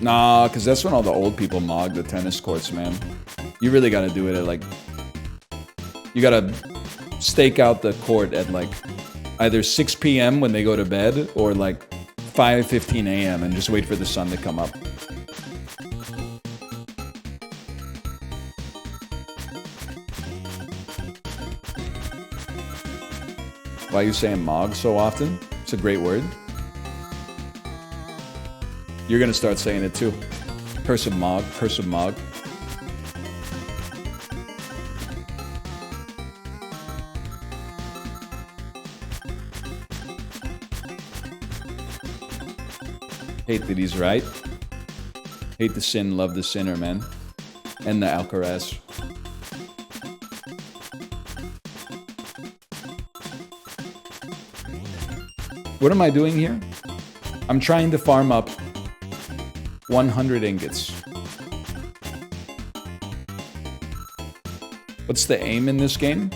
Nah, because that's when all the old people mog the tennis courts, man. You really gotta do it at like... You gotta stake out the court at like either 6 p.m. when they go to bed or like 5:15 a.m. and just wait for the sun to come up. Why are you saying mog so often? It's a great word. You're gonna start saying it too. Curse of Mog, Curse of Mog. Hate that he's right. Hate the sin, love the sinner, man. And the Alcaraz. What am I doing here? I'm trying to farm up 100 ingots. What's the aim in this game?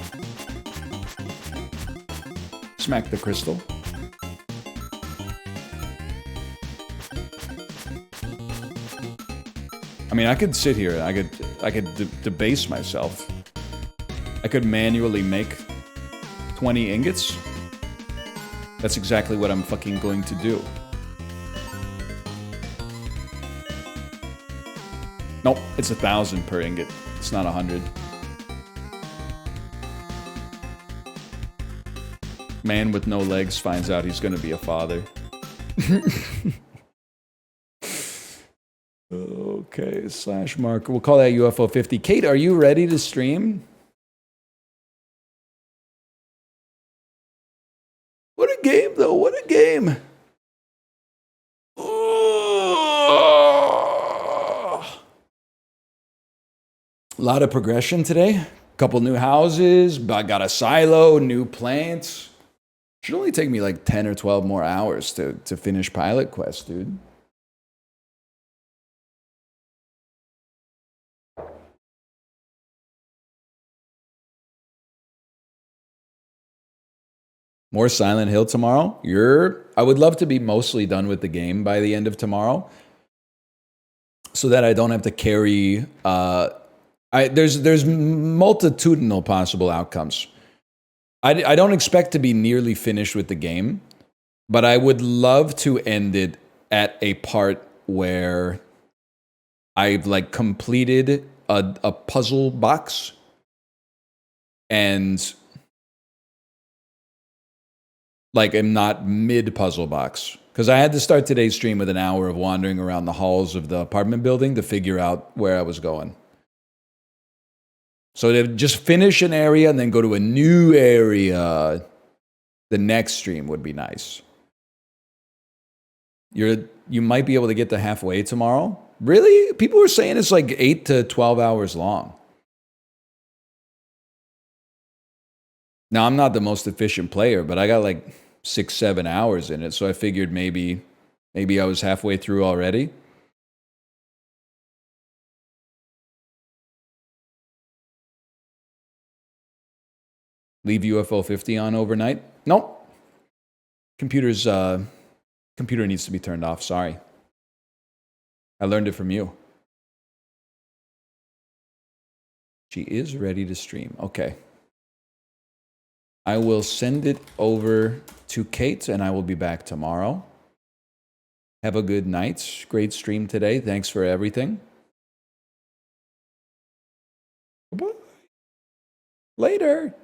Smack the crystal. I mean, I could sit here. I could debase myself. I could manually make 20 ingots. That's exactly what I'm fucking going to do. Nope, it's 1,000 per ingot. It's not 100. Man with no legs finds out he's gonna be a father. Okay, /mark. We'll call that UFO 50. Kate, are you ready to stream? What a game, though. What a game. A lot of progression today. Couple new houses. I got a silo, new plants. Should only take me like 10 or 12 more hours to finish Pilot Quest, dude. More Silent Hill tomorrow? I would love to be mostly done with the game by the end of tomorrow, so that I don't have to carry. There's multitudinal possible outcomes. I don't expect to be nearly finished with the game, but I would love to end it at a part where I've like completed a puzzle box and like I'm not mid puzzle box. Because I had to start today's stream with an hour of wandering around the halls of the apartment building to figure out where I was going. So to just finish an area and then go to a new area the next stream would be nice. You might be able to get to halfway tomorrow. Really? People were saying it's like 8 to 12 hours long. Now, I'm not the most efficient player, but I got like 6-7 hours in it, so I figured maybe I was halfway through already. Leave UFO 50 on overnight? Nope. Computer needs to be turned off, sorry. I learned it from you. She is ready to stream. Okay. I will send it over to Kate, and I will be back tomorrow. Have a good night. Great stream today. Thanks for everything. Bye. Later.